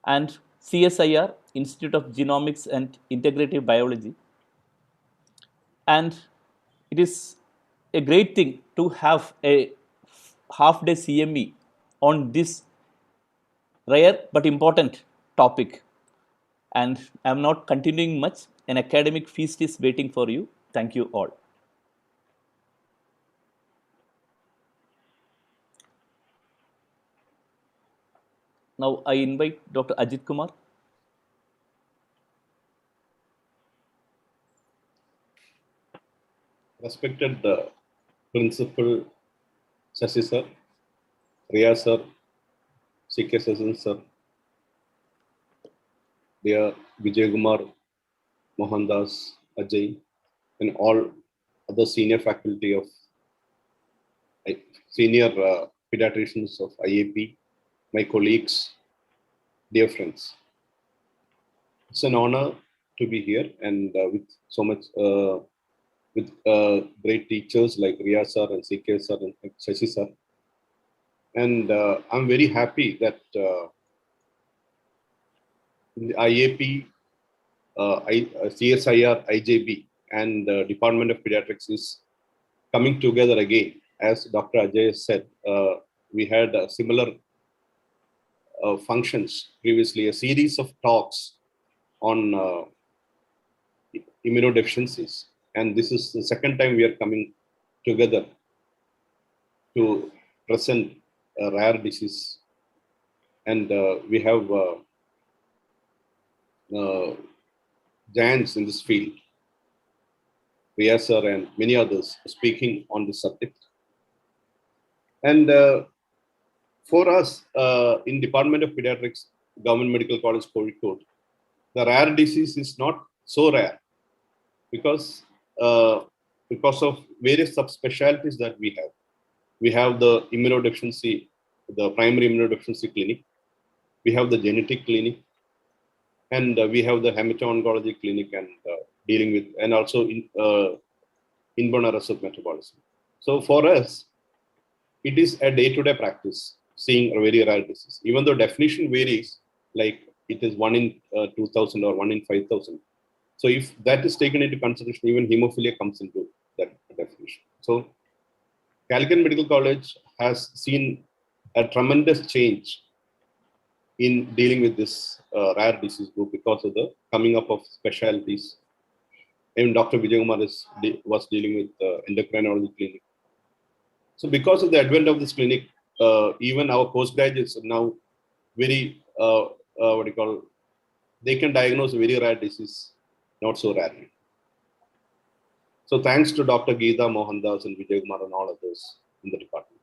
and CSIR, Institute of Genomics and Integrative Biology. And it is a great thing to have a half day CME on this rare but important topic. And I'm not continuing much. An academic feast is waiting for you. Thank you all. Now I invite Dr. Ajit Kumar. Respected Principal Shashi sir, Riya sir, CK Session sir, dear Vijay Kumar, Mohandas, Ajay, and all other senior faculty of senior pediatricians of IAP, my colleagues, dear friends. It's an honor to be here and with so much with great teachers like Riya sir and CK sir and Shashi sir. And I'm very happy that in the IAP, CSIR, IJB, and Department of Pediatrics is coming together again. As Dr. Ajay said, we had similar functions previously, a series of talks on immunodeficiencies. And this is the second time we are coming together to present a rare disease. And we have giants in this field, Riya sir and many others speaking on this subject. And for us in Department of Pediatrics, Government Medical College, Kozhikode, the rare disease is not so rare because of various subspecialties that we have. We have the immunodeficiency, the primary immunodeficiency clinic. We have the genetic clinic, and we have the hemato-oncology clinic and dealing with, and also inborn errors of metabolism. So for us, it is a day-to-day practice seeing a very rare disease. Even though definition varies, like it is 1 in 2,000 or 1 in 5,000. So if that is taken into consideration, even hemophilia comes into that definition. So Calicut Medical College has seen a tremendous change in dealing with this rare disease group because of the coming up of specialties. Even Dr. Vijay Kumar was dealing with endocrinology clinic. So because of the advent of this clinic, even our postgraduates are now very, they can diagnose a very rare disease, not so rarely. So thanks to Dr. Geeta, Mohandas, and Vijay Kumar and all others in the department.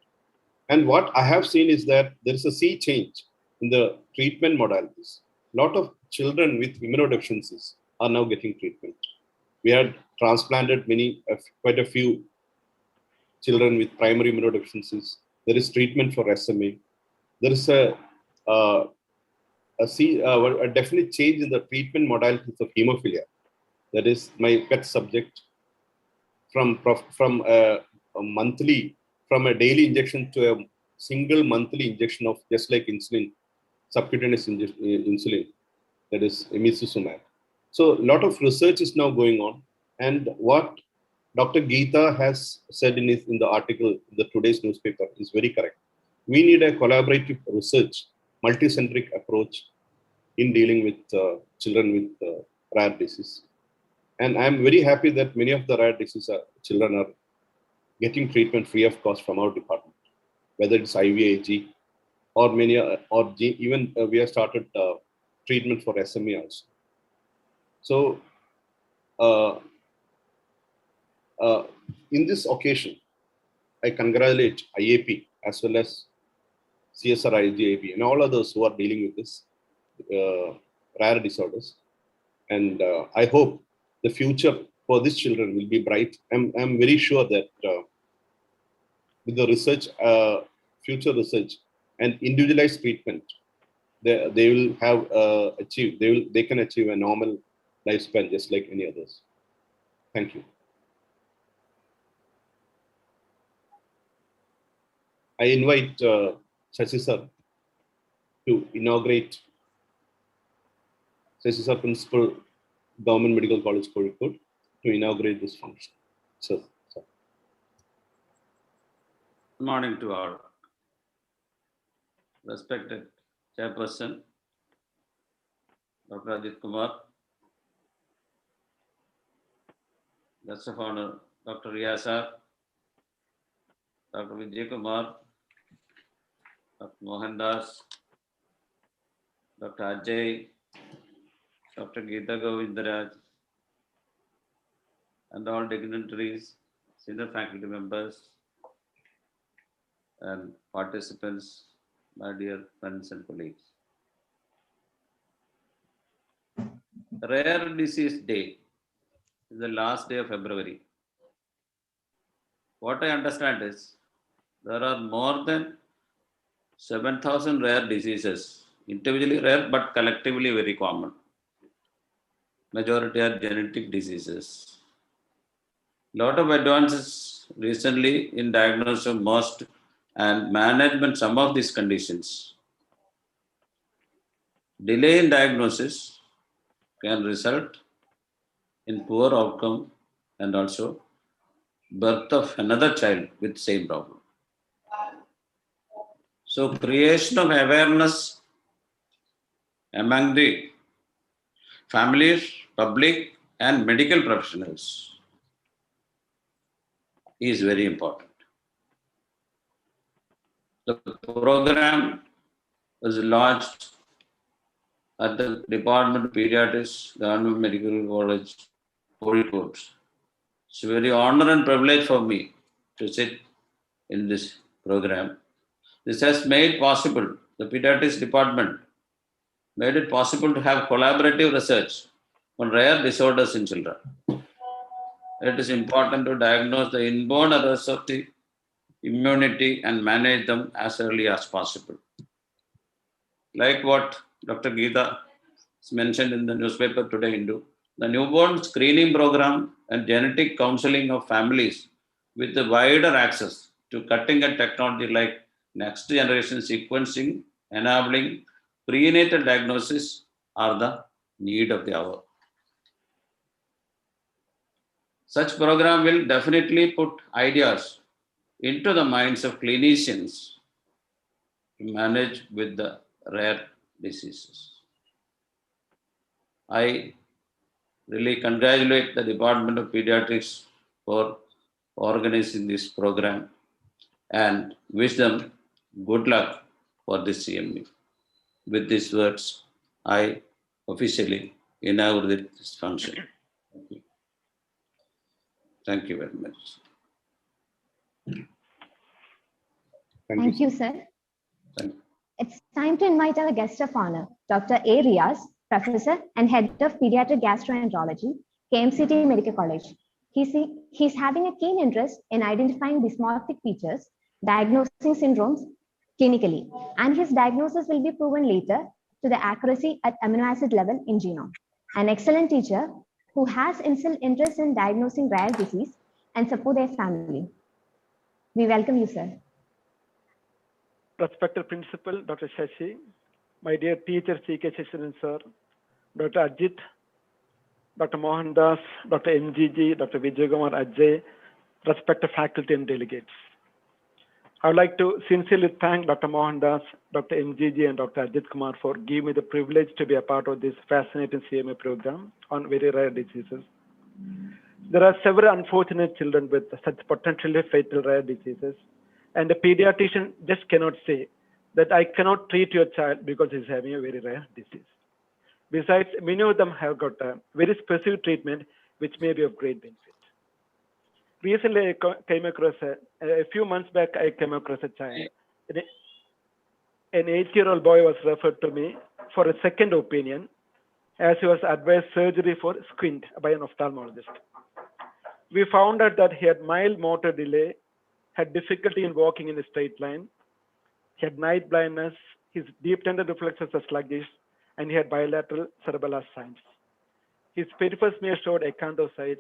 And what I have seen is that there is a sea change in the treatment modalities. A lot of children with immunodeficiencies are now getting treatment. We had transplanted quite a few children with primary immunodeficiencies. There is treatment for SMA. There is a definite change in the treatment modalities of hemophilia. That is my pet subject. From a daily injection to a single monthly injection of just like insulin, subcutaneous insulin, that is emicizumab. So a lot of research is now going on, and what Dr. Geeta has said in the article in the today's newspaper is very correct. We need a collaborative research, multicentric approach in dealing with children with rare disease. And I'm very happy that many of the rare disease children are getting treatment free of cost from our department, whether it's IVIG or even we have started treatment for SMA also. So in this occasion, I congratulate IAP as well as CSR, IGAP, and all others who are dealing with this rare disorders. And I hope the future for these children will be bright. I'm very sure that with the research, future research, and individualized treatment, they will have they can achieve a normal lifespan just like any others. Thank you. I invite Shashi sir to inaugurate Shashi sir, Principal, Government Medical College, Kozhikode, to inaugurate this function. Sir. Good morning to all. Respected Chairperson, Dr. Ajit Kumar, Guest of Honor, Dr. Riyasa, Dr. Vijay Kumar, Dr. Mohan Das, Dr. Ajay, Dr. Geeta Govindaraj, and all dignitaries, senior faculty members, and participants, my dear friends and colleagues. Rare Disease Day is the last day of February. What I understand is there are more than 7,000 rare diseases, individually rare but collectively very common. Majority are genetic diseases. Lot of advances recently in diagnosis of most and management some of these conditions. Delay in diagnosis can result in poor outcome and also birth of another child with same problem. So creation of awareness among the families, public and medical professionals is very important. The program was launched at the Department of Pediatrics, Government Medical College, Kozhikode. It's a very honor and privilege for me to sit in this program. This has made possible, the Pediatrics Department made it possible to have collaborative research on rare disorders in children. It is important to diagnose the inborn errors of the immunity and manage them as early as possible. Like what Dr. Geeta mentioned in the newspaper today, Hindu, the newborn screening program and genetic counseling of families with the wider access to cutting-edge technology like next generation sequencing, enabling prenatal diagnosis are the need of the hour. Such program will definitely put ideas into the minds of clinicians to manage with the rare diseases. I really congratulate the Department of Pediatrics for organizing this program and wish them good luck for this CME. With these words, I officially inaugurate this function. Thank you. Thank you very much. Thank you, sir. Thank you. It's time to invite our guest of honor, Dr. A. Riaz, Professor and Head of Pediatric Gastroenterology, KMCT Medical College. He's having a keen interest in identifying dysmorphic features, diagnosing syndromes clinically, and his diagnosis will be proven later to the accuracy at amino acid level in genome. An excellent teacher who has interest in diagnosing rare disease and support their family. We welcome you, sir. Respected Principal, Dr. Shashi, my dear teacher, C.K. Shashiran sir, Dr. Ajit, Dr. Mohan Das, Dr. MGG, Dr. Vijay Kumar Ajay, respected faculty and delegates. I would like to sincerely thank Dr. Mohan Das, Dr. MGG, and Dr. Ajit Kumar for giving me the privilege to be a part of this fascinating CMA program on very rare diseases. There are several unfortunate children with such potentially fatal rare diseases, and the pediatrician just cannot say that I cannot treat your child because he's having a very rare disease. Besides, many of them have got a very specific treatment which may be of great benefit. Recently, I came across a few months back, I came across a child. An 8-year-old boy was referred to me for a second opinion as he was advised surgery for squint by an ophthalmologist. We found out that he had mild motor delay, had difficulty in walking in a straight line, he had night blindness, his deep tendon reflexes are sluggish, and he had bilateral cerebellar signs. His peripheral smear showed acanthocytes.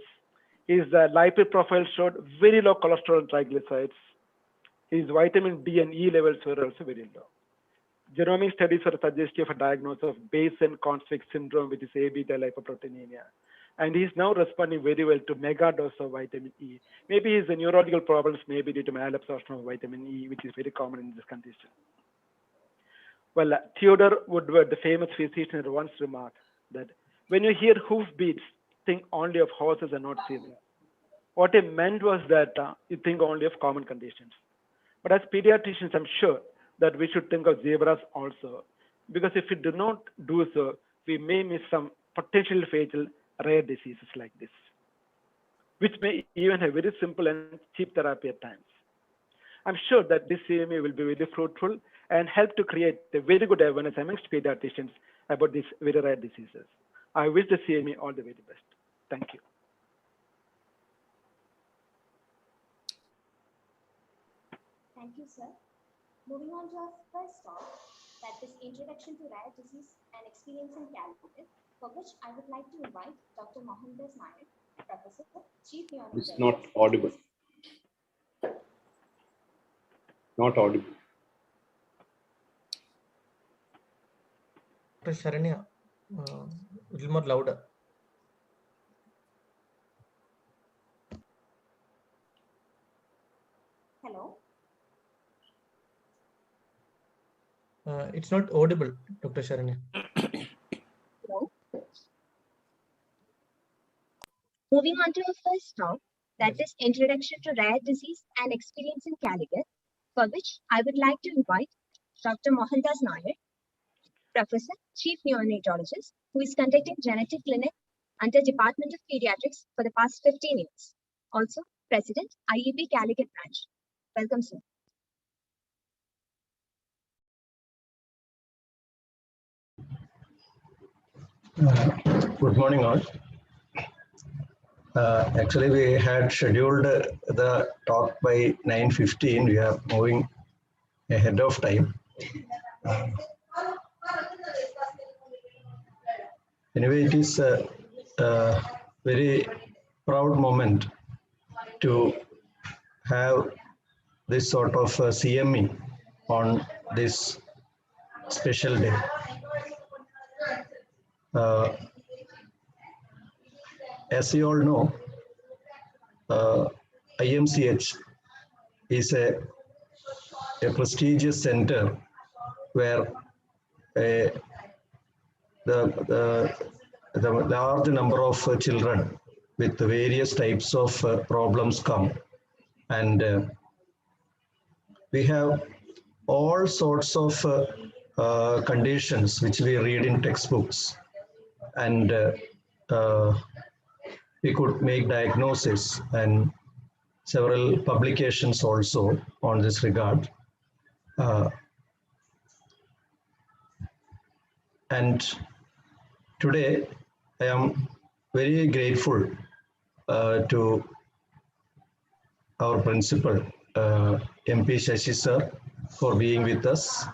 His lipid profile showed very low cholesterol and triglycerides. His vitamin D and E levels were also very low. Genomic studies are suggestive of a diagnosis of base and conflict syndrome, which is A beta lipoproteinemia. And he's now responding very well to mega dose of vitamin E. Maybe his neurological problems may be due to malabsorption of vitamin E, which is very common in this condition. Well, Theodore Woodward, the famous physician, once remarked that when you hear hoofbeats, think only of horses and not zebra. What he meant was that you think only of common conditions. But as pediatricians, I'm sure that we should think of zebras also, because if we do not do so, we may miss some potentially fatal rare diseases like this, which may even have very simple and cheap therapy at times. I'm sure that this CME will be very fruitful and help to create a very good awareness amongst pediatricians about these very rare diseases. I wish the CME all the very best. Thank you. Thank you, sir. Moving on to our first talk, that is Introduction to Rare Disease and Experience in Calicut, for which I would like to invite Dr. Mohandas Nayak, Professor, Chief Neonatologist. It's not audible. Not audible. Dr. Sharanya, little more louder. Hello. It's not audible, Dr. Sharanya. Hello. Moving on to our first talk, that is Introduction to Rare Disease and Experience in Calicut, for which I would like to invite Dr. Mohandas Nayak, Professor, Chief Neonatologist, who is conducting genetic clinic under Department of Pediatrics for the past 15 years. Also, President, IEP Calicut branch. Welcome, sir. Good morning, all. Actually, we had scheduled the talk by 9:15. We are moving ahead of time. Anyway, it is a very proud moment to have this sort of CME on this special day. As you all know, IMCH is a prestigious center where the large number of children with various types of problems come, and we have all sorts of conditions which we read in textbooks, and we could make diagnosis and several publications also on this regard. And today I am very grateful to our principal, MP Shashi sir, for being with us,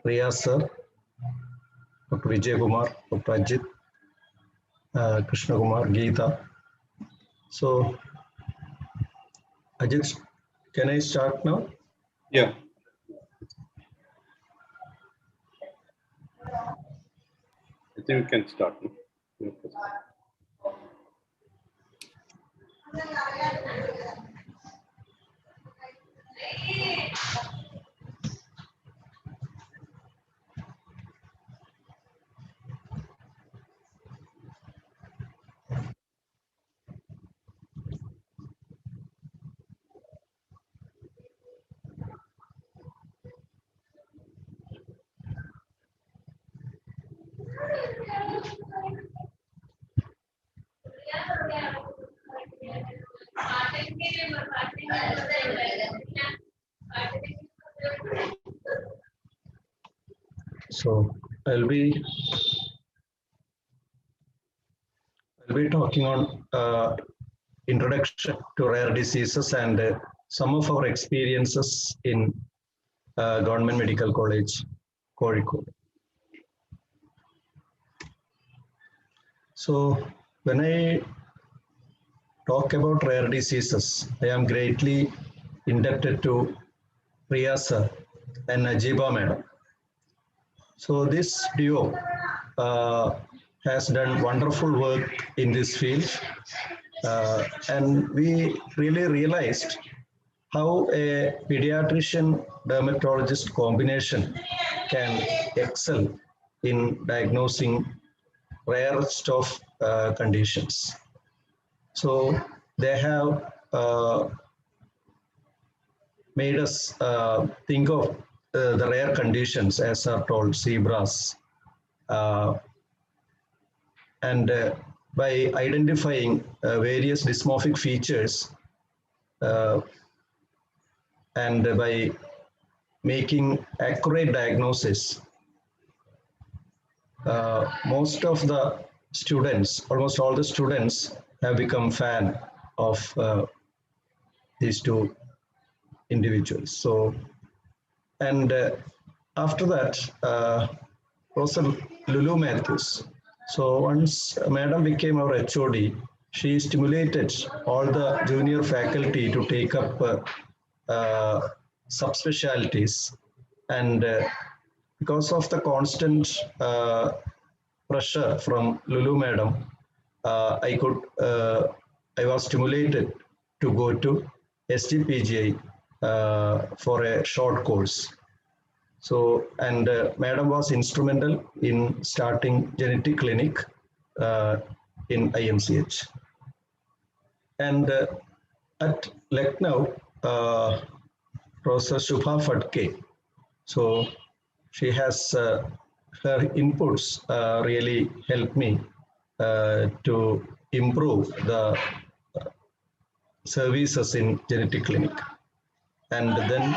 Priya sir, Dr. Vijay Kumar, Dr. Ajit, Krishna Kumar, Geeta. So, Ajit, can I start now? Yeah. I think we can start now. So I'll be talking on introduction to rare diseases and some of our experiences in Government Medical College, Kozhikode. So when I talk about rare diseases, I am greatly indebted to Priya sir and Najiba madam. So this duo has done wonderful work in this field, and we really realized how a pediatrician dermatologist combination can excel in diagnosing rarest of conditions. So they have made us think of the rare conditions as are told zebras, and by identifying various dysmorphic features and by making accurate diagnosis, most of the students, almost all the students, have become fan of these two individuals. So, and after that, Professor Lulu Matthews. So once Madam became our HOD, she stimulated all the junior faculty to take up subspecialties, and because of the constant pressure from Lulu Madam, I was stimulated to go to SGPGI for a short course. So, and Madam was instrumental in starting genetic clinic in IMCH. And at Lucknow, Professor Shubha Phadke. So she has her inputs really helped me to improve the services in genetic clinic. And then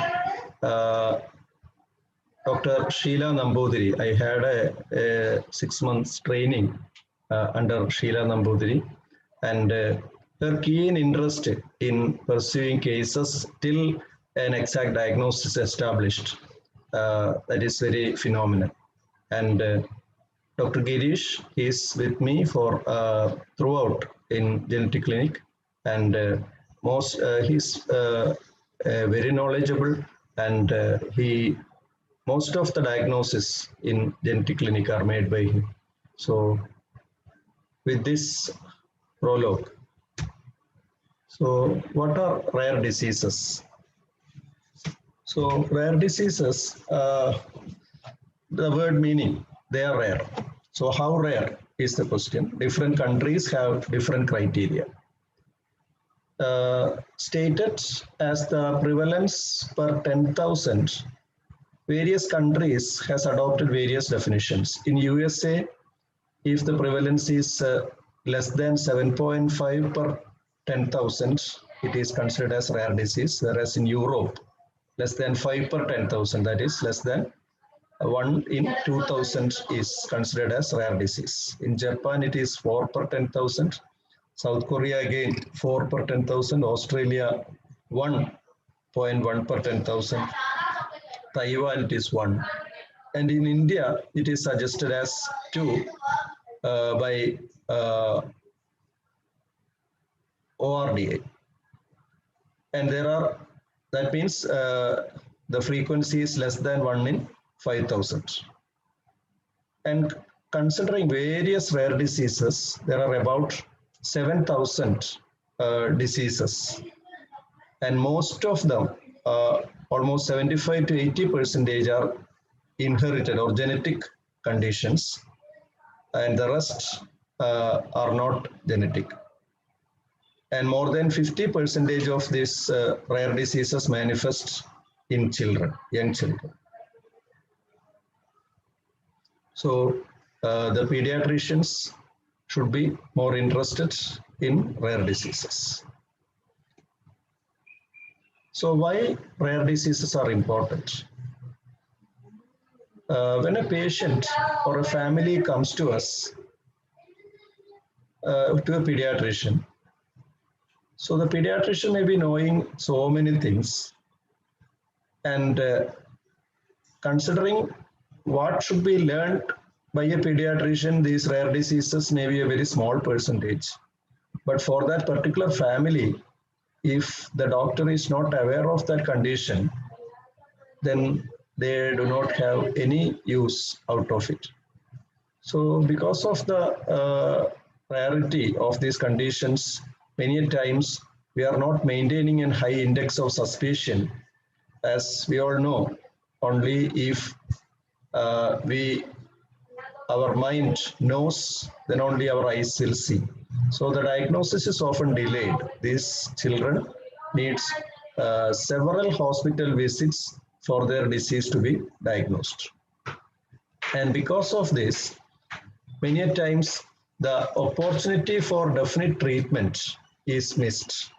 Dr. Sheila Nambudiri, I had a 6 months training under Sheila Nambudiri, and her keen interest in pursuing cases till an exact diagnosis established, that is very phenomenal. And Dr. Girish is with me for throughout in genetic clinic, and he's very knowledgeable, and most of the diagnosis in genetic clinic are made by him. So with this prologue, so what are rare diseases? So rare diseases, the word meaning, they are rare. So how rare is the question? Different countries have different criteria. Stated as the prevalence per 10,000, various countries has adopted various definitions. In USA, if the prevalence is less than 7.5 per 10,000, it is considered as rare disease, whereas in Europe, less than 5 per 10,000, that is less than 1 in 2,000 is considered as rare disease. In Japan, it is 4 per 10,000. South Korea, again, 4 per 10,000. Australia, 1.1 per 10,000. Taiwan, it is 1. And in India, it is suggested as 2 by ORDA. And there are, that means the frequency is less than 1 in 5,000. And considering various rare diseases, there are about 7,000 diseases. And most of them, almost 75 to 80% are inherited or genetic conditions, and the rest are not genetic. And more than 50% of these rare diseases manifest in children, young children. So the pediatricians should be more interested in rare diseases. So why rare diseases are important? When a patient or a family comes to us, to a pediatrician, so the pediatrician may be knowing so many things, and considering what should be learned by a pediatrician, these rare diseases may be a very small percentage. But for that particular family, if the doctor is not aware of that condition, then they do not have any use out of it. So because of the rarity of these conditions, many times we are not maintaining a high index of suspicion. As we all know, only if our mind knows, then only our eyes will see. So the diagnosis is often delayed. These children needs several hospital visits for their disease to be diagnosed. And because of this, many times the opportunity for definite treatment is missed.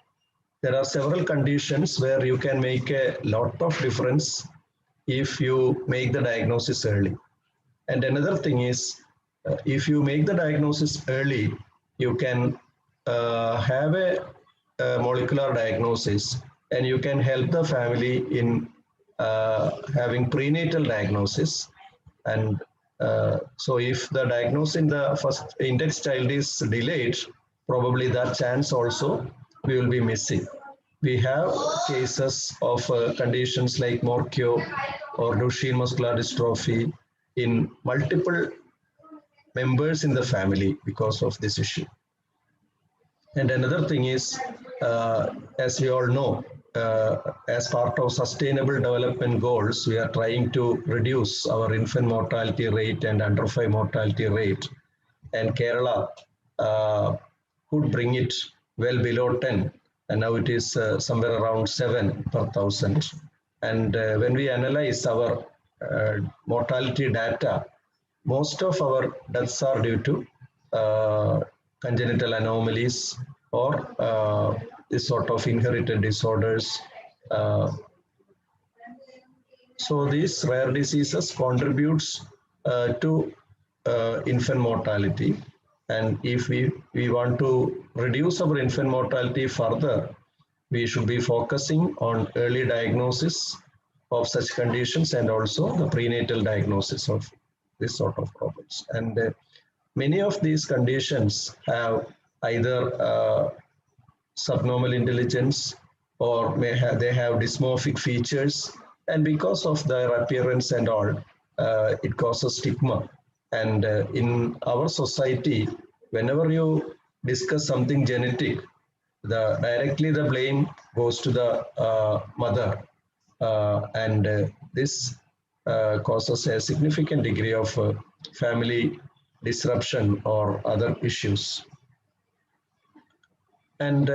There are several conditions where you can make a lot of difference if you make the diagnosis early. And another thing is, if you make the diagnosis early, you can have a molecular diagnosis, and you can help the family in having prenatal diagnosis. And so if the diagnosis in the first index child is delayed, probably that chance also we will be missing. We have cases of conditions like Morquio or Duchenne muscular dystrophy in multiple members in the family because of this issue. And another thing is, as we all know, as part of sustainable development goals, we are trying to reduce our infant mortality rate and under 5 mortality rate. And Kerala could bring it well below 10. And now it is somewhere around 7 per 1,000. And when we analyze our mortality data, most of our deaths are due to congenital anomalies or this sort of inherited disorders. So these rare diseases contributes to infant mortality. And if we want to reduce our infant mortality further, we should be focusing on early diagnosis of such conditions and also the prenatal diagnosis of this sort of problems. And many of these conditions have either subnormal intelligence or they have dysmorphic features, and because of their appearance and all, it causes stigma. And in our society, whenever you discuss something genetic, directly the blame goes to the mother, and this causes a significant degree of family disruption or other issues. And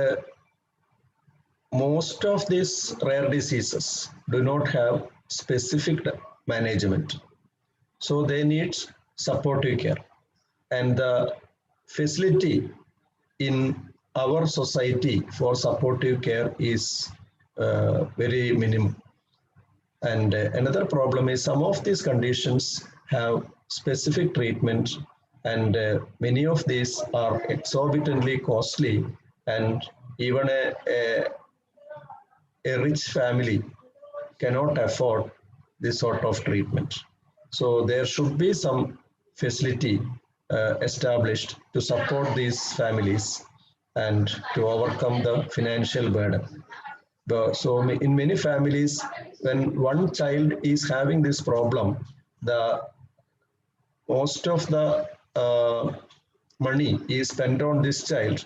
most of these rare diseases do not have specific management. So they need supportive care. And the facility in our society for supportive care is very minimum. And another problem is some of these conditions have specific treatment, and many of these are exorbitantly costly, and even a rich family cannot afford this sort of treatment. So there should be some facility established to support these families and to overcome the financial burden. So in many families, when one child is having this problem, most of the money is spent on this child,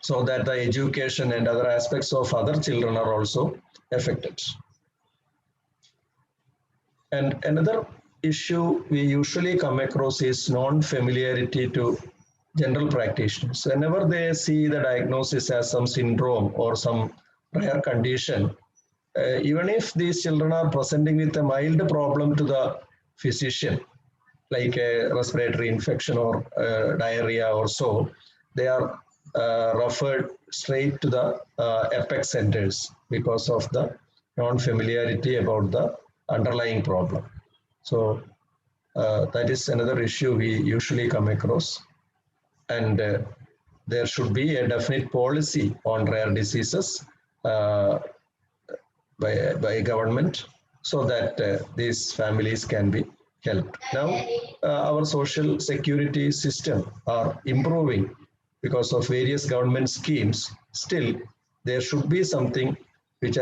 so that the education and other aspects of other children are also affected. And another issue we usually come across is non-familiarity to general practitioners. Whenever they see the diagnosis as some syndrome or some rare condition, even if these children are presenting with a mild problem to the physician, like a respiratory infection or diarrhea or so, they are referred straight to the apex centers because of the non-familiarity about the underlying problem. So that is another issue we usually come across. And there should be a definite policy on rare diseases by government, so that these families can be helped. Now, our social security system are improving because of various government schemes. Still, there should be something which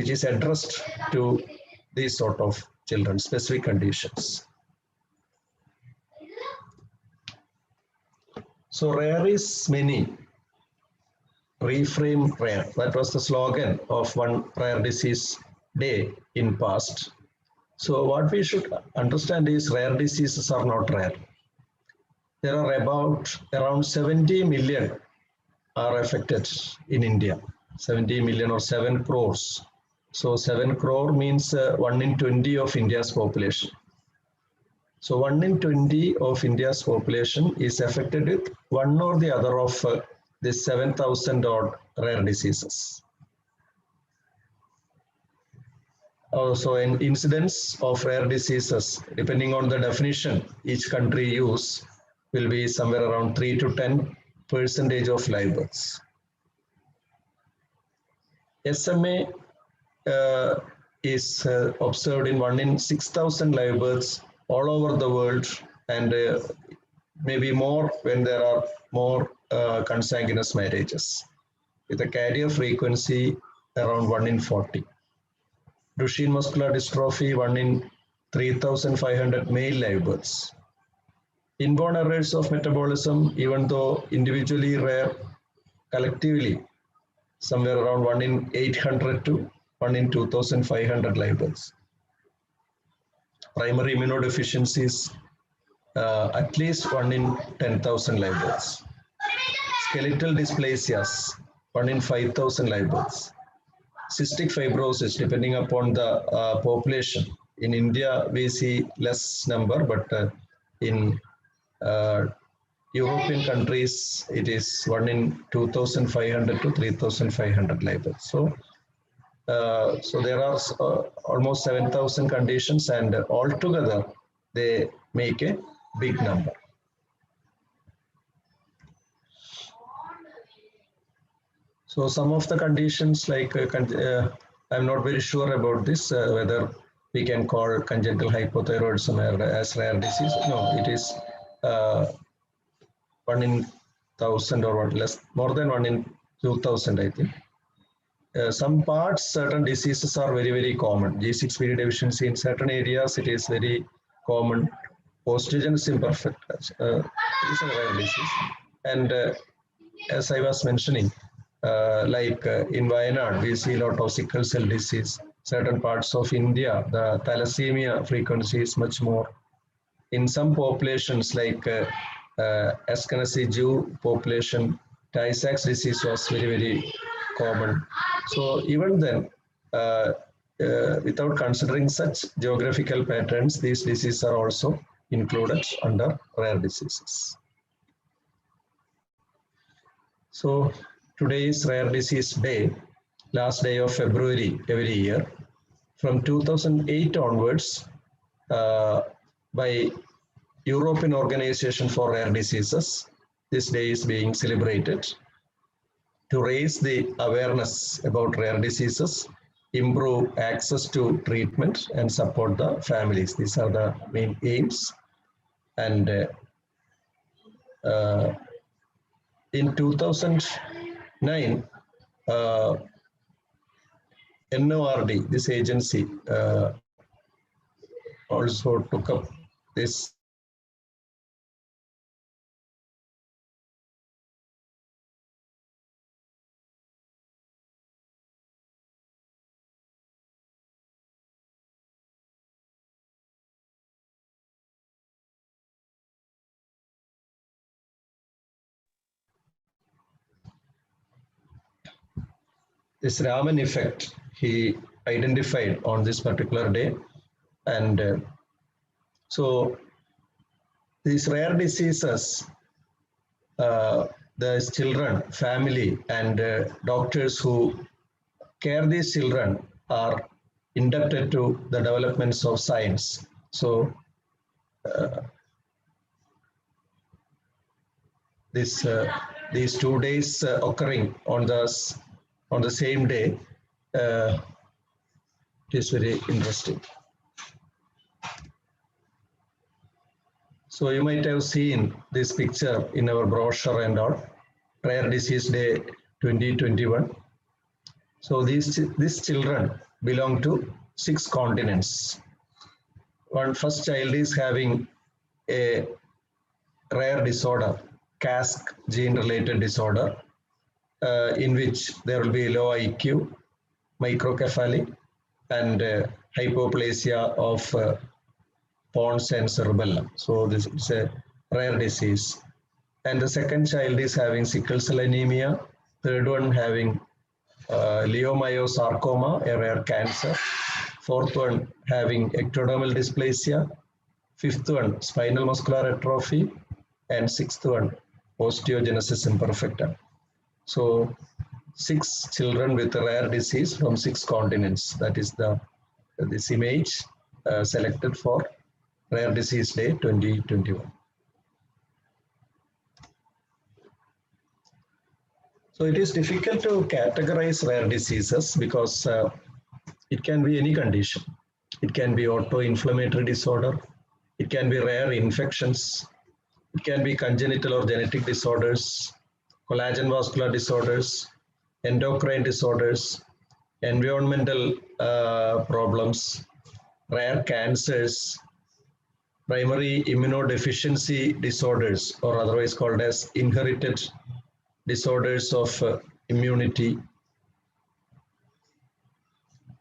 is addressed to these sort of children, specific conditions. So rare is many, reframe rare. That was the slogan of one rare disease day in past. So what we should understand is rare diseases are not rare. There are around 70 million are affected in India. 70 million or 7 crores. So 7 crore means 1 in 20 of India's population. So 1 in 20 of India's population is affected with one or the other of the 7,000 odd rare diseases. Also, an incidence of rare diseases, depending on the definition each country use, will be somewhere around 3 to 10% of live births. SMA is observed in 1 in 6,000 live births all over the world, and maybe more when there are more consanguineous marriages, with a carrier frequency around 1 in 40. Duchenne muscular dystrophy, 1 in 3,500 male live births. Inborn errors of metabolism, even though individually rare, collectively somewhere around 1 in 800 to 1 in 2,500 live births. Primary immunodeficiencies, at least 1 in 10,000 live births. Skeletal dysplasias, 1 in 5,000 live births. Cystic fibrosis, depending upon the population. In India, we see less number, but in European countries, it is 1 in 2,500 to 3,500 live births. So there are almost 7,000 conditions, and altogether they make a big number. So some of the conditions, like I'm not very sure about this, whether we can call congenital hypothyroidism as rare disease. No, it is 1 in 1,000 or what, less, more than 1 in 2,000, I think. Some parts, certain diseases are very, very common. G6PD deficiency in certain areas, it is very common. Osteogenesis imperfecta is a rare disease. And as I was mentioning, in Wayanad, we see a lot of sickle cell disease. Certain parts of India, the thalassemia frequency is much more. In some populations, like Ashkenazi Jew population, Tay-Sachs disease was very, very common. So even then, without considering such geographical patterns, these diseases are also included under rare diseases. So today is Rare Disease Day, last day of February every year. From 2008 onwards, by European Organization for Rare Diseases, this day is being celebrated to raise the awareness about rare diseases, improve access to treatment, and support the families. These are the main aims. And in 2009, NORD, this agency, also took up this Raman effect he identified on this particular day. And so these rare diseases, the children, family, and doctors who care these children are indebted to the developments of science. So these 2 days occurring on the same day, it is very interesting. So you might have seen this picture in our brochure and all, Rare Disease Day 2021. So these children belong to 6 continents. One first child is having a rare disorder, CASC gene-related disorder, in which there will be low IQ, microcephaly, and hypoplasia of pons and cerebellum. So this is a rare disease. And the second child is having sickle cell anemia. Third one having leiomyosarcoma, a rare cancer. Fourth one having ectodermal dysplasia. Fifth one spinal muscular atrophy. And sixth one osteogenesis imperfecta. So 6 children with a rare disease from 6 continents. That is this image selected for Rare Disease Day 2021. So it is difficult to categorize rare diseases because it can be any condition. It can be autoinflammatory disorder. It can be rare infections. It can be congenital or genetic disorders, collagen vascular disorders, endocrine disorders, environmental problems, rare cancers, primary immunodeficiency disorders, or otherwise called as inherited disorders of immunity,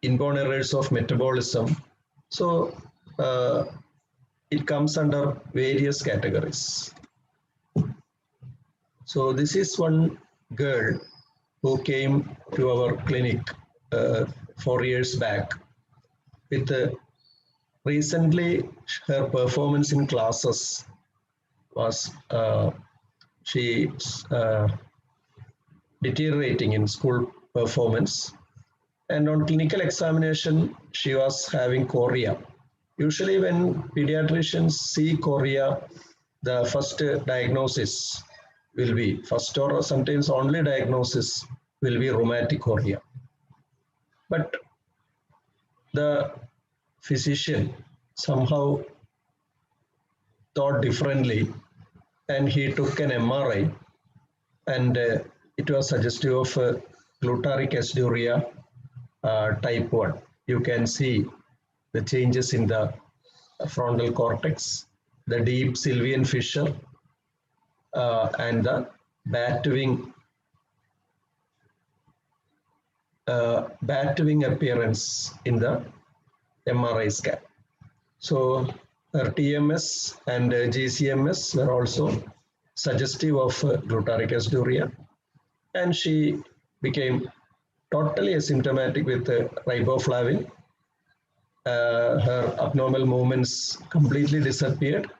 inborn errors of metabolism. So it comes under various categories. So this is one girl who came to our clinic 4 years back with recently her performance in classes was deteriorating in school performance, and on clinical examination she was having chorea. Usually when pediatricians see chorea, the first diagnosis will be, first or sometimes only diagnosis will be rheumatic chorea. But the physician somehow thought differently, and he took an MRI, and it was suggestive of glutaric aciduria type 1. You can see the changes in the frontal cortex, the deep sylvian fissure, and the bat wing appearance in the MRI scan. So her TMS and GCMS were also suggestive of glutaric aciduria, and she became totally asymptomatic with riboflavin. Her abnormal movements completely disappeared,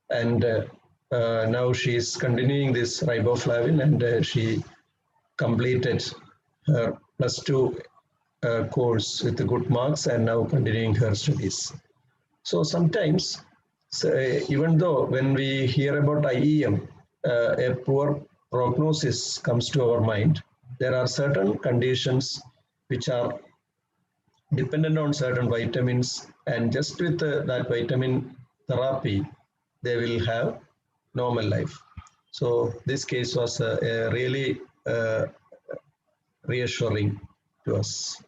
and now she is continuing this riboflavin, and she completed her +2 course with good marks and now continuing her studies. So sometimes, even though when we hear about IEM, a poor prognosis comes to our mind, there are certain conditions which are dependent on certain vitamins, and just with that vitamin therapy, they will have normal life. So this case was really reassuring to us.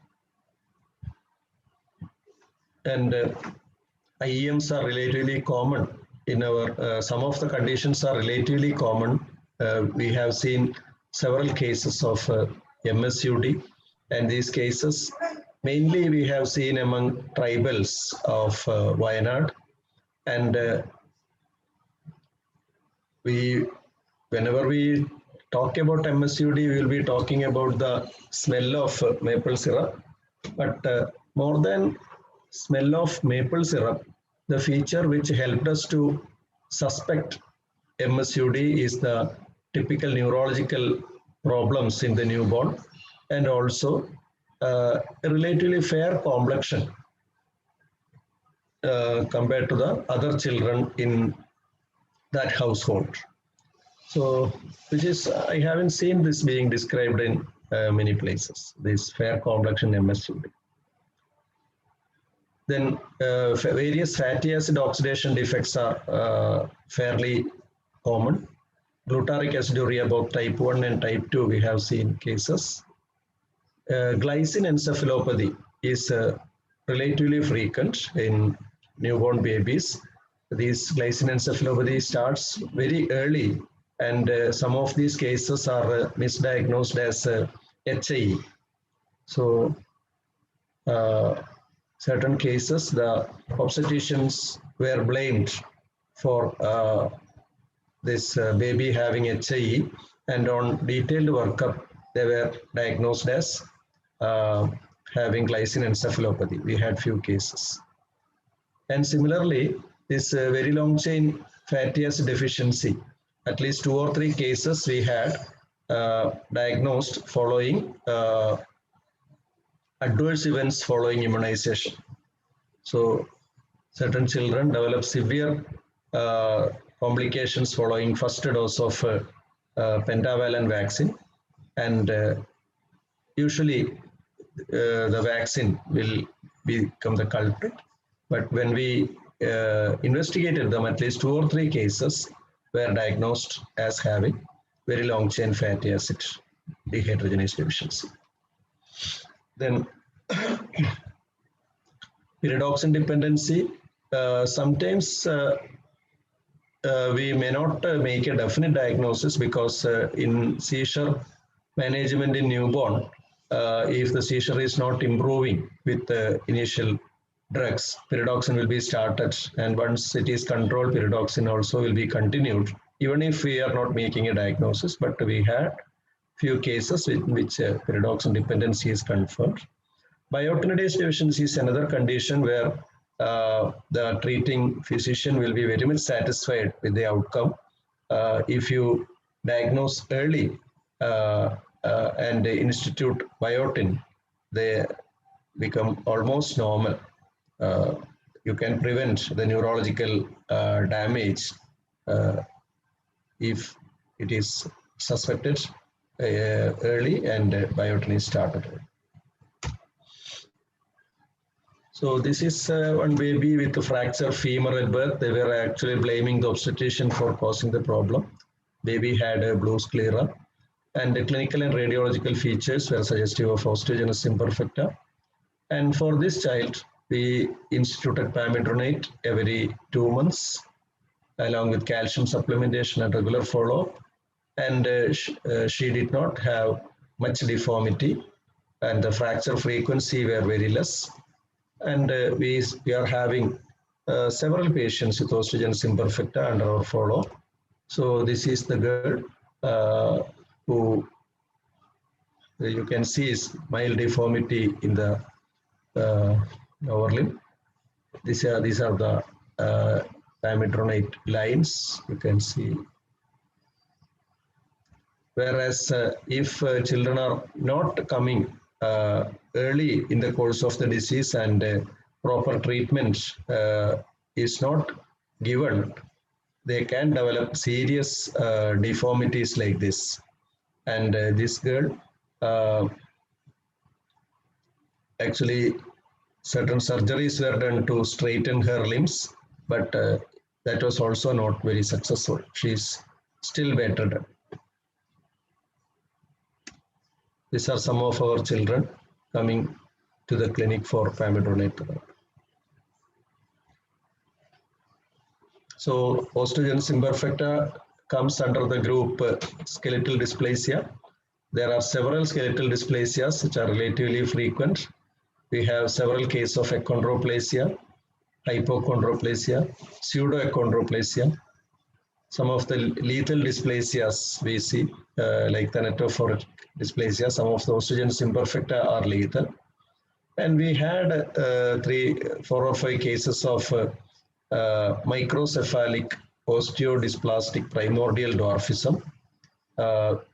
And IEMs are relatively common in our, some of the conditions are relatively common. We have seen several cases of MSUD, and these cases mainly we have seen among tribals of Wayanad, and whenever we talk about MSUD, we will be talking about the smell of maple syrup, but more than smell of maple syrup, the feature which helped us to suspect MSUD is the typical neurological problems in the newborn, and also a relatively fair complexion compared to the other children in that household. So, which is, I haven't seen this being described in many places, this fair complexion MSUD. Then various fatty acid oxidation defects are fairly common. Glutaric aciduria, both type 1 and type 2, we have seen cases. Glycine encephalopathy is relatively frequent in newborn babies. This glycine starts very early, and some of these cases are misdiagnosed as HAE. So, certain cases, the obstetricians were blamed for this baby having HAE, and on detailed workup, they were diagnosed as having glycine encephalopathy. We had few cases. And similarly, this very long chain fatty acid deficiency, at least 2 or 3 cases we had diagnosed following adverse events following immunization. So certain children develop severe complications following first dose of pentavalent vaccine, and usually the vaccine will become the culprit. But when we investigated them, at least 2 or 3 cases were diagnosed as having very long chain fatty acid dehydrogenase deficiency. Then pyridoxine dependency, sometimes we may not make a definite diagnosis because in seizure management in newborn, if the seizure is not improving with the initial drugs, pyridoxine will be started, and once it is controlled, pyridoxine also will be continued, even if we are not making a diagnosis. But we had few cases in which pyridoxine dependency is confirmed. Biotinidase deficiency is another condition where the treating physician will be very much satisfied with the outcome. If you diagnose early and institute biotin, they become almost normal. You can prevent the neurological damage if it is suspected early and biotin is started. So this is one baby with a fractured femur at birth. They were actually blaming the obstetrician for causing the problem. Baby had a blue sclera, and the clinical and radiological features were suggestive of osteogenesis imperfecta. And for this child, we instituted pamidronate every 2 months, along with calcium supplementation and regular follow-up. And she did not have much deformity, and the fracture frequency were very less. And we are having several patients with osteogenesis imperfecta under our follow-up. So this is the girl who you can see is mild deformity in the lower limb. These are the pamidronate lines you can see. Whereas if children are not coming early in the course of the disease and proper treatment is not given, they can develop serious deformities like this. And this girl, actually certain surgeries were done to straighten her limbs, but that was also not very successful. She's still bedridden. These are some of our children coming to the clinic for pamidronate therapy. So osteogenesis imperfecta comes under the group skeletal dysplasia. There are several skeletal dysplasias which are relatively frequent. We have several cases of achondroplasia, hypochondroplasia, pseudoachondroplasia. Some of the lethal dysplasias we see, like thanatophoric dysplasia, some of the osteogenesis imperfecta are lethal. And we had 4 or 5 cases of microcephalic osteodysplastic primordial dwarfism,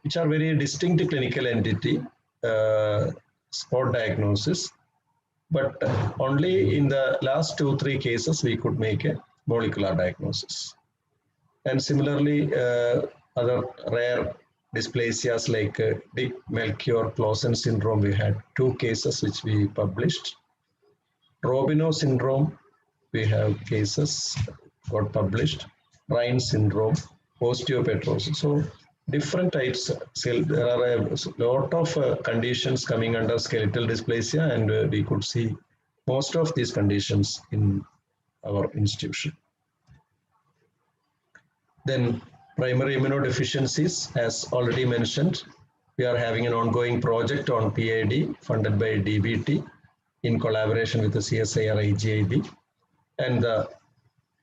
which are very distinct clinical entity, spot diagnosis. But only in the last 2-3 cases we could make a molecular diagnosis. And similarly, other rare dysplasias like Dick-Melchior-Clausen syndrome, we had 2 cases which we published. Robinow syndrome, we have cases got published. Rhine syndrome, osteopetrosis. So different types. There are a lot of conditions coming under skeletal dysplasia, and we could see most of these conditions in our institution. Then primary immunodeficiencies, as already mentioned, we are having an ongoing project on PID funded by DBT in collaboration with the CSIR IGIB. And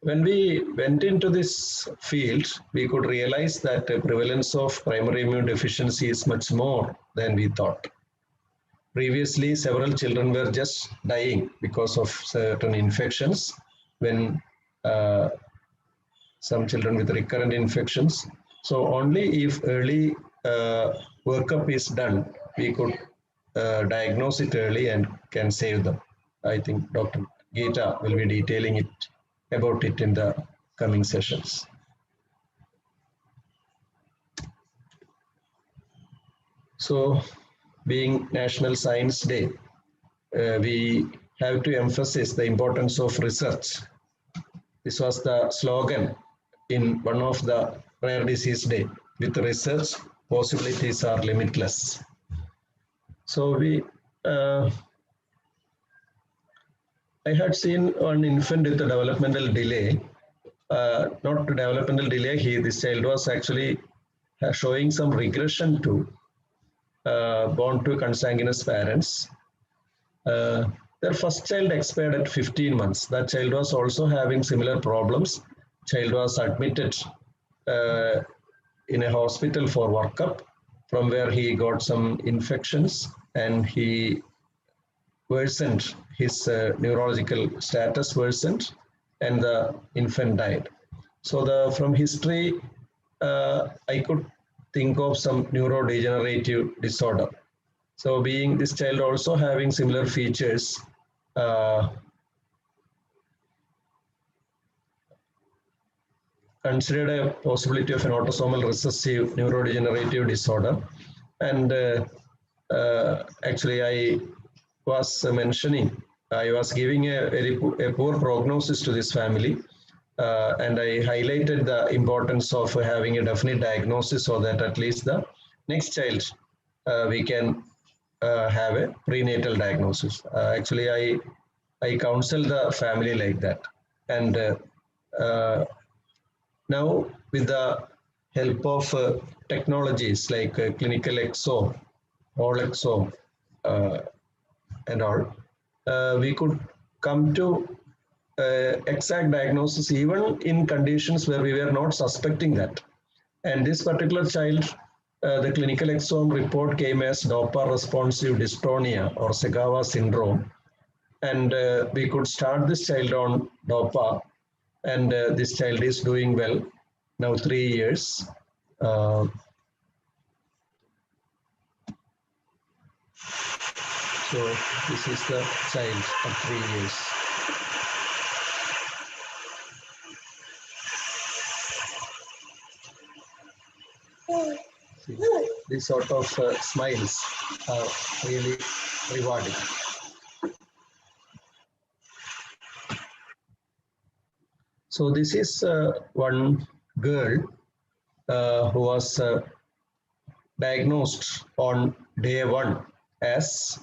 when we went into this field, we could realize that the prevalence of primary immune deficiency is much more than we thought. Previously, several children were just dying because of certain infections when some children with recurrent infections. So only if early workup is done, we could diagnose it early and can save them. I think Dr. Gita will be detailing about it in the coming sessions. So, being National Science Day, we have to emphasize the importance of research. This was the slogan in one of the Rare Disease Day. With research, possibilities are limitless. So I had seen one infant with a developmental delay. Not developmental delay, this child was actually showing some regression to born to consanguineous parents. Their first child expired at 15 months. That child was also having similar problems. Child was admitted in a hospital for workup, from where he got some infections and he worsened, his neurological status worsened, and the infant died. So from history, I could think of some neurodegenerative disorder. So being this child also having similar features, considered a possibility of an autosomal recessive neurodegenerative disorder. And actually I was mentioning, I was giving a poor prognosis to this family. And I highlighted the importance of having a definite diagnosis so that at least the next child we can have a prenatal diagnosis. Actually, I counsel the family like that. And now with the help of technologies like clinical exome, whole exome, and all, we could come to exact diagnosis even in conditions where we were not suspecting that. And this particular child, the clinical exome report came as Dopa responsive dystonia or Segawa syndrome. And we could start this child on Dopa, and this child is doing well, now 3 years. So this is the child at 3 years. See, these sort of smiles are really rewarding. So this is one girl who was diagnosed on day 1 as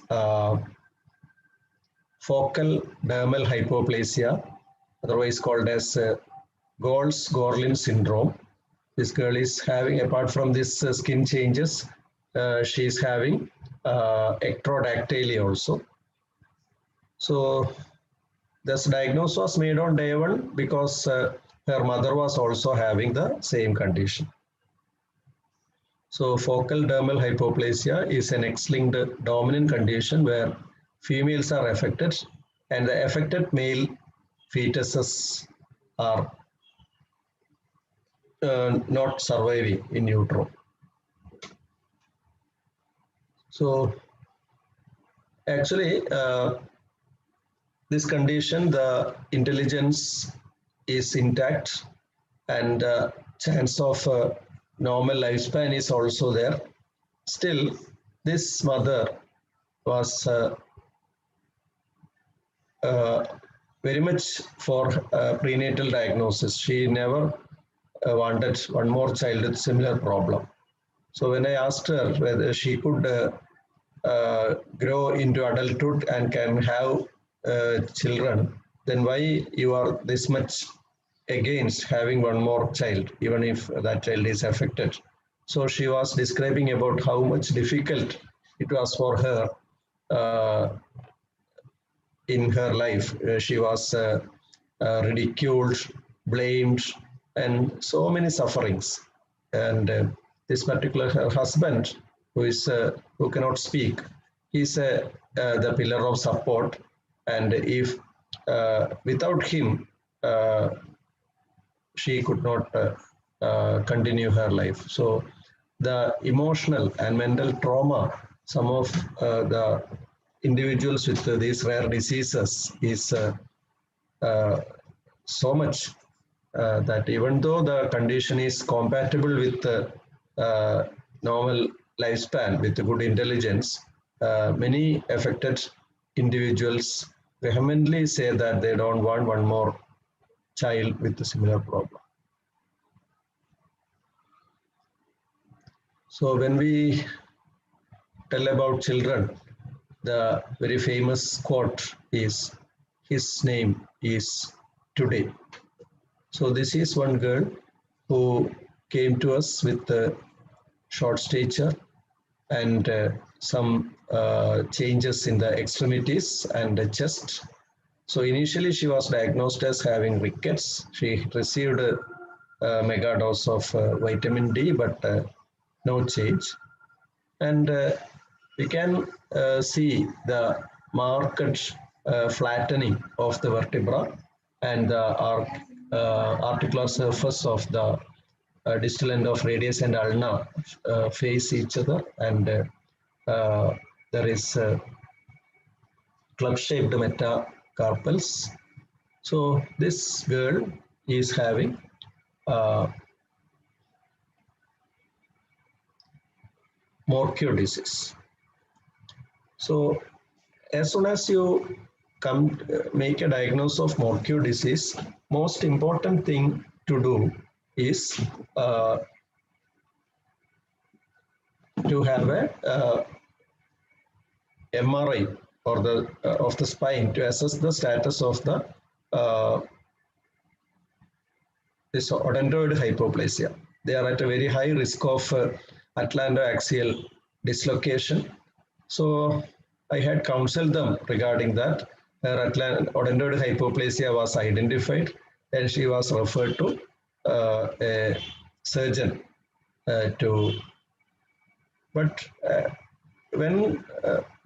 focal dermal hypoplasia, otherwise called as Gorlin syndrome. This girl is having, apart from this skin changes, she is having ectrodactyly also. So this diagnosis was made on day 1 because her mother was also having the same condition. So focal dermal hypoplasia is an X-linked dominant condition where females are affected and the affected male fetuses are not surviving in utero. So actually this condition, the intelligence is intact and chance of normal lifespan is also there. Still, this mother was very much for prenatal diagnosis. She never wanted one more child with similar problem. So when I asked her whether she could grow into adulthood and can have children, then why you are this much against having one more child, even if that child is affected? So she was describing about how much difficult it was for her in her life. She was ridiculed, blamed, and so many sufferings. And this particular her husband, who cannot speak, he's the pillar of support. And if without him, she could not continue her life. So the emotional and mental trauma, some of the individuals with these rare diseases is so much that even though the condition is compatible with normal lifespan with good intelligence, many affected individuals vehemently say that they don't want one more child with a similar problem. So when we tell about children, the very famous quote is, "His name is today." So this is one girl who came to us with a short stature and some changes in the extremities and the chest. So initially she was diagnosed as having rickets. She received a mega dose of vitamin D, but no change. And we can see the marked flattening of the vertebra and the articular surface of the distal end of radius and ulna face each other, and there is club-shaped metacarpals. So this girl is having Morquio disease. So as soon as you make a diagnosis of Morquio disease, most important thing to do is to have a MRI or the of the spine to assess the status of the this odontoid hypoplasia. They are at a very high risk of atlantoaxial dislocation. So I had counseled them regarding that. Her odontoid hypoplasia was identified, and she was referred to a surgeon but when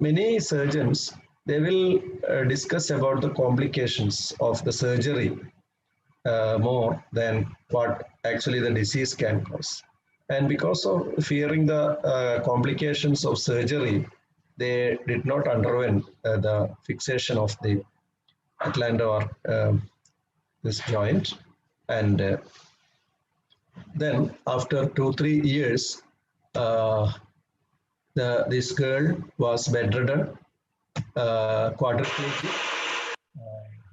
many surgeons, they will discuss about the complications of the surgery more than what actually the disease can cause. And because of fearing the complications of surgery, they did not underwent the fixation of the atlanto or this joint. And then after 2-3 years, this girl was bedridden, quadriplegic,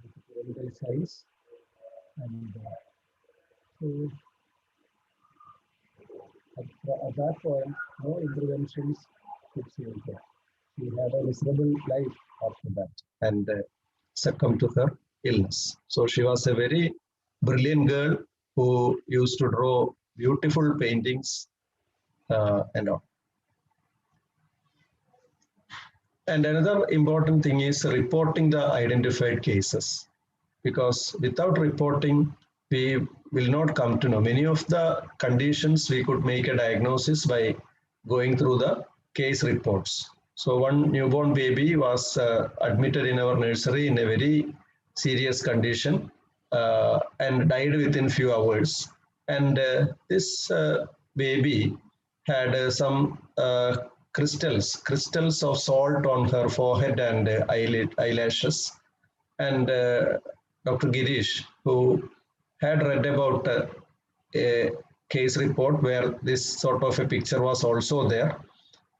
with pyramidal size, and so at that point, no interventions could save her. She had a miserable life after that and succumbed to her illness. So she was a very brilliant girl who used to draw beautiful paintings and all. And another important thing is reporting the identified cases, because without reporting, we will not come to know. Many of the conditions we could make a diagnosis by going through the case reports. So one newborn baby was admitted in our nursery in a very serious condition and died within few hours. And this baby had some crystals of salt on her forehead and eyelashes. And Dr. Girish, who had read about a case report where this sort of a picture was also there,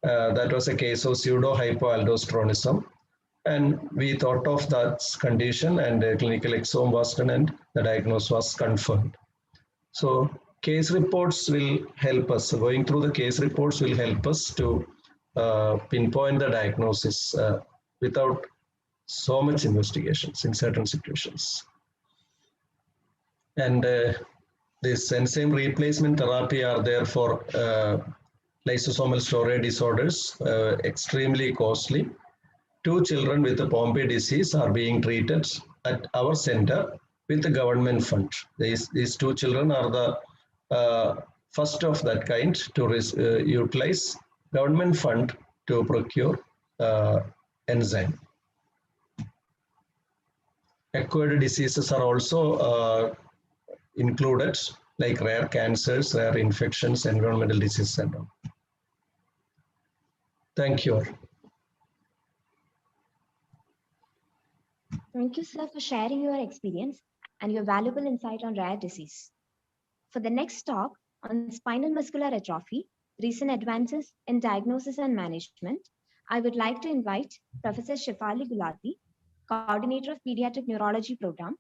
that was a case of pseudo-hypoaldosteronism. And we thought of that condition, and a clinical exome was done and the diagnosis was confirmed. So case reports will help us. Going through the case reports will help us to pinpoint the diagnosis without so much investigations in certain situations. And this enzyme replacement therapy are there for lysosomal storage disorders, extremely costly. 2 children with the Pompe disease are being treated at our center with the government fund. These 2 children are the first of that kind to utilize government fund to procure enzyme. Acquired diseases are also included, like rare cancers, rare infections, environmental diseases, and all. Thank you. Thank you, sir, for sharing your experience and your valuable insight on rare disease. For the next talk on spinal muscular atrophy, recent advances in diagnosis and management, I would like to invite Professor Shefali Gulati, Coordinator of Pediatric Neurology Program,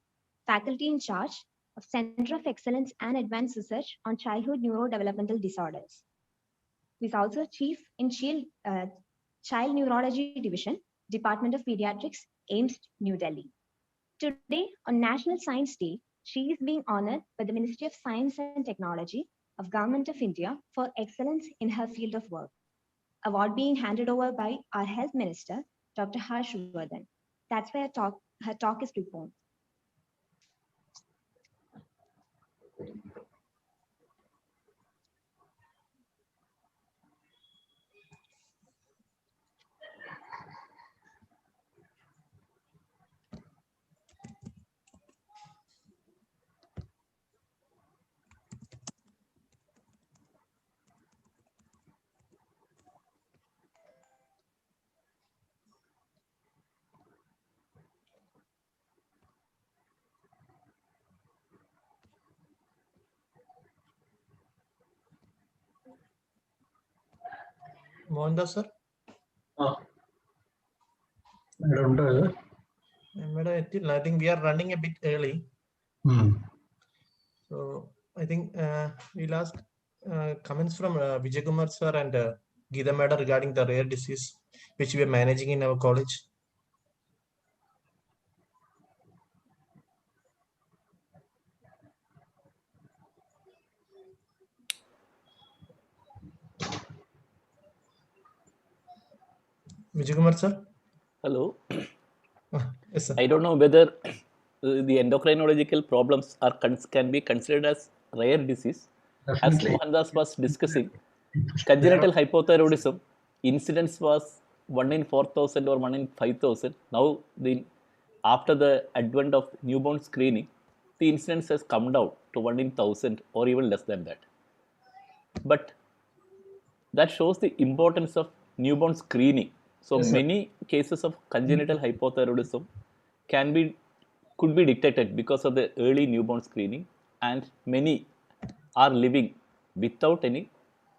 Faculty in charge of Center of Excellence and Advanced Research on Childhood Neurodevelopmental Disorders. He's also Chief in Child Neurology Division, Department of Pediatrics, AIIMS, New Delhi. Today, on National Science Day, she is being honored by the Ministry of Science and Technology of Government of India for excellence in her field of work. Award being handed over by our Health Minister, Dr. Harsh Vardhan. That's why her talk is preponed. Mohandas, sir? I don't know. Madam, I think we are running a bit early. So I think we'll ask comments from Vijay Kumar sir and Geeta madam regarding the rare disease which we are managing in our college. Vijay Kumar sir? Hello. Yes, sir. I don't know whether the endocrinological problems can be considered as rare disease. Definitely. As Mohandas was discussing, congenital hypothyroidism incidence was 1 in 4,000 or 1 in 5,000. Now, after the advent of newborn screening, the incidence has come down to 1 in 1,000 or even less than that. But that shows the importance of newborn screening. So Yes, many cases of congenital hypothyroidism could be detected because of the early newborn screening, and many are living without any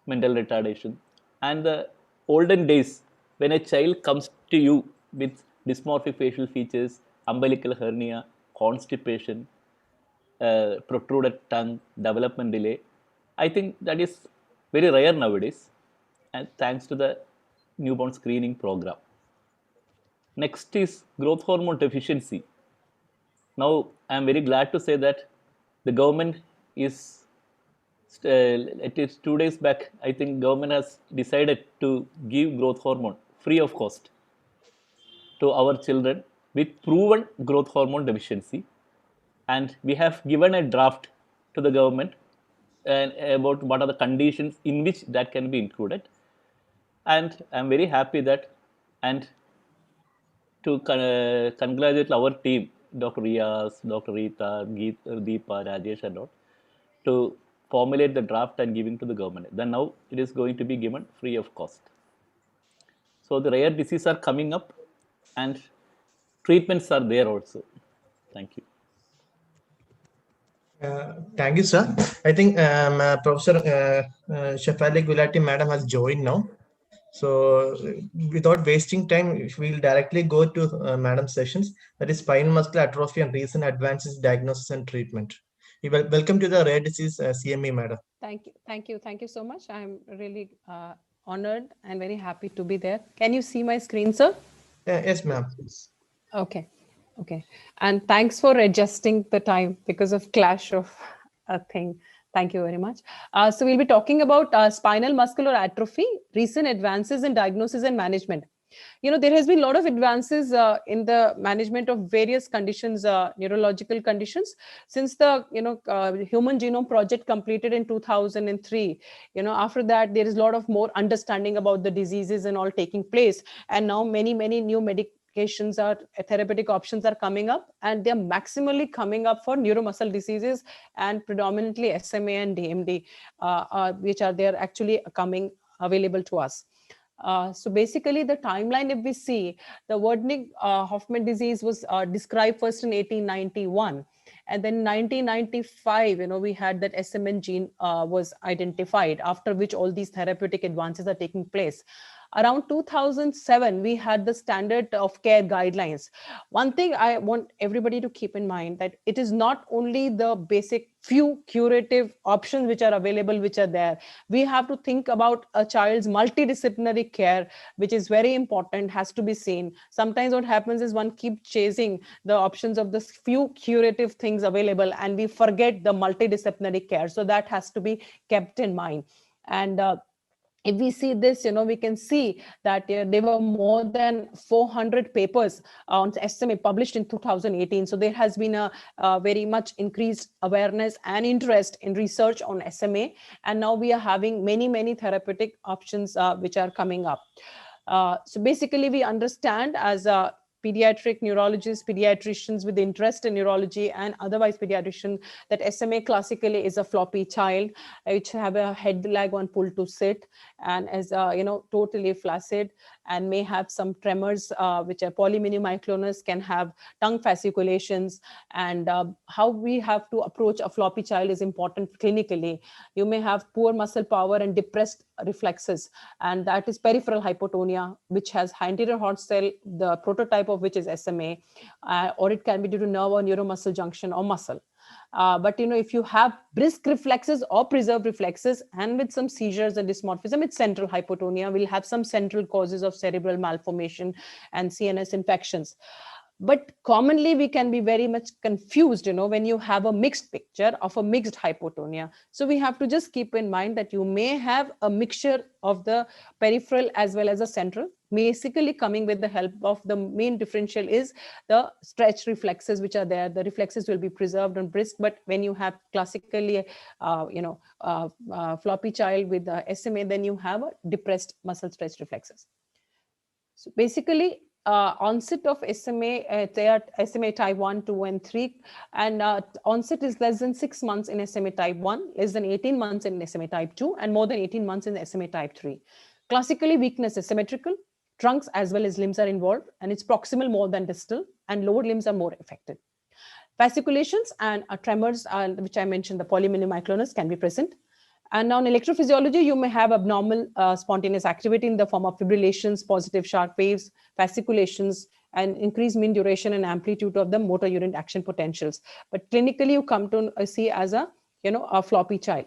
mental retardation. And the olden days, when a child comes to you with dysmorphic facial features, umbilical hernia, constipation, protruded tongue, development delay, I think that is very rare nowadays, and thanks to the newborn screening program. Next is growth hormone deficiency. Now, I am very glad to say that the government is, at least 2 days back, I think government has decided to give growth hormone free of cost to our children with proven growth hormone deficiency. And we have given a draft to the government and about what are the conditions in which that can be included. And I'm very happy that, and to congratulate our team, Dr. Riaz, Dr. Rita, Deepa, Rajesh, and all, to formulate the draft and giving to the government. Then now it is going to be given free of cost. So the rare diseases are coming up, and treatments are there also. Thank you. Thank you, sir. I think Professor Shefali Gulati madam has joined now. So without wasting time, we'll directly go to madam's sessions. That is spinal muscular atrophy and recent advances, diagnosis and treatment. Welcome to the rare disease CME, madam. Thank you so much. I'm really honored and very happy to be there. Can you see my screen, sir? Yes, ma'am. Okay. Okay. And thanks for adjusting the time because of clash of a thing. Thank you very much. So we'll be talking about spinal muscular atrophy, recent advances in diagnosis and management. You know, there has been a lot of advances in the management of various conditions, neurological conditions, since the Human Genome Project completed in 2003. You know, after that there is a lot of more understanding about the diseases and all taking place, and now many new medications are therapeutic options are coming up, and they're maximally coming up for neuromuscle diseases and predominantly SMA and DMD, which are there actually coming available to us. So basically the timeline, if we see, the Wernicke-Hoffman disease was described first in 1891. And then 1995, we had that SMN gene was identified, after which all these therapeutic advances are taking place. Around 2007, we had the standard of care guidelines. One thing I want everybody to keep in mind, that it is not only the basic few curative options which are available, which are there. We have to think about a child's multidisciplinary care, which is very important, has to be seen. Sometimes what happens is one keeps chasing the options of the few curative things available, and we forget the multidisciplinary care. So that has to be kept in mind. And if we see this, we can see that there were more than 400 papers on SMA published in 2018. So there has been a very much increased awareness and interest in research on SMA. And now we are having many therapeutic options which are coming up. So basically we understand as a pediatric neurologists, pediatricians with interest in neurology and otherwise pediatrician, that SMA classically is a floppy child, which have a head leg on pull to sit, and is totally flaccid, and may have some tremors, which are polyminiumyclonus, can have tongue fasciculations. And how we have to approach a floppy child is important clinically. You may have poor muscle power and depressed reflexes, and that is peripheral hypotonia, which has anterior horn cell, the prototype of which is SMA, or it can be due to nerve or neuromuscle junction or muscle. But if you have brisk reflexes or preserved reflexes and with some seizures and dysmorphism, it's central hypotonia. We'll have some central causes of cerebral malformation and CNS infections. But commonly we can be very much confused, when you have a mixed picture of a mixed hypotonia. So we have to just keep in mind that you may have a mixture of the peripheral as well as a central, basically coming with the help of the main differential is the stretch reflexes which are there. The reflexes will be preserved and brisk, but when you have classically, floppy child with SMA, then you have a depressed muscle stretch reflexes. So basically, onset of SMA, they are SMA type 1, 2, and 3. And onset is less than 6 months in SMA type 1, less than 18 months in SMA type 2, and more than 18 months in SMA type 3. Classically, weakness is symmetrical. Trunks as well as limbs are involved, and it's proximal more than distal, and lower limbs are more affected. Fasciculations and tremors, which I mentioned, the polyminiumyclonus, can be present. And now in electrophysiology, you may have abnormal spontaneous activity in the form of fibrillations, positive sharp waves, fasciculations, and increased mean duration and amplitude of the motor unit action potentials. But clinically, you come to see as a floppy child.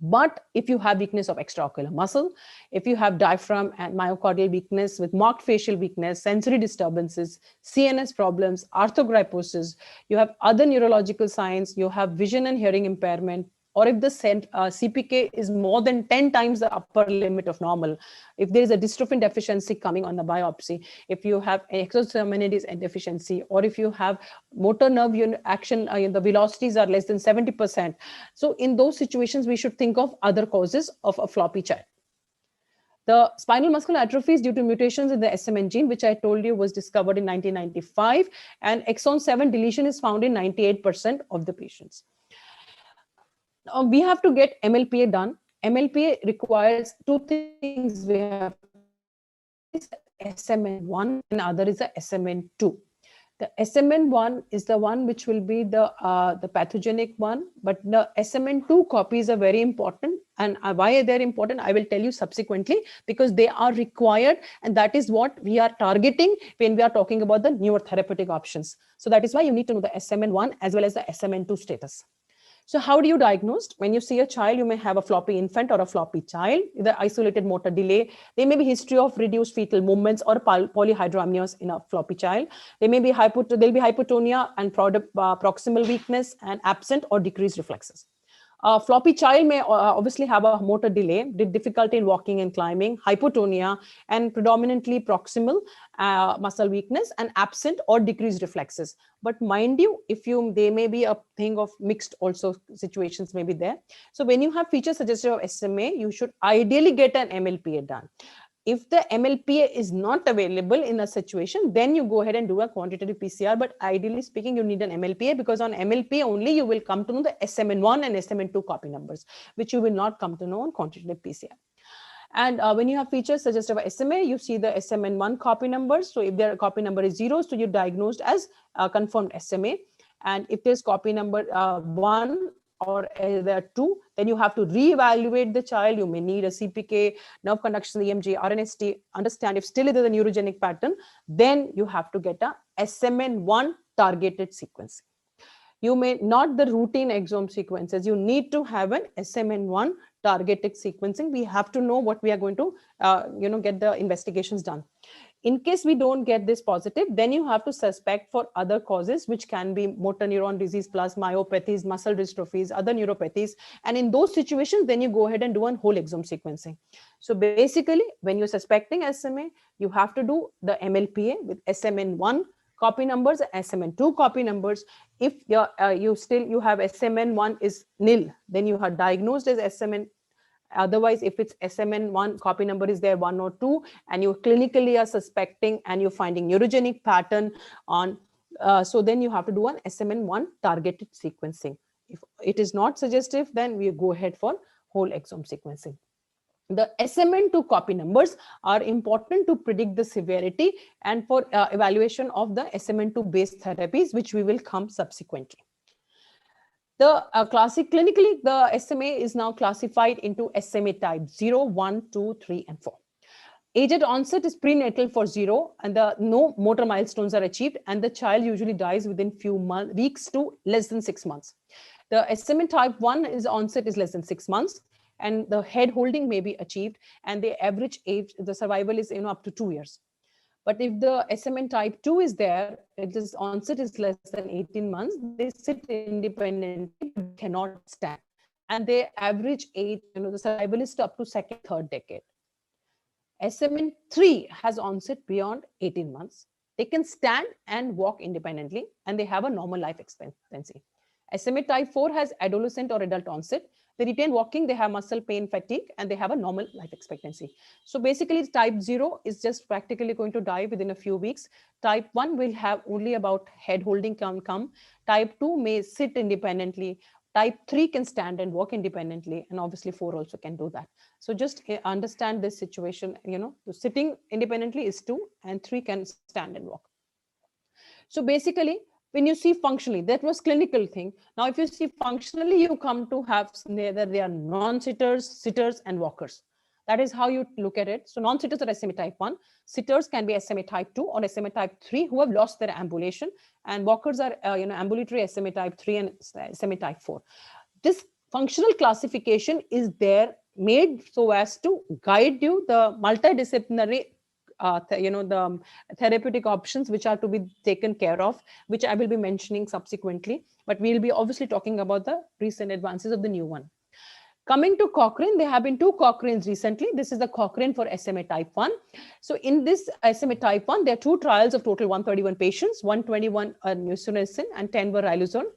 But if you have weakness of extraocular muscle, if you have diaphragm and myocardial weakness with marked facial weakness, sensory disturbances, CNS problems, arthrogryposis, you have other neurological signs, you have vision and hearing impairment, or if the CPK is more than 10 times the upper limit of normal, if there is a dystrophin deficiency coming on the biopsy, if you have exosaminidase deficiency, or if you have motor nerve unit action, the velocities are less than 70%. So in those situations, we should think of other causes of a floppy child. The spinal muscular atrophy is due to mutations in the SMN gene, which I told you was discovered in 1995, and exon 7 deletion is found in 98% of the patients. We have to get MLPA done. MLPA requires two things. We have SMN1 and other is a SMN2. The SMN1 is the one which will be the pathogenic one, but the SMN2 copies are very important. And why they're important, I will tell you subsequently, because they are required, and that is what we are targeting when we are talking about the newer therapeutic options. So that is why you need to know the SMN1 as well as the SMN2 status. So how do you diagnose? When you see a child, you may have a floppy infant or a floppy child, either isolated motor delay. There may be history of reduced fetal movements or polyhydramnios in a floppy child. There may be there'll be hypotonia and proximal weakness and absent or decreased reflexes. A floppy child may obviously have a motor delay, difficulty in walking and climbing, hypotonia, and predominantly proximal muscle weakness and absent or decreased reflexes. But mind you, they may be a thing of mixed also situations may be there. So when you have features suggestive of SMA, you should ideally get an MLPA done. If the MLPA is not available in a situation, then you go ahead and do a quantitative PCR. But ideally speaking, you need an MLPA, because on MLPA only you will come to know the SMN1 and SMN2 copy numbers, which you will not come to know on quantitative PCR. And when you have features suggestive of SMA, you see the SMN1 copy numbers. So if their copy number is 0, so you're diagnosed as confirmed SMA. And if there's copy number 1 or there are 2, then you have to reevaluate the child. You may need a CPK, nerve conduction EMG, RNST, understand if still it is a neurogenic pattern, then you have to get a SMN1 targeted sequencing. You may not the routine exome sequences. You need to have an SMN1 targeted sequencing. We have to know what we are going to, get the investigations done. In case we don't get this positive, then you have to suspect for other causes, which can be motor neuron disease plus myopathies, muscle dystrophies, other neuropathies. And in those situations, then you go ahead and do a whole exome sequencing. So basically, when you're suspecting SMA, you have to do the MLPA with SMN1 copy numbers, SMN2 copy numbers. If you have SMN1 is nil, then you are diagnosed as SMN. Otherwise, if it's SMN1 copy number is there 1 or 2, and you clinically are suspecting and you're finding neurogenic pattern on, so then you have to do an SMN1 targeted sequencing. If it is not suggestive, then we go ahead for whole exome sequencing. The SMN2 copy numbers are important to predict the severity and for evaluation of the SMN2 based therapies, which we will come subsequently. The clinically, the SMA is now classified into SMA type 0, 1, 2, 3, and 4. Age at onset is prenatal for 0, and no motor milestones are achieved, and the child usually dies within few weeks to less than 6 months. The SMA type 1 is onset is less than 6 months, and the head holding may be achieved, and the average age, the survival is up to 2 years. But if the SMN type 2 is there, its onset is less than 18 months, they sit independently, but cannot stand. And their average age, the survival is up to second, third decade. SMN3 has onset beyond 18 months. They can stand and walk independently, and they have a normal life expectancy. SMA type 4 has adolescent or adult onset. They retain walking, they have muscle pain, fatigue, and they have a normal life expectancy. So basically, type 0 is just practically going to die within a few weeks. Type 1 will have only about head holding can come. Type 2 may sit independently. Type 3 can stand and walk independently, and obviously 4 also can do that. So just understand this situation, sitting independently is 2, and 3 can stand and walk. So basically, when you see functionally, that was clinical thing. Now, if you see functionally, you come to have whether they are non-sitters, sitters, and walkers. That is how you look at it. So non-sitters are SMA type 1. Sitters can be SMA type 2 or SMA type 3 who have lost their ambulation. And walkers are ambulatory SMA type 3 and SMA type 4. This functional classification is there made so as to guide you the multidisciplinary the therapeutic options which are to be taken care of, which I will be mentioning subsequently, but we'll be obviously talking about the recent advances of the new one. Coming to Cochrane, there have been 2 Cochranes recently. This is the Cochrane for SMA type 1. So in this SMA type 1, there are 2 trials of total 131 patients, 121 are nusinersen and 10 were riluzole.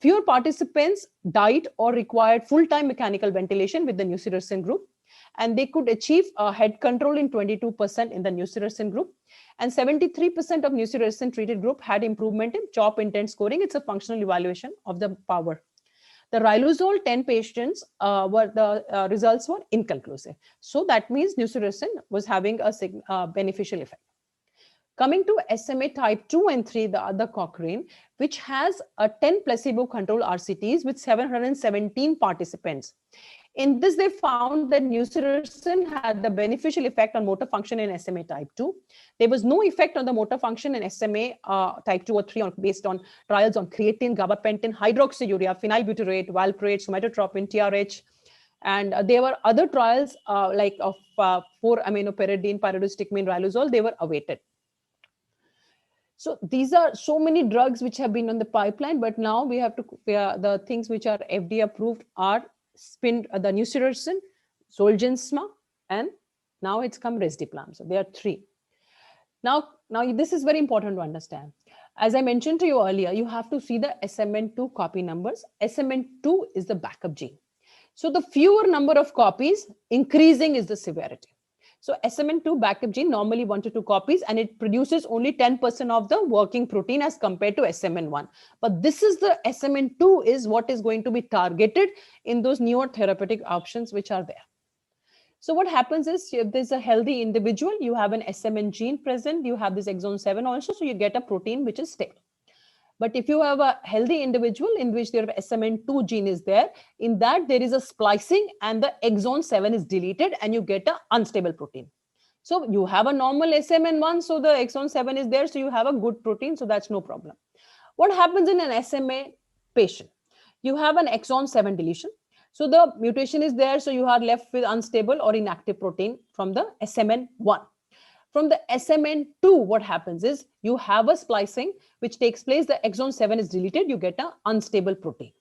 Fewer participants died or required full-time mechanical ventilation with the nusinersen group. And they could achieve head control in 22% in the nusinersen group, and 73% of nusinersen treated group had improvement in CHOP intent scoring. It's a functional evaluation of the power. The riluzole 10 patients results were inconclusive. So that means nusinersen was having a beneficial effect. Coming to SMA type 2 and 3, the other Cochrane, which has a 10 placebo control RCTs with 717 participants. In this, they found that nusinersen had the beneficial effect on motor function in SMA type 2. There was no effect on the motor function in SMA type 2 or 3 based on trials on creatine, gabapentin, hydroxyurea, phenylbutyrate, valproate, somatotropin, TRH. And there were other trials like of 4-aminopyridine, pyridostigmine, riluzole, they were awaited. So these are so many drugs which have been on the pipeline, but now we have to, the things which are FDA approved are the nusinersen, Zolgensma, and now it's come risdiplam. So there are 3. Now this is very important to understand. As I mentioned to you earlier, you have to see the SMN2 copy numbers. SMN2 is the backup gene. So the fewer number of copies, increasing is the severity. So SMN2 backup gene normally 1 to 2 copies, and it produces only 10% of the working protein as compared to SMN1. But this is the SMN2 is what is going to be targeted in those newer therapeutic options which are there. So what happens is, if there's a healthy individual, you have an SMN gene present, you have this exon 7 also, so you get a protein which is stable. But if you have a healthy individual in which their SMN2 gene is there, in that there is a splicing and the exon 7 is deleted and you get an unstable protein. So you have a normal SMN1, so the exon 7 is there, so you have a good protein, so that's no problem. What happens in an SMA patient? You have an exon 7 deletion. So the mutation is there, so you are left with unstable or inactive protein from the SMN1. From the SMN2, what happens is you have a splicing which takes place, the exon 7 is deleted, you get an unstable protein.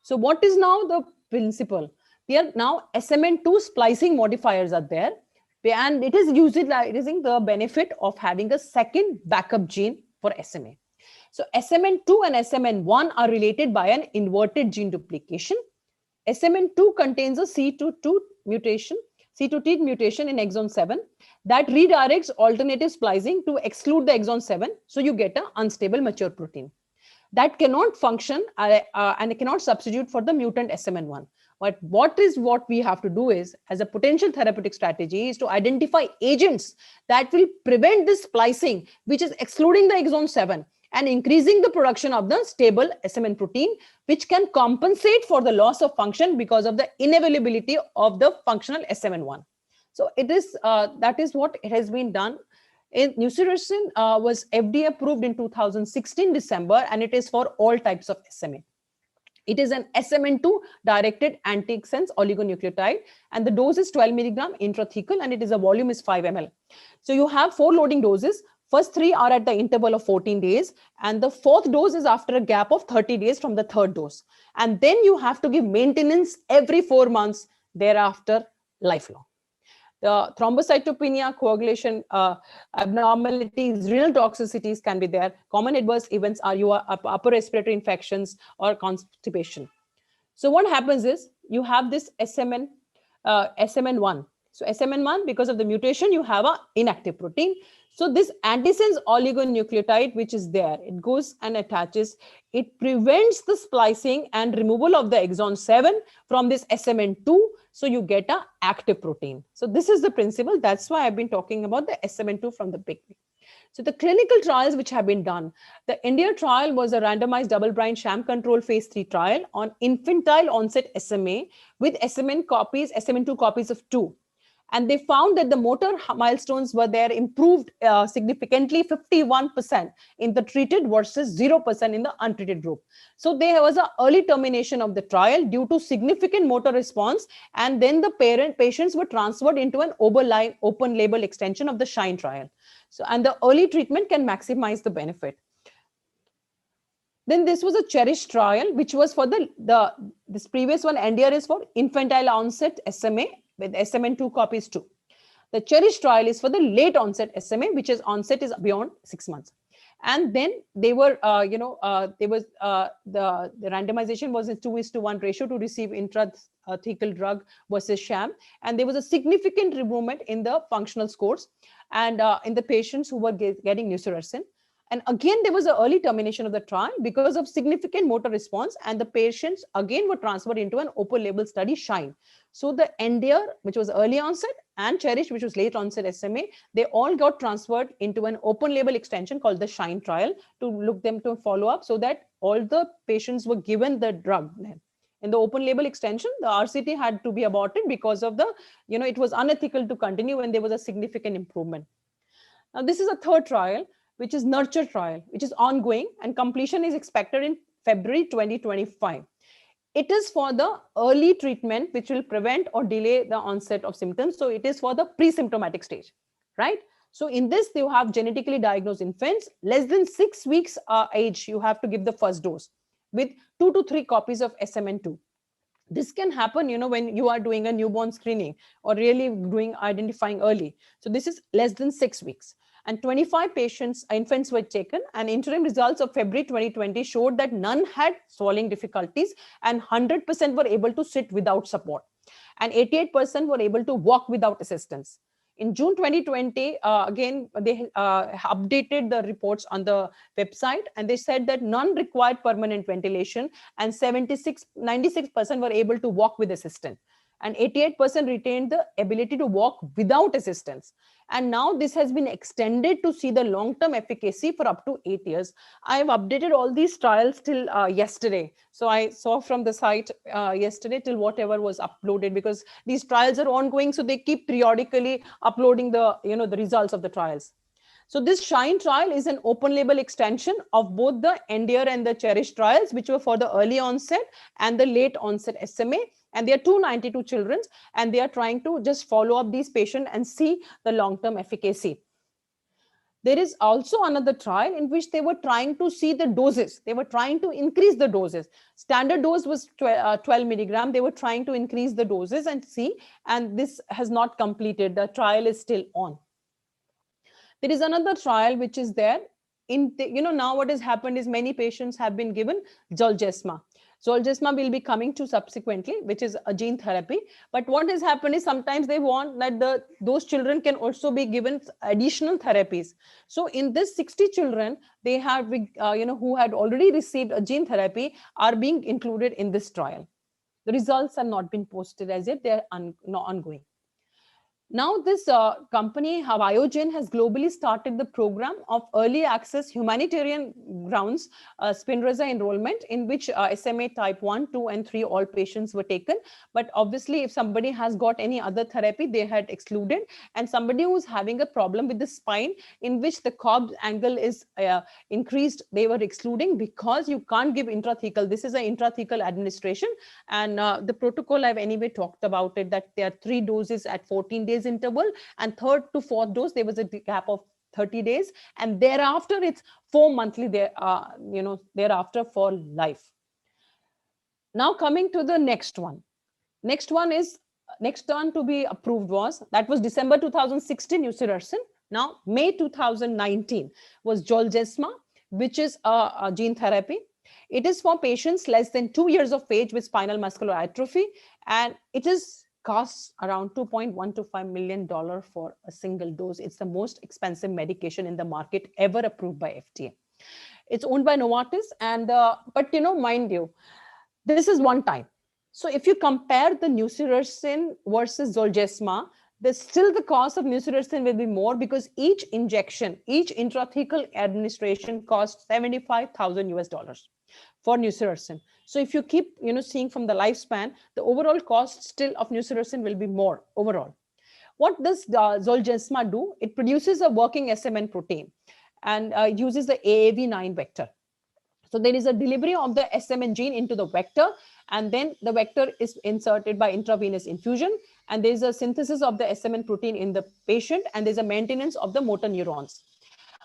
So what is now the principle? There now SMN2 splicing modifiers are there, and it is utilizing the benefit of having a second backup gene for SMA. So SMN2 and SMN1 are related by an inverted gene duplication. SMN2 contains a C2T mutation in exon 7 that redirects alternative splicing to exclude the exon 7. So you get an unstable mature protein that cannot function and it cannot substitute for the mutant SMN1. But what we have to do is, as a potential therapeutic strategy, is to identify agents that will prevent this splicing, which is excluding the exon 7 and increasing the production of the stable SMN protein, which can compensate for the loss of function because of the inavailability of the functional SMN1. So it is that is what it has been done. Nusinersen was FDA approved in 2016 December, and it is for all types of SMA. It is an SMN2 directed antisense oligonucleotide, and the dose is 12 milligram intrathecal, and it is a volume is 5 ml. So you have 4 loading doses. First 3 are at the interval of 14 days, and the 4th dose is after a gap of 30 days from the 3rd dose. And then you have to give maintenance every 4 months thereafter, lifelong. The thrombocytopenia, coagulation abnormalities, renal toxicities can be there. Common adverse events are upper respiratory infections or constipation. So what happens is you have this SMN1. So SMN1, because of the mutation, you have an inactive protein. So this antisense oligonucleotide, which is there, it goes and attaches. It prevents the splicing and removal of the exon 7 from this SMN2. So you get an active protein. So this is the principle. That's why I've been talking about the SMN2 from the beginning. So the clinical trials which have been done, the India trial was a randomized double-blind sham control phase 3 trial on infantile onset SMA with SMN2 copies of 2. And they found that the motor milestones were there improved significantly, 51% in the treated versus 0% in the untreated group. So there was an early termination of the trial due to significant motor response, and then the patients were transferred into an open label extension of the SHINE trial. So, and the early treatment can maximize the benefit. Then this was a CHERISH trial, which was for this previous one, NDR is for infantile onset SMA with SMN2 copies 2. The CHERISH trial is for the late onset SMA, which is onset is beyond 6 months. And then they were, the randomization was a 2:1 ratio to receive intrathecal drug versus sham. And there was a significant improvement in the functional scores and in the patients who were getting nusinersen. And again, there was an early termination of the trial because of significant motor response, and the patients again were transferred into an open label study, SHINE. So the NDR, which was early onset, and CHERISH, which was late onset SMA, they all got transferred into an open label extension called the SHINE trial to look them to follow up, so that all the patients were given the drug then. In the open label extension, the RCT had to be aborted because of the, it was unethical to continue when there was a significant improvement. Now, this is a third trial, which is Nurture trial, which is ongoing, and completion is expected in February 2025. It is for the early treatment, which will prevent or delay the onset of symptoms. So it is for the pre-symptomatic stage, right? So in this, you have genetically diagnosed infants, less than 6 weeks age, you have to give the first dose with 2 to 3 copies of SMN2. This can happen, when you are doing a newborn screening or really doing identifying early. So this is less than 6 weeks. And 25 infants were taken, and interim results of February 2020 showed that none had swallowing difficulties and 100% were able to sit without support. And 88% were able to walk without assistance. In June 2020, again, they updated the reports on the website, and they said that none required permanent ventilation, and 96% were able to walk with assistance, and 88% retained the ability to walk without assistance. And now this has been extended to see the long-term efficacy for up to 8 years. I have updated all these trials till yesterday. So I saw from the site yesterday till whatever was uploaded, because these trials are ongoing. So they keep periodically uploading the, the results of the trials. So this SHINE trial is an open label extension of both the ENDEAR and the CHERISH trials, which were for the early onset and the late onset SMA. And there are 292 children, and they are trying to just follow up these patients and see the long-term efficacy. There is also another trial in which they were trying to see the doses. They were trying to increase the doses. Standard dose was 12 milligram. They were trying to increase the doses and see, and this has not completed. The trial is still on. There is another trial which is there. Now what has happened is many patients have been given Zolgensma. Zolgensma will be coming to subsequently, which is a gene therapy. But what has happened is sometimes they want that those children can also be given additional therapies. So in this 60 children, they have, who had already received a gene therapy are being included in this trial. The results have not been posted as yet. They are ongoing. Now this company, Biogen, has globally started the program of early access humanitarian grounds Spinraza enrollment, in which SMA type 1, 2, and 3 all patients were taken. But obviously, if somebody has got any other therapy, they had excluded. And somebody who's having a problem with the spine, in which the Cobb's angle is increased, they were excluding, because you can't give intrathecal. This is an intrathecal administration. And the protocol, I've anyway talked about it, that there are 3 doses at 14 days interval, and 3rd to 4th dose there was a gap of 30 days, and thereafter it's 4 monthly thereafter for life. Now coming to the next one to be approved was December 2016 Nusinersen. Now May 2019 was Zolgensma, which is a gene therapy. It is for patients less than 2 years of age with spinal muscular atrophy, and it costs around $2.125 million for a single dose. It's the most expensive medication in the market ever approved by FDA. It's owned by Novartis, and but mind you, this is one time. So if you compare the Nusinersen versus Zolgensma, still the cost of Nusinersen will be more, because each injection, each intrathecal administration costs $75,000 for Nusinersen. So if you keep seeing from the lifespan, the overall cost still of Nusinersen will be more overall. What does Zolgensma do? It produces a working SMN protein and uses the AAV9 vector. So there is a delivery of the SMN gene into the vector, and then the vector is inserted by intravenous infusion, and there is a synthesis of the SMN protein in the patient, and there's a maintenance of the motor neurons.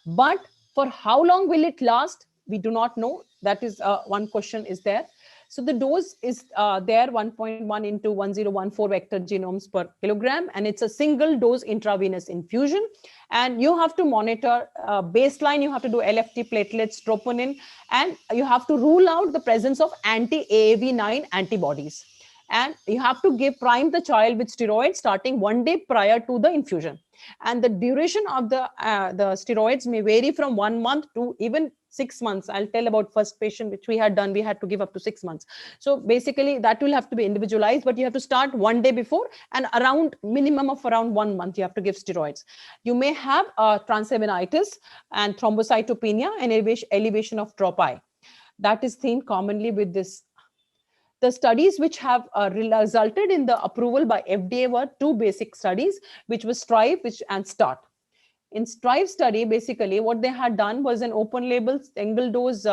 But for how long will it last? We do not know. That is one question is there. So the dose is there 1.1 into 1014 vector genomes per kilogram, and it's a single dose intravenous infusion. And you have to monitor baseline, you have to do LFT platelets, troponin, and you have to rule out the presence of anti-AAV9 antibodies. And you have to prime the child with steroids starting 1 day prior to the infusion. And the duration of the steroids may vary from 1 month to even 6 months. I'll tell about first patient, which we had done. We had to give up to 6 months. So basically that will have to be individualized, but you have to start 1 day before, and around minimum of around 1 month, you have to give steroids. You may have transaminitis and thrombocytopenia and elevation of tropi. That is seen commonly with this. The studies which have resulted in the approval by FDA were two basic studies, which was STRIVE and START. In STRIVE study, basically what they had done was an open label single dose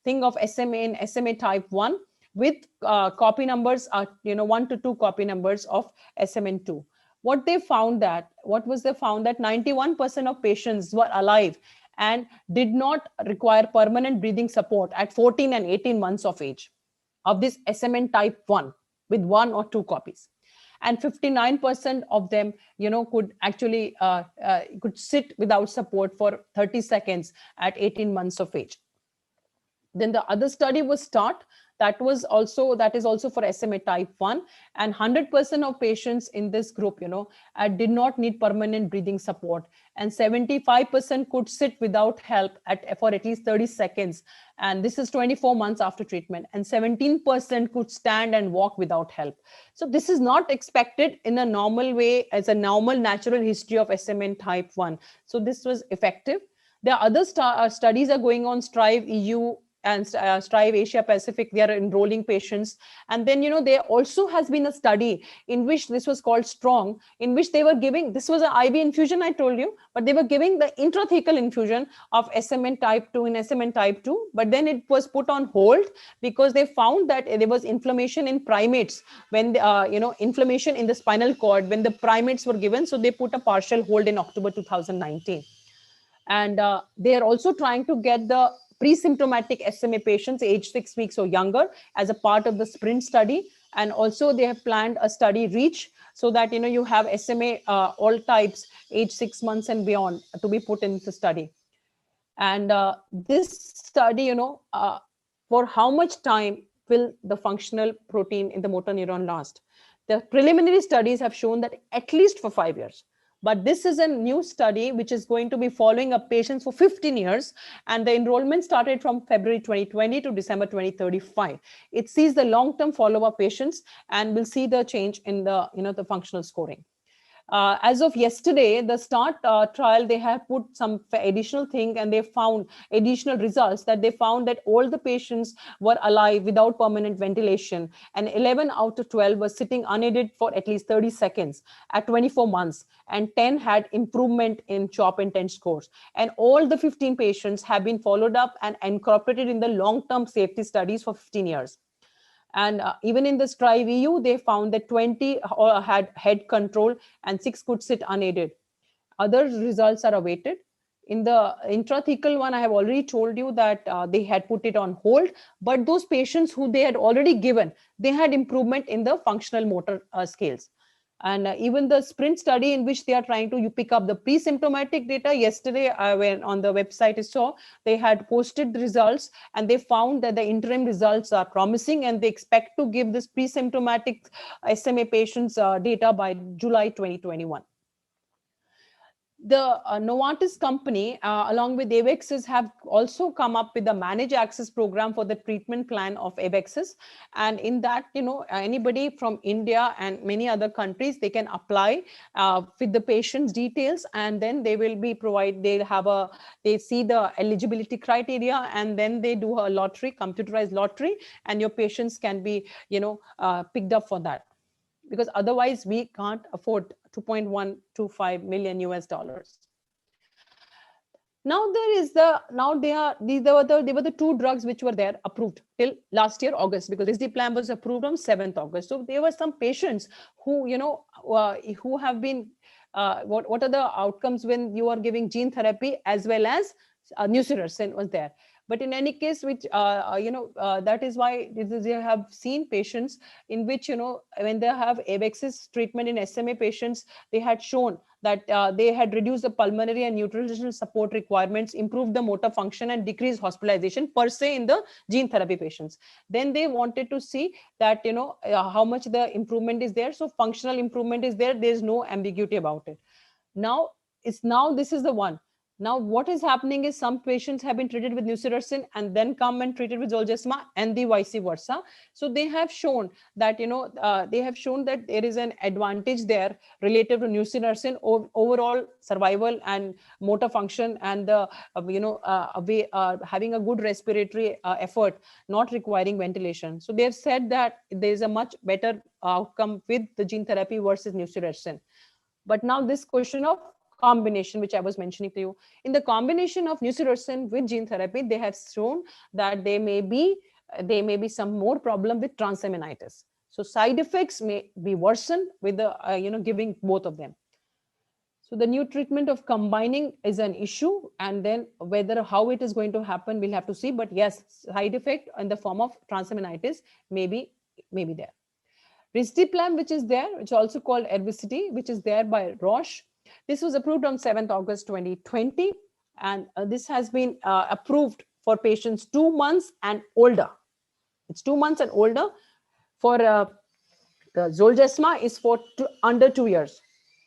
thing of SMA and SMA type 1 with copy numbers, 1 to 2 copy numbers of SMN2. What they found that 91% of patients were alive and did not require permanent breathing support at 14 and 18 months of age of this SMN type 1 with 1 or 2 copies. And 59% of them, could actually could sit without support for 30 seconds at 18 months of age. Then the other study was START. That is also for SMA type 1, and 100% of patients in this group, did not need permanent breathing support, and 75% could sit without help for at least 30 seconds. And this is 24 months after treatment, and 17% could stand and walk without help. So this is not expected in a normal way as a normal natural history of SMA type 1. So this was effective. There are other studies are going on, STRIVE EU and STRIVE Asia Pacific. They are enrolling patients. And then, there also has been a study in which this was called STRONG, in which they were giving, this was an IV infusion, I told you, but they were giving the intrathecal infusion of SMN type 2 in SMN type 2. But then it was put on hold because they found that there was inflammation in primates when, inflammation in the spinal cord when the primates were given. So they put a partial hold in October 2019. And they are also trying to get the pre-symptomatic SMA patients age 6 weeks or younger as a part of the SPRINT study. And also they have planned a study REACH so that, you have SMA all types age 6 months and beyond to be put in the study. And this study, for how much time will the functional protein in the motor neuron last? The preliminary studies have shown that at least for 5 years. But this is a new study which is going to be following up patients for 15 years. And the enrollment started from February 2020 to December 2035. It sees the long-term follow-up patients and will see the change in the, the functional scoring. As of yesterday, the START trial, they have put some additional thing and they found additional results that they found that all the patients were alive without permanent ventilation, and 11 out of 12 were sitting unaided for at least 30 seconds at 24 months, and 10 had improvement in CHOP and 10 scores. And all the 15 patients have been followed up and incorporated in the long-term safety studies for 15 years. And even in the STRIVE EU, they found that 20 had head control and 6 could sit unaided. Other results are awaited. In the intrathecal one, I have already told you that they had put it on hold, but those patients who they had already given, they had improvement in the functional motor scales. And even the SPRINT study in which they are trying to pick up the pre-symptomatic data, yesterday I went on the website, I saw they had posted the results and they found that the interim results are promising, and they expect to give this pre-symptomatic SMA patients data by July 2021. The Novartis company, along with AVEXIS, have also come up with a managed access program for the treatment plan of AVEXIS. And in that, anybody from India and many other countries, they can apply with the patient's details, and then they will be they see the eligibility criteria, and then they do a lottery, computerized lottery, and your patients can be, picked up for that. Because otherwise we can't afford $2.125 million US. Now they were the two drugs which were there approved till last year August, because risdiplam was approved on 7th August. So there were some patients who who have been what are the outcomes when you are giving gene therapy as well as nusinersen was there. But in any case, which that is why they have seen patients in which when they have AVEXIS treatment in SMA patients, they had shown that they had reduced the pulmonary and nutritional support requirements, improved the motor function, and decreased hospitalization per se in the gene therapy patients. Then they wanted to see that how much the improvement is there. So functional improvement is there. There is no ambiguity about it. Now this is the one. Now, what is happening is some patients have been treated with nusinersen and then come and treated with Zolgensma and the vice versa. So they have shown that, there is an advantage there relative to nusinersen overall survival and motor function and the, having a good respiratory effort, not requiring ventilation. So they have said that there is a much better outcome with the gene therapy versus nusinersen. But now this question of combination, which I was mentioning to you, in the combination of nusinersen with gene therapy, they have shown that there may be some more problem with transaminitis. So side effects may be worsened with the giving both of them. So the new treatment of combining is an issue, and then how it is going to happen, we'll have to see. But yes, side effect in the form of transaminitis may be there. Risdiplam, which is there, which is also called advocacy, which is there by Roche. This was approved on 7th August 2020, and this has been approved for patients 2 months and older. It's 2 months and older. For the Zolgensma is for under 2 years.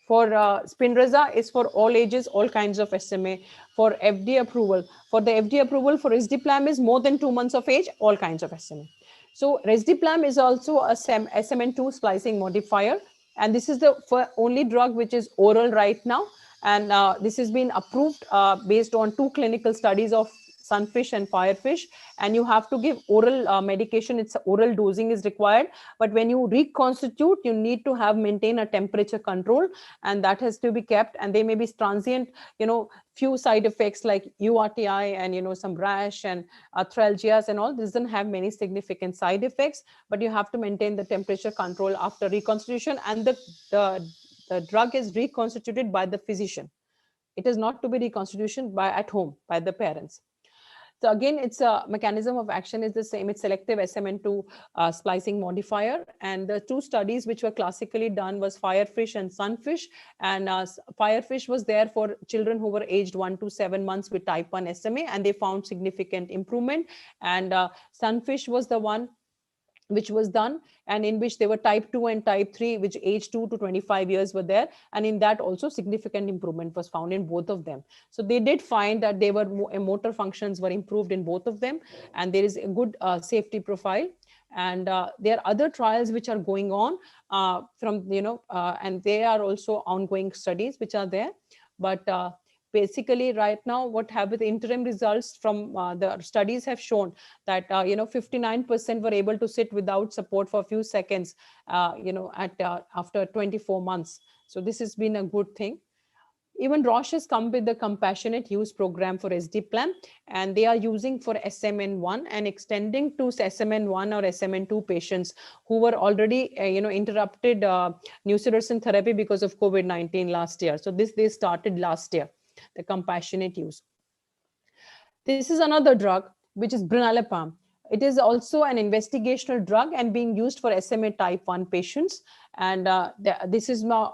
For Spinraza is for all ages, all kinds of SMA. For FDA approval, for Risdiplam is more than 2 months of age, all kinds of SMA. So Risdiplam is also a SMN2 splicing modifier, and this is the only drug which is oral right now, and this has been approved based on 2 clinical studies of sunfish and firefish, and you have to give oral medication. It's oral dosing is required, but when you reconstitute, you need to maintain a temperature control, and that has to be kept. And they may be transient, few side effects like URTI and some rash and arthralgias and all. This doesn't have many significant side effects, but you have to maintain the temperature control after reconstitution, and the drug is reconstituted by the physician. It is not to be reconstitution at home by the parents. So again, its a mechanism of action is the same. It's selective SMN2 splicing modifier. And the 2 studies which were classically done was firefish and sunfish. And firefish was there for children who were aged 1 to 7 months with type 1 SMA, and they found significant improvement. And sunfish was the one which was done, and in which they were type 2 and type 3, which age 2 to 25 years were there. And in that also significant improvement was found in both of them. So they did find that they were motor functions were improved in both of them, and there is a good safety profile. And there are other trials which are going on and they are also ongoing studies which are there. But basically right now, what have with interim results from the studies have shown that 59% were able to sit without support for a few seconds after 24 months. So this has been a good thing. Even Roche has come with the compassionate use program for Risdiplam, and they are using for SMN1 and extending to SMN1 or SMN2 patients who were already interrupted nusinersen therapy because of COVID-19 last year. So they started last year, the compassionate use. This is another drug, which is Brunalipam. It is also an investigational drug and being used for SMA type 1 patients. And this is now,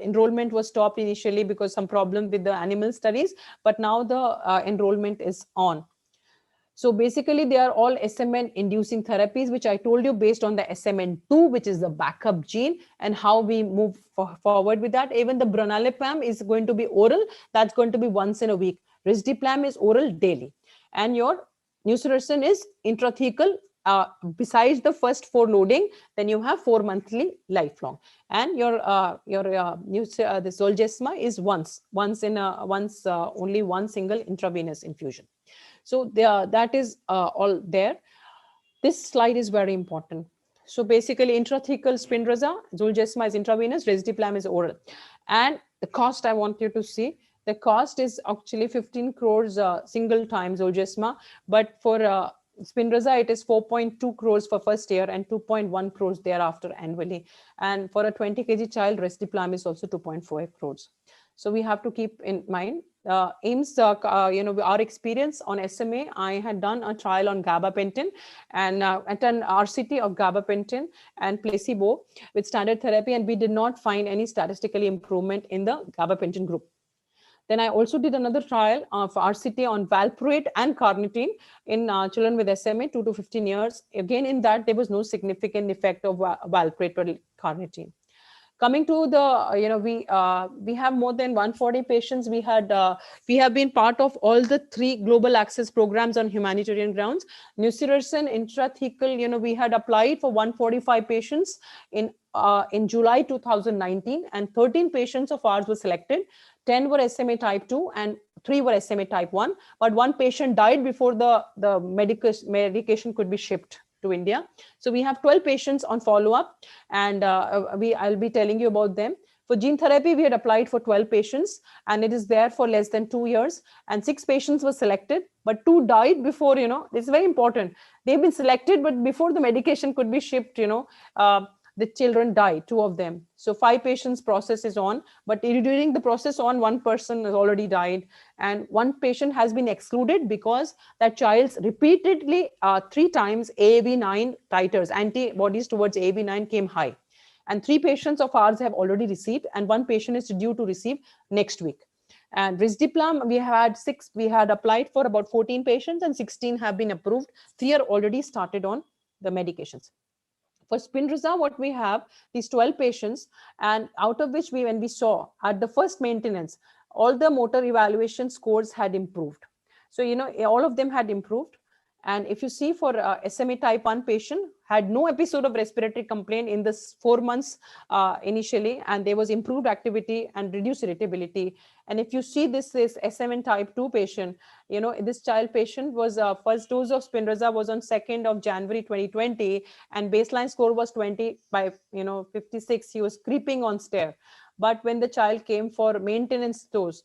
enrollment was stopped initially because some problem with the animal studies, but now the enrollment is on. So basically, they are all SMN inducing therapies, which I told you based on the SMN2, which is the backup gene, and how we move forward with that. Even the Brunalipam is going to be oral. That's going to be once in a week. Risdiplam is oral daily. And your nusinersen is intrathecal. Besides the first 4 loading, then you have 4 monthly lifelong. And your the Zolgensma is only one single intravenous infusion. So that is all there. This slide is very important. So basically, intrathecal Spinraza, Zolgensma is intravenous, Risdiplam is oral. And the cost I want you to see. The cost is actually 15 crores single time Zolgensma, but for Spinraza, it is 4.2 crores for first year and 2.1 crores thereafter annually. And for a 20 kg child, Risdiplam is also 2.4 crores. So we have to keep in mind. AIMS, our experience on SMA, I had done a trial on gabapentin and at an RCT of gabapentin and placebo with standard therapy, and we did not find any statistical improvement in the gabapentin group. Then I also did another trial of RCT on valproate and carnitine in children with SMA 2 to 15 years. Again, in that, there was no significant effect of valproate or carnitine. Coming to the, we have more than 140 patients. We have been part of all the 3 global access programs on humanitarian grounds. Nusinersen intrathecal, we had applied for 145 patients in July 2019, and 13 patients of ours were selected. 10 were SMA type 2 and 3 were SMA type 1, but 1 patient died before the medication could be shipped to India. So we have 12 patients on follow-up, and I'll be telling you about them. For gene therapy, we had applied for 12 patients, and it is there for less than 2 years, and 6 patients were selected, but 2 died before, this is very important. They've been selected, but before the medication could be shipped, the children died, 2 of them. So 5 patients process is on, but during the process on, 1 person has already died, and 1 patient has been excluded because that child's repeatedly 3 times AAV9 titers, antibodies towards AAV9 came high. And 3 patients of ours have already received, and 1 patient is due to receive next week. And risdiplam, we had applied for about 14 patients, and 16 have been approved. 3 are already started on the medications. For Spinraza, what we have, these 12 patients, and out of which when we saw at the first maintenance, all the motor evaluation scores had improved. So, all of them had improved. And if you see for SMA type 1 patient, had no episode of respiratory complaint in this 4 months initially, and there was improved activity and reduced irritability. And if you see this SMA type 2 patient, this child patient was first dose of Spinraza was on 2nd of January 2020, and baseline score was 20 by 56. He was creeping on stair. But when the child came for maintenance dose,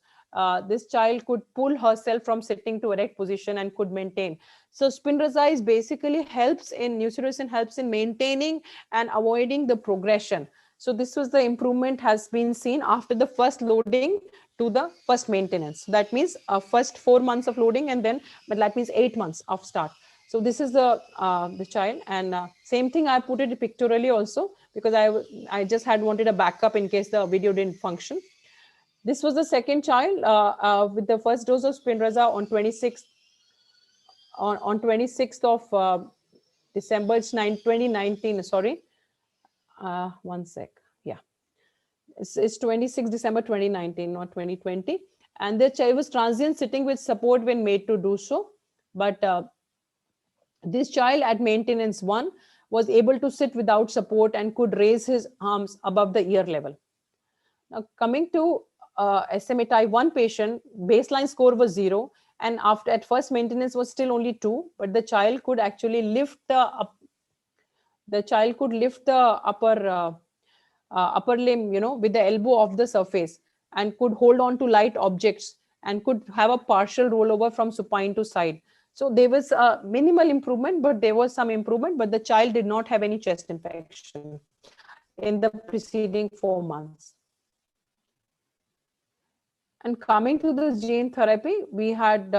this child could pull herself from sitting to erect position and could maintain. So Spinraza is basically Nusinersen helps in maintaining and avoiding the progression. So this was the improvement has been seen after the first loading to the first maintenance. That means first 4 months of loading, and then, but that means 8 months of start. So this is the child, and same thing I put it pictorially also, because I just had wanted a backup in case the video didn't function. This was the second child with the first dose of Spinraza on 26th of December. It's 2019. Sorry, 1 sec. Yeah, it's 26 December 2019, not 2020. And the child was transient sitting with support when made to do so. But this child at maintenance 1 was able to sit without support and could raise his arms above the ear level. Now coming to SMA type 1 patient, baseline score was 0, and at first maintenance was still only 2, but the child could actually lift the upper limb, with the elbow off the surface, and could hold on to light objects and could have a partial rollover from supine to side. So there was a minimal improvement, but there was some improvement, but the child did not have any chest infection in the preceding 4 months. And coming to this gene therapy, we had,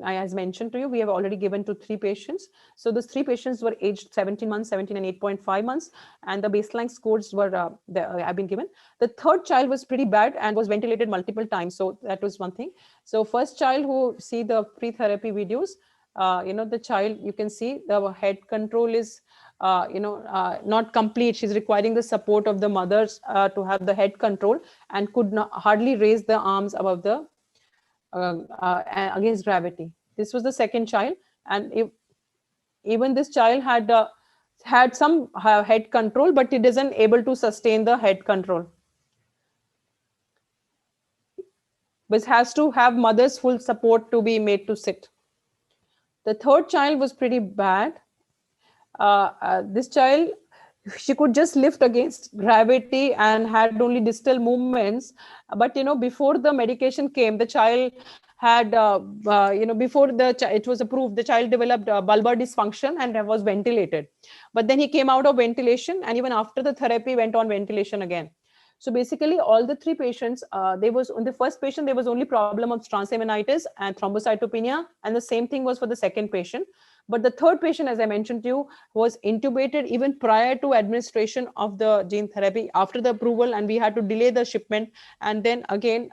as mentioned to you, we have already given to 3 patients. So those 3 patients were aged 17 months, 17 and 8.5 months, and the baseline scores were have been given. The third child was pretty bad and was ventilated multiple times. So that was one thing. So first child who see the pre-therapy videos, the child, you can see the head control is not complete. She's requiring the support of the mothers to have the head control, and could hardly raise the arms above the against gravity. This was the second child, and even this child had some head control, but it isn't able to sustain the head control. But has to have mother's full support to be made to sit. The third child was pretty bad. This child, she could just lift against gravity and had only distal movements. But before the medication came, the child had before it was approved, the child developed bulbar dysfunction and was ventilated. But then he came out of ventilation, and even after the therapy went on ventilation again. So basically, all the 3 patients, there was on the first patient, there was only problem of transaminitis and thrombocytopenia, and the same thing was for the second patient. But the third patient, as I mentioned to you, was intubated even prior to administration of the gene therapy after the approval, and we had to delay the shipment. And then again,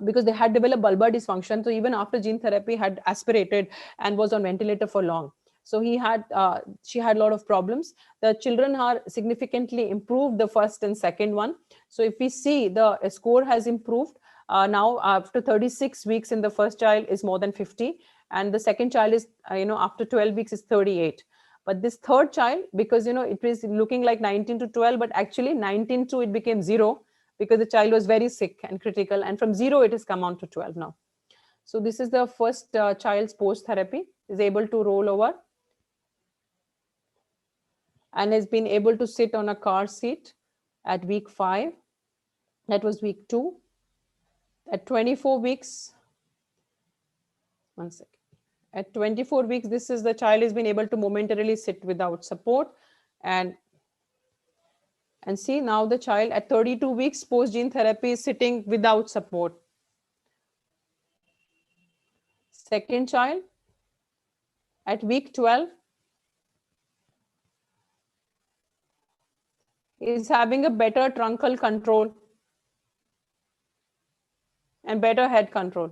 because they had developed bulbar dysfunction, so even after gene therapy had aspirated and was on ventilator for long. So she had a lot of problems. The children are significantly improved, the first and second one. So if we see, the score has improved. Now after 36 weeks in the first child is more than 50, and the second child is after 12 weeks is 38. But this third child, because it was looking like 19 to 12, but actually 19 to it became 0, because the child was very sick and critical, and from 0 it has come on to 12 now. So this is the first child's post therapy, is able to roll over and has been able to sit on a car seat at week 5. That was week 2. At 24 weeks, one second. At 24 weeks, this is the child has been able to momentarily sit without support. And see, now the child at 32 weeks post gene therapy is sitting without support. Second child at week 12 is having a better truncal control and better head control.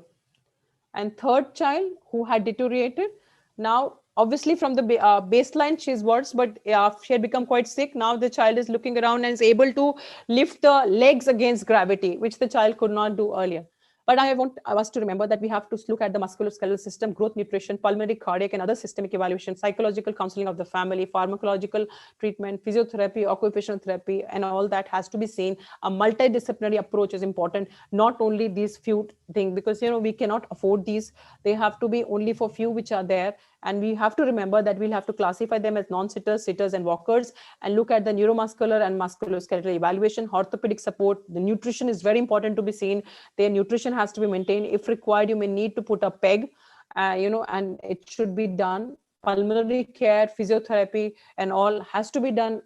And third child who had deteriorated, now obviously from the baseline she's worse, but she had become quite sick. Now the child is looking around and is able to lift the legs against gravity, which the child could not do earlier. But I want us to remember that we have to look at the musculoskeletal system, growth, nutrition, pulmonary, cardiac, and other systemic evaluation, psychological counseling of the family, pharmacological treatment, physiotherapy, occupational therapy, and all that has to be seen. A multidisciplinary approach is important, not only these few things, because we cannot afford these. They have to be only for few which are there. And we have to remember that we'll have to classify them as non-sitters, sitters, and walkers, and look at the neuromuscular and musculoskeletal evaluation, orthopedic support. The nutrition is very important to be seen. Their nutrition has to be maintained. If required, you may need to put a peg, and it should be done. Pulmonary care, physiotherapy, and all has to be done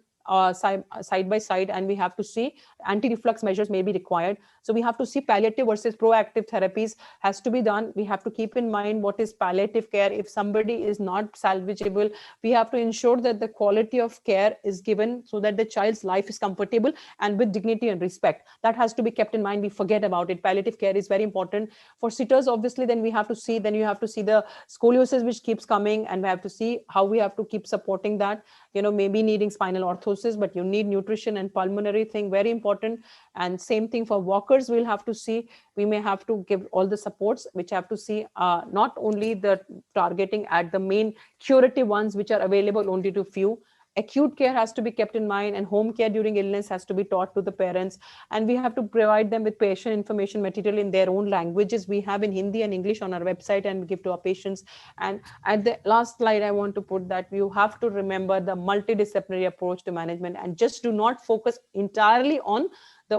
side by side, and we have to see anti-reflux measures may be required. So we have to see palliative versus proactive therapies has to be done. We have to keep in mind what is palliative care. If somebody is not salvageable, we have to ensure that the quality of care is given so that the child's life is comfortable and with dignity and respect. That has to be kept in mind. We forget about it. Palliative care is very important. For sitters, obviously, then you have to see the scoliosis which keeps coming, and we have to see how we have to keep supporting that. Maybe needing spinal orthosis, but you need nutrition and pulmonary thing, very important. And same thing for walkers, we'll have to see. We may have to give all the supports, which have to see not only the targeting at the main curative ones, which are available only to few. Acute care has to be kept in mind, and home care during illness has to be taught to the parents. And we have to provide them with patient information material in their own languages. We have in Hindi and English on our website and give to our patients. And at the last slide, I want to put that you have to remember the multidisciplinary approach to management, and just do not focus entirely on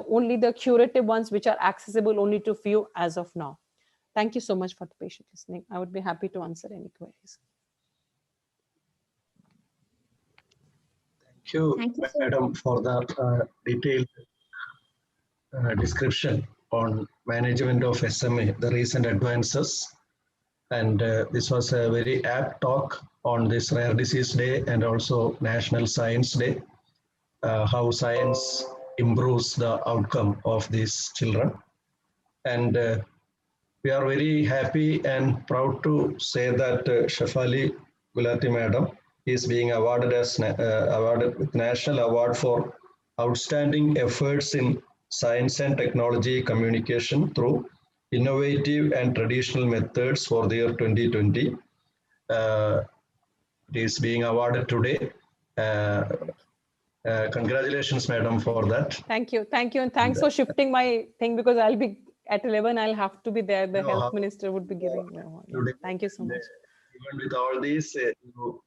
only the curative ones, which are accessible only to few as of now. Thank you so much for the patient listening. I would be happy to answer any queries. Thank you, Madam, for that detailed description on management of SMA, the recent advances. And this was a very apt talk on this Rare Disease Day and also National Science Day, how science improves the outcome of these children. And we are very happy and proud to say that Shefali Gulati Madam is being awarded as awarded with National Award for Outstanding Efforts in Science and Technology Communication through Innovative and Traditional Methods for the year 2020. It is being awarded today. Congratulations, Madam, for that. Thank you, and thanks for shifting my thing, because I'll be at 11. I'll have to be there. The health minister would be giving. Thank you so much. Even with all these, you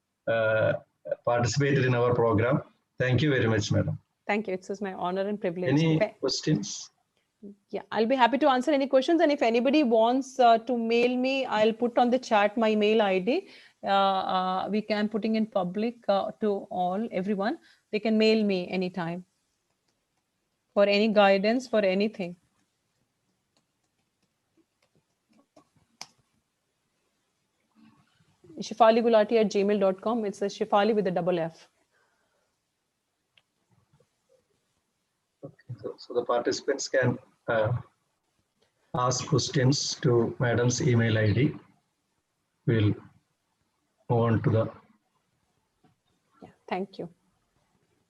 participated in our program. Thank you very much, Madam. Thank you. It was my honor and privilege. Any questions? Yeah, I'll be happy to answer any questions. And if anybody wants to mail me, I'll put on the chat my mail ID. We can putting in public to everyone. They can mail me anytime for any guidance, for anything. shifaligulati@gmail.com. It's a Shefali with a double F. Okay, so the participants can ask questions to Madam's email ID. We'll move on to the Thank you.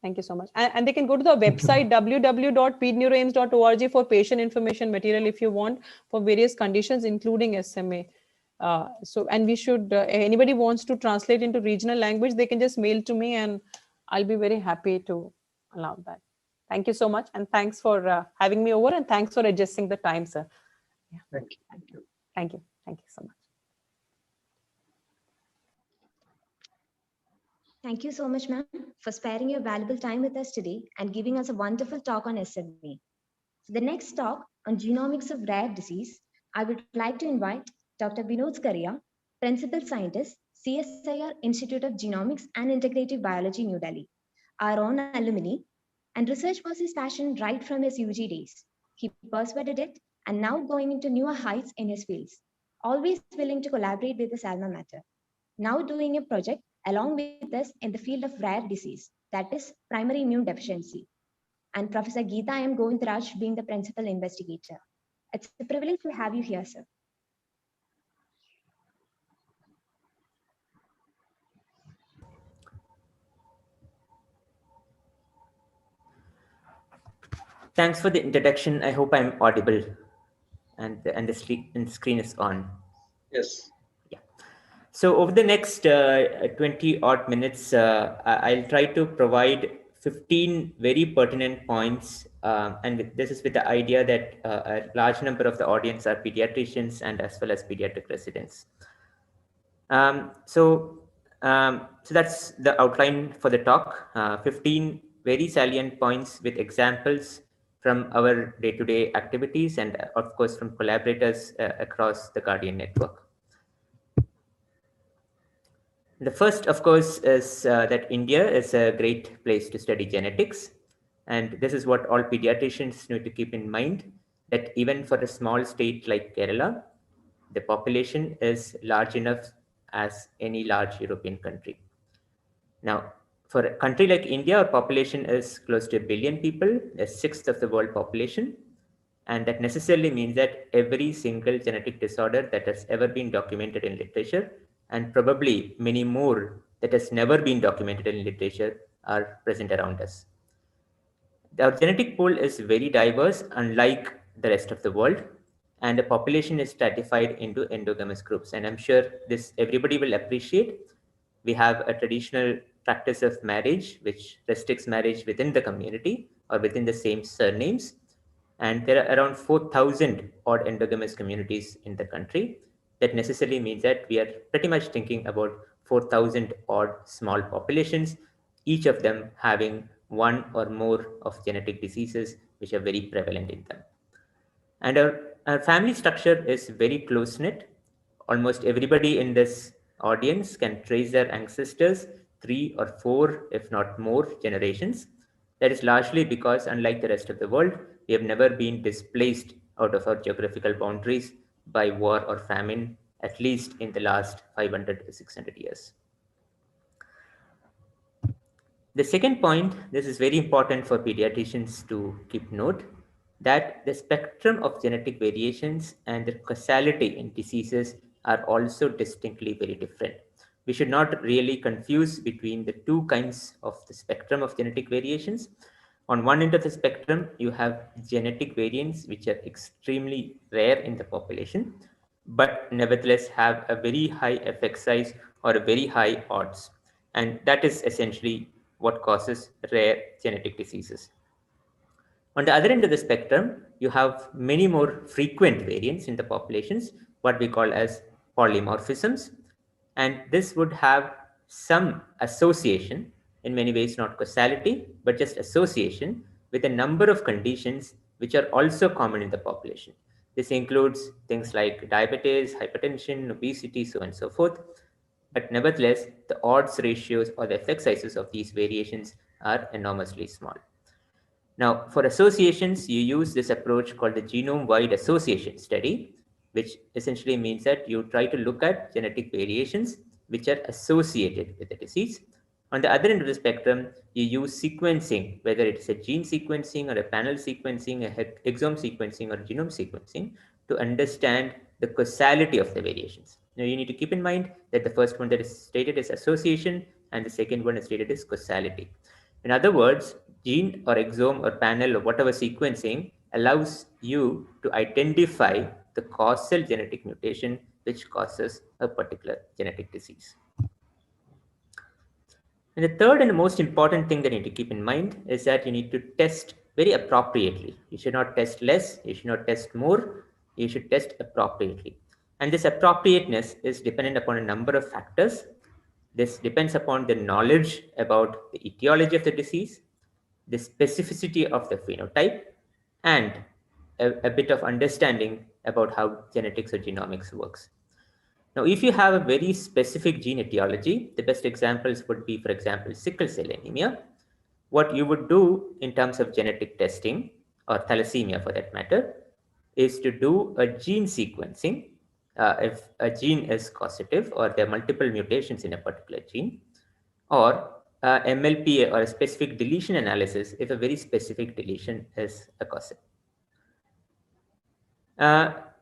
Thank you so much. And they can go to the website www.pedneuraims.org for patient information material if you want for various conditions, including SMA. And we should, anybody wants to translate into regional language, they can just mail to me and I'll be very happy to allow that. Thank you so much. And thanks for having me over and thanks for adjusting the time, sir. Yeah. Thank you. Thank you. Thank you. Thank you so much. Thank you so much, ma'am, for sparing your valuable time with us today and giving us a wonderful talk on SMA. For the next talk on genomics of rare disease, I would like to invite Dr. Vinod Skaria, Principal Scientist, CSIR Institute of Genomics and Integrative Biology, New Delhi, our own alumni, and research was his passion right from his UG days. He persuaded it and now going into newer heights in his fields, always willing to collaborate with his alma mater. Now doing a project along with us in the field of rare disease, that is primary immune deficiency. And Professor Geeta M. Govindraj being the principal investigator. It's a privilege to have you here, sir. Thanks for the introduction. I hope I'm audible and the screen is on. Yes. Yeah. So over the next 20 odd minutes, I'll try to provide 15 very pertinent points. And this is with the idea that a large number of the audience are pediatricians and as well as pediatric residents. So that's the outline for the talk. 15 very salient points with examples from our day-to-day activities and of course from collaborators across the Guardian network. The first, of course, is that India is a great place to study genetics. And this is what all pediatricians need to keep in mind, that even for a small state like Kerala, the population is large enough as any large European country. Now, for a country like India, our population is close to 1 billion people, a sixth of the world population. And that necessarily means that every single genetic disorder that has ever been documented in literature, and probably many more that has never been documented in literature, are present around us. Our genetic pool is very diverse, unlike the rest of the world, and the population is stratified into endogamous groups. And I'm sure this everybody will appreciate. We have a traditional practice of marriage, which restricts marriage within the community or within the same surnames. And there are around 4,000 odd endogamous communities in the country. That necessarily means that we are pretty much thinking about 4,000 odd small populations, each of them having one or more of genetic diseases which are very prevalent in them. And our family structure is very close-knit. Almost everybody in this audience can trace their ancestors 3 or 4, if not more, generations. That is largely because, unlike the rest of the world, we have never been displaced out of our geographical boundaries by war or famine, at least in the last 500 to 600 years. The second point, this is very important for pediatricians to keep note, that the spectrum of genetic variations and the causality in diseases are also distinctly very different. We should not really confuse between the two kinds of the spectrum of genetic variations. On one end of the spectrum, you have genetic variants which are extremely rare in the population, but nevertheless have a very high effect size or a very high odds. And that is essentially what causes rare genetic diseases. On the other end of the spectrum, you have many more frequent variants in the populations, what we call as polymorphisms. And this would have some association, in many ways not causality, but just association with a number of conditions which are also common in the population. This includes things like diabetes, hypertension, obesity, so on and so forth. But nevertheless, the odds ratios or the effect sizes of these variations are enormously small. Now, for associations, you use this approach called the genome-wide association study, which essentially means that you try to look at genetic variations which are associated with the disease. On the other end of the spectrum, you use sequencing, whether it's a gene sequencing or a panel sequencing, a exome sequencing or genome sequencing, to understand the causality of the variations. Now, you need to keep in mind that the first one that is stated is association, and the second one is treated as causality. In other words, gene or exome or panel or whatever sequencing allows you to identify the causal genetic mutation which causes a particular genetic disease. And the third and the most important thing that you need to keep in mind is that you need to test very appropriately. You should not test less, you should not test more, you should test appropriately. And this appropriateness is dependent upon a number of factors. This depends upon the knowledge about the etiology of the disease, the specificity of the phenotype, and a bit of understanding about how genetics or genomics works. Now, if you have a very specific gene etiology, the best examples would be, for example, sickle cell anemia. What you would do in terms of genetic testing, or thalassemia for that matter, is to do a gene sequencing. If a gene is causative or there are multiple mutations in a particular gene, or MLPA or a specific deletion analysis if a very specific deletion is a causative.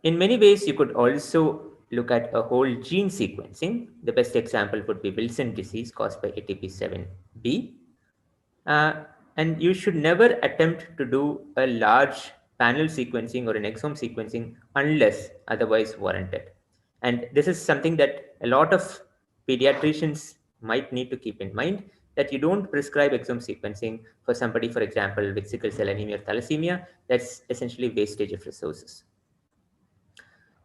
In many ways, you could also look at a whole gene sequencing. The best example would be Wilson disease caused by ATP7B. And you should never attempt to do a large panel sequencing or an exome sequencing unless otherwise warranted. And this is something that a lot of pediatricians might need to keep in mind, that you don't prescribe exome sequencing for somebody, for example, with sickle cell anemia or thalassemia. That's essentially wastage of resources.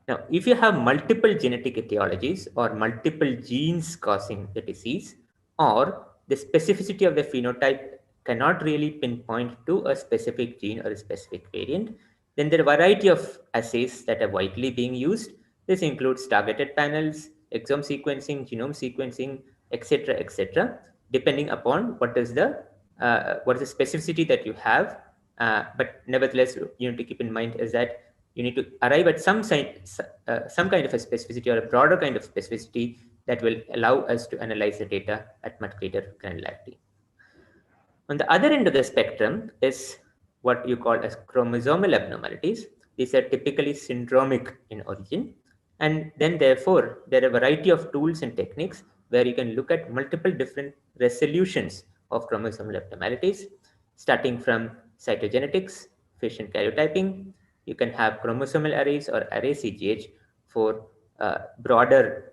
Now, if you have multiple genetic etiologies or multiple genes causing the disease, or the specificity of the phenotype cannot really pinpoint to a specific gene or a specific variant, then there are a variety of assays that are widely being used. This includes targeted panels, exome sequencing, genome sequencing, etc., depending upon what is the specificity that you have. But nevertheless, you need to keep in mind is that you need to arrive at some kind of a specificity or a broader kind of specificity that will allow us to analyze the data at much greater granularity. On the other end of the spectrum is what you call as chromosomal abnormalities. These are typically syndromic in origin. And then therefore, there are a variety of tools and techniques where you can look at multiple different resolutions of chromosomal abnormalities, starting from cytogenetics, fission karyotyping. You can have chromosomal arrays or array CGH for broader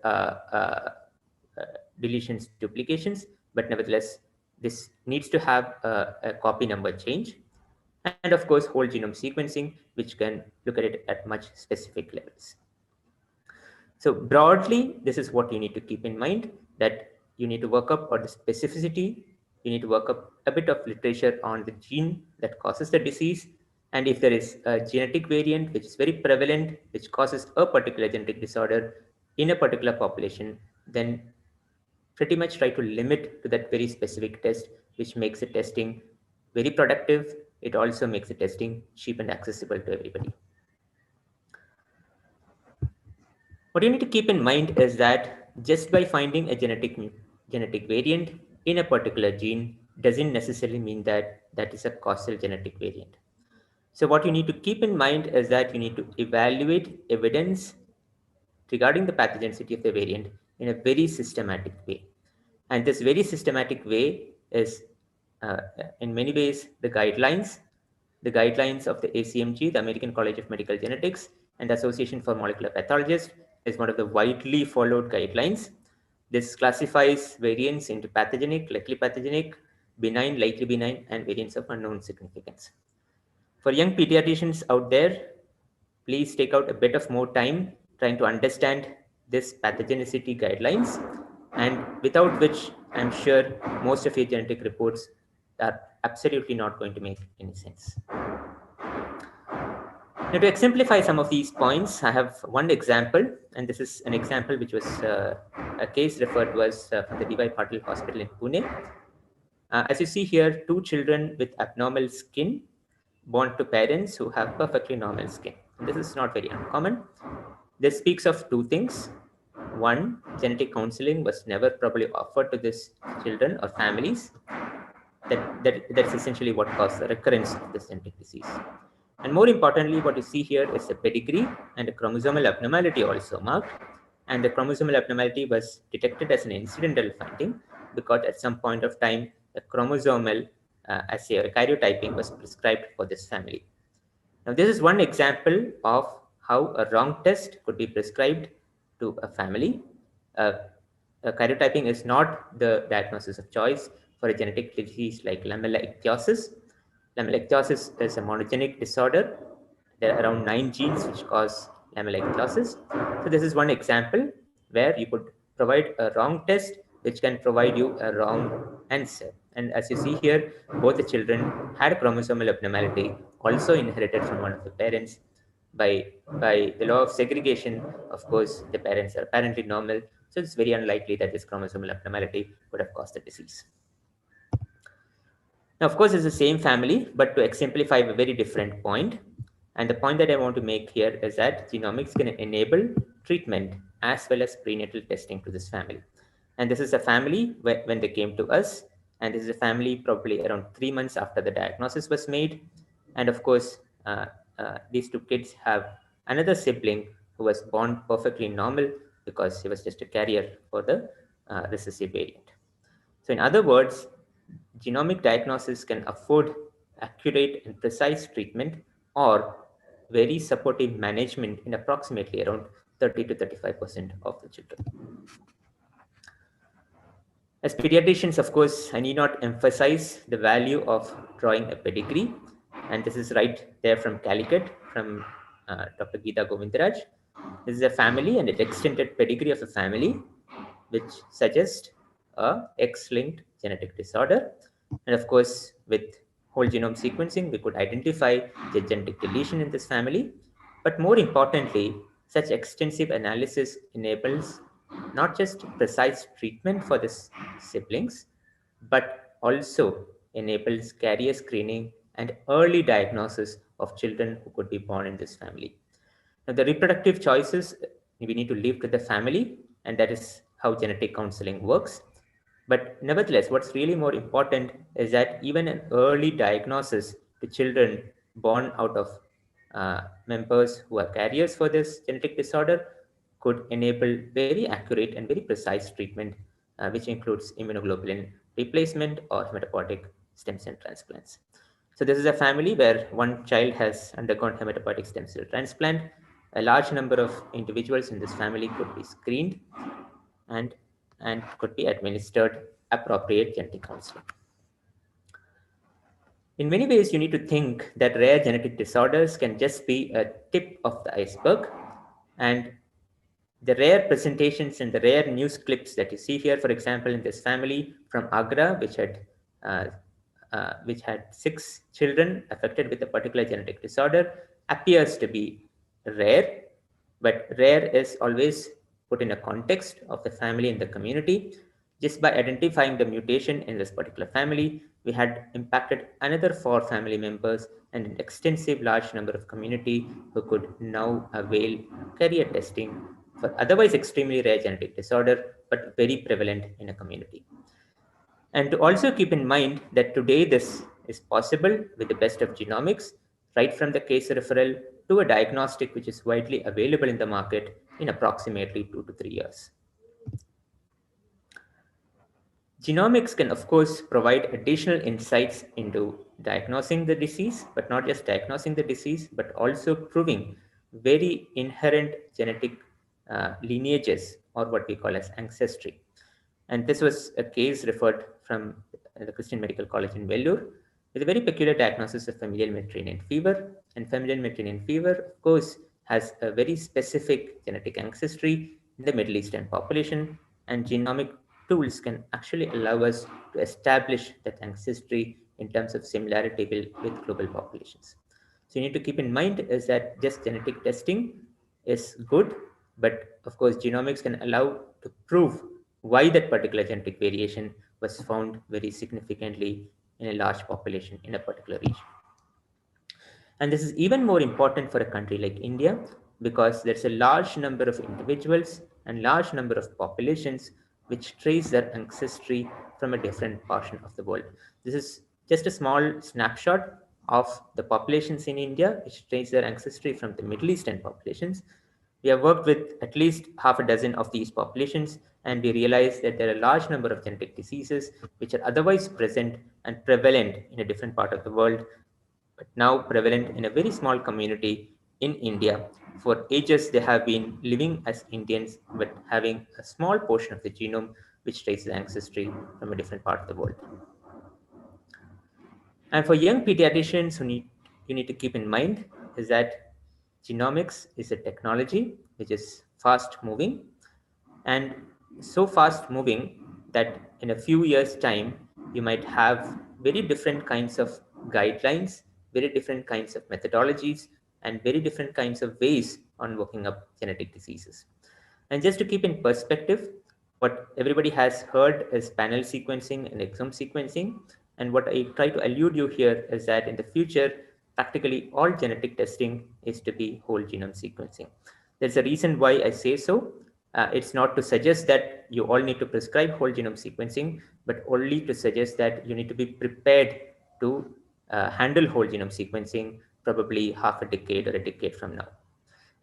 deletions, duplications, but nevertheless, this needs to have a copy number change. And of course, whole genome sequencing, which can look at it at much specific levels. So broadly, this is what you need to keep in mind, that you need to work up on the specificity, you need to work up a bit of literature on the gene that causes the disease. And if there is a genetic variant which is very prevalent, which causes a particular genetic disorder in a particular population, then pretty much try to limit to that very specific test, which makes the testing very productive. It also makes the testing cheap and accessible to everybody. What you need to keep in mind is that just by finding a genetic variant in a particular gene doesn't necessarily mean that that is a causal genetic variant. So what you need to keep in mind is that you need to evaluate evidence regarding the pathogenicity of the variant in a very systematic way. And this very systematic way is, in many ways, the guidelines of the ACMG, the American College of Medical Genetics, and the Association for Molecular Pathologists is one of the widely followed guidelines. This classifies variants into pathogenic, likely pathogenic, benign, likely benign, and variants of unknown significance. For young pediatricians out there, please take out a bit of more time trying to understand this pathogenicity guidelines, and without which I'm sure most of your genetic reports are absolutely not going to make any sense. Now, to exemplify some of these points, I have one example, and this is an example which was a case referred to us from the D.Y. Patil Hospital in Pune. As you see here, 2 children with abnormal skin born to parents who have perfectly normal skin. And this is not very uncommon. This speaks of 2 things. One, genetic counseling was never probably offered to these children or families. That's essentially what caused the recurrence of this genetic disease. And more importantly, what you see here is a pedigree and a chromosomal abnormality also marked. And the chromosomal abnormality was detected as an incidental finding, because at some point of time, a chromosomal assay or karyotyping was prescribed for this family. Now, this is one example of how a wrong test could be prescribed to a family. Karyotyping is not the diagnosis of choice for a genetic disease like lamellar-ichthyosis. Lamellar-ichthyosis is a monogenic disorder. There are around 9 genes which cause lamellar-ichthyosis. So this is one example where you could provide a wrong test which can provide you a wrong answer. And as you see here, both the children had a chromosomal abnormality, also inherited from one of the parents. By the law of segregation, of course, the parents are apparently normal. So it's very unlikely that this chromosomal abnormality would have caused the disease. Now, of course, it's the same family, but to exemplify a very different point. And the point that I want to make here is that genomics can enable treatment as well as prenatal testing to this family. And this is a family when they came to us, and this is a family probably around 3 months after the diagnosis was made. And of course, these two kids have another sibling who was born perfectly normal because he was just a carrier for the recessive variant. So in other words, genomic diagnosis can afford accurate and precise treatment or very supportive management in approximately around 30 to 35% of the children. As pediatricians, of course, I need not emphasize the value of drawing a pedigree. And this is right there from Calicut, from Dr. Geeta Govindaraj. This is a family and an extended pedigree of a family which suggests a X-linked genetic disorder. And of course, with whole genome sequencing, we could identify the genetic deletion in this family. But more importantly, such extensive analysis enables not just precise treatment for these siblings, but also enables carrier screening and early diagnosis of children who could be born in this family. Now, the reproductive choices we need to leave to the family, and that is how genetic counseling works. But nevertheless, what's really more important is that even an early diagnosis to children born out of members who are carriers for this genetic disorder could enable very accurate and very precise treatment, which includes immunoglobulin replacement or hematopoietic stem cell transplants. So this is a family where one child has undergone hematopoietic stem cell transplant. A large number of individuals in this family could be screened and could be administered appropriate genetic counseling. In many ways, you need to think that rare genetic disorders can just be a tip of the iceberg, and the rare presentations and the rare news clips that you see here, for example, in this family from Agra, which had 6 children affected with a particular genetic disorder, appears to be rare, but rare is always put in a context of the family and the community. Just by identifying the mutation in this particular family, we had impacted another 4 family members and an extensive large number of community who could now avail carrier testing for otherwise extremely rare genetic disorder, but very prevalent in a community. And to also keep in mind that today this is possible with the best of genomics, right from the case referral to a diagnostic which is widely available in the market in approximately 2 to 3 years. Genomics can, of course, provide additional insights into diagnosing the disease, but not just diagnosing the disease, but also proving very inherent genetic lineages, or what we call as ancestry. And this was a case referred from the Christian Medical College in Vellore with a very peculiar diagnosis of familial Mediterranean fever. And familial Mediterranean fever, of course, has a very specific genetic ancestry in the Middle Eastern population, and genomic tools can actually allow us to establish that ancestry in terms of similarity with global populations. So you need to keep in mind is that just genetic testing is good, but of course genomics can allow to prove why that particular genetic variation was found very significantly in a large population in a particular region. And this is even more important for a country like India because there's a large number of individuals and large number of populations which trace their ancestry from a different portion of the world. This is just a small snapshot of the populations in India which trace their ancestry from the Middle Eastern populations. We have worked with at least half a dozen of these populations, and we realize that there are a large number of genetic diseases which are otherwise present and prevalent in a different part of the world, but now prevalent in a very small community in India. For ages, they have been living as Indians, but having a small portion of the genome which traces ancestry from a different part of the world. And for young pediatricians, you need to keep in mind is that genomics is a technology which is fast moving, and so fast moving that in a few years' time, you might have very different kinds of guidelines, very different kinds of methodologies, and very different kinds of ways on working up genetic diseases. And just to keep in perspective, what everybody has heard is panel sequencing and exome sequencing. And what I try to allude you here is that in the future, practically all genetic testing is to be whole genome sequencing. There's a reason why I say so. It's not to suggest that you all need to prescribe whole genome sequencing, but only to suggest that you need to be prepared to handle whole genome sequencing probably half a decade or a decade from now.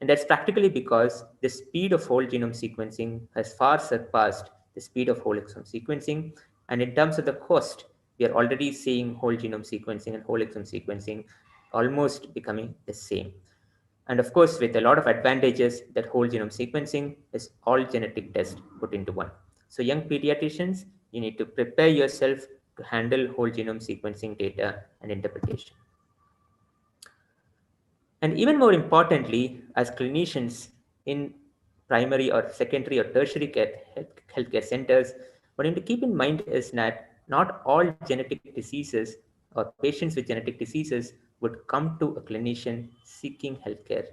And that's practically because the speed of whole genome sequencing has far surpassed the speed of whole exome sequencing. And in terms of the cost, we are already seeing whole genome sequencing and whole exome sequencing almost becoming the same. And of course, with a lot of advantages that whole genome sequencing is all genetic tests put into one. So young pediatricians, you need to prepare yourself to handle whole genome sequencing data and interpretation. And even more importantly, as clinicians in primary or secondary or tertiary healthcare centers, what you need to keep in mind is that not all genetic diseases or patients with genetic diseases would come to a clinician seeking healthcare.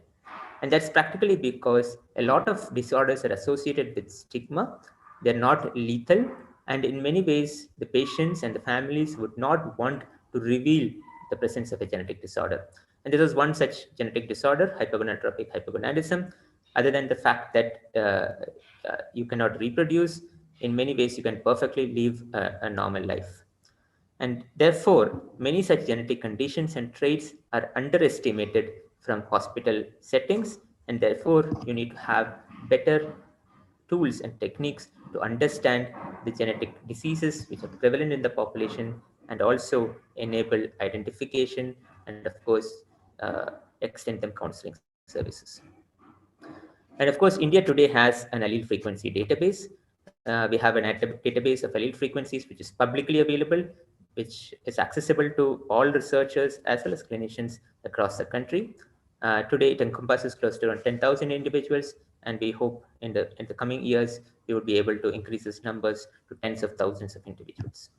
And that's practically because a lot of disorders are associated with stigma. They're not lethal. And in many ways, the patients and the families would not want to reveal the presence of a genetic disorder. And this is one such genetic disorder, hypogonadotrophic hypogonadism. Other than the fact that you cannot reproduce, in many ways, you can perfectly live a normal life. And therefore, many such genetic conditions and traits are underestimated from hospital settings. And therefore, you need to have better tools and techniques to understand the genetic diseases which are prevalent in the population and also enable identification and, of course, extend them counseling services. And of course, India today has an allele frequency database. We have a database of allele frequencies which is publicly available, which is accessible to all researchers as well as clinicians across the country. Today, it encompasses close to around 10,000 individuals, and we hope in the coming years, we would be able to increase these numbers to tens of thousands of individuals.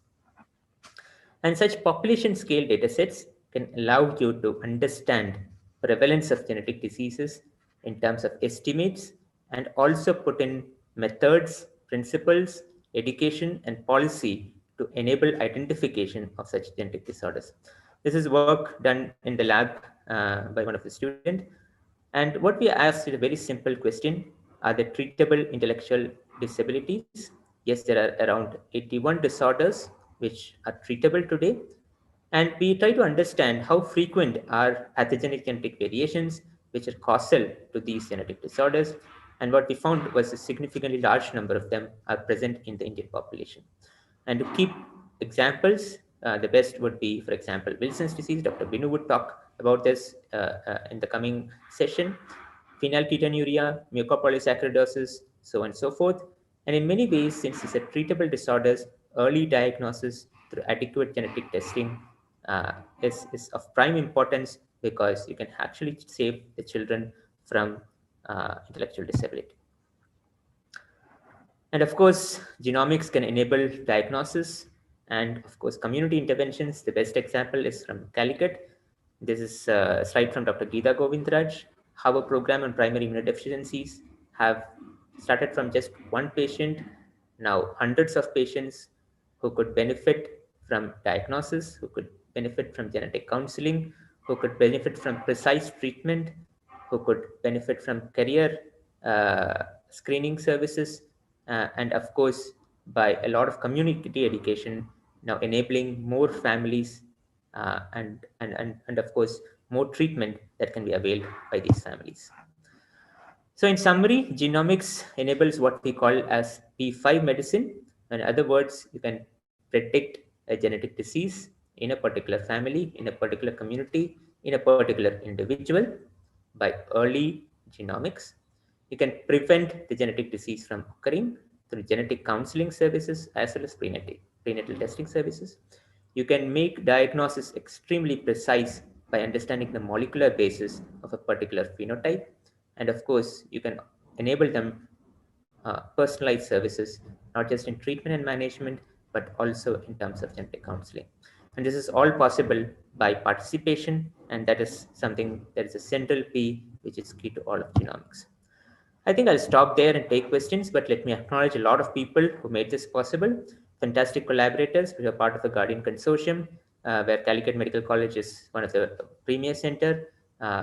And such population scale datasets can allow you to understand prevalence of genetic diseases in terms of estimates and also put in methods, principles, education, and policy to enable identification of such genetic disorders. This is work done in the lab by one of the students. And what we asked is a very simple question. Are there treatable intellectual disabilities? Yes, there are around 81 disorders which are treatable today. And we try to understand how frequent are pathogenic genetic variations which are causal to these genetic disorders. And what we found was a significantly large number of them are present in the Indian population. And to keep examples, the best would be, for example, Wilson's disease. Dr. Binu would talk about this in the coming session. Phenylketonuria, mucopolysaccharidosis, so on and so forth. And in many ways, since these are treatable disorders, early diagnosis through adequate genetic testing is of prime importance because you can actually save the children from intellectual disability. And of course, genomics can enable diagnosis and of course, community interventions. The best example is from Calicut. This is a slide from Dr. Geeta Govindraj, how a program on primary immunodeficiencies have started from just one patient, now hundreds of patients who could benefit from diagnosis, who could benefit from genetic counseling, who could benefit from precise treatment, who could benefit from career screening services, and of course, by a lot of community education, now enabling more families and of course, more treatment that can be availed by these families. So in summary, genomics enables what we call as P5 medicine. In other words, you can predict a genetic disease in a particular family, in a particular community, in a particular individual by early genomics. You can prevent the genetic disease from occurring through genetic counseling services as well as prenatal testing services. You can make diagnosis extremely precise by understanding the molecular basis of a particular phenotype. And of course, you can enable them personalized services, not just in treatment and management, but also in terms of genetic counseling. And this is all possible by participation, and that is something that is a central P, which is key to all of genomics. I think I'll stop there and take questions, but let me acknowledge a lot of people who made this possible. Fantastic collaborators. We are part of the Guardian Consortium, where Calicut Medical College is one of the premier center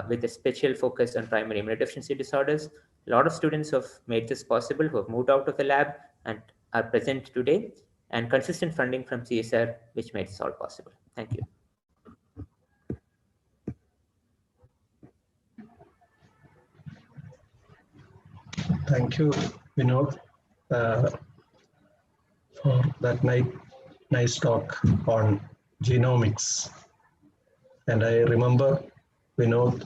with a special focus on primary immunodeficiency disorders. A lot of students have made this possible, who have moved out of the lab and are present today, and consistent funding from CSR, which made this all possible. Thank you. Thank you, Vinod, for that nice talk on genomics. And I remember Vinod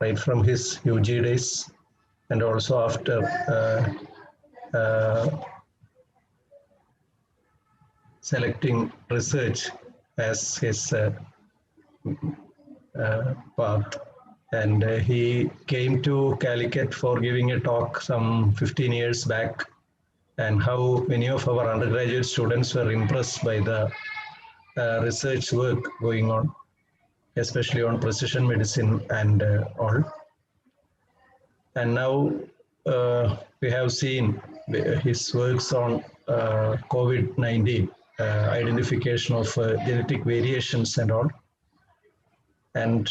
right from his UG days, and also after selecting research as his path. And he came to Calicut for giving a talk some 15 years back, and how many of our undergraduate students were impressed by the research work going on, especially on precision medicine and all. And now we have seen his works on COVID-19, identification of genetic variations and all. And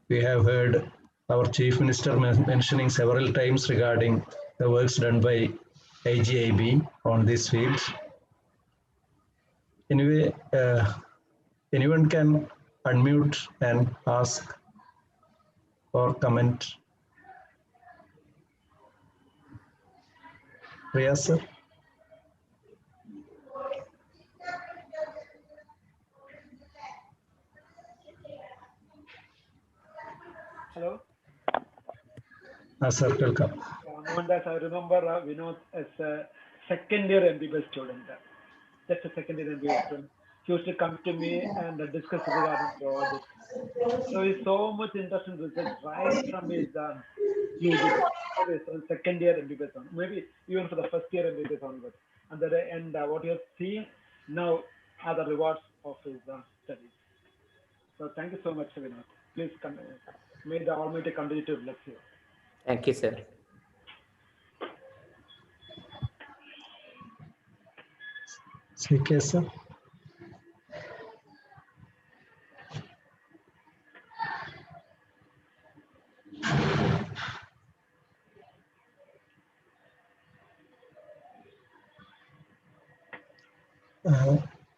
we have heard our Chief Minister mentioning several times regarding the works done by IGIB on this field. Anyway, anyone can unmute and ask or comment. Priya sir? Hello. Sir, welcome. Mohandas, I remember Vinod as a second year MBBS student. Just a second year MBBS student. He used to come to me and discuss regarding projects. So he's so much interested in research right from his UG days. So second year MBBS on, maybe even for the first year MBBS onwards. And what you're seeing now are the rewards of his studies. So thank you so much, Vinod. Please may the Almighty continue to bless you. Thank you, sir. CK sir?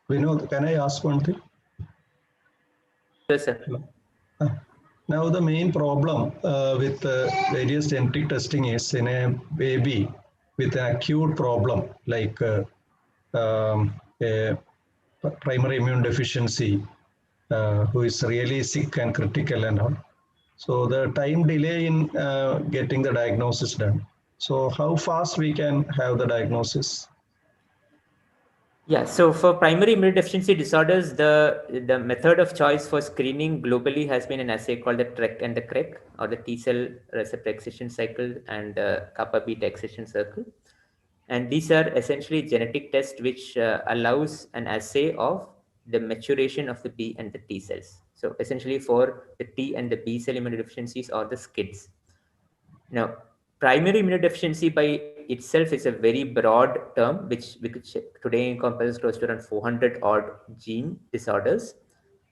Vinod, can I ask one thing? Yes, sir. Now the main problem with various genetic testing is in a baby with an acute problem like a primary immune deficiency who is really sick and critical and all. So the time delay in getting the diagnosis done. So how fast we can have the diagnosis? Yeah, so for primary immunodeficiency disorders, the method of choice for screening globally has been an assay called the TREC and the CREC, or the T cell receptor excitation cycle and kappa beta excitation circle. And these are essentially genetic tests which allows an assay of the maturation of the B and the T cells. So essentially for the T and the B cell immunodeficiencies or the SCIDs. Now, primary immunodeficiency by itself is a very broad term, which today encompasses close to around 400 odd gene disorders.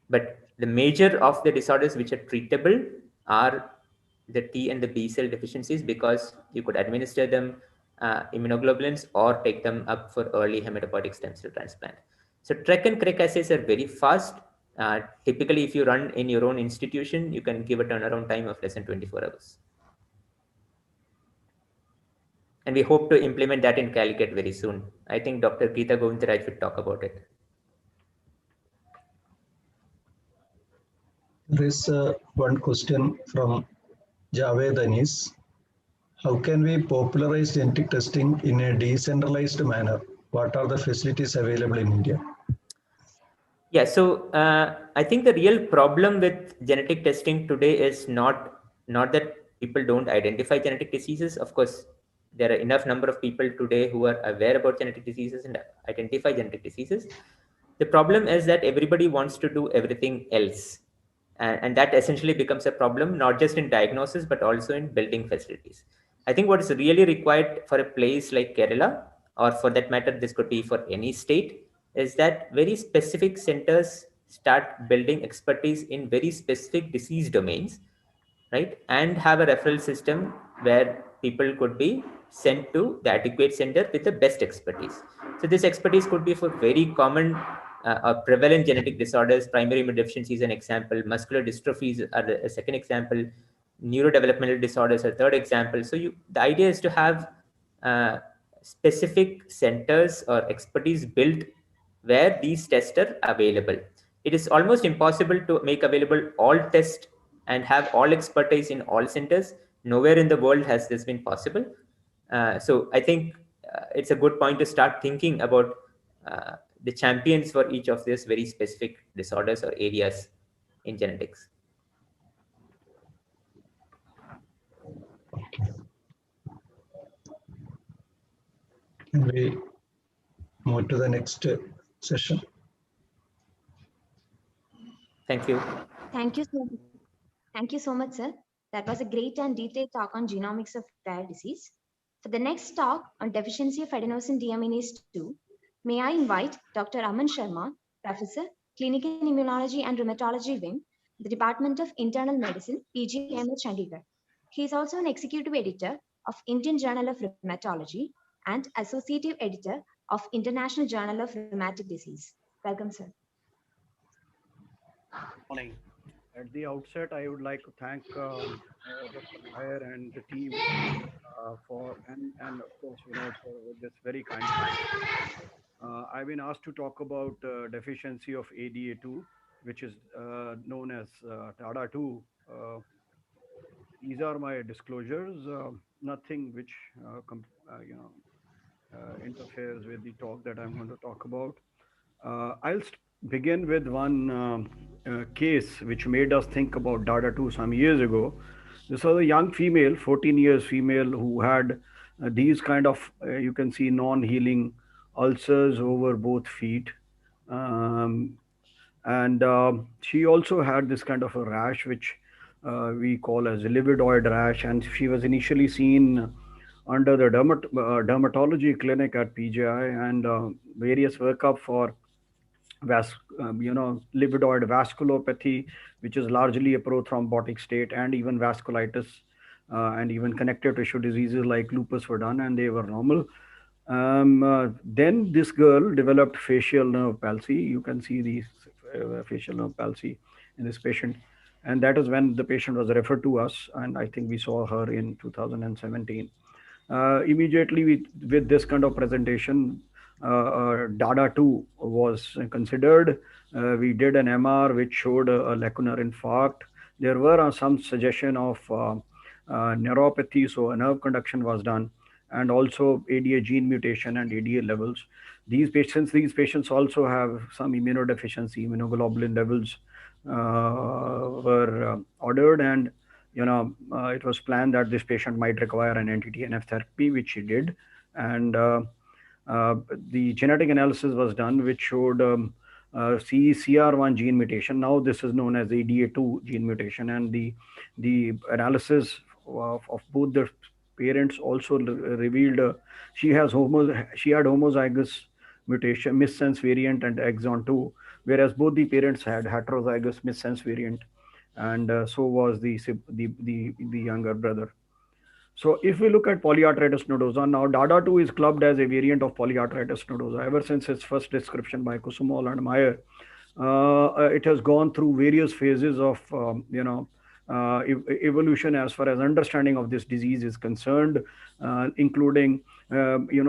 But the major of the disorders which are treatable are the T and the B cell deficiencies, because you could administer them immunoglobulins or take them up for early hematopoietic stem cell transplant. So TREC and CREC assays are very fast. Typically, if you run in your own institution, you can give a turnaround time of less than 24 hours. And we hope to implement that in Calicut very soon. I think Dr. Geeta Govindaraj will talk about it. There is one question from Javed Anis. How can we popularize genetic testing in a decentralized manner? What are the facilities available in India? Yeah, so I think the real problem with genetic testing today is not that people don't identify genetic diseases. Of course, there are enough number of people today who are aware about genetic diseases and identify genetic diseases. The problem is that everybody wants to do everything else. And that essentially becomes a problem, not just in diagnosis, but also in building facilities. I think what is really required for a place like Kerala, or for that matter, this could be for any state, is that very specific centers start building expertise in very specific disease domains, right? And have a referral system where people could be sent to the adequate center with the best expertise. So this expertise could be for very common prevalent genetic disorders. Primary immunodeficiency is an example. Muscular dystrophies are a second example. Neurodevelopmental disorders are a third example. So the idea is to have specific centers or expertise built where these tests are available. It is almost impossible to make available all tests and have all expertise in all centers. Nowhere in the world has this been possible. So I think it's a good point to start thinking about the champions for each of these very specific disorders or areas in genetics. Can we move to the next session? Thank you. Thank you so much. Thank you so much, sir. That was a great and detailed talk on genomics of rare disease. For the next talk on deficiency of adenosine deaminase 2, may I invite Dr. Aman Sharma, Professor, Clinical Immunology and Rheumatology Wing, the Department of Internal Medicine, PGIMH Chandigarh. He is also an executive editor of Indian Journal of Rheumatology and associative editor of International Journal of Rheumatic Disease. Welcome, sir. Morning. At the outset, I would like to thank Dr. Nair and the team for and of course Vinod for this very kind time. I've been asked to talk about deficiency of ADA2, which is known as TADA2. These are my disclosures. Nothing which interferes with the talk that I'm going to talk about. I'll begin with one case which made us think about DADA2 some years ago. This was a young female, 14 years female, who had these kind of, you can see non-healing ulcers over both feet. She also had this kind of a rash, which we call as a lividoid rash. And she was initially seen under the dermatology clinic at PGI, and various workup for lividoid vasculopathy, which is largely a prothrombotic state, and even vasculitis, and even connective tissue diseases like lupus were done, and they were normal. Then this girl developed facial nerve palsy. You can see the facial nerve palsy in this patient. And that is when the patient was referred to us, and I think we saw her in 2017. Immediately with this kind of presentation, DADA2 was considered. We did an MR which showed a lacunar infarct. There were some suggestion of neuropathy, so a nerve conduction was done, and also ADA gene mutation and ADA levels. These patients also have some immunodeficiency. Immunoglobulin levels were ordered, and it was planned that this patient might require an anti-TNF therapy, which she did. And the genetic analysis was done, which showed CECR1 gene mutation. Now this is known as ADA2 gene mutation, and the analysis of both the parents also revealed she had homozygous mutation, missense variant, and exon 2, whereas both the parents had heterozygous missense variant, and so was the younger brother. So if we look at polyarthritis nodosa, now DADA2 is clubbed as a variant of polyarthritis nodosa ever since its first description by Kusumol and Meyer. It has gone through various phases of evolution as far as understanding of this disease is concerned, including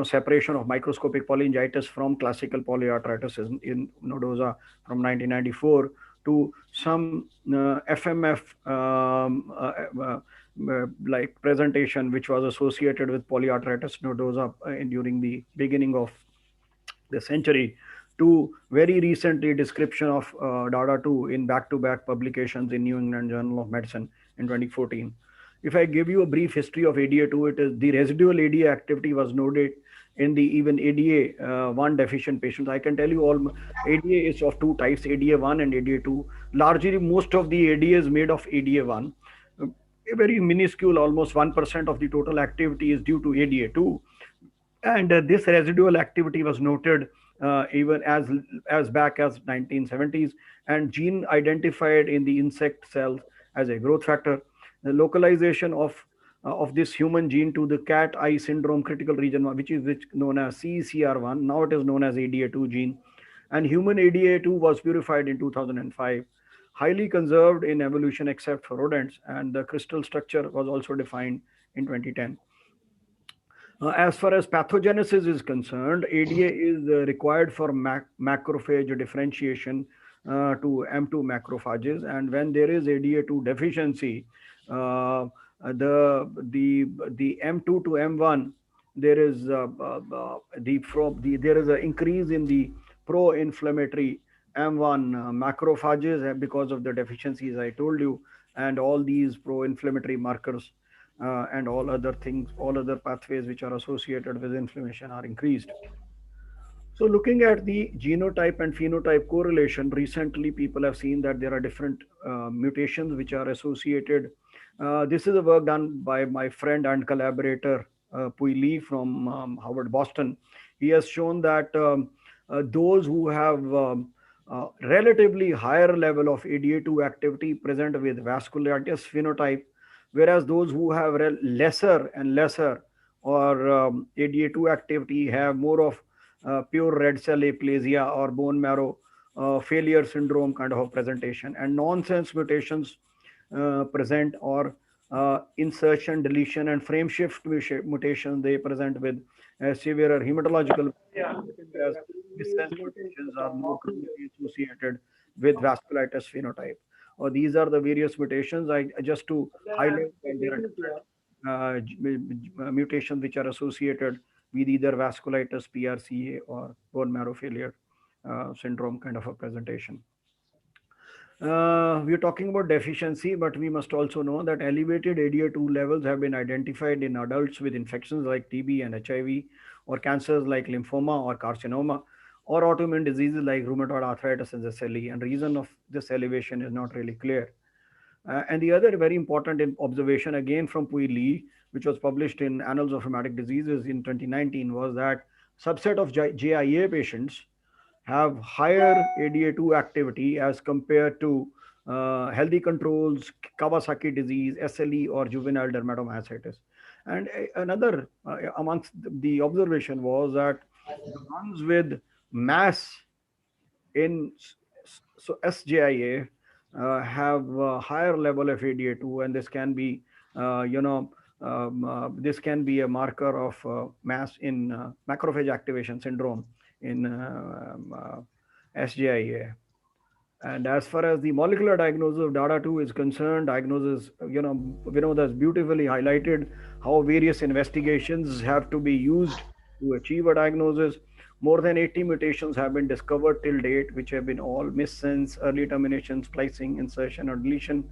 separation of microscopic polyangiitis from classical polyarthritis in nodosa from 1994 to some FMF like presentation which was associated with polyarthritis nodosa during the beginning of the century, to very recently description of DADA2 in back-to-back publications in New England Journal of Medicine in 2014. If I give you a brief history of ADA2, it is the residual ADA activity was noted in the even ADA1 deficient patients. I can tell you all ADA is of two types, ADA1 and ADA2. Largely, most of the ADA is made of ADA1. A very minuscule, almost 1% of the total activity is due to ADA2. And this residual activity was noted even as back as 1970s, and gene identified in the insect cells as a growth factor. The localization of this human gene to the cat eye syndrome critical region, which known as CECR1, now it is known as ADA2 gene, and human ADA2 was purified in 2005, highly conserved in evolution except for rodents, and the crystal structure was also defined in 2010. As far as pathogenesis is concerned, ADA is required for macrophage differentiation to M2 macrophages, and when there is ADA2 deficiency, the M2 to M1, there is there is an increase in the pro-inflammatory M1 macrophages because of the deficiencies I told you, and all these pro-inflammatory markers and all other things, all other pathways which are associated with inflammation are increased. So looking at the genotype and phenotype correlation, recently people have seen that there are different mutations which are associated. This is a work done by my friend and collaborator, Pui Lee from Harvard, Boston. He has shown that those who have relatively higher level of ADA2 activity present with vasculitis phenotype, whereas those who have lesser and lesser or ADA2 activity have more of pure red cell aplasia or bone marrow failure syndrome kind of a presentation, and nonsense mutations present, or insertion, deletion, and frame shift mutations, they present with severe hematological, whereas missense mutations are more closely associated with vasculitis phenotype. Or these are the various mutations. I just to highlight that there are different mutations which are associated with either vasculitis, PRCA, or bone marrow failure syndrome kind of a presentation. We're talking about deficiency, but we must also know that elevated ADA2 levels have been identified in adults with infections like TB and HIV, or cancers like lymphoma or carcinoma, or autoimmune diseases like rheumatoid arthritis and SLE, and reason of this elevation is not really clear. And the other very important observation, again from Pui Lee, which was published in Annals of Rheumatic Diseases in 2019, was that subset of JIA patients have higher ADA2 activity as compared to healthy controls, Kawasaki disease, SLE, or juvenile dermatomyositis. And another amongst the observation was that the ones with mass in SJIA have a higher level of ADA2, and this can be, this can be a marker of mass in macrophage activation syndrome in SJIA. And as far as the molecular diagnosis of DADA2 is concerned, diagnosis, Vinod has beautifully highlighted how various investigations have to be used to achieve a diagnosis. More than 80 mutations have been discovered till date, which have been all missense, early termination, splicing, insertion, or deletion.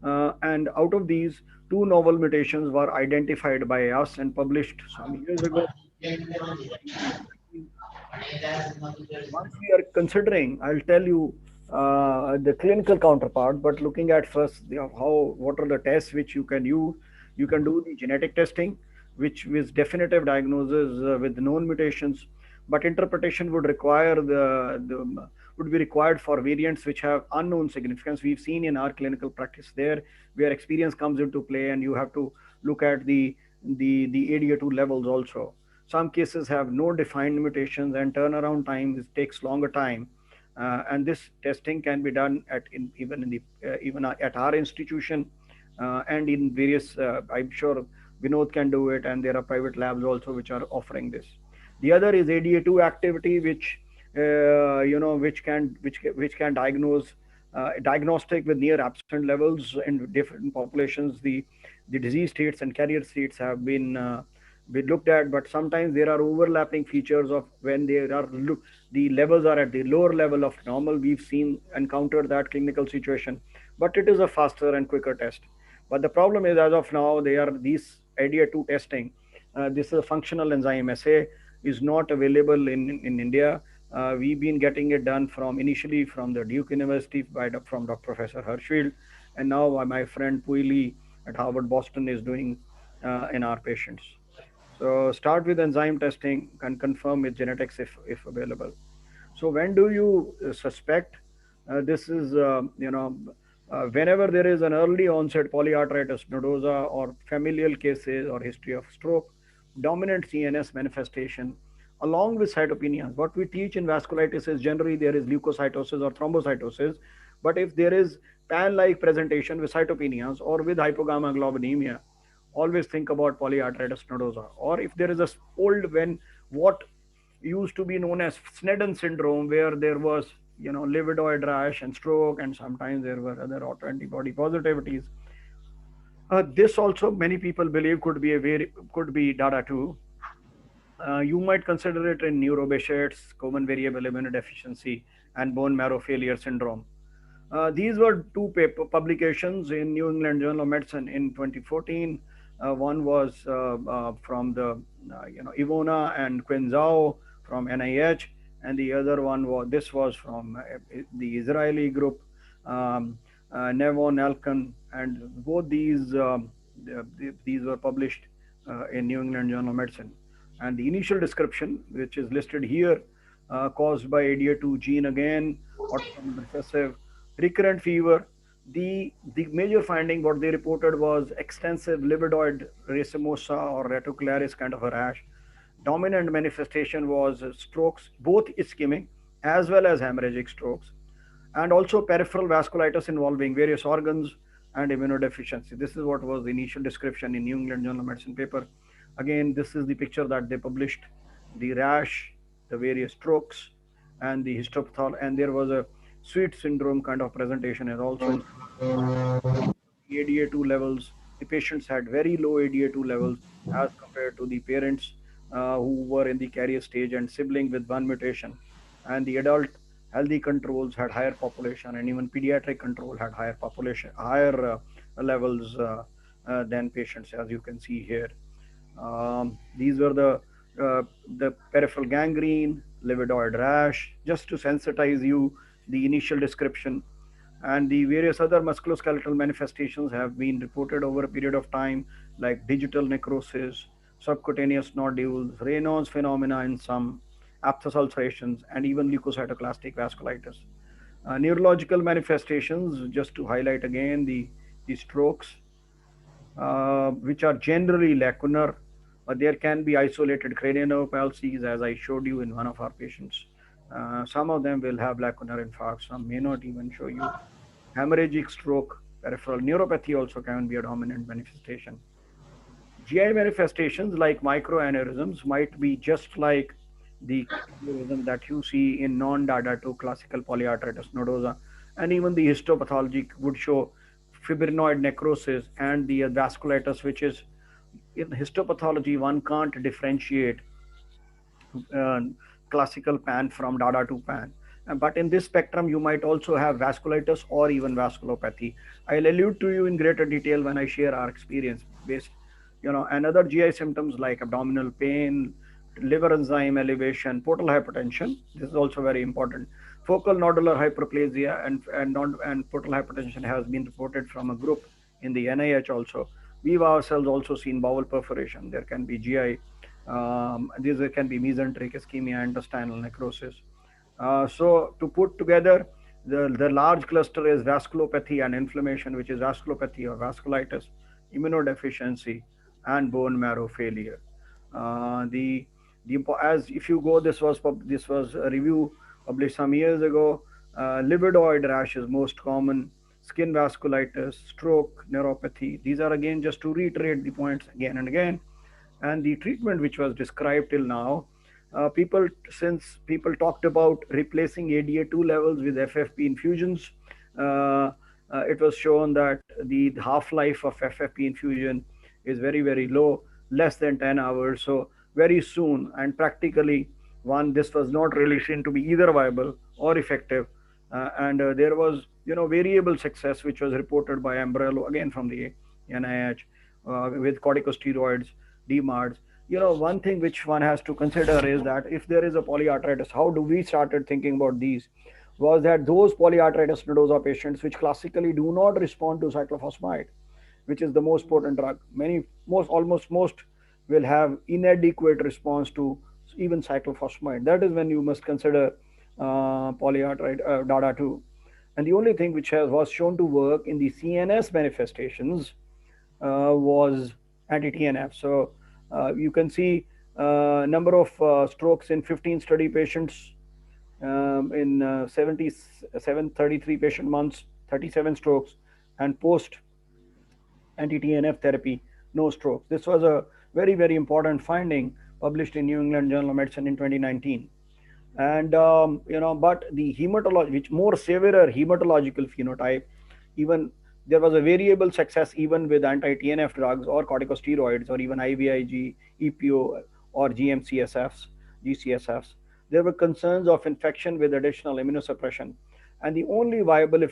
And out of these, 2 novel mutations were identified by us and published some years ago. Once we are considering, I'll tell you the clinical counterpart, but looking at first what are the tests which you can use. You can do the genetic testing, which is definitive diagnosis with known mutations, but interpretation would require would be required for variants which have unknown significance. We've seen in our clinical practice there where experience comes into play, and you have to look at the ADA2 levels also. Some cases have no defined mutations, and turnaround time takes longer time. And this testing can be done even at our institution and in various, I'm sure Vinod can do it, and there are private labs also which are offering this. The other is ADA2 activity, which which can diagnose diagnostic with near absent levels in different populations. The disease states and carrier states have been looked at, but sometimes there are overlapping features of when there are the levels are at the lower level of normal. We've seen encountered that clinical situation, but it is a faster and quicker test. But the problem is, as of now, they are these IDEA2 testing. This is a functional enzyme assay is not available in India. We've been getting it done from initially from the Duke University from Dr. Professor Hirschfield, and now my friend Puili at Harvard Boston is doing in our patients. So start with enzyme testing and confirm with genetics if available. So when do you suspect? This is, whenever there is an early onset polyarteritis nodosa or familial cases or history of stroke, dominant CNS manifestation, along with cytopenias. What we teach in vasculitis is generally there is leukocytosis or thrombocytosis, but if there is pan-like presentation with cytopenias or with hypogammaglobulinemia, always think about polyarteritis nodosa. Or if there is a old when what used to be known as Sneddon syndrome, where there was livedoid rash and stroke, and sometimes there were other autoantibody positivities. This also many people believe could be DADA2. You might consider it in neurobeshet's common variable immunodeficiency and bone marrow failure syndrome. These were two publications in New England Journal of Medicine in 2014. One was from the Ivona and Quinzao from NIH, and the other one was from the Israeli group, Nevon Alkan, and both these were published in New England Journal of Medicine. And the initial description, which is listed here, caused by ADA2 gene again, autosomal recessive, recurrent fever. The major finding what they reported was extensive livedoid racemosa or reticularis kind of a rash. Dominant manifestation was strokes, both ischemic as well as hemorrhagic strokes, and also peripheral vasculitis involving various organs and immunodeficiency. This is what was the initial description in New England Journal of Medicine paper. Again, this is the picture that they published, the rash, the various strokes, and the histopathology, and there was a sweet syndrome kind of presentation and also ADA2 levels. The patients had very low ADA2 levels as compared to the parents who were in the carrier stage and sibling with one mutation. And the adult healthy controls had higher population, and even pediatric control had higher population, higher levels than patients, as you can see here. These were the peripheral gangrene, livedoid rash, just to sensitize you, the initial description. And the various other musculoskeletal manifestations have been reported over a period of time, like digital necrosis, subcutaneous nodules, Raynaud's phenomena in some, aphthous ulcerations, and even leukocytoclastic vasculitis. Neurological manifestations, just to highlight again, the strokes, which are generally lacunar. There can be isolated cranial nerve palsies, as I showed you in one of our patients. Some of them will have lacunar infarct, some may not even show you. Hemorrhagic stroke, peripheral neuropathy also can be a dominant manifestation. GI manifestations like microaneurysms might be just like the aneurysm that you see in non-DADA2 classical polyarteritis nodosa, and even the histopathology would show fibrinoid necrosis and the vasculitis, which is in histopathology one can't differentiate uh, classical pan from DADA2 pan. But in this spectrum, you might also have vasculitis or even vasculopathy. I'll allude to you in greater detail when I share our experience based, and other GI symptoms like abdominal pain, liver enzyme elevation, portal hypertension. This is also very important. Focal nodular hyperplasia and portal hypertension has been reported from a group in the NIH also. We've ourselves also seen bowel perforation. There can be GI. These can be mesenteric ischemia, intestinal necrosis. So to put together, the large cluster is vasculopathy and inflammation, which is vasculopathy or vasculitis, immunodeficiency, and bone marrow failure. As if you go, this was a review published some years ago. Livedoid rash is most common. skin vasculitis, stroke, neuropathy. These are again just to reiterate the points again and again. And the treatment which was described till now, since people talked about replacing ADA2 levels with FFP infusions, it was shown that the half-life of FFP infusion is very, very low, less than 10 hours. So very soon, and practically, this was not really seen to be either viable or effective. And there was, variable success, which was reported by Umbrello, again from the NIH, with corticosteroids, DMARDs. One thing which one has to consider is that if there is a polyarthritis, how do we started thinking about these? Was that those polyarthritis nodosa patients which classically do not respond to cyclophosphamide, which is the most potent drug. Almost most will have inadequate response to even cyclophosphamide. That is when you must consider polyarthritis, DADA2. And the only thing which was shown to work in the CNS manifestations was anti-TNF. So you can see number of strokes in 15 study patients in 733 patient months, 37 strokes, and post anti-TNF therapy, no strokes. This was a very, very important finding published in New England Journal of Medicine in 2019. And but the hematology, which more severe hematological phenotype, even there was a variable success even with anti-TNF drugs or corticosteroids or even IVIG, EPO or GCSFs. There were concerns of infection with additional immunosuppression. And the only viable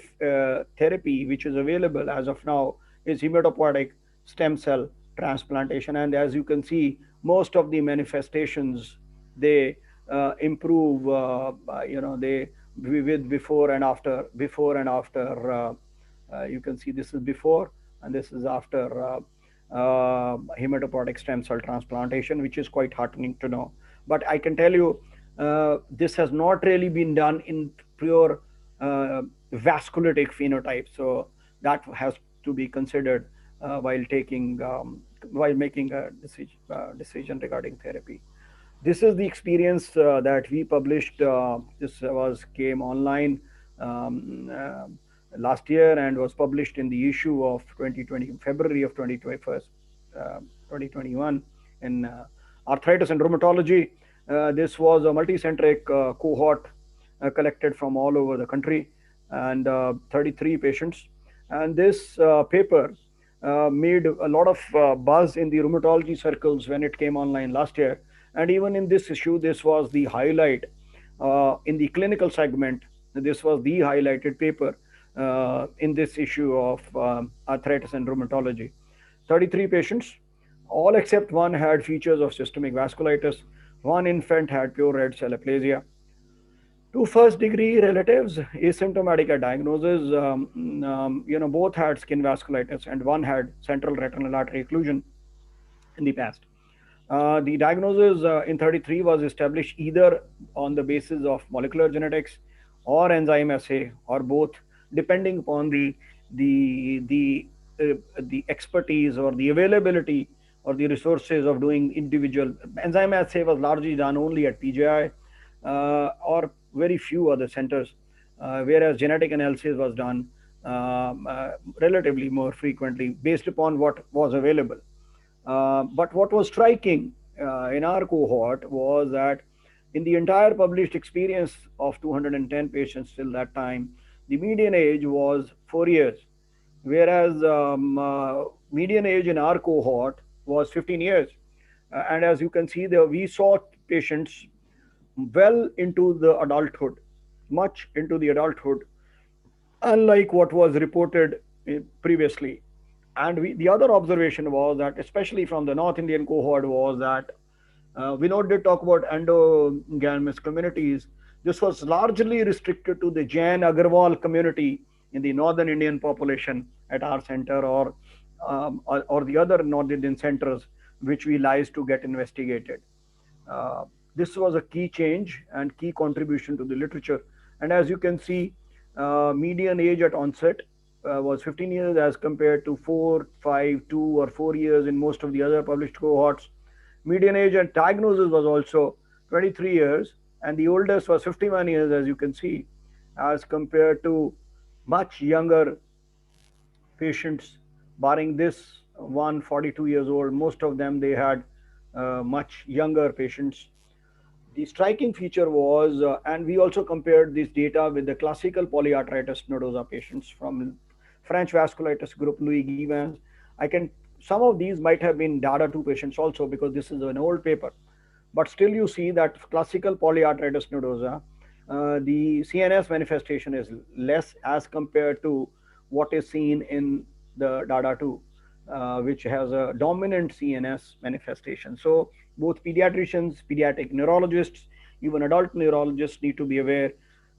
therapy which is available as of now is hematopoietic stem cell transplantation. And as you can see, most of the manifestations, they improve, they with before and after. You can see this is before and this is after hematopoietic stem cell transplantation, which is quite heartening to know. But I can tell you, this has not really been done in pure vasculitic phenotype. So that has to be considered while making a decision regarding therapy. This is the experience that we published. This came online last year and was published in the issue of February of 2021 in Arthritis and Rheumatology. This was a multicentric cohort collected from all over the country, and 33 patients. And this paper made a lot of buzz in the rheumatology circles when it came online last year. And even in this issue, this was the highlight in the clinical segment. This was the highlighted paper in this issue of arthritis and rheumatology. 33 patients, all except one had features of systemic vasculitis. One infant had pure red cell aplasia. Two first-degree relatives, asymptomatic at diagnosis, both had skin vasculitis, and one had central retinal artery occlusion in the past. The diagnosis in 33 was established either on the basis of molecular genetics or enzyme assay, or both, depending upon the expertise or the availability or the resources of doing individual. Enzyme assay was largely done only at PGI or very few other centers, whereas genetic analysis was done relatively more frequently based upon what was available. But what was striking in our cohort was that in the entire published experience of 210 patients till that time, the median age was 4 years, whereas median age in our cohort was 15 years. And as you can see there, we saw patients well into the adulthood, much into the adulthood, unlike what was reported previously. And the other observation was that, especially from the North Indian cohort, was that Vinod did talk about endogamous communities. This was largely restricted to the Jain Agarwal community in the Northern Indian population at our center, or the other North Indian centers which we liaised to get investigated. This was a key change and key contribution to the literature. And as you can see, median age at onset was 15 years as compared to 4, 5, 2, or 4 years in most of the other published cohorts. Median age at diagnosis was also 23 years, and the oldest was 51 years, as you can see, as compared to much younger patients, barring this one 42 years old, most of them, they had much younger patients. The striking feature was, and we also compared this data with the classical polyarthritis nodosa patients from French vasculitis group, Louis Givens. Some of these might have been DADA2 patients also, because this is an old paper. But still you see that classical polyarthritis nodosa, the CNS manifestation is less as compared to what is seen in the DADA2, which has a dominant CNS manifestation. So both pediatricians, pediatric neurologists, even adult neurologists need to be aware,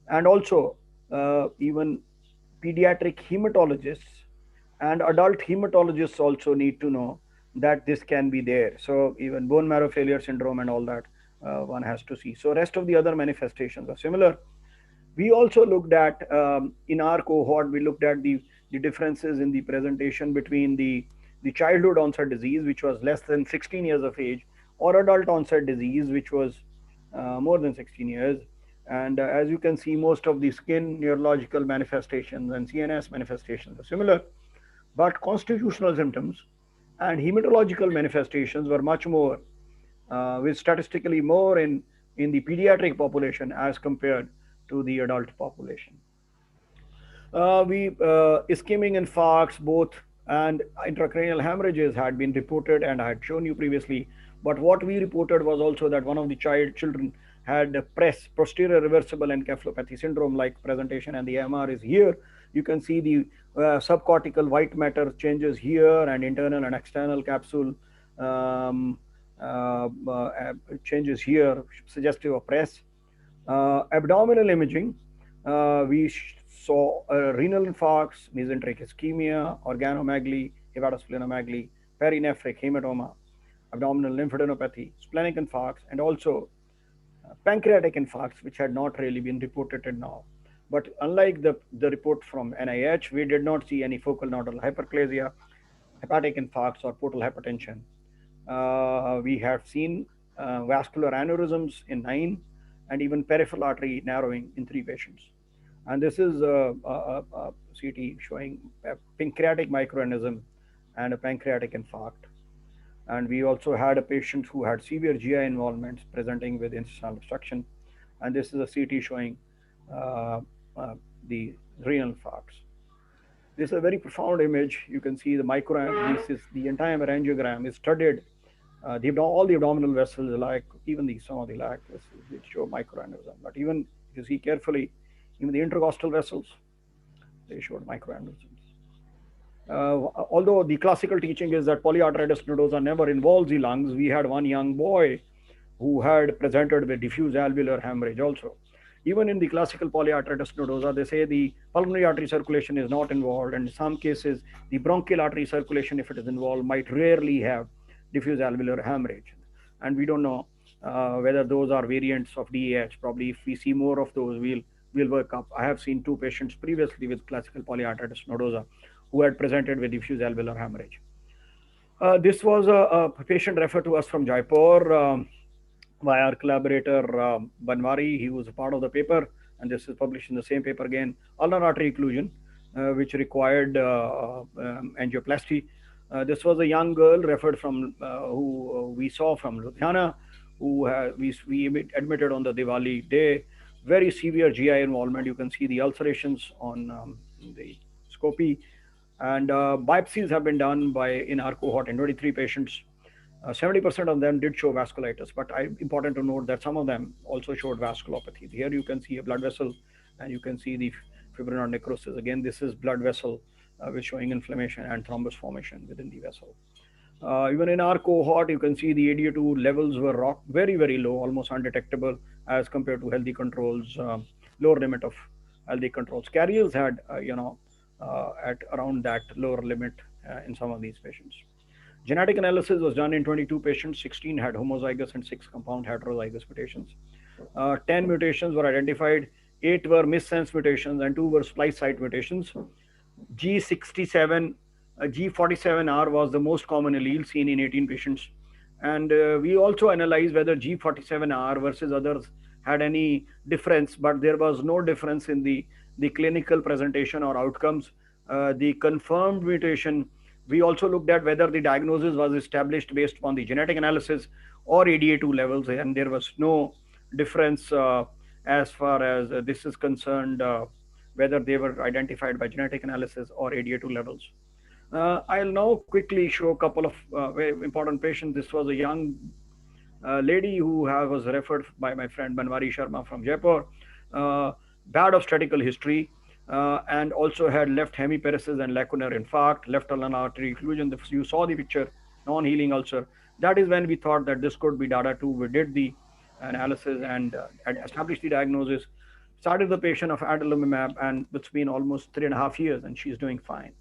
and also even pediatric hematologists and adult hematologists also need to know that this can be there. So even bone marrow failure syndrome and all that one has to see. So rest of the other manifestations are similar. We also looked at, in our cohort, we looked at the differences in the presentation between the childhood onset disease, which was less than 16 years of age, or adult onset disease, which was more than 16 years. And as you can see, most of the skin neurological manifestations and CNS manifestations are similar, but constitutional symptoms and hematological manifestations were much more, with statistically more in the pediatric population as compared to the adult population. Ischemic infarcts, both, and intracranial hemorrhages had been reported, and I had shown you previously. But what we reported was also that one of the children had posterior reversible encephalopathy syndrome like presentation, and the MR is here. You can see the subcortical white matter changes here, and internal and external capsule changes here, suggestive of press. Abdominal imaging, we saw renal infarcts, mesenteric ischemia, organomegaly, hepatosplenomegaly, perinephric hematoma, abdominal lymphadenopathy, splenic infarcts, and also pancreatic infarcts, which had not really been reported till now. But unlike the report from NIH, we did not see any focal nodal hyperplasia, hepatic infarcts, or portal hypertension. We have seen vascular aneurysms in 9, and even peripheral artery narrowing in 3 patients. And this is a CT showing a pancreatic microaneurysm and a pancreatic infarct. And we also had a patient who had severe GI involvement presenting with intestinal obstruction. And this is a CT showing the renal infarcts. This is a very profound image. You can see the the entire angiogram is studied. All the abdominal vessels, like even some of the they show microaneurysm. But even if you see carefully, even the intercostal vessels, they showed microaneurysms. Although the classical teaching is that polyarthritis nodosa never involves the lungs, we had one young boy who had presented with diffuse alveolar hemorrhage also. Even in the classical polyarthritis nodosa, they say the pulmonary artery circulation is not involved, and in some cases, the bronchial artery circulation, if it is involved, might rarely have diffuse alveolar hemorrhage. And we don't know whether those are variants of DAH. Probably if we see more of those, we'll work up. I have seen 2 patients previously with classical polyarthritis nodosa who had presented with diffuse alveolar hemorrhage. This was a patient referred to us from Jaipur by our collaborator Banwari. He was a part of the paper, and this is published in the same paper again. Ulnar artery occlusion, which required angioplasty. This was a young girl referred from who we saw from Ludhiana, who we admitted on the Diwali day. Very severe GI involvement. You can see the ulcerations on the scopy, and biopsies have been done in our cohort in 23 patients. 70% of them did show vasculitis, but important to note that some of them also showed vasculopathy. Here you can see a blood vessel, and you can see the fibrinode necrosis. Again, this is blood vessel with showing inflammation and thrombus formation within the vessel. Even in our cohort, you can see the ADA2 levels were very, very low, almost undetectable as compared to healthy controls, lower limit of healthy controls. Carriers had, at around that lower limit in some of these patients. Genetic analysis was done in 22 patients. 16 had homozygous and 6 compound heterozygous mutations. 10 mutations were identified. 8 were missense mutations and 2 were splice site mutations. G67, G47R was the most common allele seen in 18 patients. And we also analyzed whether G47R versus others had any difference, but there was no difference in the clinical presentation or outcomes. the confirmed mutation, we also looked at whether the diagnosis was established based on the genetic analysis or ADA2 levels, and there was no difference as far as this is concerned, whether they were identified by genetic analysis or ADA2 levels. I'll now quickly show a couple of very important patients. This was a young lady who was referred by my friend Banwari Sharma from Jaipur, bad obstetrical history, and also had left hemiparesis and lacunar infarct, left ulnar artery occlusion. You saw the picture, non-healing ulcer. That is when we thought that this could be DADA2. We did the analysis and established the diagnosis, started the patient of adalimumab, and it's been almost 3.5 years, and she's doing fine.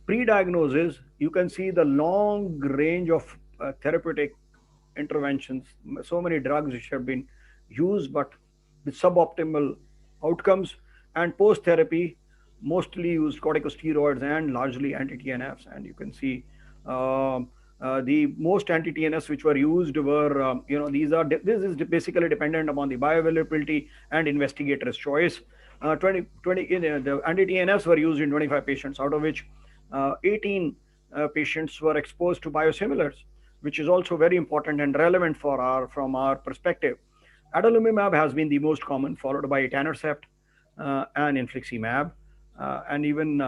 Pre-diagnosis, you can see the long range of therapeutic interventions, so many drugs which have been used but with suboptimal outcomes, and post-therapy mostly used corticosteroids and largely anti-TNFs. And you can see the most anti-TNFs which were used were, this is basically dependent upon the bioavailability and investigator's choice. The anti-TNFs were used in 25 patients, out of which 18 patients were exposed to biosimilars, which is also very important and relevant from our perspective. Adalimumab has been the most common, followed by etanercept and infliximab, and even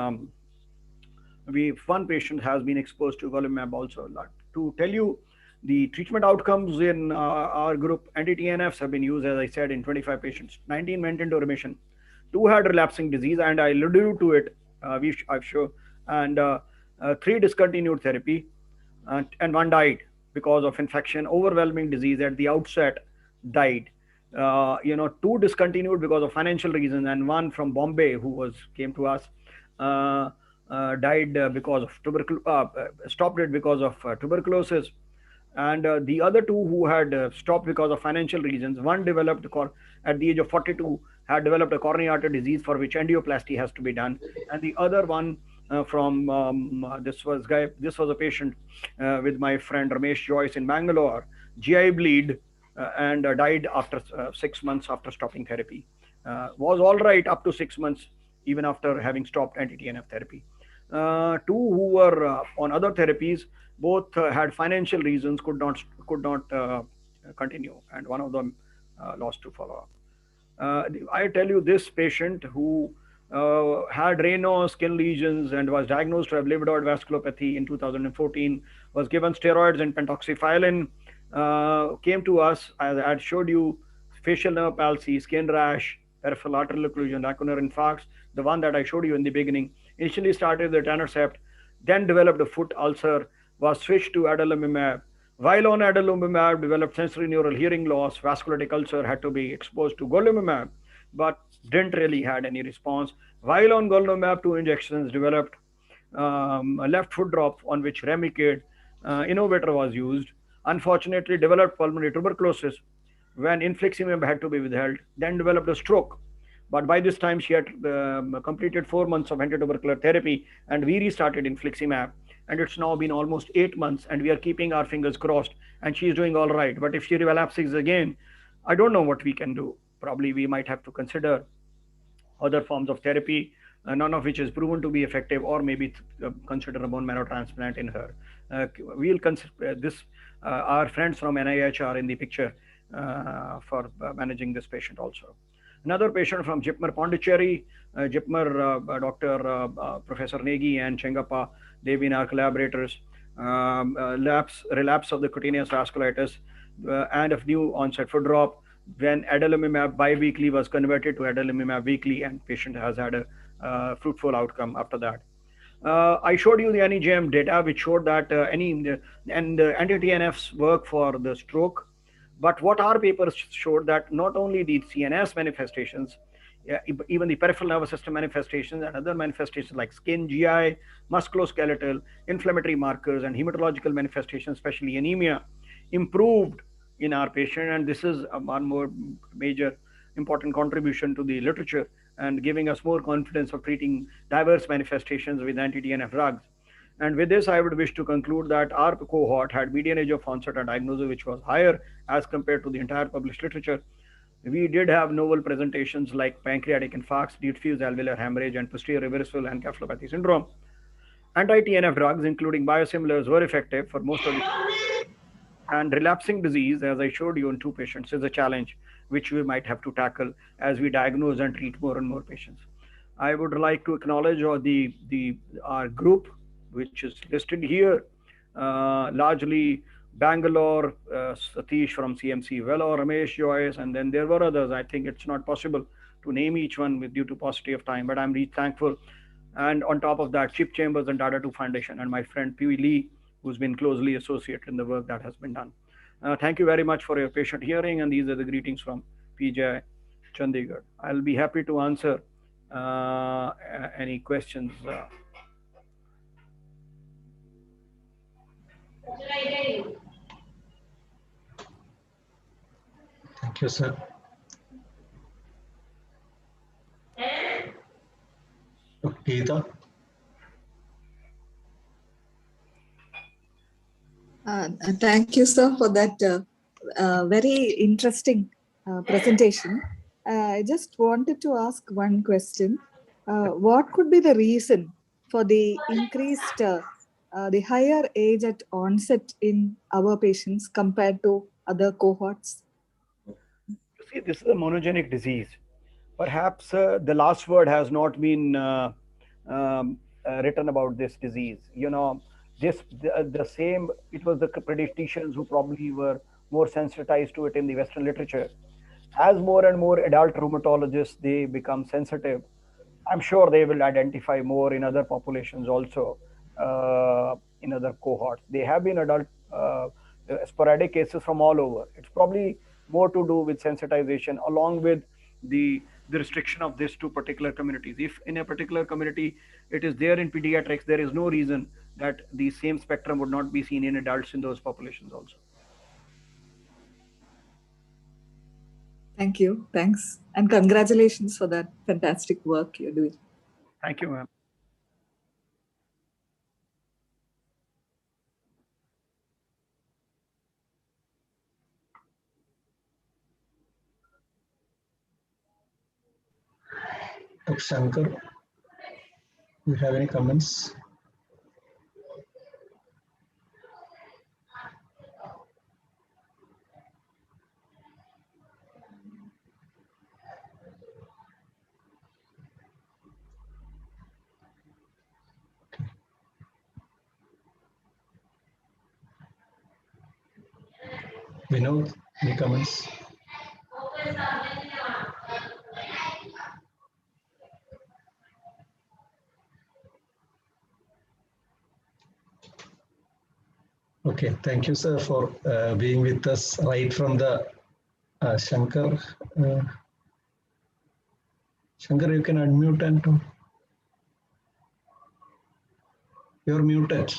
one patient has been exposed to golimumab also. To tell you the treatment outcomes in our group, anti-TNFs have been used, as I said, in 25 patients. 19 went into remission, 2 had relapsing disease, and I alluded to it. I've shown, and 3 discontinued therapy, and 1 died because of infection. Overwhelming disease at the outset, died. 2 discontinued because of financial reasons, and 1 from Bombay who came to us died because of stopped it because of tuberculosis. And the other 2 who had stopped because of financial reasons, 1 developed at the age of 42, had developed a coronary artery disease for which angioplasty has to be done, and the other one this was a patient with my friend Ramesh Joyce in Bangalore, GI bleed, and died after 6 months after stopping therapy. Was all right up to 6 months, even after having stopped anti-TNF therapy. 2 who were on other therapies, both had financial reasons, could not continue, and one of them lost to follow-up. I tell you, this patient who had Raynaud's skin lesions and was diagnosed to have livedoid vasculopathy in 2014, was given steroids and pentoxifylline, came to us. As I had showed you, facial nerve palsy, skin rash, peripheral arterial occlusion, lacunar infarcts, the one that I showed you in the beginning. Initially started with etanercept, then developed a foot ulcer, was switched to adalimumab. While on adalimumab, developed sensory neural hearing loss, vasculitic ulcer, had to be exposed to golimumab, but didn't really had any response. While on golimumab, 2 injections, developed a left foot drop on which Remicade innovator was used. Unfortunately, developed pulmonary tuberculosis when infliximab had to be withheld, then developed a stroke. But by this time, she had completed 4 months of anti-tubercular therapy, and we restarted infliximab. And it's now been almost 8 months, and we are keeping our fingers crossed, and she's doing all right. But if she relapses again, I don't know what we can do. Probably we might have to consider other forms of therapy, none of which is proven to be effective, or maybe consider a bone marrow transplant in her. We'll consider this. Our friends from NIH are in the picture for managing this patient also. Another patient from Jipmer Pondicherry, Dr. Professor Negi and Chengappa, they've been our collaborators. Relapse of the cutaneous vasculitis and of new onset foot drop, when adalimumab biweekly was converted to adalimumab weekly, and patient has had a fruitful outcome after that. I showed you the NEJM data, which showed that anti-TNFs work for the stroke. But what our papers showed, that not only the CNS manifestations, even the peripheral nervous system manifestations and other manifestations like skin, GI, musculoskeletal, inflammatory markers, and hematological manifestations, especially anemia, improved in our patient. And this is one more major important contribution to the literature and giving us more confidence of treating diverse manifestations with anti-TNF drugs. And with this, I would wish to conclude that our cohort had median age of onset and diagnosis which was higher as compared to the entire published literature. We did have novel presentations like pancreatic infarcts, diffuse alveolar hemorrhage, and posterior reversal encephalopathy syndrome. Anti-TNF drugs, including biosimilars, were effective for most of the. And relapsing disease, as I showed you in 2 patients, is a challenge which we might have to tackle as we diagnose and treat more and more patients. I would like to acknowledge our group, which is listed here, largely Bangalore, Satish from CMC, Vellore, Ramesh, Joyce, and then there were others. I think it's not possible to name each one due to paucity of time, but I'm really thankful. And on top of that, Chip Chambers and Data 2 Foundation and my friend Pui Lee, who's been closely associated in the work that has been done. Thank you very much for your patient hearing, and these are the greetings from PJ Chandigarh. I'll be happy to answer any questions. Thank you, sir. Geeta? Thank you, sir, for that very interesting presentation. I just wanted to ask one question. What could be the reason for the increased, the higher age at onset in our patients compared to other cohorts? You see, this is a monogenic disease. Perhaps the last word has not been written about this disease. You know, the same, it was the pediatricians who probably were more sensitized to it in the Western literature. As more and more adult rheumatologists, they become sensitive, I'm sure they will identify more in other populations also, in other cohorts. They have been adult sporadic cases from all over. It's probably more to do with sensitization along with the restriction of this to particular communities. If in a particular community it is there in pediatrics, there is no reason that the same spectrum would not be seen in adults in those populations also. Thank you. Thanks. And congratulations for that fantastic work you're doing. Thank you, ma'am. Dr. Shankar, do you have any comments? Vinod, any comments? Okay, thank you, sir, for being with us right from the Shankar. Shankar, you can unmute and you're muted.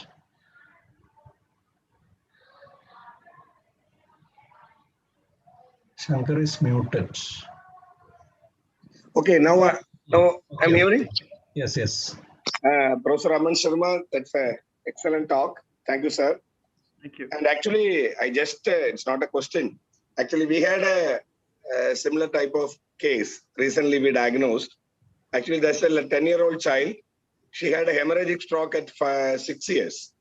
Shankar is muted. Okay, now Okay, I'm hearing. Yes, yes. Professor Raman Sharma, that's an excellent talk. Thank you, sir. Thank you. And actually, I just, it's not a question. Actually, we had a similar type of case recently we diagnosed. Actually, that's a 10-year-old child. She had a hemorrhagic stroke at 6 years.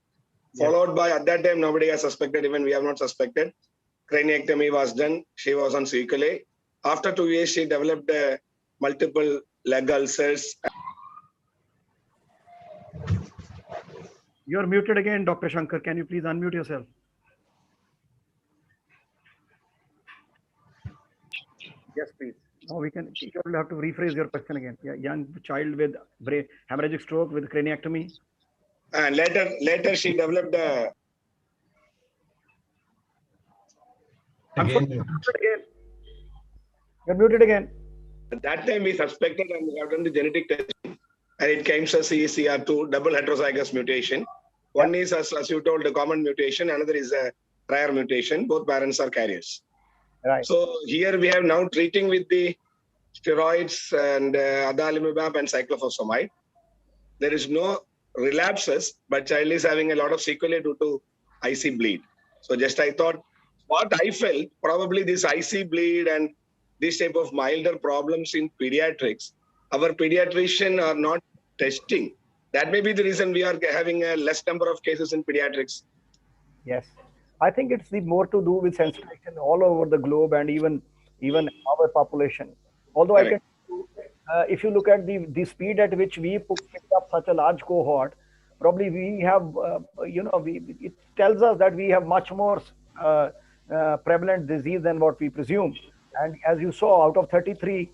Followed by, at that time, nobody has suspected, even we have not suspected. Craniectomy was done. She was on sequelae. After 2 years, she developed multiple leg ulcers. You're muted again, Dr. Shankar. Can you please unmute yourself? Yes, please. Now we can, you will have to rephrase your question again. Yeah, young child with hemorrhagic stroke with craniectomy. And later she developed a... Again, You're muted again. At that time, we suspected and we have done the genetic testing, and it came as CECR2 double heterozygous mutation. One is, as you told, a common mutation. Another is a rare mutation. Both parents are carriers. Right. So here we have now treating with the steroids and adalimumab and cyclophosphamide. There is no relapses, but child is having a lot of sequelae due to IC bleed. So just I thought, what I felt, probably this IC bleed and these type of milder problems in pediatrics, our pediatrician are not testing. That may be the reason we are having a less number of cases in pediatrics. Yes, I think it's the more to do with sensitization all over the globe and even our population. Although I can, if you look at the speed at which we picked up such a large cohort, probably we have, it tells us that we have much more prevalent disease than what we presume. And as you saw, out of 33,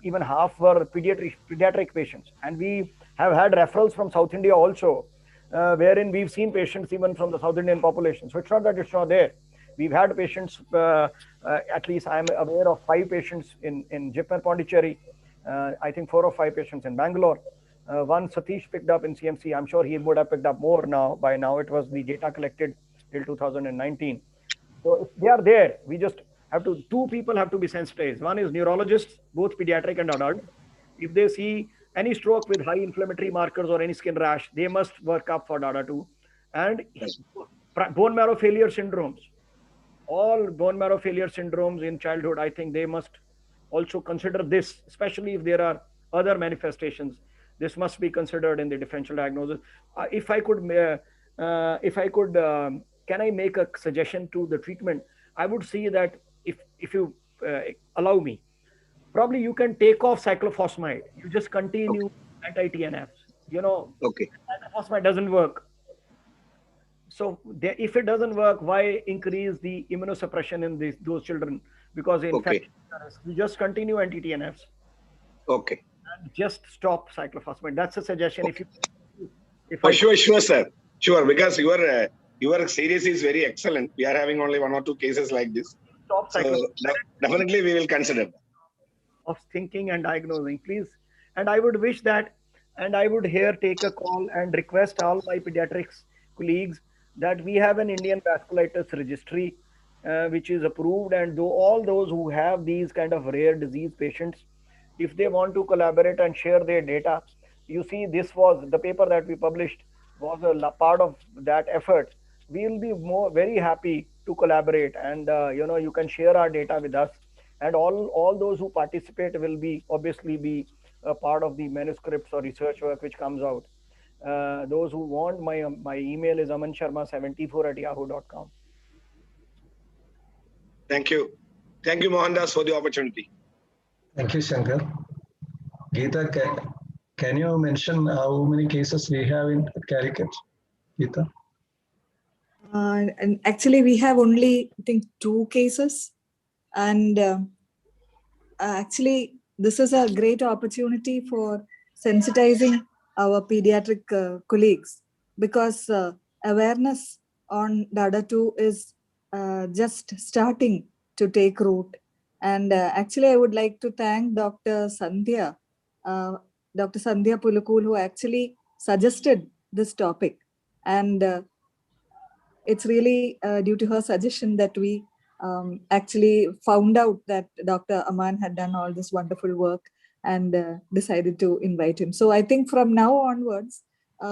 even half were pediatric patients. And we have had referrals from South India also, wherein we've seen patients even from the South Indian population. So it's not that it's not there. We've had patients, at least I'm aware of 5 patients in Jipmer Pondicherry, I think 4 or 5 patients in Bangalore. One Satish picked up in CMC. I'm sure he would have picked up more now. By now, it was the data collected till 2019. So if they are there, we just have to, 2 people have to be sensitized. One is neurologists, both pediatric and adult. If they see any stroke with high inflammatory markers or any skin rash, they must work up for DADA2. And bone marrow failure syndromes, all bone marrow failure syndromes in childhood, I think they must also consider this, especially if there are other manifestations. This must be considered in the differential diagnosis. If I could, can I make a suggestion to the treatment? I would see that if you allow me, probably you can take off cyclophosphamide. You just continue anti-TNFs. Cyclophosphamide doesn't work. So if it doesn't work, why increase the immunosuppression in those children? Because in fact, you just continue anti-TNFs. Okay. And just stop cyclophosphamide. That's a suggestion. Okay. Sure, sir. Sure, because your series is very excellent. We are having only 1 or 2 cases like this. Stop so definitely we will consider that. Of thinking and diagnosing, please. And I would wish that, and I would here take a call and request all my pediatrics colleagues that we have an Indian vasculitis registry, which is approved, and all those who have these kind of rare disease patients, if they want to collaborate and share their data, you see, this was the paper that we published was a part of that effort. We will be very happy to collaborate, and you can share our data with us, and all those who participate will obviously be a part of the manuscripts or research work which comes out. Those who want, my email is amansharma74@yahoo.com. Thank you. Thank you, Mohandas, for the opportunity. Thank you, Shankar. Geeta, can you mention how many cases we have in Calicut, Geeta? And actually, we have only, I think, 2 cases. And actually, this is a great opportunity for sensitizing our pediatric colleagues, because awareness on DADA2 is just starting to take root. And actually, I would like to thank Dr. Sandhya Pulukul, who actually suggested this topic. And it's really due to her suggestion that we actually found out that Dr. Aman had done all this wonderful work and decided to invite him. So I think from now onwards,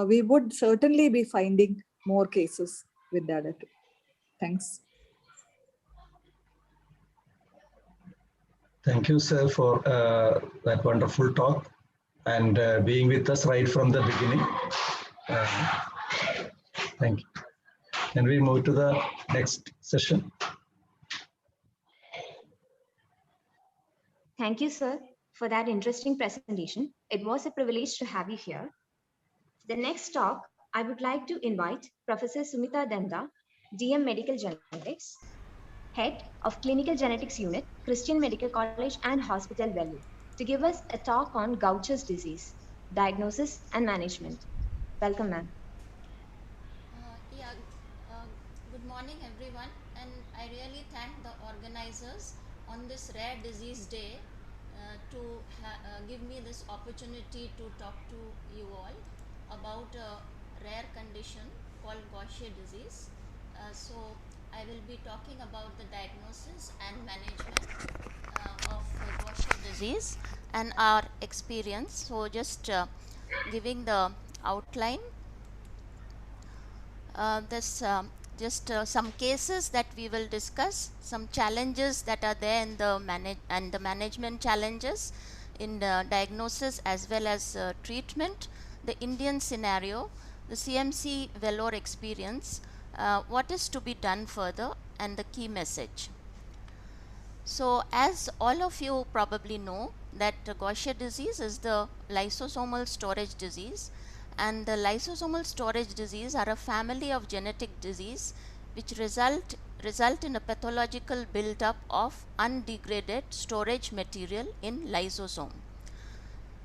we would certainly be finding more cases with DADA2. Thanks. Thank you, sir, for that wonderful talk and being with us right from the beginning. Thank you. Can we move to the next session? Thank you, sir, for that interesting presentation. It was a privilege to have you here. The next talk, I would like to invite Professor Sumita Danda, DM Medical Genetics, Head of Clinical Genetics Unit, Christian Medical College and Hospital Valley, to give us a talk on Gaucher's disease, diagnosis and management. Welcome, ma'am. Good morning, everyone, and I really thank the organizers on this Rare Disease Day to give me this opportunity to talk to you all about a rare condition called Gaucher disease. So I will be talking about the diagnosis and management of Gaucher disease and our experience. So just giving the outline. This just some cases that we will discuss, some challenges that are there in the management challenges in the diagnosis as well as treatment, the Indian scenario, the CMC velour experience, what is to be done further, and the key message. So as all of you probably know that Gaucher disease is the lysosomal storage disease, and the lysosomal storage disease are a family of genetic disease which result in a pathological buildup of undegraded storage material in lysosome.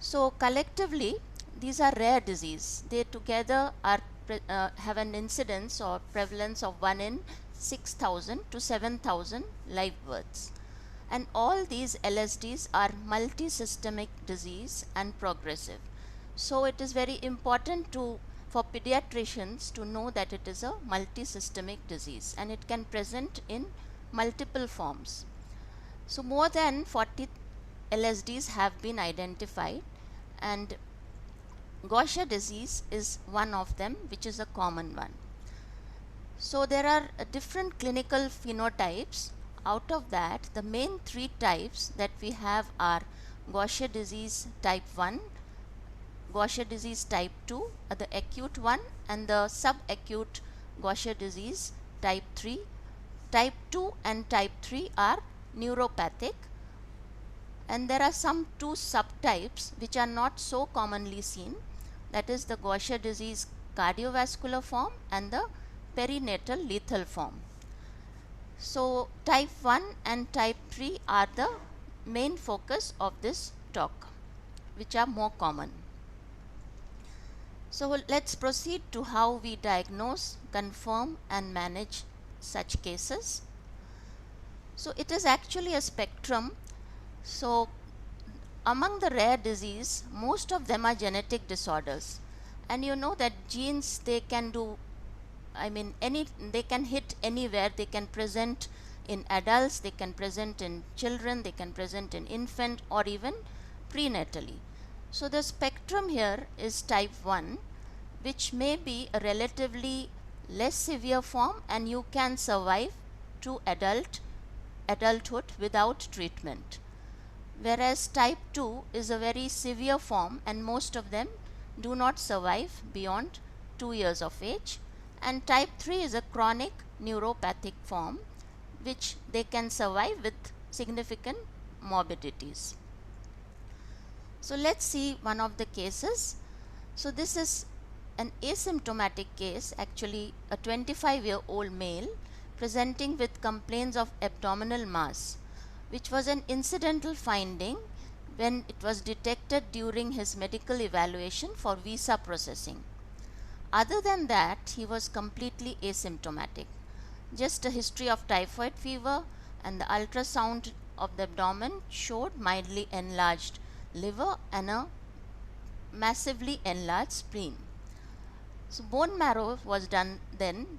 So collectively these are rare disease. They together are have an incidence or prevalence of 1 in 6,000 to 7,000 live births. And all these LSDs are multi-systemic disease and progressive. So it is very important for pediatricians to know that it is a multi-systemic disease and it can present in multiple forms. So more than 40 LSDs have been identified, and Gaucher disease is one of them, which is a common one. So there are different clinical phenotypes. Out of that, the main three types that we have are Gaucher disease type 1, Gaucher disease type 2, the acute one, and the subacute Gaucher disease type 3. Type 2 and type 3 are neuropathic, and there are some two subtypes which are not so commonly seen, that is the Gaucher disease cardiovascular form and the perinatal lethal form. So type 1 and type 3 are the main focus of this talk, which are more common. So let's proceed to how we diagnose, confirm and manage such cases. So it is actually a spectrum. So among the rare disease, most of them are genetic disorders, and you know that genes, they can do, they can hit anywhere. They can present in adults, they can present in children, they can present in infant or even prenatally. So the spectrum here is type 1, which may be a relatively less severe form, and you can survive to adulthood without treatment. Whereas type 2 is a very severe form, and most of them do not survive beyond 2 years of age. And type 3 is a chronic neuropathic form, which they can survive with significant morbidities. So let's see one of the cases. So this is an asymptomatic case, actually a 25-year-old male presenting with complaints of abdominal mass, which was an incidental finding when it was detected during his medical evaluation for visa processing. Other than that, he was completely asymptomatic. Just a history of typhoid fever, and the ultrasound of the abdomen showed mildly enlarged liver and a massively enlarged spleen. So bone marrow was done then,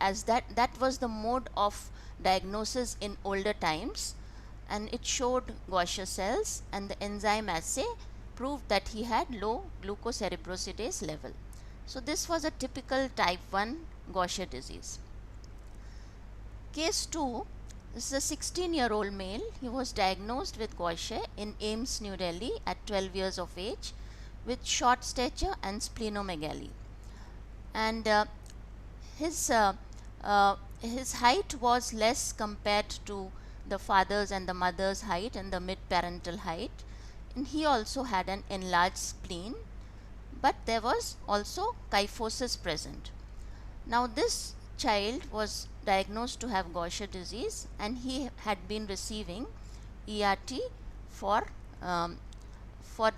as that was the mode of diagnosis in older times, and it showed Gaucher cells, and the enzyme assay proved that he had low glucocerebrosidase level. So this was a typical type 1 Gaucher disease. Case 2, this is a 16-year-old male. He was diagnosed with Gaucher in AIIMS, New Delhi at 12 years of age with short stature and splenomegaly. And his height was less compared to the father's and the mother's height and the mid-parental height. And he also had an enlarged spleen, but there was also kyphosis present. Now this child was diagnosed to have Gaucher disease, and he had been receiving ERT for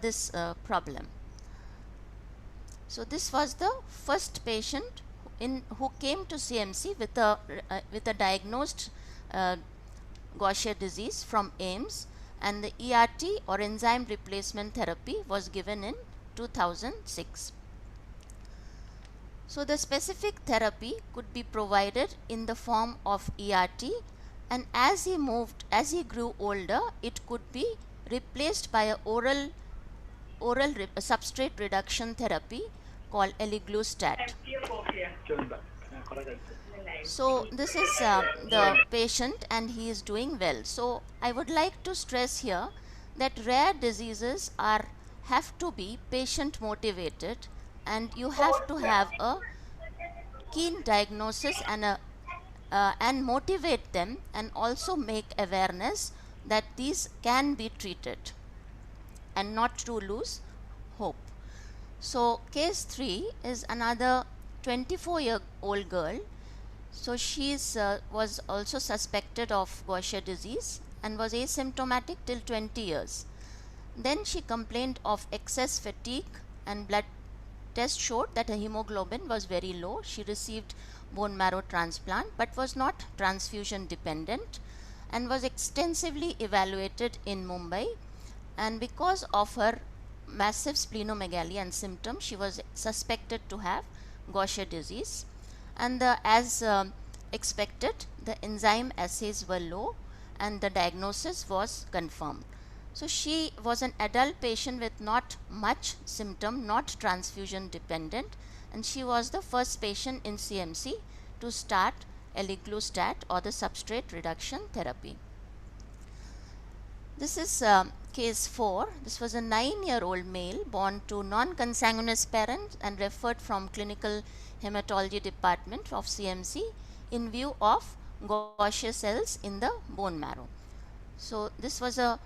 this problem. So this was the first patient who came to CMC with a diagnosed Gaucher disease from AIIMS, and the ERT or enzyme replacement therapy was given in 2006. So the specific therapy could be provided in the form of ERT, and as he grew older, it could be replaced by a oral substrate reduction therapy called eliglustat. So this is the patient and he is doing well. So I would like to stress here that rare diseases have to be patient motivated, and you have to have a keen diagnosis and motivate them, and also make awareness that these can be treated and not to lose hope. So case 3 is another 24-year-old girl. So she was also suspected of Gaucher disease and was asymptomatic till 20 years. Then she complained of excess fatigue, and blood test showed that her hemoglobin was very low. She received bone marrow transplant but was not transfusion dependent, and was extensively evaluated in Mumbai. And because of her massive splenomegaly and symptoms, she was suspected to have Gaucher disease. And as expected, the enzyme assays were low and the diagnosis was confirmed. So she was an adult patient with not much symptom, not transfusion dependent, and she was the first patient in CMC to start eliglustat, or the substrate reduction therapy. This is case 4. This was a 9-year-old male born to non-consanguineous parents and referred from clinical hematology department of CMC in view of Gaucher cells in the bone marrow. So this was the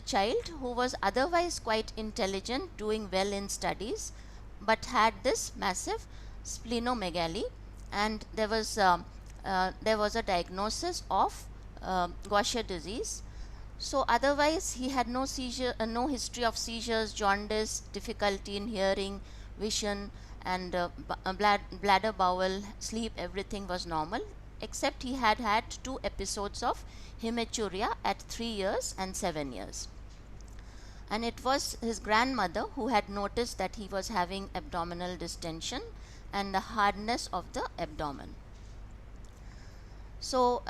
child who was otherwise quite intelligent, doing well in studies, but had this massive splenomegaly, and there was a diagnosis of Gaucher disease. So otherwise he had no history of seizures, jaundice, difficulty in hearing, vision, and bladder, bowel, sleep, everything was normal, except he had had 2 episodes of hematuria at 3 years and 7 years. And it was his grandmother who had noticed that he was having abdominal distension and the hardness of the abdomen. So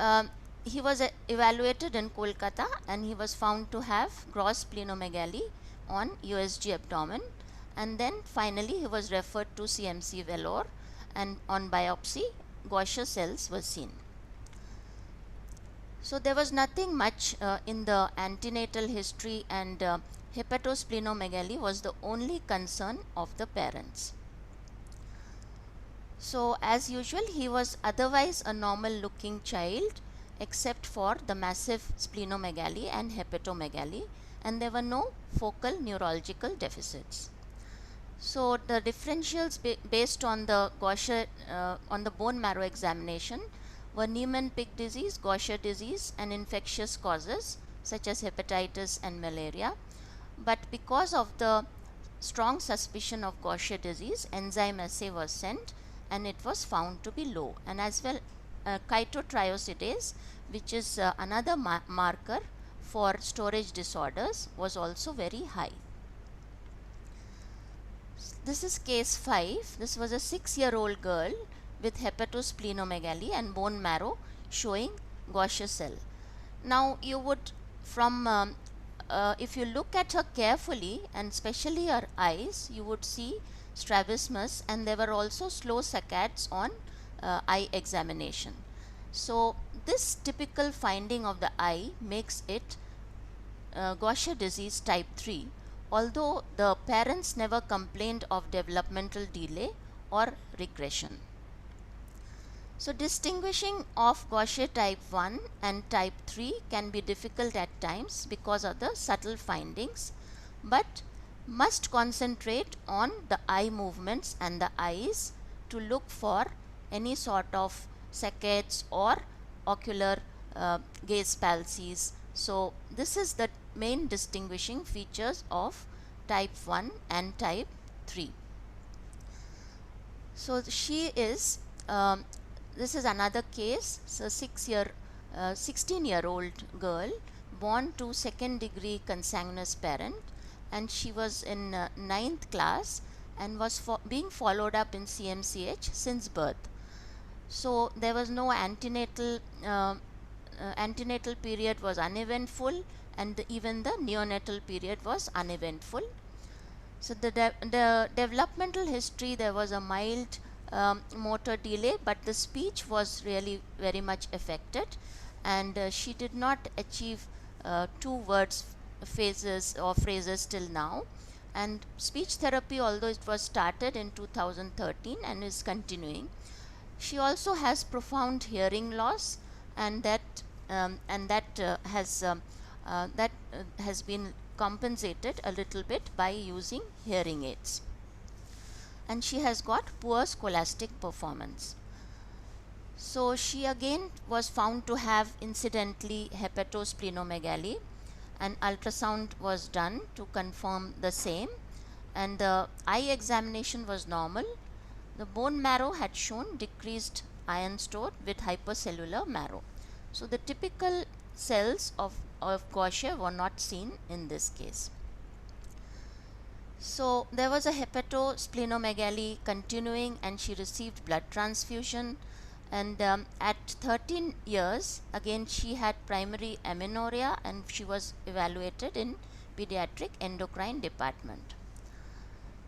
he was evaluated in Kolkata, and he was found to have gross splenomegaly on USG abdomen, and then finally he was referred to CMC Vellore, and on biopsy Gaucher cells were seen. So there was nothing much in the antenatal history, and hepatosplenomegaly was the only concern of the parents. So as usual, he was otherwise a normal looking child except for the massive splenomegaly and hepatomegaly, and there were no focal neurological deficits. So the differentials based on the Gaucher on the bone marrow examination were Niemann-Pick disease, Gaucher disease, and infectious causes such as hepatitis and malaria. But because of the strong suspicion of Gaucher disease, enzyme assay was sent and it was found to be low, and as well chitotriosidase, which is another marker for storage disorders, was also very high. This is case 5. This was a 6-year-old girl with hepatosplenomegaly and bone marrow showing Gaucher cell. Now you would if you look at her carefully, and especially her eyes, you would see strabismus, and there were also slow saccades on eye examination. So this typical finding of the eye makes it Gaucher disease type 3, although the parents never complained of developmental delay or regression. So distinguishing of Gaucher type 1 and type 3 can be difficult at times because of the subtle findings, but must concentrate on the eye movements and the eyes to look for any sort of saccades or ocular gaze palsies. So this is the main distinguishing features of type 1 and type 3. So she is this is another case. So 16-year-old girl born to second degree consanguineous parent, and she was in 9th class and was being followed up in CMCH since birth. So there was no antenatal period was uneventful, and even the neonatal period was uneventful. So the developmental history, there was a mild motor delay, but the speech was really very much affected, and she did not achieve 2 words phases or phrases till now. And speech therapy, although it was started in 2013 and is continuing, she also has profound hearing loss, and that has been compensated a little bit by using hearing aids. And she has got poor scholastic performance. So she again was found to have incidentally hepatosplenomegaly. An ultrasound was done to confirm the same, and the eye examination was normal. The bone marrow had shown decreased iron store with hypercellular marrow. So the typical cells of Gaucher were not seen in this case. So there was a hepatosplenomegaly continuing, and she received blood transfusion. And at 13 years, again she had primary amenorrhea, and she was evaluated in pediatric endocrine department.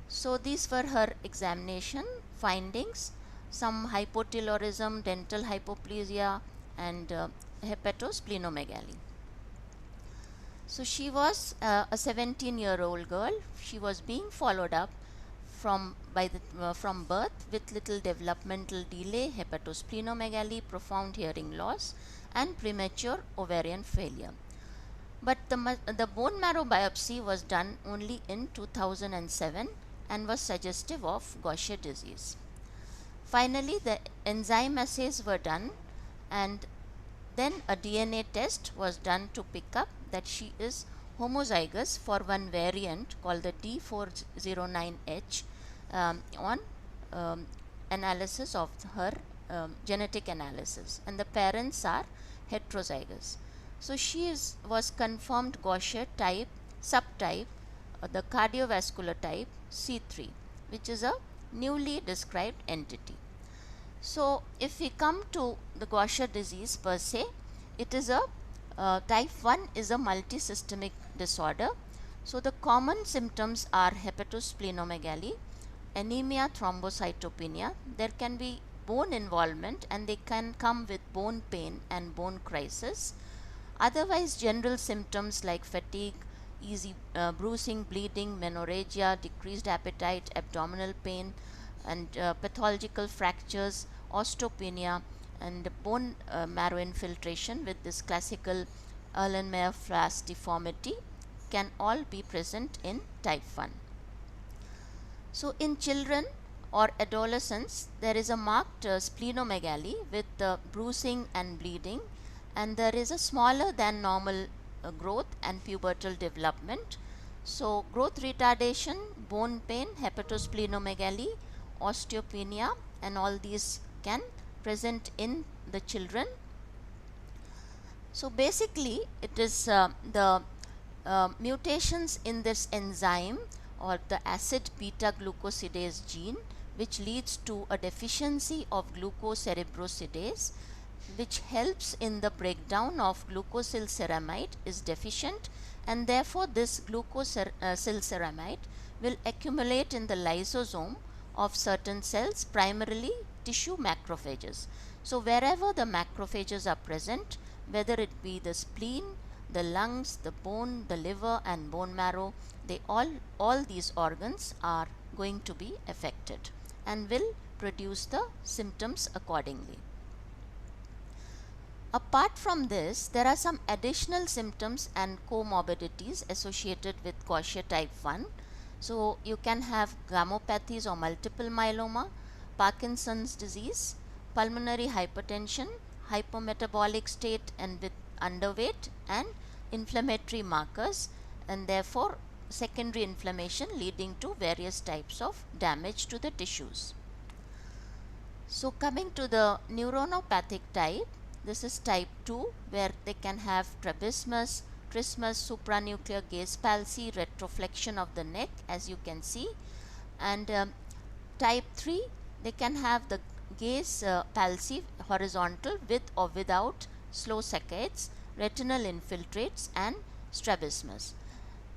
So these were her examination findings: some hypothyroidism, dental hypoplasia, and hepatosplenomegaly. So she was a 17-year-old girl. She was being followed up from birth with little developmental delay, hepatosplenomegaly, profound hearing loss, and premature ovarian failure. But the bone marrow biopsy was done only in 2007 and was suggestive of Gaucher disease. Finally, the enzyme assays were done, and then a DNA test was done to pick up that she is homozygous for one variant called the D409H on analysis of her genetic analysis, and the parents are heterozygous. So she was confirmed Gaucher type, subtype, the cardiovascular type C3, which is a newly described entity. So if we come to the Gaucher disease per se, it is a type 1 is a multisystemic disorder. So the common symptoms are hepatosplenomegaly, anemia, thrombocytopenia. There can be bone involvement, and they can come with bone pain and bone crisis. Otherwise, general symptoms like fatigue, easy bruising, bleeding, menorrhagia, decreased appetite, abdominal pain, and pathological fractures, osteopenia, and bone marrow infiltration with this classical Erlenmeyer-Flass deformity can all be present in type 1. So in children or adolescents, there is a marked splenomegaly with bruising and bleeding, and there is a smaller than normal growth and pubertal development. So growth retardation, bone pain, hepatosplenomegaly, osteopenia, and all these can present in the children. So basically it is the mutations in this enzyme or the acid beta glucosidase gene, which leads to a deficiency of glucocerebrosidase, which helps in the breakdown of glucosylceramide, is deficient, and therefore this glucosylceramide will accumulate in the lysosome of certain cells, primarily tissue macrophages. So wherever the macrophages are present, whether it be the spleen, the lungs, the bone, the liver, and bone marrow, they all these organs are going to be affected and will produce the symptoms accordingly. Apart from this, there are some additional symptoms and comorbidities associated with Gaucher type 1. So you can have gammopathies or multiple myeloma, Parkinson's disease, pulmonary hypertension, hypometabolic state and with underweight, and inflammatory markers, and therefore secondary inflammation leading to various types of damage to the tissues. So coming to the neuronopathic type, this is type 2, where they can have strabismus, trismus, supranuclear gaze palsy, retroflexion of the neck, as you can see, and type 3, they can have the gaze palsy, horizontal, with or without slow saccades, retinal infiltrates, and strabismus.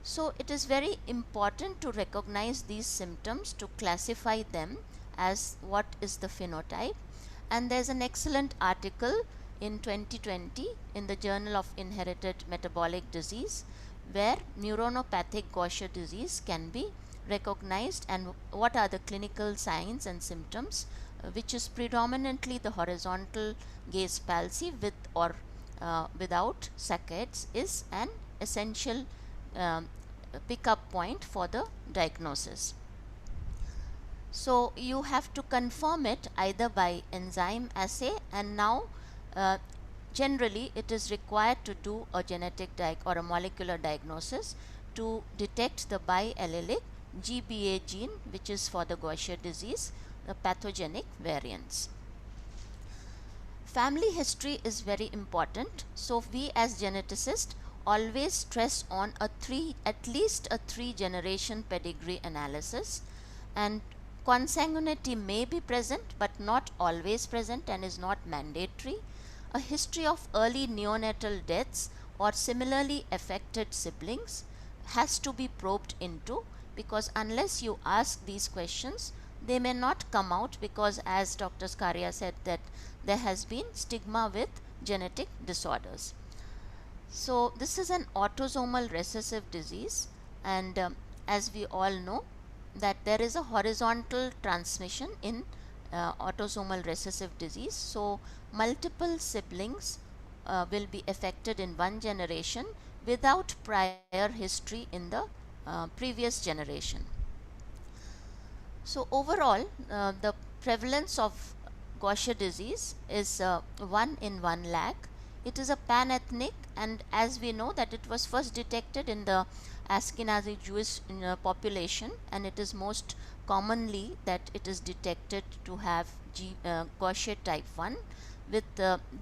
So it is very important to recognize these symptoms, to classify them as what is the phenotype. And there's an excellent article in 2020 in the Journal of Inherited Metabolic Disease where neuronopathic Gaucher disease can be recognized and what are the clinical signs and symptoms, which is predominantly the horizontal gaze palsy with or without saccades, is an essential pickup point for the diagnosis. So you have to confirm it either by enzyme assay, and now generally it is required to do a genetic or a molecular diagnosis to detect the biallelic GBA gene, which is for the Gaucher disease, the pathogenic variants. Family history is very important. So we as geneticists always stress on at least a 3-generation pedigree analysis, and consanguinity may be present but not always present and is not mandatory. A history of early neonatal deaths or similarly affected siblings has to be probed into, because unless you ask these questions they may not come out, because as Dr. Skaria said that there has been stigma with genetic disorders. So this is an autosomal recessive disease, and as we all know that there is a horizontal transmission in autosomal recessive disease. So multiple siblings will be affected in one generation without prior history in the previous generation. So overall, the prevalence of Gaucher disease is 1 in 1 lakh. It is a pan-ethnic, and as we know that it was first detected in the Ashkenazi Jewish population, and it is most commonly that it is detected to have Gaucher type 1 with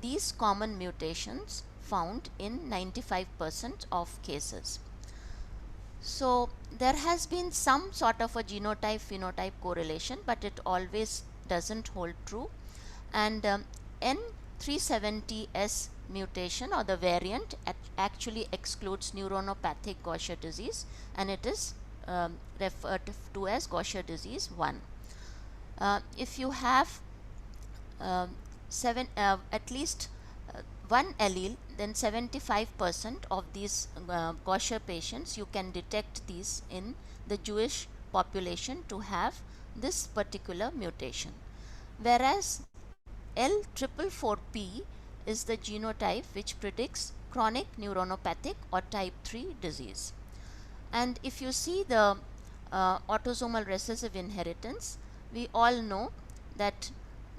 these common mutations found in 95% of cases. So there has been some sort of a genotype-phenotype correlation, but it always doesn't hold true. And N370S mutation or the variant actually excludes neuronopathic Gaucher disease, and it is referred to as Gaucher disease 1. If you have at least one allele, then 75% of these Gaucher patients, you can detect these in the Jewish population to have this particular mutation. Whereas L444P is the genotype which predicts chronic neuronopathic or type 3 disease. And if you see the autosomal recessive inheritance, we all know that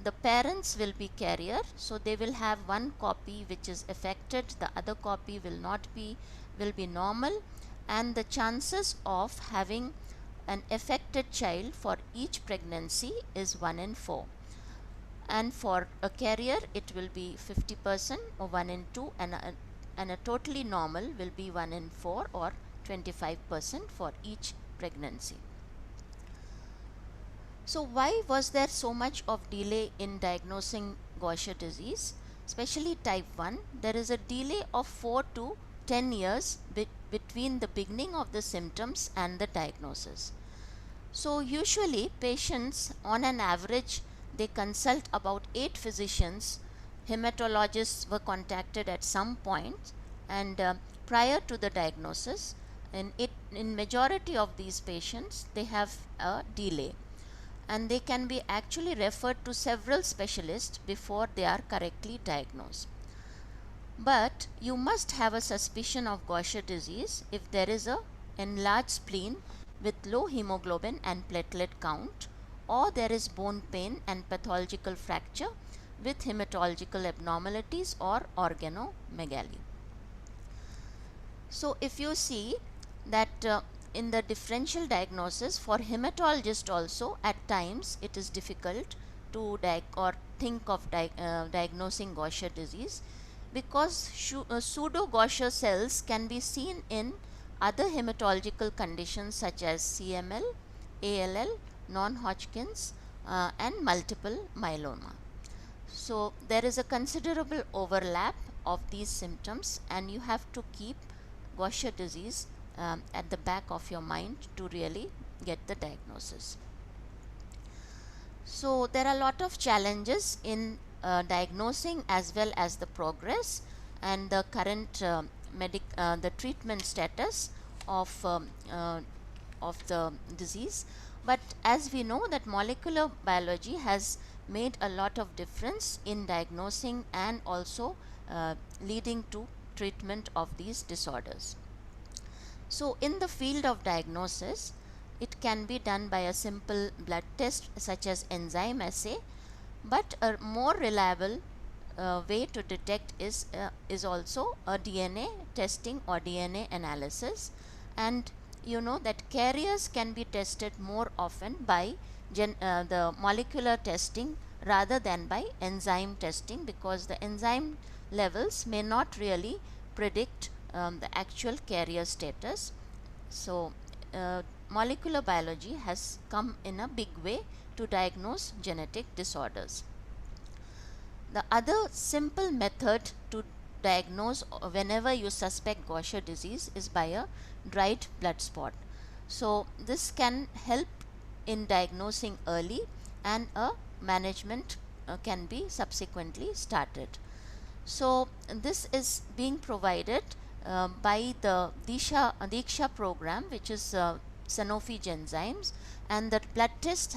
the parents will be carrier, so they will have one copy which is affected, the other copy will be normal, and the chances of having an affected child for each pregnancy is 1 in 4. And for a carrier it will be 50% or 1 in 2, and a totally normal will be 1 in 4 or 25% for each pregnancy. So why was there so much of delay in diagnosing Gaucher disease? Especially type 1, there is a delay of 4 to 10 years between the beginning of the symptoms and the diagnosis. So usually patients on an average they consult about 8 physicians. Hematologists were contacted at some point, and prior to the diagnosis, in majority of these patients they have a delay, and they can be actually referred to several specialists before they are correctly diagnosed. But you must have a suspicion of Gaucher disease if there is a enlarged spleen with low hemoglobin and platelet count, or there is bone pain and pathological fracture with hematological abnormalities or organomegaly. So if you see that in the differential diagnosis for hematologist also at times it is difficult to think of diagnosing Gaucher disease, because pseudo Gaucher cells can be seen in other hematological conditions such as CML, ALL, non-Hodgkin's and multiple myeloma. So there is a considerable overlap of these symptoms, and you have to keep Gaucher disease at the back of your mind to really get the diagnosis. So there are a lot of challenges in diagnosing as well as the progress and the current the treatment status of the disease. But as we know that molecular biology has made a lot of difference in diagnosing and also leading to treatment of these disorders. So in the field of diagnosis, it can be done by a simple blood test such as enzyme assay, but a more reliable way to detect is also a DNA testing or DNA analysis. And you know that carriers can be tested more often by the molecular testing rather than by enzyme testing, because the enzyme levels may not really predict the actual carrier status. So molecular biology has come in a big way to diagnose genetic disorders. The other simple method to diagnose whenever you suspect Gaucher disease is by a dried blood spot. So this can help in diagnosing early, and a management can be subsequently started. So this is being provided by the Diksha program, which is Sanofi Genzymes, and the blood test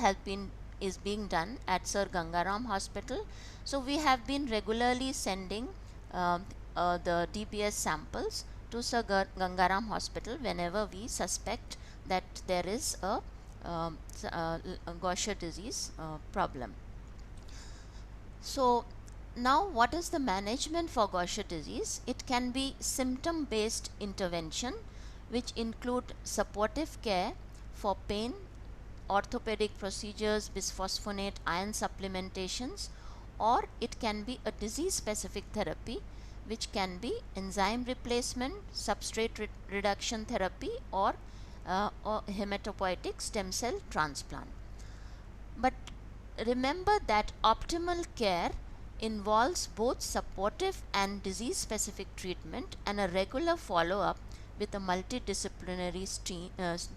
is being done at Sir Gangaram Hospital. So we have been regularly sending the DBS samples to Sir Gangaram Hospital whenever we suspect that there is a Gaucher disease problem. So now what is the management for Gaucher disease? It can be symptom based intervention, which include supportive care for pain, orthopedic procedures, bisphosphonate, iron supplementations, or it can be a disease specific therapy, which can be enzyme replacement, substrate reduction therapy, or hematopoietic stem cell transplant. But remember that optimal care involves both supportive and disease specific treatment, and a regular follow up with a multidisciplinary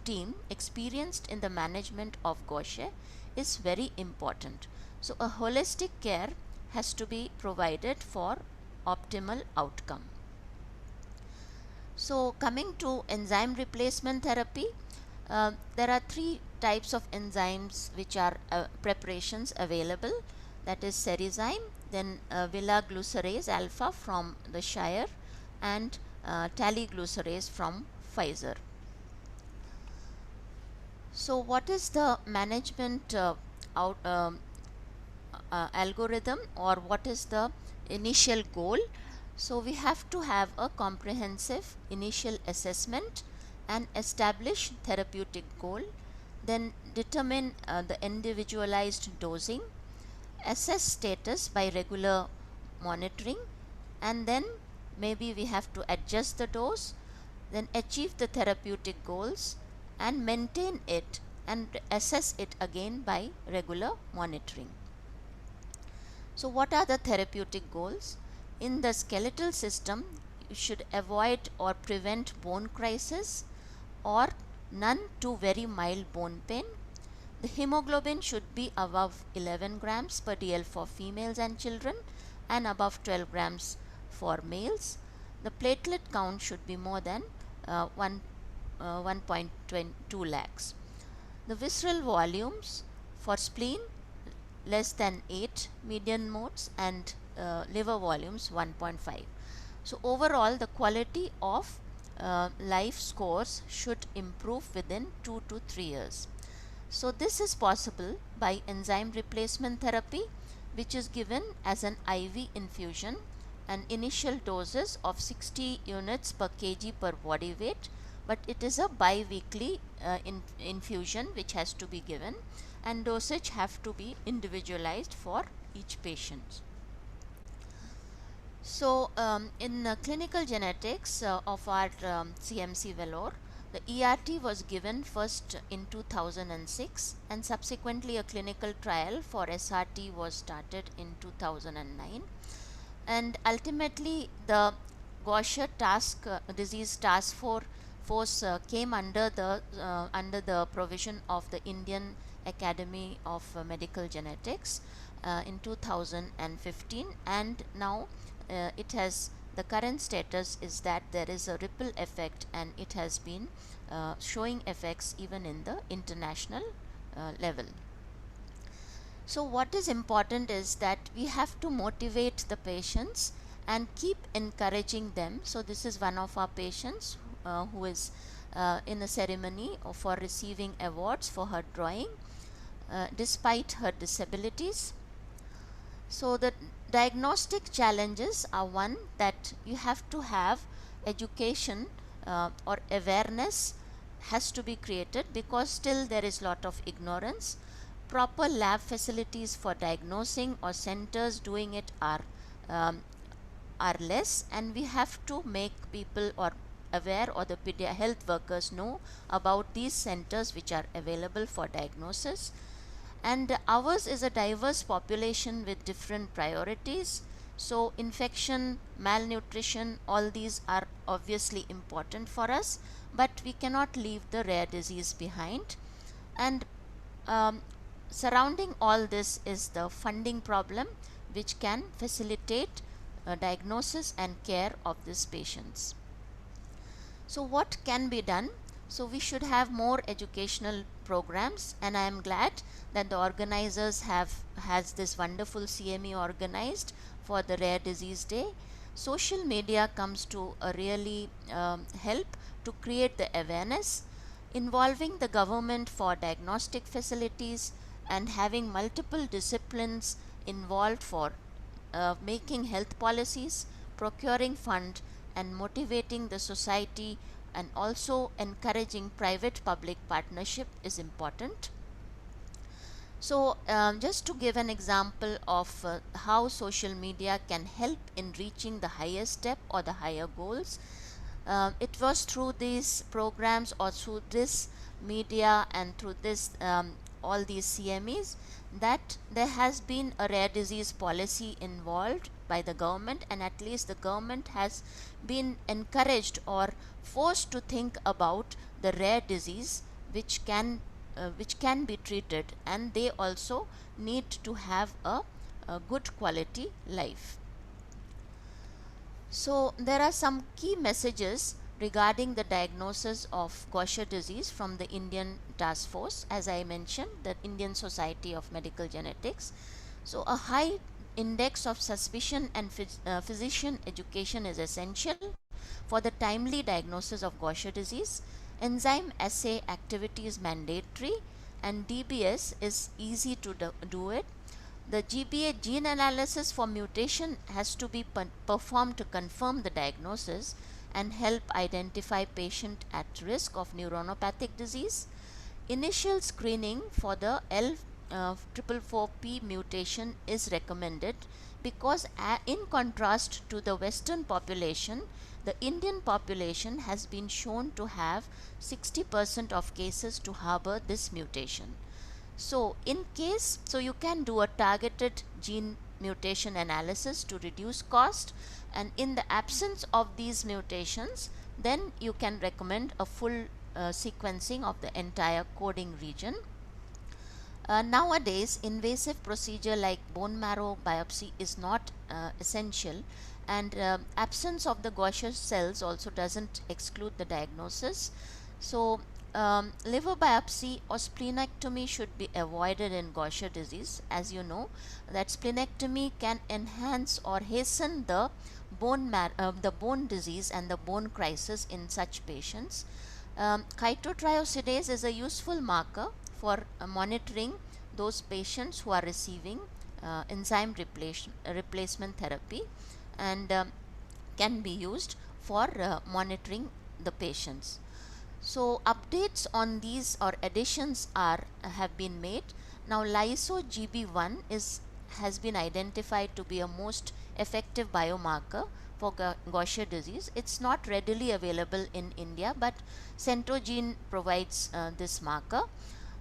team experienced in the management of Gaucher is very important. So a holistic care has to be provided for optimal outcome. So coming to enzyme replacement therapy, there are three types of enzymes which are preparations available, that is Serizyme, then villaglucerase alpha from the Shire, and taliglucerase from Pfizer. So what is the management algorithm, or what is the initial goal? So we have to have a comprehensive initial assessment and establish therapeutic goal, then determine the individualized dosing, assess status by regular monitoring, and then maybe we have to adjust the dose, then achieve the therapeutic goals and maintain it and assess it again by regular monitoring. So what are the therapeutic goals? In the skeletal system, you should avoid or prevent bone crisis or none to very mild bone pain. The hemoglobin should be above 11 grams per dl for females and children and above 12 grams for males. The platelet count should be more than 1.2 lakhs. The visceral volumes for spleen less than 8 median modes, and liver volumes 1.5. So overall the quality of life scores should improve within 2 to 3 years. So this is possible by enzyme replacement therapy, which is given as an IV infusion and initial doses of 60 units per kg per body weight, but it is a bi-weekly infusion which has to be given, and dosage have to be individualized for each patient. So in clinical genetics of our CMC Vellore, the ERT was given first in 2006, and subsequently a clinical trial for SRT was started in 2009, and ultimately the Gaucher disease task force came under the provision of the Indian Academy of Medical Genetics in 2015, and now it has, the current status is that there is a ripple effect, and it has been showing effects even in the international level. So what is important is that we have to motivate the patients and keep encouraging them. So this is one of our patients who is in a ceremony for receiving awards for her drawing despite her disabilities. So the diagnostic challenges are one, that you have to have education or awareness has to be created, because still there is lot of ignorance. Proper lab facilities for diagnosing or centers doing it um, are less, and we have to make people or aware, or the health workers know about these centers which are available for diagnosis. And ours is a diverse population with different priorities. So infection, malnutrition, all these are obviously important for us, but we cannot leave the rare disease behind. And um, surrounding all this is the funding problem, which can facilitate diagnosis and care of these patients. So what can be done? So we should have more educational programs, and I am glad that the organizers has this wonderful CME organized for the Rare Disease Day. Social media comes to a really help to create the awareness, involving the government for diagnostic facilities, and having multiple disciplines involved for making health policies, procuring fund, and motivating the society, and also encouraging private public partnership is important. So just to give an example of how social media can help in reaching the higher step or the higher goals, it was through these programs or through this media and through this all these CMEs that there has been a rare disease policy involved by the government, and at least the government has been encouraged or forced to think about the rare disease which can be treated, and they also need to have a good quality life. So there are some key messages regarding the diagnosis of Gaucher disease from the Indian Task Force, as I mentioned, the Indian Society of Medical Genetics. So a high index of suspicion and physician education is essential for the timely diagnosis of Gaucher disease. Enzyme assay activity is mandatory, and DBS is easy to do it. The GBA gene analysis for mutation has to be performed to confirm the diagnosis and help identify patient at risk of neuronopathic disease. Initial screening for the L444P mutation is recommended because in contrast to the Western population, the Indian population has been shown to have 60% of cases to harbor this mutation. So in case, so you can do a targeted gene mutation analysis to reduce cost, and in the absence of these mutations, then you can recommend a full sequencing of the entire coding region. Nowadays, invasive procedure like bone marrow biopsy is not essential, and absence of the Gaucher cells also doesn't exclude the diagnosis. So liver biopsy or splenectomy should be avoided in Gaucher disease. As you know, that splenectomy can enhance or hasten the bone disease and the bone crisis in such patients. Chitotriosidase is a useful marker for monitoring those patients who are receiving enzyme replacement therapy, and can be used for monitoring the patients. So updates on these or additions have been made. Now lyso-Gb1 has been identified to be a most effective biomarker for Gaucher disease. It's not readily available in India, but Centogene provides this marker.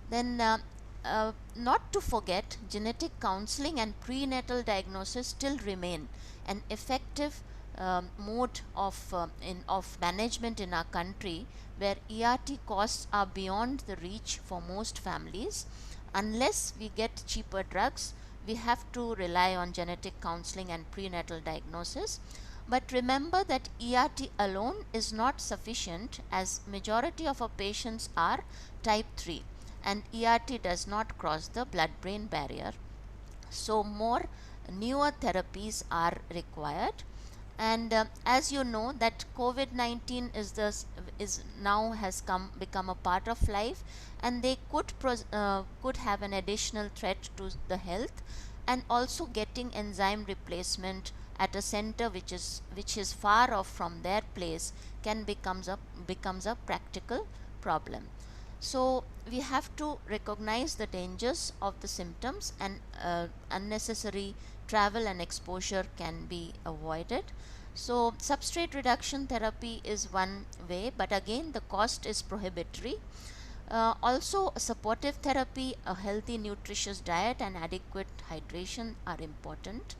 Then not to forget, genetic counseling and prenatal diagnosis still remain an effective mode of management in our country, where ERT costs are beyond the reach for most families. unless we get cheaper drugs, we have to rely on genetic counseling and prenatal diagnosis. But remember that ERT alone is not sufficient, as majority of our patients are type 3 and ERT does not cross the blood-brain barrier. So more newer therapies are required. And as you know that COVID-19 is now has become a part of life, and they could have an additional threat to the health, and also getting enzyme replacement at a center which is far off from their place can becomes a practical problem. So we have to recognize the dangers of the symptoms, and unnecessary travel and exposure can be avoided. So substrate reduction therapy is one way, but again the cost is prohibitory. Also supportive therapy, a healthy nutritious diet and adequate hydration are important.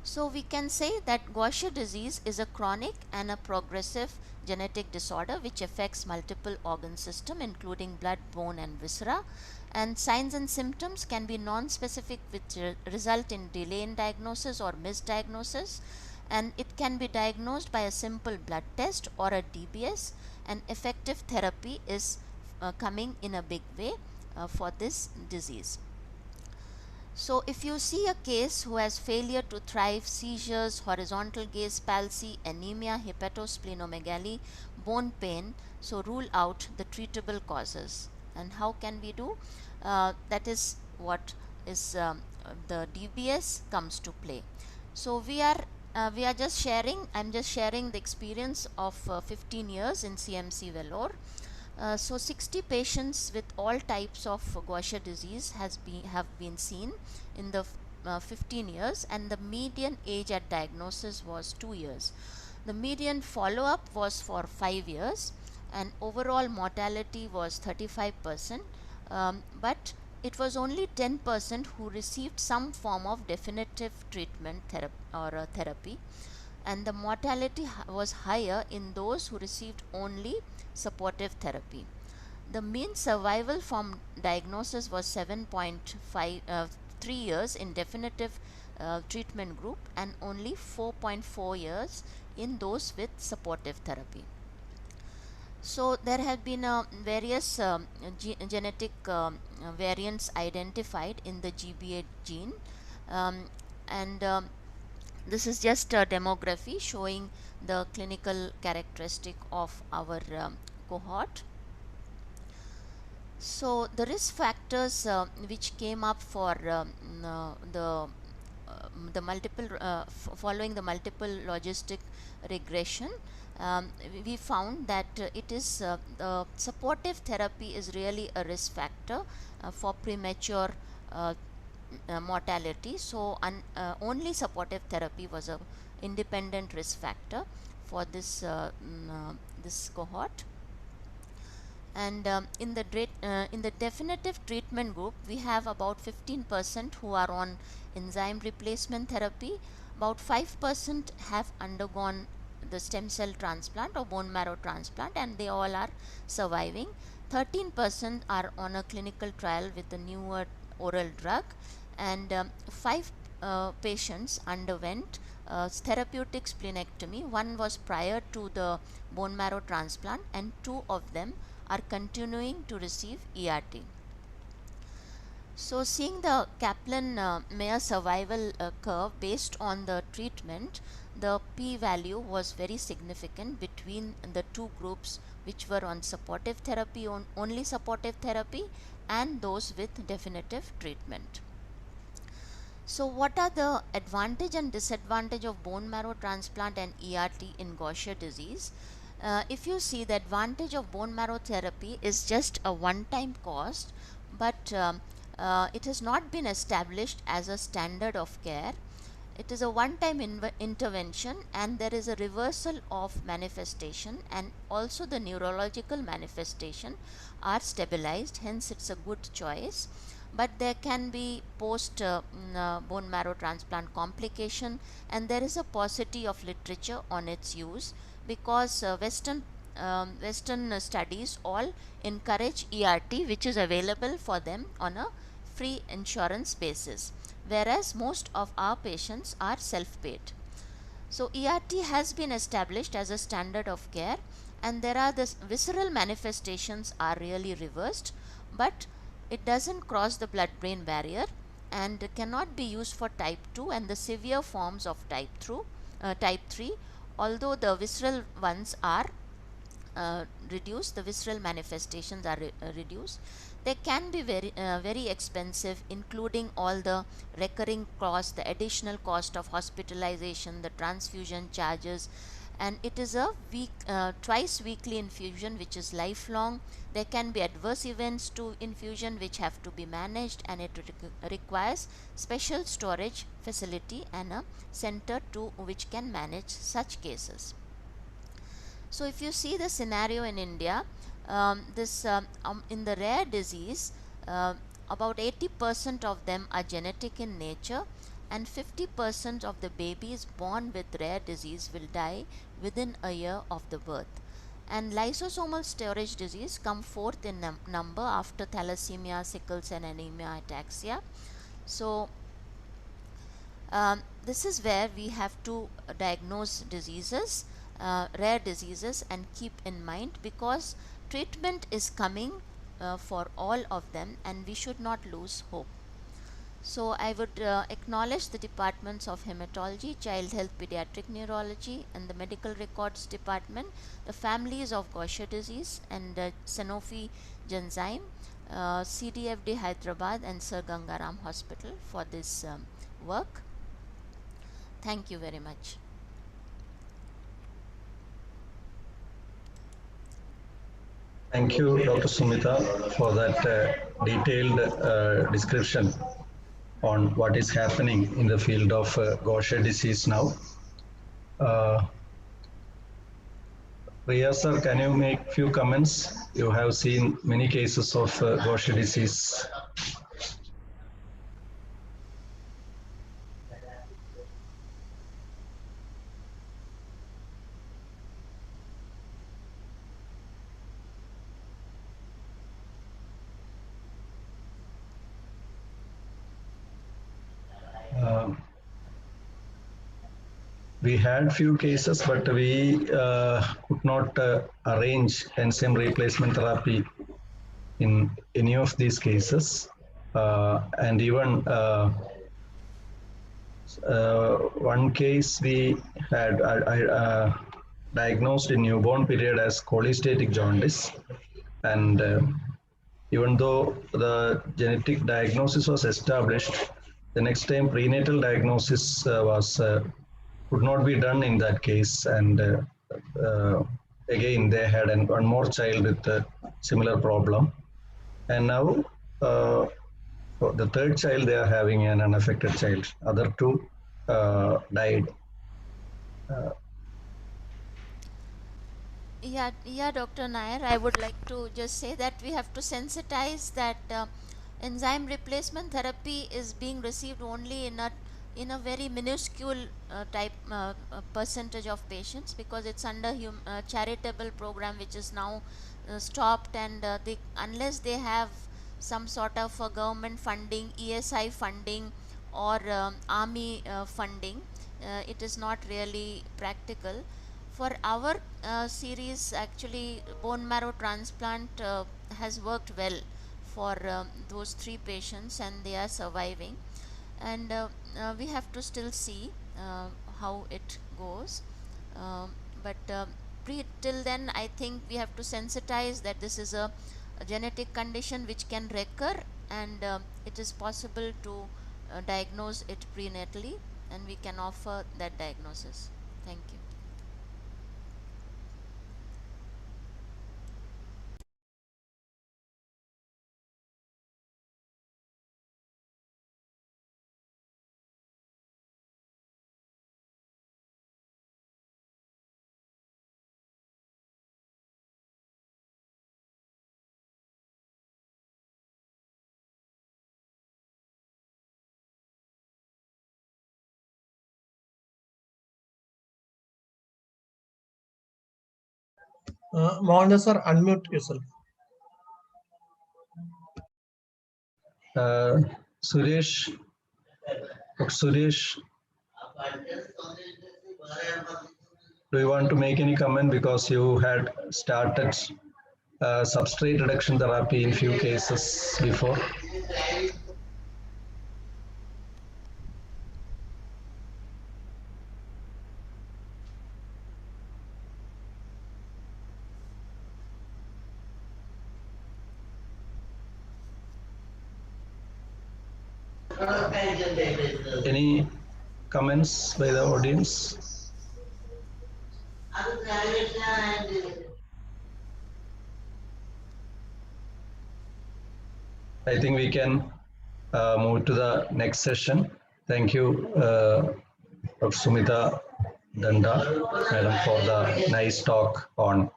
So we can say that Gaucher disease is a chronic and a progressive genetic disorder which affects multiple organ system including blood, bone and viscera, and signs and symptoms can be non-specific which result in delay in diagnosis or misdiagnosis, and it can be diagnosed by a simple blood test or a DBS, and effective therapy is coming in a big way for this disease. So if you see a case who has failure to thrive, seizures, horizontal gaze palsy, anemia, hepatosplenomegaly, bone pain, so rule out the treatable causes. And how can we do? That is what is the DBS comes to play. So we are just sharing, I'm just sharing the experience of 15 years in CMC Vellore. So 60 patients with all types of Gaucher disease have been seen in the 15 years, and the median age at diagnosis was 2 years. The median follow-up was for 5 years, and overall mortality was 35%, but it was only 10% who received some form of definitive treatment therapy, and the mortality was higher in those who received only supportive therapy. The mean survival from diagnosis was 7.3 years in definitive treatment group and only 4.4 years in those with supportive therapy. So there have been various genetic variants identified in the GBA gene, and this is just a demography showing the clinical characteristic of our cohort. So the risk factors which came up for the multiple following the multiple logistic regression, we found that it is supportive therapy is really a risk factor for premature mortality. So only supportive therapy was a independent risk factor for this this cohort. And in the definitive treatment group, we have about 15% who are on enzyme replacement therapy. About 5% have undergone the stem cell transplant or bone marrow transplant, and they all are surviving. 13% are on a clinical trial with a newer oral drug, and 5 patients underwent therapeutic splenectomy. One was prior to the bone marrow transplant, and 2 of them are continuing to receive ERT. So seeing the Kaplan-Meier survival curve based on the treatment, the p-value was very significant between the two groups which were on supportive therapy, only supportive therapy, and those with definitive treatment. So what are the advantage and disadvantage of bone marrow transplant and ERT in Gaucher disease? If you see, the advantage of bone marrow therapy is just a one-time cost, but it has not been established as a standard of care. It is a one-time intervention, and there is a reversal of manifestation, and also the neurological manifestation are stabilized, hence it's a good choice. But there can be post bone marrow transplant complication, and there is a paucity of literature on its use because Western Western studies all encourage ERT, which is available for them on a free insurance basis, whereas most of our patients are self-paid. So ERT has been established as a standard of care, and there are the visceral manifestations are really reversed, but it doesn't cross the blood-brain barrier and cannot be used for type 2 and the severe forms of type 3, although the visceral ones are reduced, the visceral manifestations are reduced. They can be very expensive, including all the recurring costs, the additional cost of hospitalization, the transfusion charges, and it is a twice weekly infusion which is lifelong. There can be adverse events to infusion which have to be managed, and it requires special storage facility and a center to which can manage such cases. So if you see the scenario in India, in the rare disease, about 80% of them are genetic in nature, and 50% of the babies born with rare disease will die within a year of the birth. And lysosomal storage disease come fourth in number after thalassemia, sickle cell anemia, ataxia. So this is where we have to diagnose diseases, rare diseases, and keep in mind, because treatment is coming for all of them, and we should not lose hope. So I would acknowledge the departments of hematology, child health, pediatric neurology, and the medical records department, the families of Gaucher disease, and Sanofi Genzyme, CDFD Hyderabad, and Sir Gangaram Hospital for this work. Thank you very much. Thank you, Dr. Sumita, for that detailed description on what is happening in the field of Gaucher disease now. Priya sir, can you make few comments? You have seen many cases of Gaucher disease. We had few cases, but we could not arrange enzyme replacement therapy in any of these cases. And even one case we had diagnosed in newborn period as cholestatic jaundice, and even though the genetic diagnosis was established, the next time prenatal diagnosis could not be done in that case, and again they had one more child with a similar problem, and now for the third child they are having an unaffected child. Other two died. Yeah, Dr. Nair, I would like to just say that we have to sensitize that enzyme replacement therapy is being received only in a very minuscule percentage of patients, because it's under charitable program which is now stopped, and unless they have some sort of government funding, ESI funding, or army funding, it is not really practical. For our series, actually bone marrow transplant has worked well for those 3 patients, and they are surviving, and we have to still see how it goes, but till then I think we have to sensitize that this is a genetic condition which can recur, and it is possible to diagnose it prenatally, and we can offer that diagnosis. Thank you. Mohandas sir, unmute yourself. Suresh, Dr. Suresh, do you want to make any comment because you had started substrate reduction therapy in few cases before? Any comments by the audience? I think we can move to the next session. Thank you, Dr. Sumita Danda, madam, for the nice talk on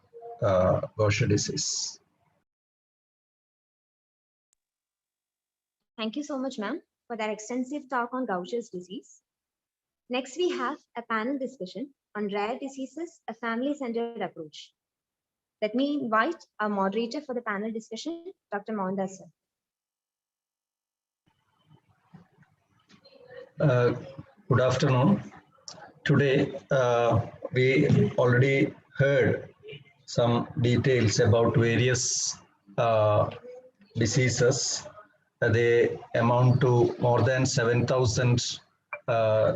Gaucher disease. Thank you so much, ma'am, for that extensive talk on Gaucher's disease. Next, we have a panel discussion on rare diseases, a family-centered approach. Let me invite our moderator for the panel discussion, Dr. Mohandas sir. Good afternoon. Today, we already heard some details about various diseases. They amount to more than 7,000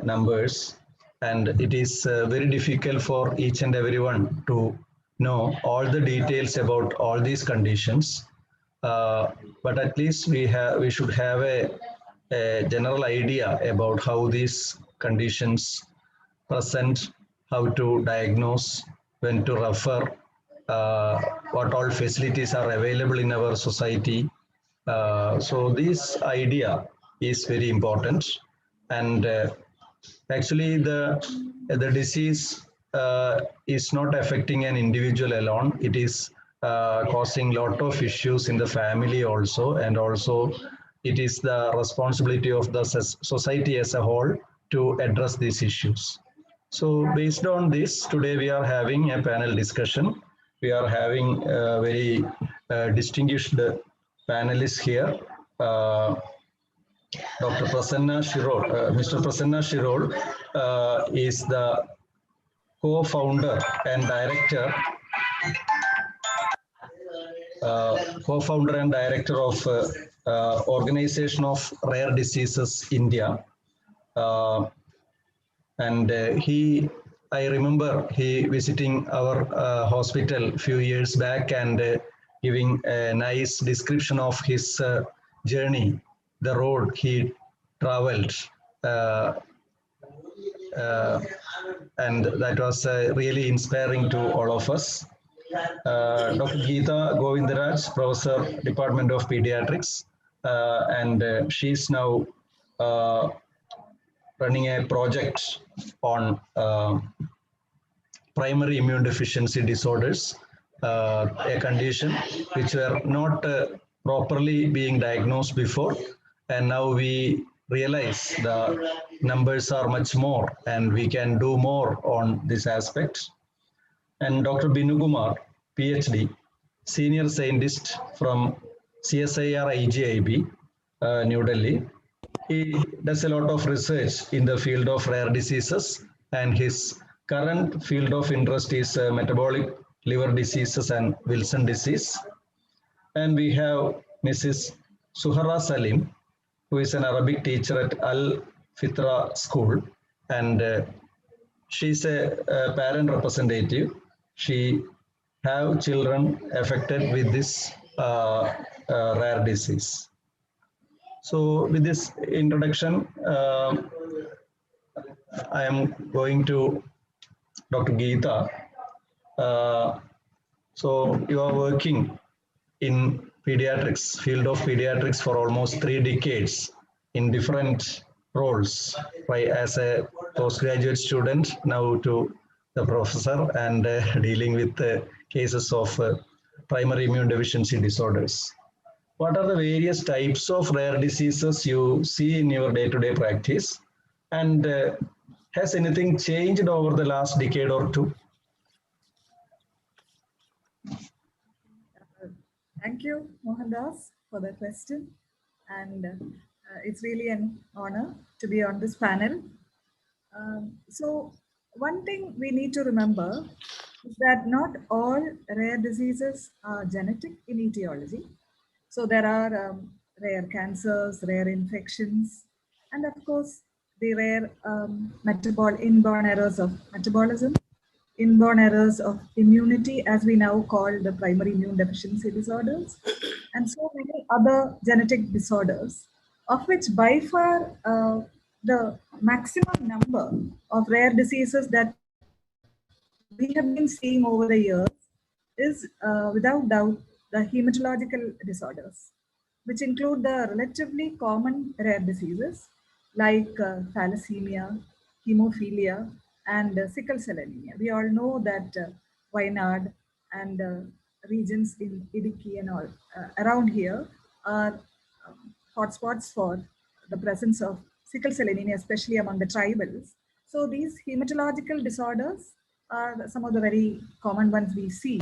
numbers, and it is very difficult for each and everyone to know all the details about all these conditions. But at least we should have a general idea about how these conditions present, how to diagnose, when to refer, what all facilities are available in our society. So this idea is very important, and actually the disease is not affecting an individual alone. It is causing lot of issues in the family also, and also it is the responsibility of the society as a whole to address these issues. So based on this, today we are having a panel discussion. We are having very distinguished panelists here. Dr. Prasanna Shirol. Mr. Prasanna Shirol is the co-founder and director of Organization of Rare Diseases India. And I remember he visiting our hospital a few years back and giving a nice description of his journey, the road he traveled. And that was really inspiring to all of us. Dr. Geeta Govindaraj, Professor, Department of Pediatrics, and she's now running a project on primary immune deficiency disorders, a condition which were not properly being diagnosed before, and now we realize the numbers are much more and we can do more on this aspect. And Dr. Binu Kumar, PhD, Senior Scientist from CSIR IGIB, New Delhi. He does a lot of research in the field of rare diseases, and his current field of interest is metabolic liver diseases and Wilson disease. And we have Mrs. Suhara Salim, who is an Arabic teacher at Al Fitra School, and she's a parent representative. She have children affected with this rare disease. So with this introduction, I am going to Dr. Geeta. So you are working in pediatrics, field of pediatrics for almost 3 decades in different roles, right? As a postgraduate student, now to the professor, and dealing with cases of primary immune deficiency disorders. What are the various types of rare diseases you see in your day-to-day practice? And has anything changed over the last decade or two? Thank you, Mohandas, for the question. And it's really an honor to be on this panel. So one thing we need to remember is that not all rare diseases are genetic in etiology. So there are rare cancers, rare infections, and of course the rare inborn errors of metabolism, inborn errors of immunity, as we now call the primary immune deficiency disorders, and so many other genetic disorders, of which by far the maximum number of rare diseases that we have been seeing over the years is without doubt the hematological disorders, which include the relatively common rare diseases like thalassemia, hemophilia, and sickle cell anemia. We all know that Wayanad and regions in Idiki and all around here are hotspots for the presence of sickle cell anemia, especially among the tribals. So these hematological disorders are some of the very common ones we see.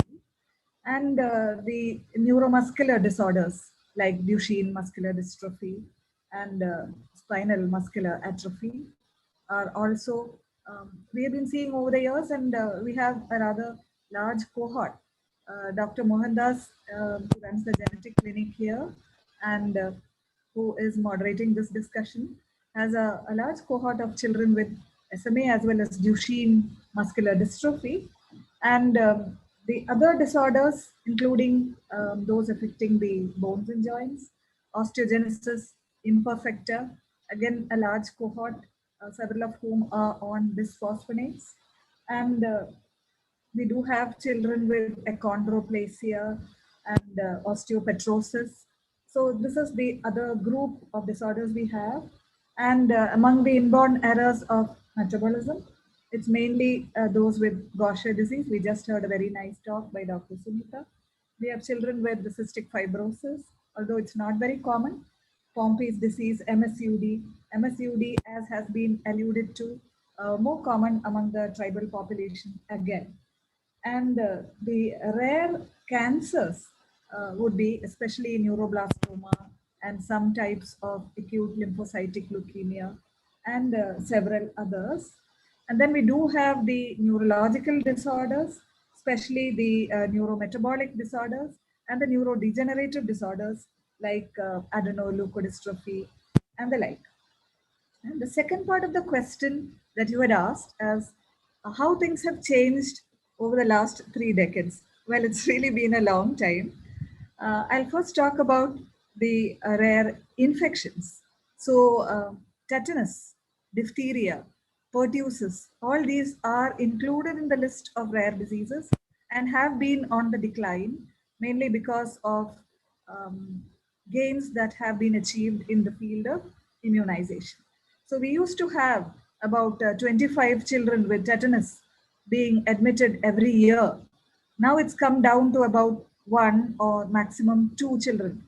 And the neuromuscular disorders like Duchenne muscular dystrophy and spinal muscular atrophy are also, we have been seeing over the years, and we have a rather large cohort. Dr. Mohandas, who runs the genetic clinic here and who is moderating this discussion, has a large cohort of children with SMA as well as Duchenne muscular dystrophy. And the other disorders, including those affecting the bones and joints, osteogenesis imperfecta, again a large cohort, several of whom are on bisphosphonates. And we do have children with achondroplasia and osteopetrosis. So this is the other group of disorders we have. And among the inborn errors of metabolism, it's mainly those with Gaucher disease. We just heard a very nice talk by Dr. Sunita. We have children with the cystic fibrosis, although it's not very common. Pompe's disease, MSUD. MSUD, as has been alluded to, more common among the tribal population again. And the rare cancers would be especially neuroblastoma and some types of acute lymphocytic leukemia and several others. And then we do have the neurological disorders, especially the neurometabolic disorders and the neurodegenerative disorders like adrenoleukodystrophy and the like. And the second part of the question that you had asked is how things have changed over the last 3 decades. Well, it's really been a long time. I'll first talk about the rare infections. So tetanus, diphtheria, pertussis, all these are included in the list of rare diseases and have been on the decline, mainly because of gains that have been achieved in the field of immunization. So we used to have about 25 children with tetanus being admitted every year. Now it's come down to about 1 or maximum 2 children.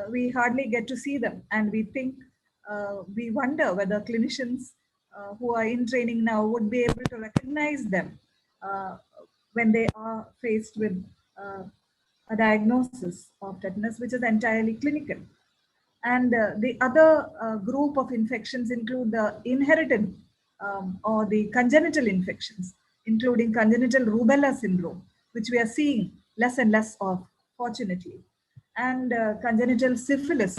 We hardly get to see them, and we wonder whether clinicians who are in training now would be able to recognize them when they are faced with a diagnosis of tetanus, which is entirely clinical. And the other group of infections include the inherited or the congenital infections, including congenital rubella syndrome, which we are seeing less and less of, fortunately, and congenital syphilis,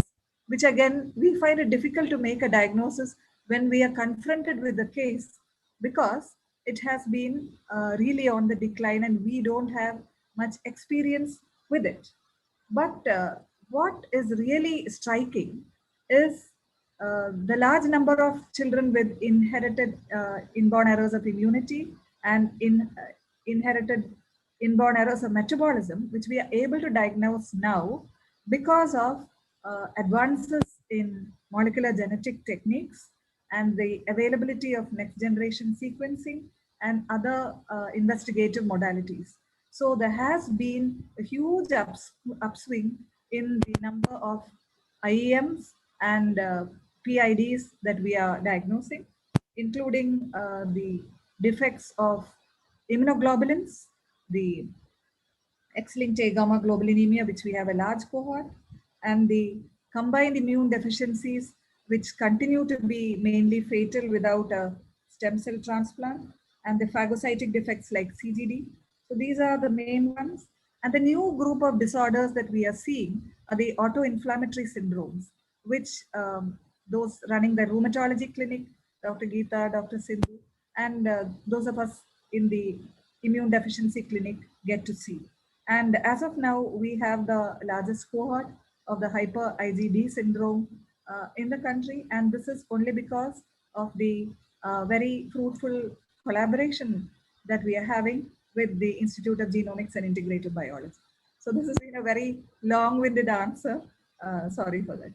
which again, we find it difficult to make a diagnosis when we are confronted with the case because it has been really on the decline and we don't have much experience with it. But what is really striking is the large number of children with inherited inborn errors of immunity and inherited inborn errors of metabolism, which we are able to diagnose now because of advances in molecular genetic techniques and the availability of next generation sequencing and other investigative modalities. So there has been a huge upswing in the number of IEMs and PIDs that we are diagnosing, including the defects of immunoglobulins, the X-linked A gamma globulinemia, which we have a large cohort, and the combined immune deficiencies, which continue to be mainly fatal without a stem cell transplant, and the phagocytic defects like CGD. So these are the main ones. And the new group of disorders that we are seeing are the autoinflammatory syndromes, which those running the rheumatology clinic, Dr. Geeta, Dr. Sindhu, and those of us in the immune deficiency clinic get to see. And as of now, we have the largest cohort of the hyper IgD syndrome in the country. And this is only because of the very fruitful collaboration that we are having with the Institute of Genomics and Integrative Biology. So this has been a very long-winded answer. Sorry for that.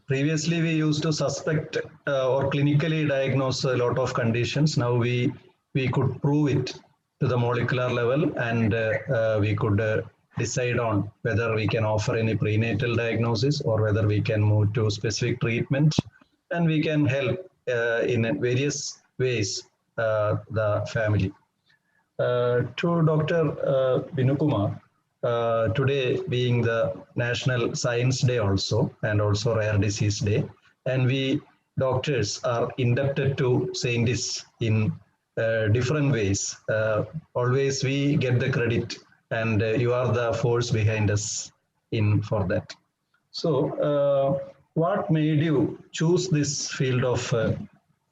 Previously, we used to suspect or clinically diagnose a lot of conditions. Now we could prove it to the molecular level, and we could decide on whether we can offer any prenatal diagnosis or whether we can move to specific treatment, and we can help in various ways the family. To Dr. Binukumar, today being the National Science Day also, and also Rare Disease Day, and we doctors are indebted to scientists in different ways. Always we get the credit, and you are the force behind us in for that. So, what made you choose this field of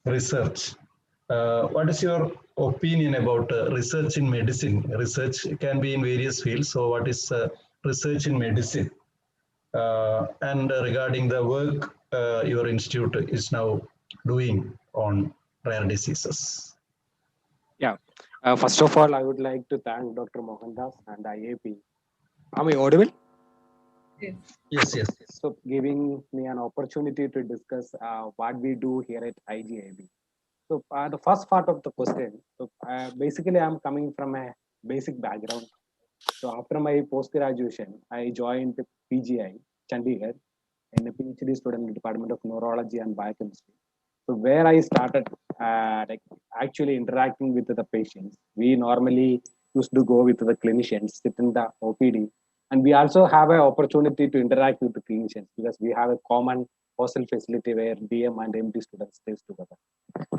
research? What is your opinion about research in medicine? Research can be in various fields. So, what is research in medicine? And regarding the work your institute is now doing on rare diseases. Yeah. First of all, I would like to thank Dr. Mohandas and IAP. Am I audible? Yes. So, giving me an opportunity to discuss what we do here at IGIB. So, the first part of the question. So, basically, I'm coming from a basic background. So, after my post graduation, I joined PGI, Chandigarh, in a PhD student in the Department of Neurology and Biochemistry. So where I started like actually interacting with the patients. We normally used to go with the clinicians, sit in the OPD, and we also have an opportunity to interact with the clinicians because we have a common hostel facility where DM and MD students stays together.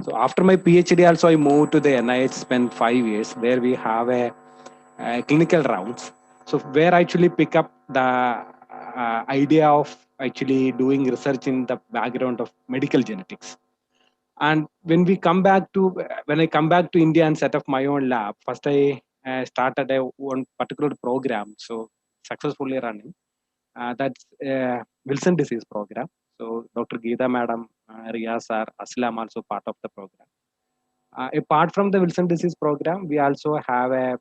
So after my PhD, also I moved to the NIH, spent 5 years. There we have a clinical rounds. So where I actually pick up the idea of actually doing research in the background of medical genetics. And when I come back to India and set up my own lab, first I started one particular program, so successfully running. That's Wilson disease program. So Dr. Geeta Madam, Riyaz sir, Aslam also part of the program. Apart from the Wilson disease program, we also have a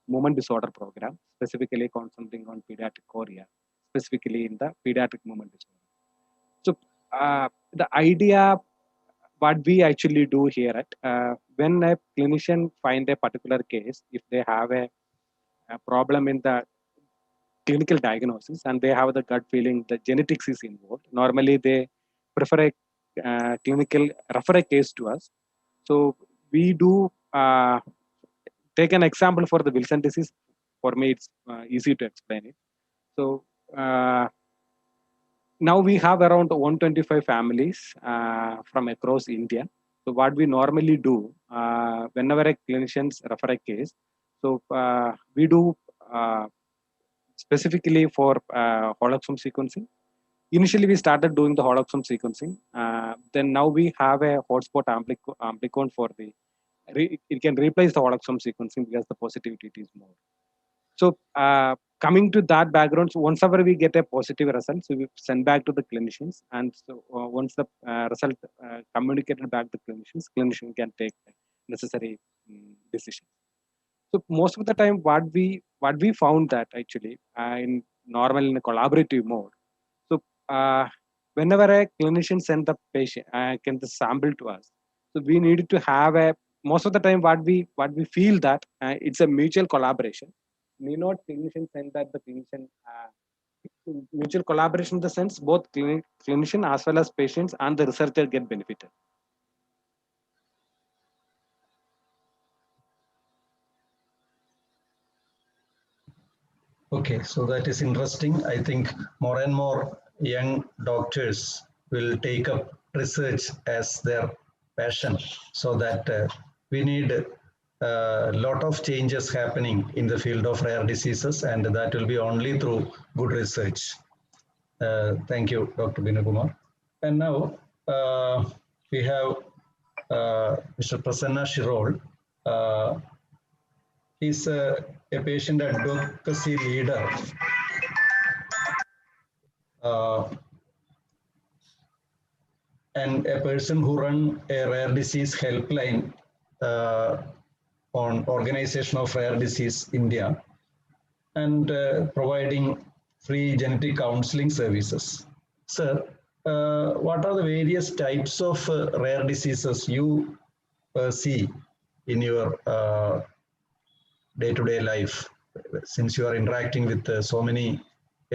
movement disorder program, specifically concentrating on pediatric chorea, specifically in the pediatric movement disorder. So the idea, what we actually do here at when a clinician find a particular case, if they have a problem in the clinical diagnosis and they have the gut feeling the genetics is involved, normally they prefer a clinical refer a case to us. So we do take an example for the Wilson disease. For me, it's easy to explain it. So now we have around 125 families from across India. So what we normally do, whenever a clinician refer a case, so we do specifically for whole exome sequencing. Initially, we started doing the whole exome sequencing. Then now we have a hotspot amplicon for the, it can replace the whole exome sequencing because the positivity is more. So coming to that background, so once ever we get a positive result, so we send back to the clinicians, and so once the result communicated back to clinicians, clinician can take necessary decision. So most of the time, what we found that actually in normal in a collaborative mode. So whenever a clinician send the patient can the sample to us, so we needed to have a, most of the time what we feel that it's a mutual collaboration. Need not clinician send that the clinician mutual collaboration in the sense both clinician as well as patients and the researcher get benefited. Okay, so that is interesting. I think more and more young doctors will take up research as their passion, so that we need a lot of changes happening in the field of rare diseases, and that will be only through good research. Thank you, Dr. Binakumar. And now we have Mr. Prasanna Shirol. He's a patient advocacy leader and a person who run a rare disease helpline on Organization of Rare Disease India, and providing free genetic counseling services. Sir, what are the various types of rare diseases you see in your day-to-day life, since you are interacting with so many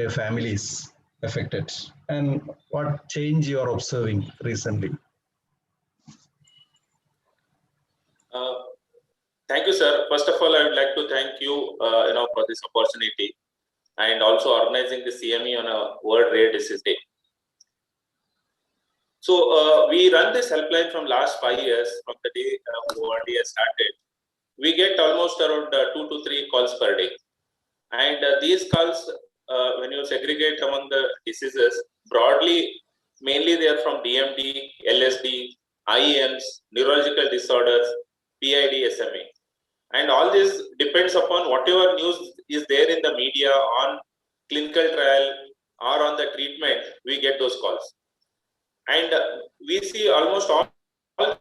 families affected, and what change you are observing recently? Thank you, sir. First of all, I would like to thank you, for this opportunity, and also organizing the CME on a World Rare Disease Day. So we run this helpline from last 5 years, from the day World Day started. We get almost around 2 to 3 calls per day, and these calls, when you segregate among the diseases broadly, mainly they are from DMD, LSD, IEMs, neurological disorders, PID, SMA. And all this depends upon whatever news is there in the media on clinical trial or on the treatment, we get those calls. And we see almost all of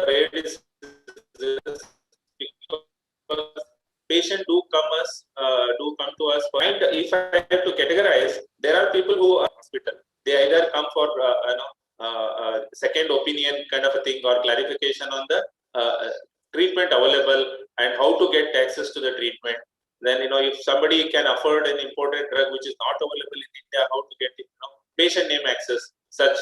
rare diseases, because patients do come to us. And if I have to categorize, there are people who are hospital. They either come for second opinion kind of a thing, or clarification on the treatment available and how to get access to the treatment. Then, if somebody can afford an imported drug which is not available in India, how to get it, patient name access, such.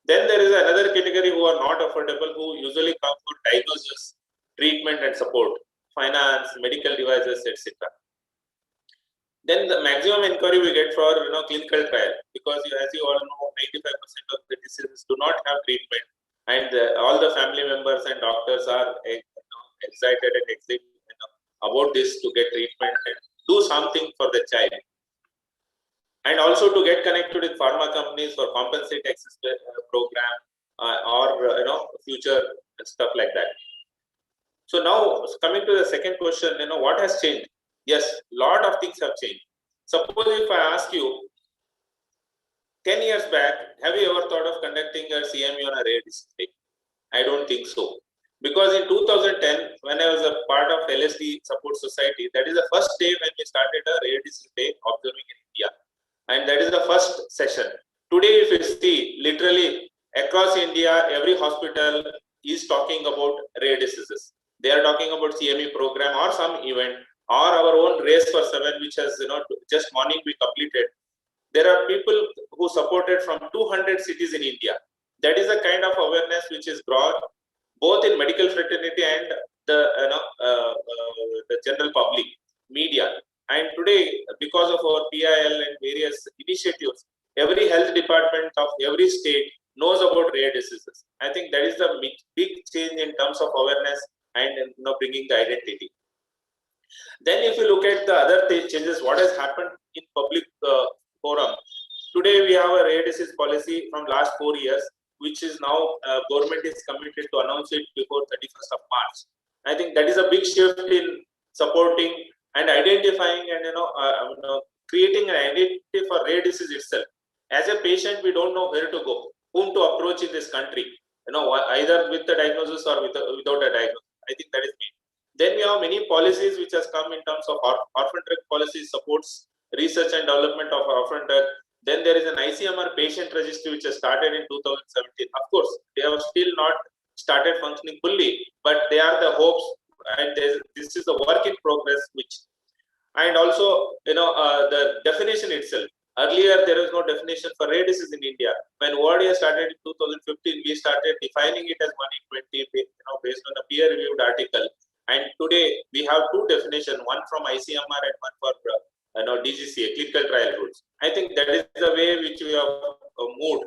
Then there is another category who are not affordable, who usually come for diagnosis, treatment and support, finance, medical devices, etc. Then the maximum inquiry we get for clinical trial, because as you all know, 95% of the diseases do not have treatment, and all the family members and doctors are excited and excited about this to get treatment and do something for the child, and also to get connected with pharma companies for compensate access program or future stuff like that. So now coming to the second question, what has changed? Yes, lot of things have changed. Suppose if I ask you, 10 years back, have you ever thought of conducting a CME on a rare disease day? I don't think so. Because in 2010, when I was a part of LSD Support Society, that is the first day when we started a rare disease day observing in India. And that is the first session. Today, if you see, literally across India, every hospital is talking about rare diseases. They are talking about CME program or some event, or our own race for 7, which has just morning we completed. There are people who supported from 200 cities in India. That is the kind of awareness which is brought both in medical fraternity and the general public, media. And today, because of our PIL and various initiatives, every health department of every state knows about rare diseases. I think that is the big change in terms of awareness and bringing the identity. Then if you look at the other changes, what has happened in public forum. Today we have a rare disease policy from last 4 years, which is now government is committed to announce it before 31st of March. I think that is a big shift in supporting and identifying and creating an identity for rare disease itself. As a patient, we don't know where to go, whom to approach in this country, either with the diagnosis or without a diagnosis. I think that is main. Then we have many policies which has come in terms of orphan drug policy supports research and development of orphan drug. Then there is an ICMR patient registry which has started in 2017. Of course, they have still not started functioning fully, but they are the hopes and this is a work in progress, which, and also, the definition itself. Earlier, there was no definition for rare disease in India. When ODA started in 2015, we started defining it as 1 in 20, based on a peer-reviewed article. And today, we have two definitions, one from ICMR and one for DGCA, clinical trial rules. I think that is the way which we have moved.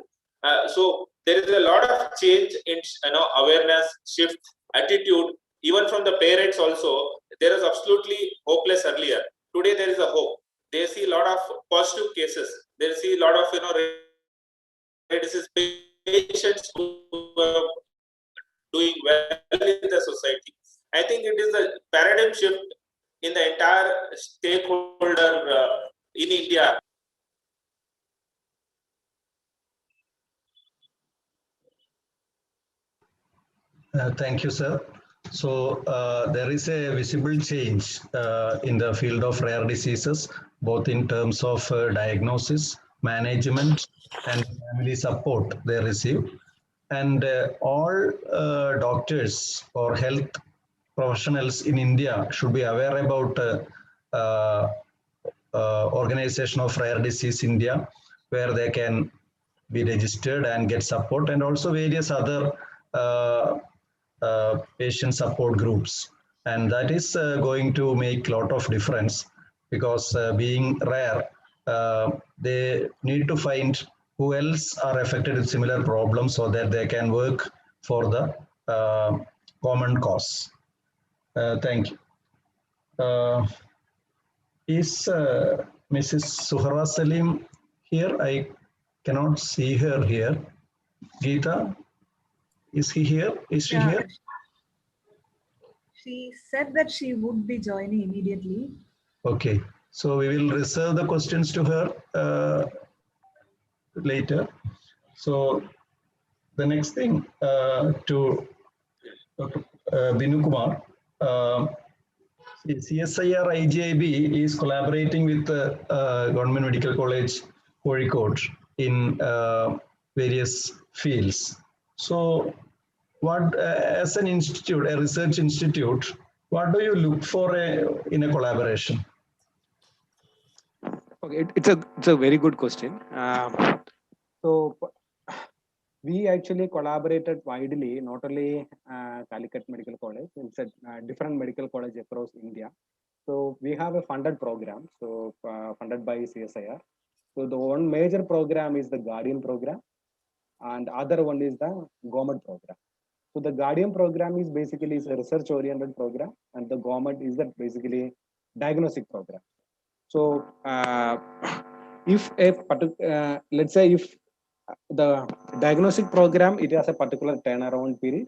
So there is a lot of change in awareness, shift, attitude, even from the parents also. There is absolutely hopeless earlier. Today there is a hope. They see a lot of positive cases. They see a lot of rare disease patients who are doing well in the society. I think it is a paradigm shift in the entire stakeholder in India. Thank you, sir. So there is a visible change in the field of rare diseases, both in terms of diagnosis, management, and family support they receive. And all doctors or health professionals in India should be aware about Organization of Rare Disease India, where they can be registered and get support, and also various other patient support groups. And that is going to make a lot of difference, because being rare, they need to find who else are affected with similar problems so that they can work for the common cause. Thank you. Is Mrs. Suhara Salim here? I cannot see her here. Geeta, is he here? Is she here? She said that she would be joining immediately. Okay, so we will reserve the questions to her later. So the next thing to Dr. Binu Kumar, CSIR IGIB is collaborating with the Government Medical College Kozhikode in various fields. So what, as an institute, a research institute, what do you look for in a collaboration? Okay, it's a very good question. So we actually collaborated widely, not only Calicut Medical College, it's a different medical college across India. So we have a funded program, so funded by CSIR. So the one major program is the Guardian program, and other one is the government program. So the Guardian program is basically a research-oriented program, and the government is the basically diagnostic program. So if a particular, let's say if the diagnostic program, it has a particular turnaround period,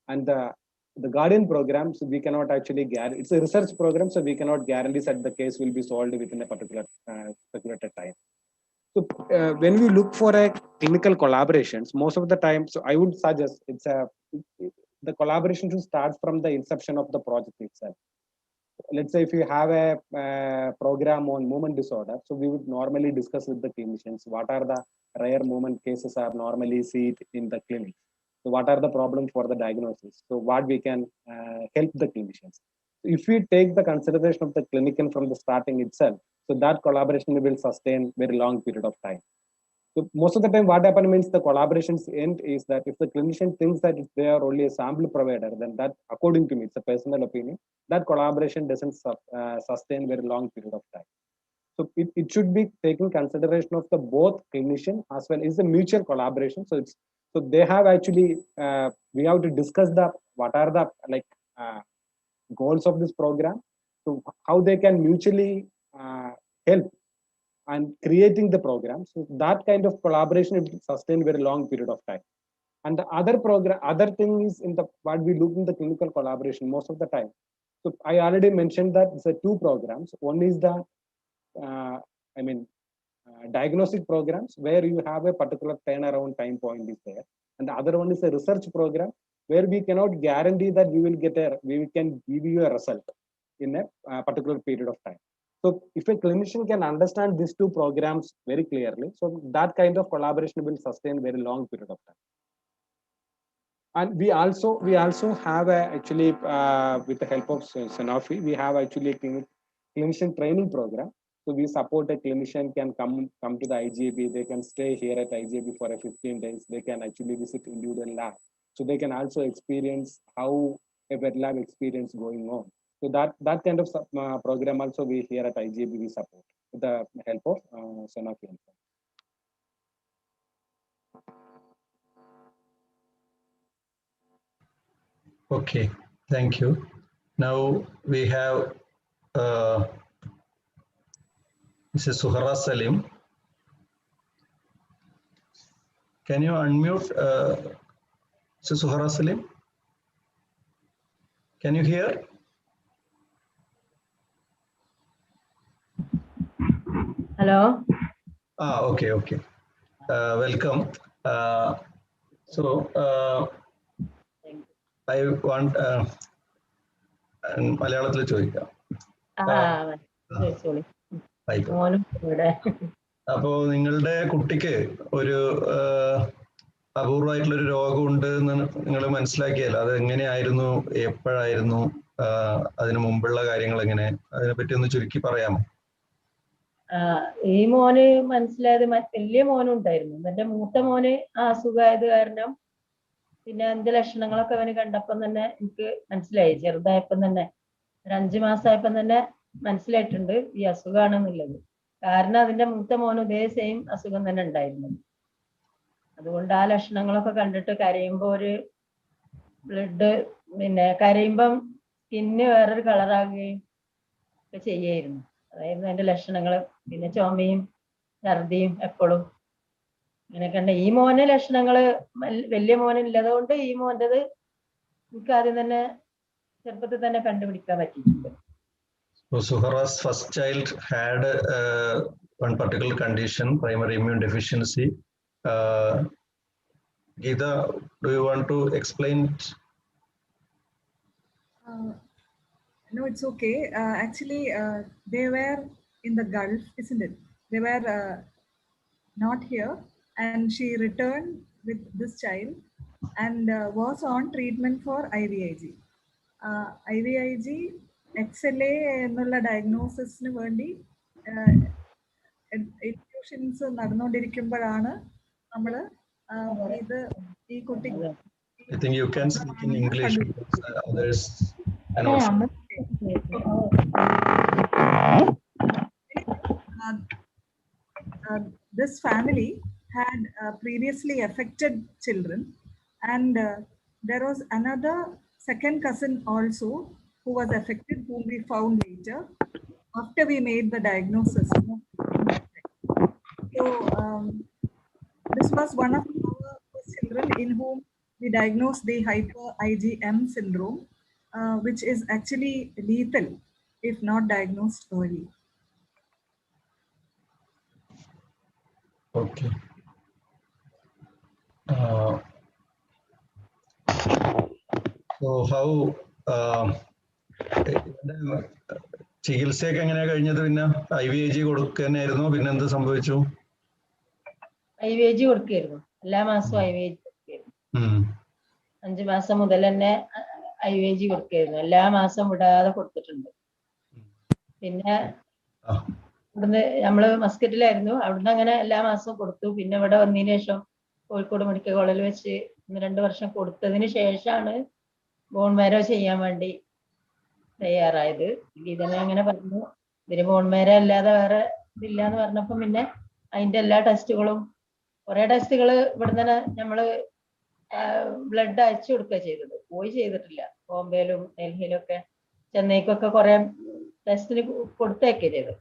and the Guardian program, so we cannot actually guarantee, it's a research program, so we cannot guarantee that the case will be solved within a particular time. So when we look for a clinical collaborations, most of the time, so I would suggest the collaboration should start from the inception of the project itself. Let's say if you have a program on movement disorder, so we would normally discuss with the clinicians what are the rare movement cases are normally seen in the clinic. So what are the problems for the diagnosis? So what we can help the clinicians. If we take the consideration of the clinician from the starting itself, so that collaboration will sustain very long period of time. So most of the time what happens means the collaborations end is that if the clinician thinks that if they are only a sample provider, then that, according to me, it's a personal opinion, that collaboration doesn't sustain very long period of time. So it should be taking consideration of the both clinician as well as the mutual collaboration. So they have actually, we have to discuss what are the goals of this program, so how they can mutually help and creating the program. So that kind of collaboration will sustain very long period of time. And the other thing is in the what we look in the clinical collaboration most of the time. So I already mentioned that it's a two programs. One is the diagnostic programs where you have a particular turnaround time point is there, and the other one is a research program where we cannot guarantee that we can give you a result in a particular period of time. So if a clinician can understand these two programs very clearly, so that kind of collaboration will sustain very long period of time. And we also have actually with the help of Sanofi, we have actually a clinician training program. So we support a clinician can come to the IGAB. They can stay here at IGAB for 15 days. They can actually visit individual lab. So they can also experience how a wet lab experience going on. So that kind of program also we here at IGAB we support with the help of Sanofi. Okay, thank you. Now we have Mrs. Suhara Salim. Can you unmute Mrs. Suhara Salim? Can you hear? Hello. Okay. Welcome. I want മലയാളത്തിൽ ചോദിക്കാം. അപ്പോ നിങ്ങളുടെ കുട്ടിക്ക് ഒരു അപൂർവമായിട്ടുള്ള ഒരു രോഗമുണ്ട് എന്ന് നിങ്ങൾ മനസ്സിലാക്കിയല്ലോ, അത് എങ്ങനെയായിരുന്നു, എപ്പോഴായിരുന്നു, അതിനു മുമ്പുള്ള കാര്യങ്ങൾ എങ്ങനെ, അതിനെപ്പറ്റി ഒന്ന് ചുരുക്കി പറയാമോ? ഈ മോന് മനസ്സിലായത് വലിയ മോനും ഉണ്ടായിരുന്നു. എന്റെ മൂത്ത മോന് അസുഖമായത് കാരണം പിന്നെ അതിന്റെ ലക്ഷണങ്ങളൊക്കെ അവന് കണ്ടപ്പം തന്നെ എനിക്ക് മനസ്സിലായി. ചെറുതായപ്പം തന്നെ ഒരു 5 മാസമായപ്പം തന്നെ മനസ്സിലായിട്ടുണ്ട് ഈ അസുഖമാണെന്നുള്ളത്. കാരണം അതിന്റെ മൂത്ത മോന് ഇതേ സെയിം അസുഖം തന്നെ ഉണ്ടായിരുന്നു. അതുകൊണ്ട് ആ ലക്ഷണങ്ങളൊക്കെ കണ്ടിട്ട് കരയുമ്പോ ഒരു ബ്ലഡ് പിന്നെ കരയുമ്പം സ്കിന്ന് വേറൊരു കളറാകുകയും ഒക്കെ ചെയ്യായിരുന്നു. അതായിരുന്നു അതിന്റെ ലക്ഷണങ്ങൾ. പിന്നെ ചുമയും ഛർദിയും എപ്പോഴും ഇങ്ങനെ കണ്ട. ഈ മോനെ ലക്ഷണങ്ങള് വലിയ മോനില്ലത് കൊണ്ട് ഈ മോൻ്റെത് എനിക്ക് ആദ്യം തന്നെ ചെറുപ്പത്തിൽ തന്നെ കണ്ടുപിടിക്കാൻ പറ്റിയിട്ടുണ്ട്. So Suhara's first child had one particular condition, primary immune deficiency. Geeta, do you want to explain it? No, it's okay. Actually, they were in the Gulf, isn't it? They were not here, and she returned with this child and was on treatment for IVIG. IVIG XLA എന്നുള്ള ഡയഗ്നോസിസിന് വേണ്ടി infusions നടന്നുകൊണ്ടിരിക്കുമ്പോഴാണ് നമ്മൾ ഇത് ഈ കുട്ടിക്ക് I think you can speak in English because others can this family had previously affected children, and there was another second cousin also who was affected, whom we found later after we made the diagnosis. So this was one of our children in whom we diagnosed the hyper IgM syndrome, which is actually lethal if not diagnosed early. Okay. So how ചികിത്സയൊക്കെ എങ്ങനെയാ കഴിഞ്ഞത്? പിന്നെ IVIG കൊടുക്കാനായിരുന്നോ? പിന്നെ എന്ത് സംഭവിച്ചു? IVIG കൊടുക്കായിരുന്നു. എല്ലാ മാസവും IVIG കൊടുക്കായിരുന്നു. 5 മാസം മുതൽ തന്നെ IVIG കൊടുക്കായിരുന്നു. എല്ലാ മാസം വിടാതെ കൊടുത്തിട്ടുണ്ട്. പിന്നെ ഇവിടുന്ന് നമ്മള് മസ്കറ്റിലായിരുന്നു, അവിടുന്ന് അങ്ങനെ എല്ലാ മാസവും കൊടുത്തു. പിന്നെ ഇവിടെ വന്നതിന് ശേഷം കോഴിക്കോട് മെഡിക്കൽ കോളേജിൽ വെച്ച് 1-2 വർഷം കൊടുത്തതിന് ശേഷമാണ് ബോൺ മാരോ ചെയ്യാൻ വേണ്ടി തയ്യാറായത്. ഇതിനെ അങ്ങനെ പറഞ്ഞു, ഇതിന് ബോൺ മാരോ അല്ലാതെ വേറെ ഇതില്ലാന്ന് പറഞ്ഞപ്പോൾ പിന്നെ അതിന്റെ എല്ലാ ടെസ്റ്റുകളും കുറെ ടെസ്റ്റുകൾ ഇവിടെ തന്നെ നമ്മള് ബ്ലഡ് അയച്ചു കൊടുക്കുക ചെയ്തത്, പോയി ചെയ്തിട്ടില്ല. ബോംബെയിലും ഡൽഹിയിലും ഒക്കെ ചെന്നൈക്കൊക്കെ കുറെ ടെസ്റ്റിന് കൊടുത്തേക്കെ ചെയ്തത്.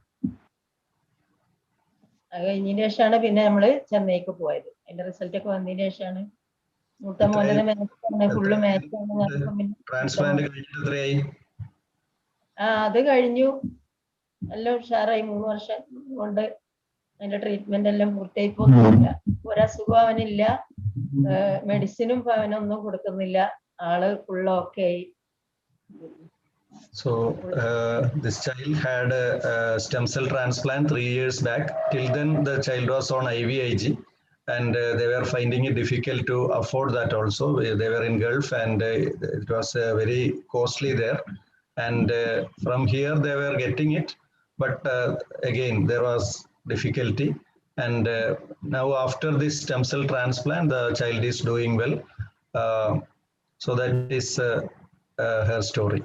അത് കഴിഞ്ഞതിന് ശേഷമാണ് പിന്നെ നമ്മള് ചെന്നൈക്ക് പോയത്. അതിന്റെ റിസൾട്ട് ഒക്കെ വന്നതിന് ശേഷമാണ് മൂത്ത മോനെ മാച്ചാണ്, ഫുള്ള് മാച്ചാണ്. അത് കഴിഞ്ഞു, എല്ലാം ഉഷാറായി. 3 വർഷം കൊണ്ട് അതിന്റെ ട്രീറ്റ്മെന്റ് എല്ലാം പൂർത്തിയായിപ്പോന്നില്ല. ഒരസുഖം അവനില്ല, മെഡിസിനും അവനൊന്നും കൊടുക്കുന്നില്ല. ആള് ഫുള്ള് ഓക്കെ ആയി. So this child had a stem cell transplant 3 years back. Till then the child was on IVIG, and they were finding it difficult to afford that also. They were in Gulf, and it was very costly there. And from here they were getting it, but again there was difficulty. And now after this stem cell transplant, the child is doing well. So that is her story.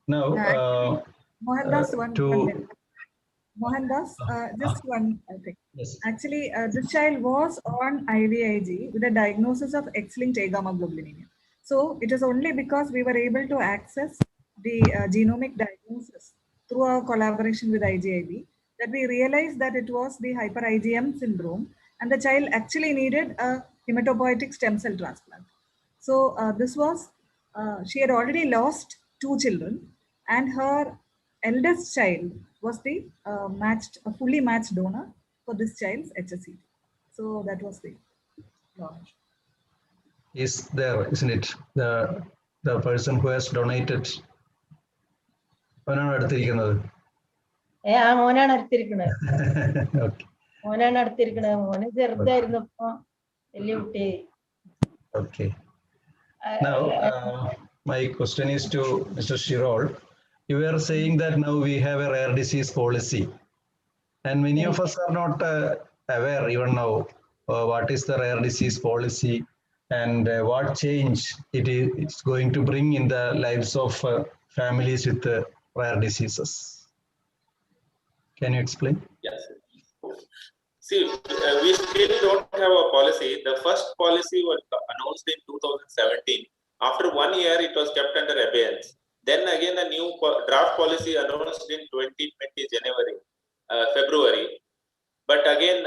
Now Mohandas, Mohandas, just one thing. Yes. Actually, this child was on IVIG with a diagnosis of X-linked agammaglobulinemia. So it is only because we were able to access the genomic diagnosis through our collaboration with IGIB that we realized that it was the hyper IgM syndrome, and the child actually needed a hematopoietic stem cell transplant. So this was, she had already lost 2 children, and her eldest child was the fully matched donor for this child's HSCT. So that was the launch. Is there, isn't it? The person who has donated. ആ മോനാണ് അടുത്തിരിക്കണത്. Okay. മോനാണ് അടുത്തിരിക്കണത്. മോന് ചെറുതായിരുന്നു, ഇപ്പൊ വലിയ കുട്ടി. Okay. Now, my question is to Mr. Shirol. You were saying that now we have a rare disease policy, and many of us are not aware even now what is the rare disease policy and what change it is going to bring in the lives of families with rare diseases. Can you explain? Yes. See, we still don't have a policy. The first policy was announced in 2017. After 1 year, it was kept under abeyance. Then again, a new draft policy announced in 2020 February. But again,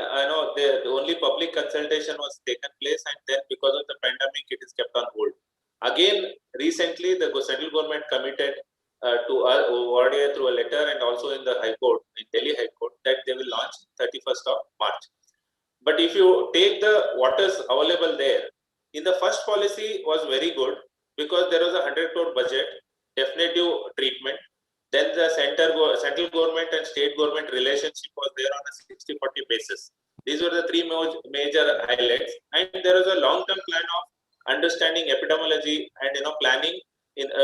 the only public consultation was taken place, and then because of the pandemic, it is kept on hold. Again, recently, the central government committed to ORDA through a letter, and also in the High Court, in Delhi High Court, that they will launch 31st of March. But if you take what is available there, in the first policy was very good because there was a 100 crore budget, definitive treatment. Then the central government and state government relationship was there on a 60-40 basis. These were the 3 major highlights. And there was a long-term plan of understanding epidemiology and planning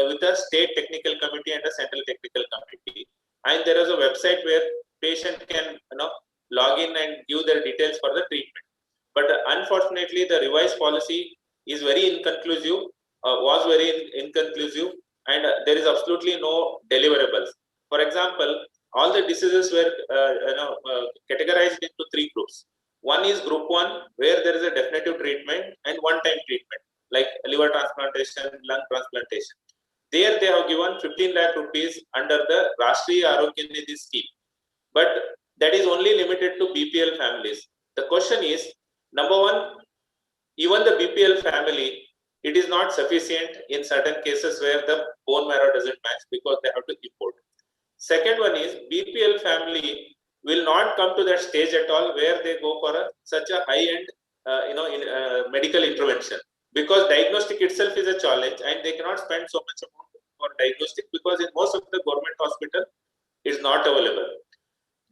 with a state technical committee and a central technical committee. And there is a website where patient can log in and give their details for the treatment. But unfortunately, the revised policy is very inconclusive, was very inconclusive, and there is absolutely no deliverables. For example, all the diseases were categorized into 3 groups. One is group 1, where there is a definitive treatment and one-time treatment, like liver transplantation, lung transplantation. There they have given 15 lakh rupees under the Rashtriya Arogya Nidhi scheme. But that is only limited to BPL families. The question is, number one, even the BPL family, it is not sufficient in certain cases where the bone marrow doesn't match because they have to import. Second one is, BPL family will not come to that stage at all where they go for such a high-end medical intervention, because diagnostic itself is a challenge and they cannot spend so much amount for diagnostic because in most of the government hospital is not available.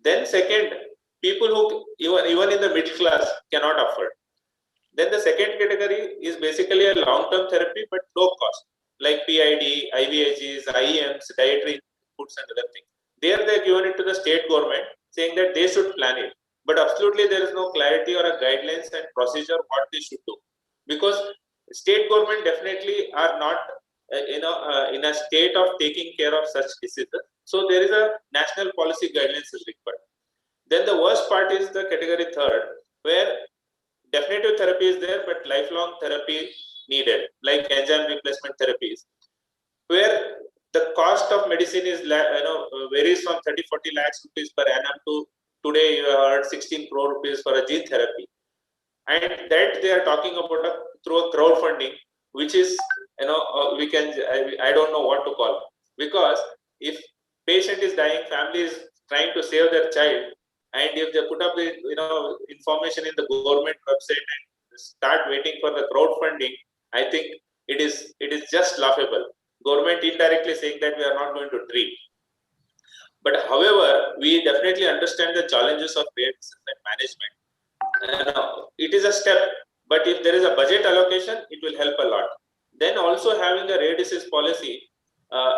Then second, people who even in the middle class cannot afford. Then the second category is basically a long-term therapy but low cost, like PID, IVIGs, IEMs, dietary foods and other things. There they are given it to the state government saying that they should plan it. But absolutely there is no clarity or a guidelines and procedure what they should do. Because state government definitely are not in a state of taking care of such diseases. So there is a national policy guidelines is required. Then the worst part is the category 3rd, where definitive therapy is there, but lifelong therapy needed, like enzyme replacement therapies, where the cost of medicine is varies from 30-40 lakhs rupees per annum to today you heard 16 crore rupees for a gene therapy, and that they are talking about through a crowdfunding, which is I don't know what to call, because if patient is dying, family is trying to save their child, and if they put up the information in the government website and start waiting for the crowdfunding, I think it is just laughable. Government indirectly saying that we are not going to treat. But however, we definitely understand the challenges of rare disease and management. it is a step, but if there is a budget allocation, it will help a lot. Then also having a rare disease policy,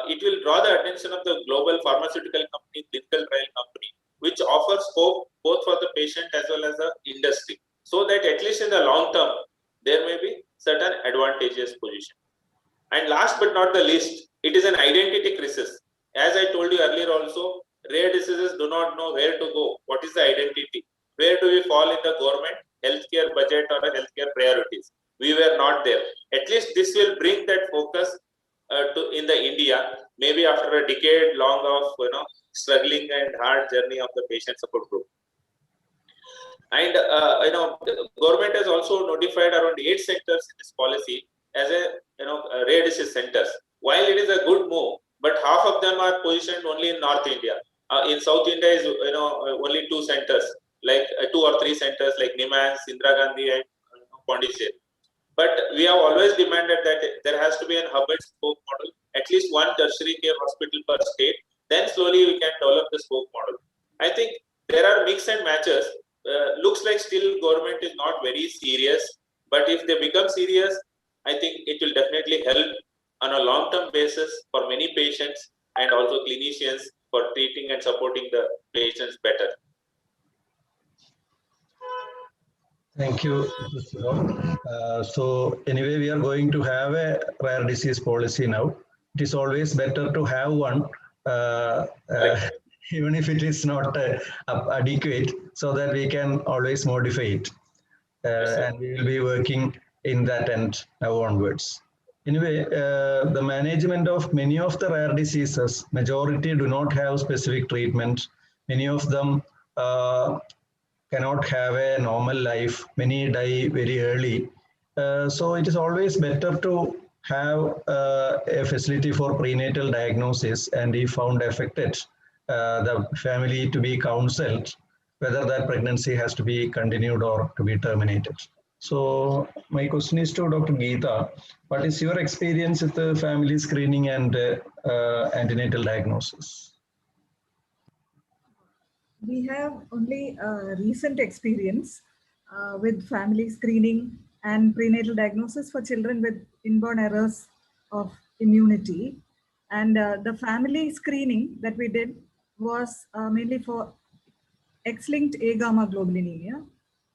it will draw the attention of the global pharmaceutical company, clinical trial company, which offers hope both for the patient as well as the industry, so that at least in the long term, there may be certain advantageous position. And last but not the least, it is an identity crisis. As I told you earlier also, rare diseases do not know where to go. What is the identity? Where do we fall in the government healthcare budget or healthcare priorities? We were not there. At least this will bring that focus to in the India, maybe after a decade long of struggling and hard journey of the patient support group. And the government has also notified around 8 centers in this policy as a rare disease centers. While it is a good move, but half of them are positioned only in North India. In South India is only 2 centers, like 2 or 3 centers like Nimas, Indira Gandhi, and Pondicherry. But we have always demanded that there has to be an hub and spoke model, at least one tertiary care hospital per state. Then slowly we can develop the spoke model. I think there are mix and matches. Looks like still government is not very serious, but if they become serious, I think it will definitely help on a long-term basis for many patients and also clinicians for treating and supporting the patients better. Thank you. So anyway, we are going to have a rare disease policy now. It is always better to have one, even if it is not adequate, so that we can always modify it. And we will be working in that end now onwards. Anyway, the management of many of the rare diseases, majority do not have specific treatment. Many of them cannot have a normal life. Many die very early. So it is always better to have a facility for prenatal diagnosis, and if found affected, the family to be counseled whether that pregnancy has to be continued or to be terminated. So my question is to Dr. Geeta, what is your experience with the family screening and antenatal diagnosis? We have only recent experience with family screening and prenatal diagnosis for children with inborn errors of immunity. And the family screening that we did was mainly for X-linked A-gamma globulinemia,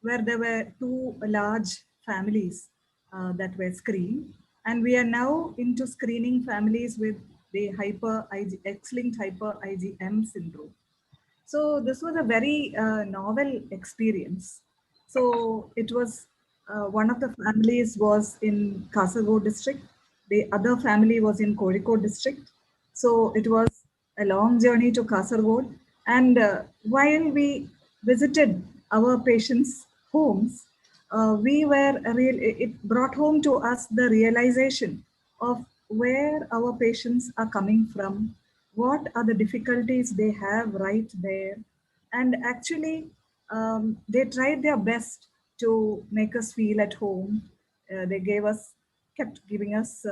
where there were 2 large families that were screened. And we are now into screening families with the X-linked hyper IgM syndrome. So this was a very novel experience. So it was one of the families was in Kasaragod district. The other family was in Kozhikode district. So it was a long journey to Kasaragod. And while we visited our patients' homes, it brought home to us the realization of where our patients are coming from, what are the difficulties they have right there. And actually, they tried their best to make us feel at home. They kept giving us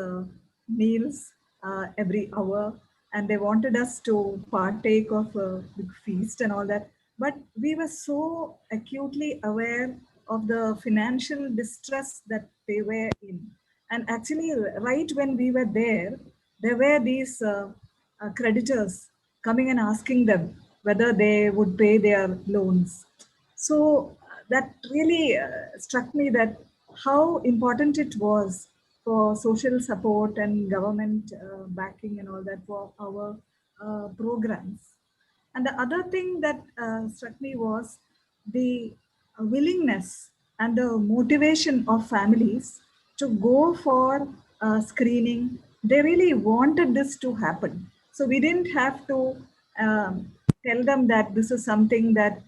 meals every hour, and they wanted us to partake of a big feast and all that. But we were so acutely aware of the financial distress that they were in. And actually, right when we were there were these creditors coming and asking them whether they would pay their loans. So that really struck me that how important it was for social support and government backing and all that for our programs. And the other thing that struck me was the willingness and the motivation of families to go for screening. They really wanted this to happen. So we didn't have to tell them that this is something that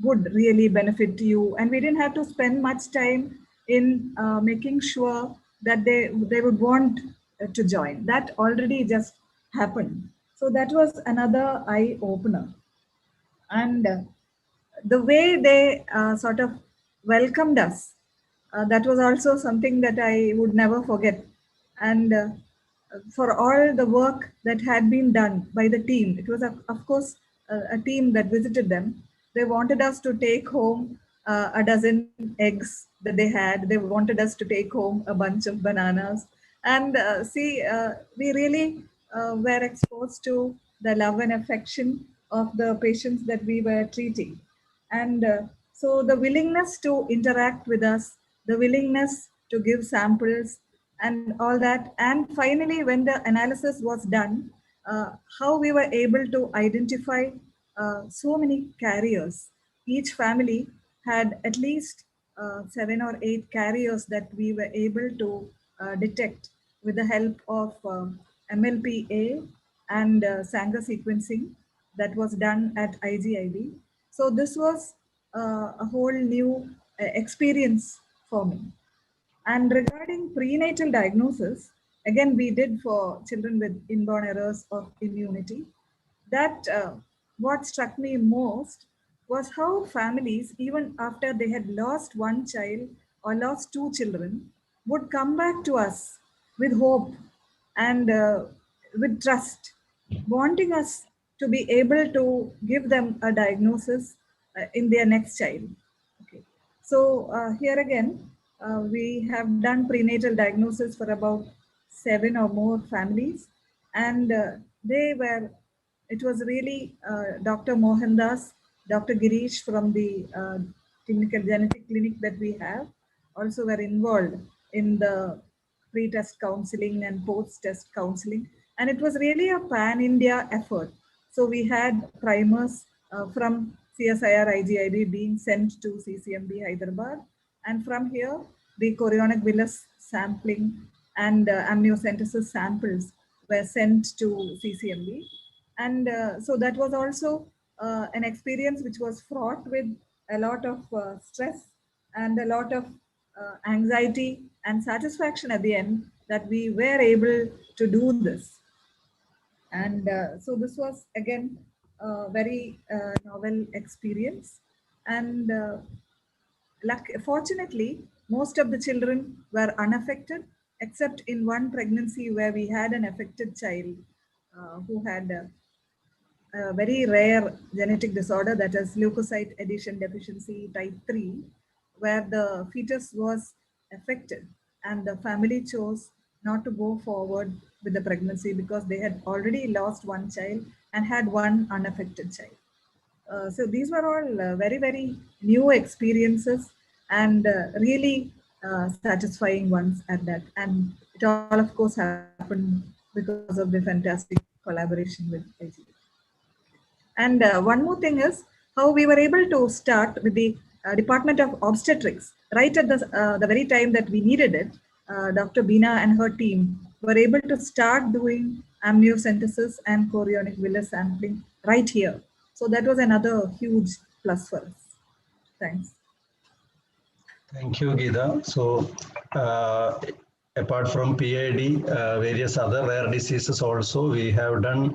would really benefit you. And we didn't have to spend much time in making sure that they would want to join. That already just happened. So that was another eye opener. And the way they sort of welcomed us, that was also something that I would never forget. And for all the work that had been done by the team, it was of course a team that visited them. They wanted us to take home a dozen eggs that they had. They wanted us to take home a bunch of bananas. And we really were exposed to the love and affection of the patients that we were treating. And so the willingness to interact with us, the willingness to give samples and all that. And finally, when the analysis was done, how we were able to identify so many carriers. Each family had at least 7 or 8 carriers that we were able to detect with the help of MLPA and Sanger sequencing that was done at IGIB. So this was a whole new experience for me. And regarding prenatal diagnosis, again, we did for children with inborn errors of immunity. That what struck me most was how families, even after they had lost one child or lost 2 children, would come back to us with hope and with trust, wanting us to be able to give them a diagnosis in their next child. Okay. So here again, we have done prenatal diagnosis for about 7 or more families, and it was really Dr. Mohandas, Dr. Girish from the clinical genetic clinic that we have also were involved in the pre-test counseling and post-test counseling. And it was really a pan-India effort. So we had primers from CSIR IGIB being sent to CCMB Hyderabad. And from here, the chorionic villus sampling and amniocentesis samples were sent to CCMB. And so that was also an experience which was fraught with a lot of stress and a lot of anxiety and satisfaction at the end that we were able to do this. And so this was again a very novel experience. And fortunately, most of the children were unaffected, except in one pregnancy where we had an affected child who had a very rare genetic disorder, that is leukocyte adhesion deficiency type 3, where the fetus was affected and the family chose not to go forward with the pregnancy because they had already lost one child and had one unaffected child. So these were all very, very new experiences and really satisfying ones at that. And it all, of course, happened because of the fantastic collaboration with IGP. And one more thing is how we were able to start with the Department of Obstetrics right at the very time that we needed it. Dr. Beena and her team were able to start doing amniocentesis and chorionic villus sampling right here. So that was another huge plus for us. Thanks. Thank you, Geeta. So, apart from PID, various other rare diseases also, we have done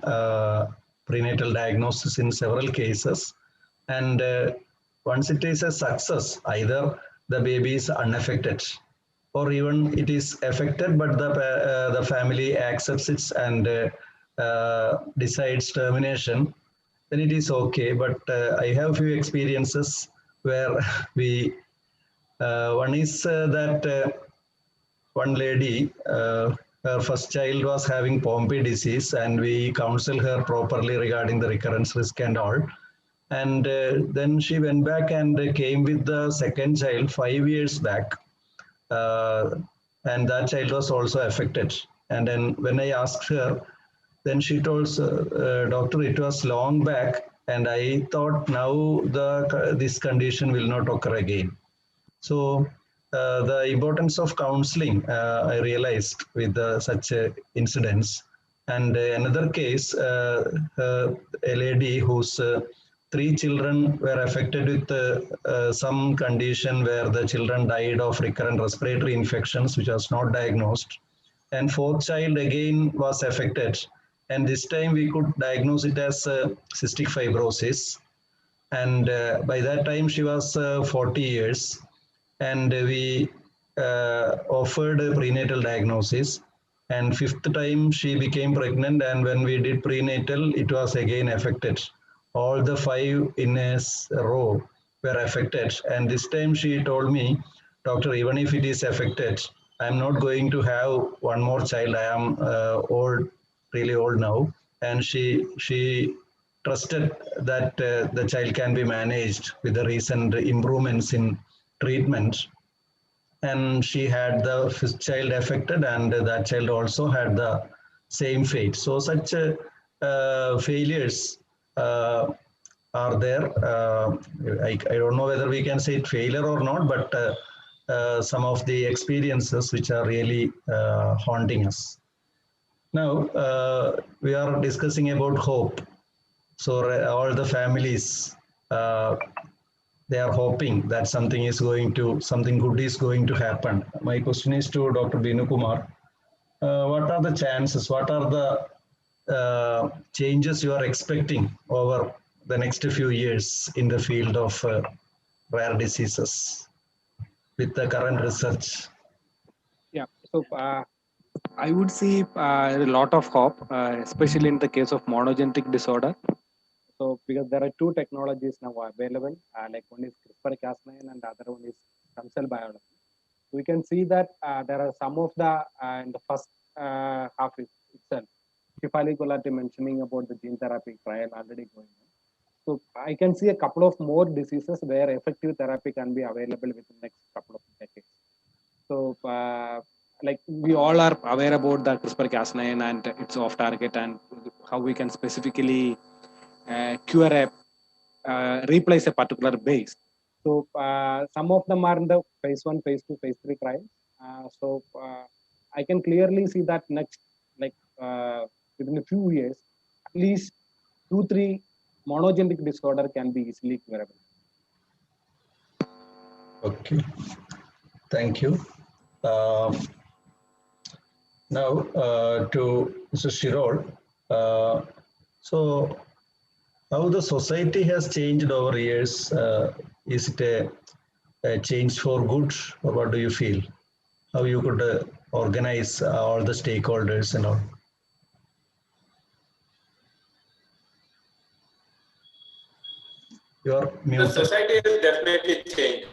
prenatal diagnosis in several cases. And once it is a success, either the baby is unaffected or even it is affected, but the family accepts it and decides termination, then it is okay. But I have few experiences where we one is that one lady, her first child was having Pompe disease, and we counseled her properly regarding the recurrence risk and all. And then she went back and came with the second child 5 years back. And that child was also affected. And then when I asked her, then she told, doctor, it was long back, and I thought now this condition will not occur again. So the importance of counseling, I realized with such incidents. And another case, a lady whose 3 children were affected with some condition where the children died of recurrent respiratory infections, which was not diagnosed. And 4th child again was affected. And this time we could diagnose it as cystic fibrosis. And by that time she was 40 years. And we offered a prenatal diagnosis. And 5th time she became pregnant. And when we did prenatal, it was again affected. All the 5 in a row were affected. And this time she told me, doctor, even if it is affected, I'm not going to have one more child. I am old, really old now. And she trusted that the child can be managed with the recent improvements in treatment. And she had the child affected, and that child also had the same fate. So such failures are there. I don't know whether we can say it failure or not, but some of the experiences which are really haunting us. Now, we are discussing about hope. So all the families, they are hoping that something good is going to happen. My question is to Dr. Binu Kumar. What are the chances? What are the changes you are expecting over the next few years in the field of rare diseases with the current research? Yeah, so I would see a lot of hope, especially in the case of monogenetic disorder. So because there are two technologies now available, like one is CRISPR-Cas9 and the other one is stem cell biology. We can see that there are some of the in the first half itself, Shefali Gulati mentioning about the gene therapy trial already going on. So I can see a couple of more diseases where effective therapy can be available within the next couple of decades. So like we all are aware about the CRISPR-Cas9 and its off target and how we can specifically cure replace a particular base. So some of them are in the phase 1, phase 2, phase 3 trials. So I can clearly see that next, like within a few years, at least 2-3 monogenic disorder can be easily curable. Okay, thank you. Now to Mr. Shirol. So how the society has changed over years? Is it a change for good, or what do you feel? How you could organize all the stakeholders and all? You're muted. The society has definitely changed.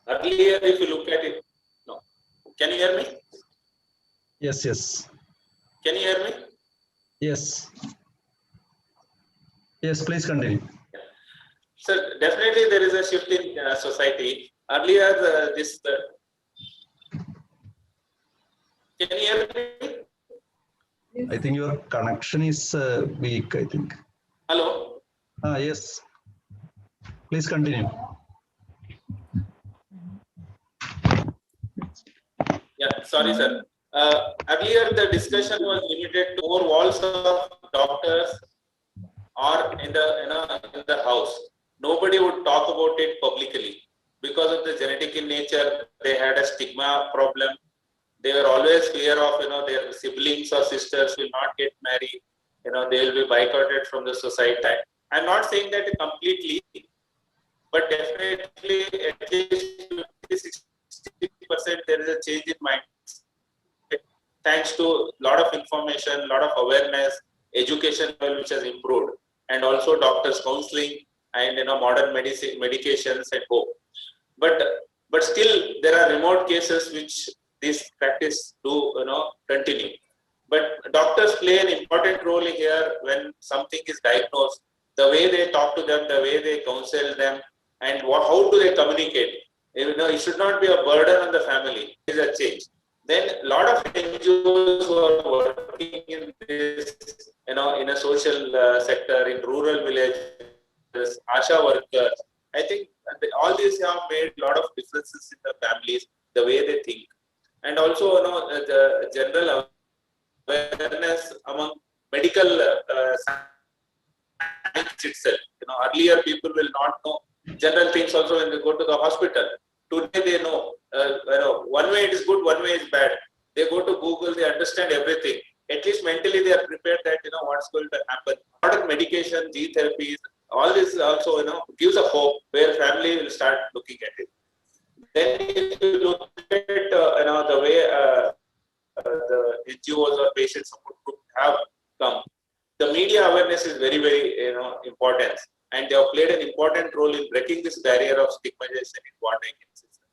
Earlier, if you look at it, no. Can you hear me? Yes, yes. Can you hear me? Yes. Yes, please continue. So definitely there is a shift in society. Earlier, can you hear me? I think your connection is weak, I think. Hello? Yes. Please continue. Yeah, sorry, sir. Earlier, the discussion was limited to 4 walls of doctors or in the house. Nobody would talk about it publicly because of the genetic in nature. They had a stigma problem. They were always fear of their siblings or sisters will not get married. They will be boycotted from the society. I'm not saying that completely, but definitely at least 50-60% there is a change in mind. Thanks to a lot of information, a lot of awareness, education which has improved, and also doctors counseling and modern medications and hope. But still there are remote cases which this practice do continue. But doctors play an important role here when something is diagnosed. The way they talk to them, the way they counsel them, and how do they communicate? It should not be a burden on the family. It is a change. Then a lot of NGOs who are working in this, in a social sector, in rural villages, ASHA workers, I think all these have made a lot of differences in the families, the way they think. And also, the general awareness among medical science itself. Earlier people will not know general things also when they go to the hospital. Today they know, one way it is good, one way is bad. They go to Google, they understand everything. At least mentally they are prepared that, what's going to happen. Modern medication, gene therapies, all this also, gives a hope where family will start looking at it. Then if you look at, the way the NGOs or patient support group have come, the media awareness is very, very, important. and they have played an important role in breaking this barrier of stigmatization in warning system.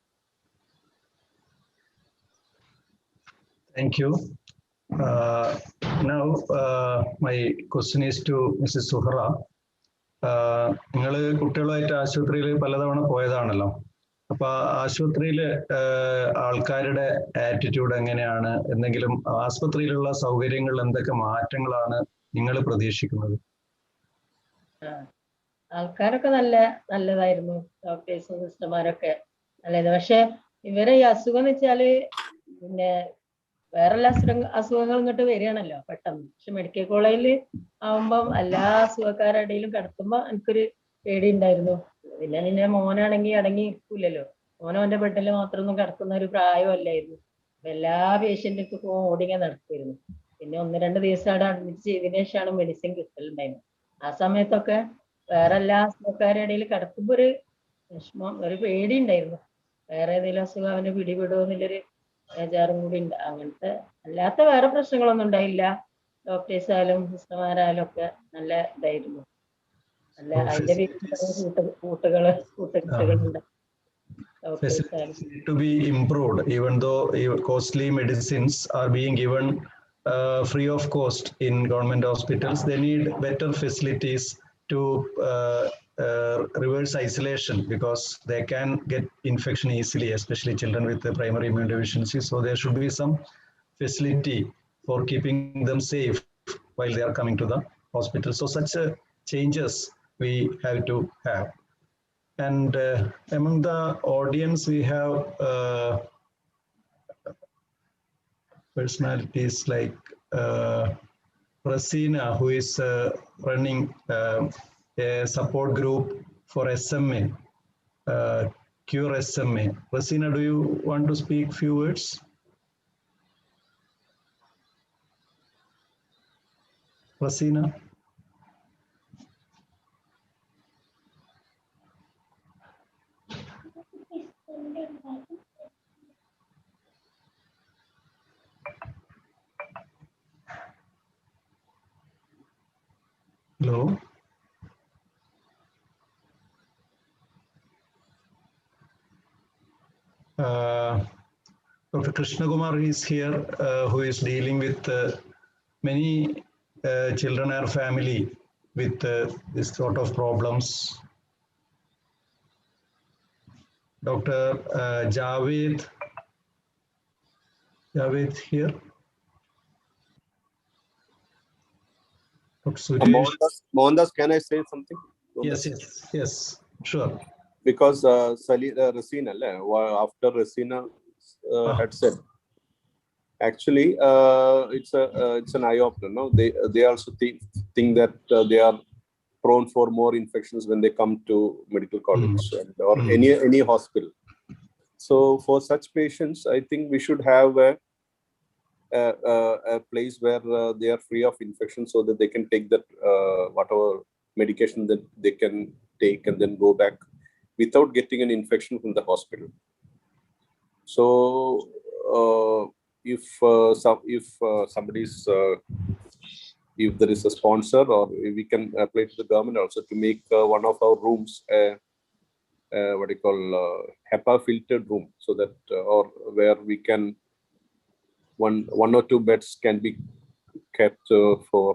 Thank you. Now, my question is to Mrs. Suhra. നിങ്ങൾ കുട്ടികളുമായിട്ട് ആശുപത്രിയിൽ പലതവണ പോയതാണല്ലോ. അപ്പൊ ആശുപത്രിയില് ആൾക്കാരുടെ attitude എങ്ങനെയാണ്? എന്തെങ്കിലും ആശുപത്രിയിലുള്ള സൗകര്യങ്ങളിൽ എന്തൊക്കെ മാറ്റങ്ങളാണ് നിങ്ങൾ പ്രതീക്ഷിക്കുന്നത്? ആൾക്കാരൊക്കെ നല്ലതായിരുന്നു, ഡോക്ടേഴ്സും സിസ്റ്റർമാരൊക്കെ നല്ലത്. പക്ഷെ ഇവരെ ഈ അസുഖം എന്ന് വെച്ചാല് പിന്നെ വേറെല്ലാ അസുഖങ്ങൾ ഇങ്ങോട്ട് വരികയാണല്ലോ പെട്ടെന്ന്. പക്ഷെ മെഡിക്കൽ കോളേജിൽ ആവുമ്പം എല്ലാ അസുഖക്കാരുടെ ഇടയിലും കിടത്തുമ്പോ എനിക്കൊരു പേടി ഉണ്ടായിരുന്നു. പിന്നെ മോനാണെങ്കിൽ അടങ്ങി ഇരിക്കൂലല്ലോ, മോനോന്റെ ബെഡിൽ മാത്രമൊന്നും കിടക്കുന്ന ഒരു പ്രായമല്ലായിരുന്നു. എല്ലാ പേഷ്യന്റിനും ഓടിങ്ങ നടക്കുമായിരുന്നു. പിന്നെ 1-2 ദിവസം അവിടെ അഡ്മിറ്റ് ചെയ്തതിനു ശേഷമാണ് മെഡിസിൻ കിട്ടലുണ്ടായിരുന്നത്. ആ സമയത്തൊക്കെ വേറെ എല്ലാ അസുഖക്കാരുടെ ഇടയിൽ കിടക്കുമ്പോ ഒരു വിഷമം, ഒരു പേടി ഉണ്ടായിരുന്നു. വേറെ ഏതെങ്കിലും അസുഖം അവനെ പിടിപെടുമോ എന്നുള്ളൊരു ബേജാറും കൂടി ഉണ്ട്. അങ്ങനത്തെ അല്ലാത്ത വേറെ പ്രശ്നങ്ങളൊന്നും ഉണ്ടായില്ല. ഡോക്ടേഴ്സ് ആയാലും സിസ്റ്റർമാരായാലും ഒക്കെ നല്ല ഇതായിരുന്നു. നല്ല അതിന്റെ കൂട്ടുകെട്ടുകളുണ്ട്. Facilities need to be improved, even though costly medicines are being given free of cost in government hospitals. They need better facilities to reverse isolation, because they can get infection easily, especially children with the primary immune deficiency. So there should be some facility for keeping them safe while they are coming to the hospital. So such changes we have to have. And among the audience, we have personalities like Rasina, who is running a support group for SMA, Cure SMA. Rasina, do you want to speak few words? Rasina? Hello. Dr. Krishna Kumar is here, who is dealing with many children or family with this sort of problems. Dr. Javed here. Mohandas, can I say something? Yes, sure. Because Rasina, after Rasina had said, actually, it's an eye opener. No, they also think that they are prone for more infections when they come to medical college or any hospital. So for such patients, I think we should have a place where they are free of infection, so that they can take that whatever medication that they can take and then go back without getting an infection from the hospital. So if somebody's if there is a sponsor, or we can apply to the government also to make one of our rooms what you call HEPA filtered room, so that or where we can one or two beds can be kept for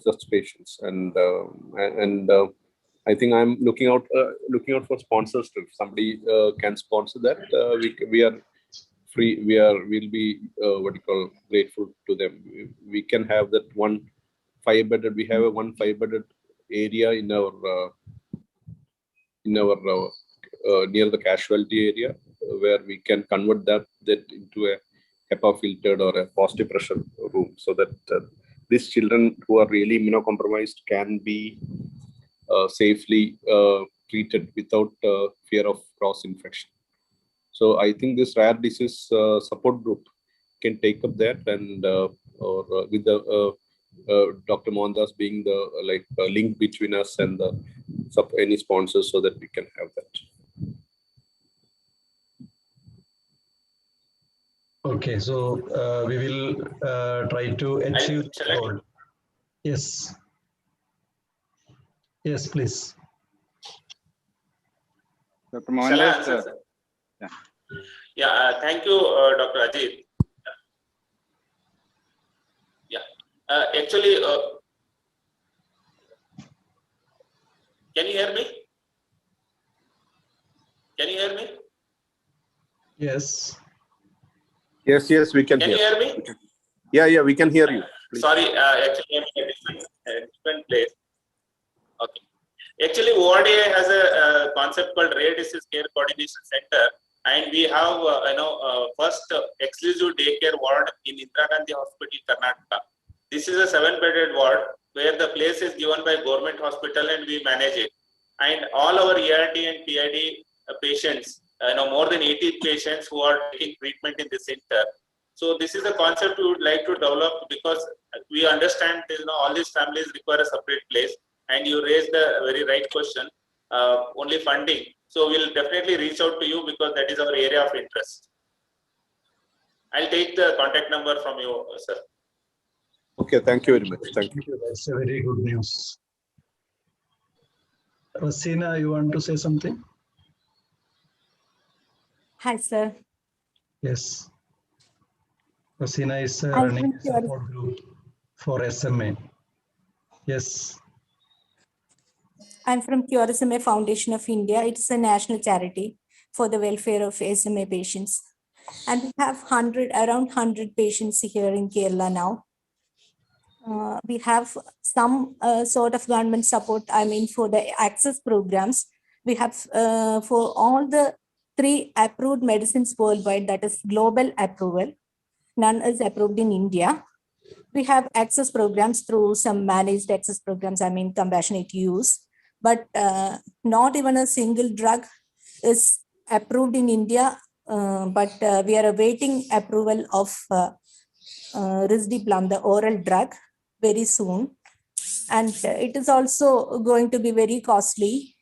such patients. And I think I'm looking out for sponsors too. If somebody can sponsor that, we are free. We'll be what you call grateful to them. We can have that one 5-bedded. We have a 1 5-bedded area in our near the casualty area, where we can convert that into a HEPA filtered or a positive pressure room, so that these children who are really immunocompromised can be safely treated without fear of cross infection. So I think this rare disease support group can take up that, and with the Dr. Mohandas being the link between us and any sponsors, so that we can have that. Okay, so we will try to achieve the goal. Yes. Yes, please. Dr. Shall I Mohandas, answer, sir? yeah. Yeah, thank you, Dr. Ajit. Yeah, actually, can you hear me? Can you hear me? Yes. Yes, yes, we can Can hear. you hear me? Yeah, we can hear you. Please. Sorry, actually, I'm in a different place. Okay. Actually, ORDA has a concept called Rare Disease Care Coordination Center, and we have first exclusive daycare ward in Indira Gandhi Hospital, Karnataka. This is a 7-bedded ward where the place is given by government hospital and we manage it. And all our ERT and PID patients, more than 80 patients who are taking treatment in the center. So this is a concept we would like to develop because we understand all these families require a separate place, and you raised the very right question, only funding. So we'll definitely reach out to you because that is our area of interest. I'll take the contact number from you, sir. Okay, thank you very much. Thank you. That's a very good news. Rasina, you want to say something? Hi, sir. Yes. Rasina is I'm running from a support group for SMA. Yes. I'm from SMA Foundation of India. It's a national charity for the welfare of SMA patients. And we have around 100 patients here in Kerala now. We have some sort of government support, for the access programs. We have for all the 3 approved medicines worldwide, that is global approval. None is approved in India. We have access programs through some managed access programs, compassionate use. But not even a single drug is approved in India, but we are awaiting approval of risdiplam, the oral drug, very soon. And it is also going to be very costly.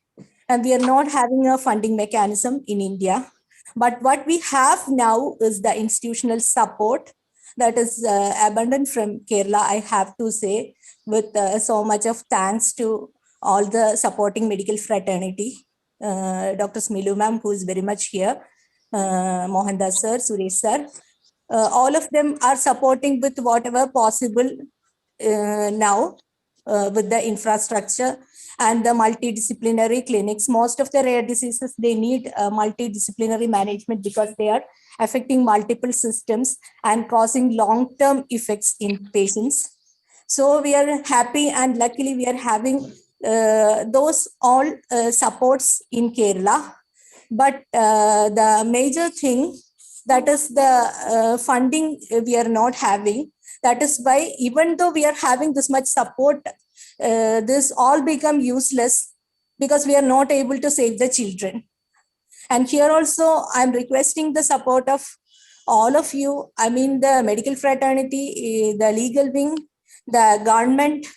And we are not having a funding mechanism in India. But what we have now is the institutional support that is abundant from Kerala, I have to say, with so much of thanks to all the supporting medical fraternity. Dr. Smilu ma'am, who is very much here, Mohandas sir, Suresh sir, all of them are supporting with whatever possible now with the infrastructure and the multidisciplinary clinics. Most of the rare diseases, they need multidisciplinary management because they are affecting multiple systems and causing long-term effects in patients. So we are happy and luckily we are having those all supports in Kerala. But the major thing, that is the funding we are not having. That is why even though we are having this much support, this all become useless because we are not able to save the children. And here also, I'm requesting the support of all of you. The medical fraternity, the legal wing, the government.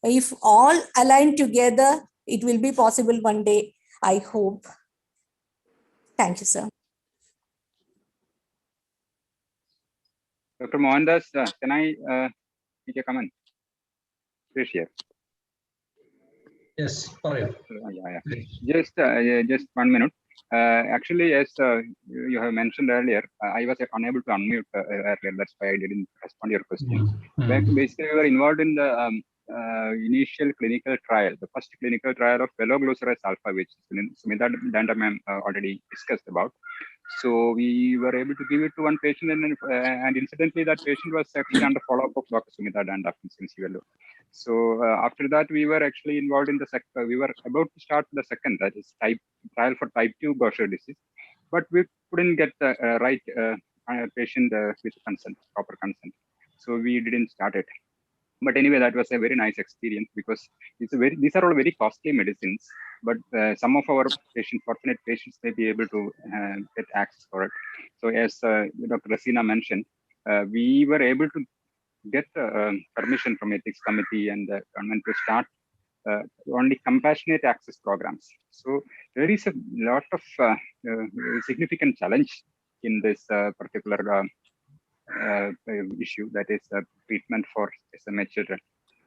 If all align together, it will be possible one day, I hope. Thank you, sir. Dr. Mohandas, can I make a comment? Please share. Yes, sorry. Just 1 minute. Actually, as you have mentioned earlier, I was unable to unmute earlier. That's why I didn't respond to your question. Basically, we were involved in the initial clinical trial, the first clinical trial of veloglucerase alpha, which Sumita Danda ma'am already discussed about. So we were able to give it to one patient, and incidentally, that patient was actually under follow-up of Dr. Sumita Danda from CNC. So after that, we were actually involved in the second. We were about to start the second, that is trial for type 2 Gaucher disease, but we couldn't get the right patient with consent, proper consent. So we didn't start it. But anyway, that was a very nice experience because these are all very costly medicines, but some of our patients, fortunate patients, may be able to get access for it. So as Dr. Rasina mentioned, we were able to get permission from ethics committee and the government to start only compassionate access programs. So there is a lot of significant challenge in this particular issue, that is treatment for SMA children.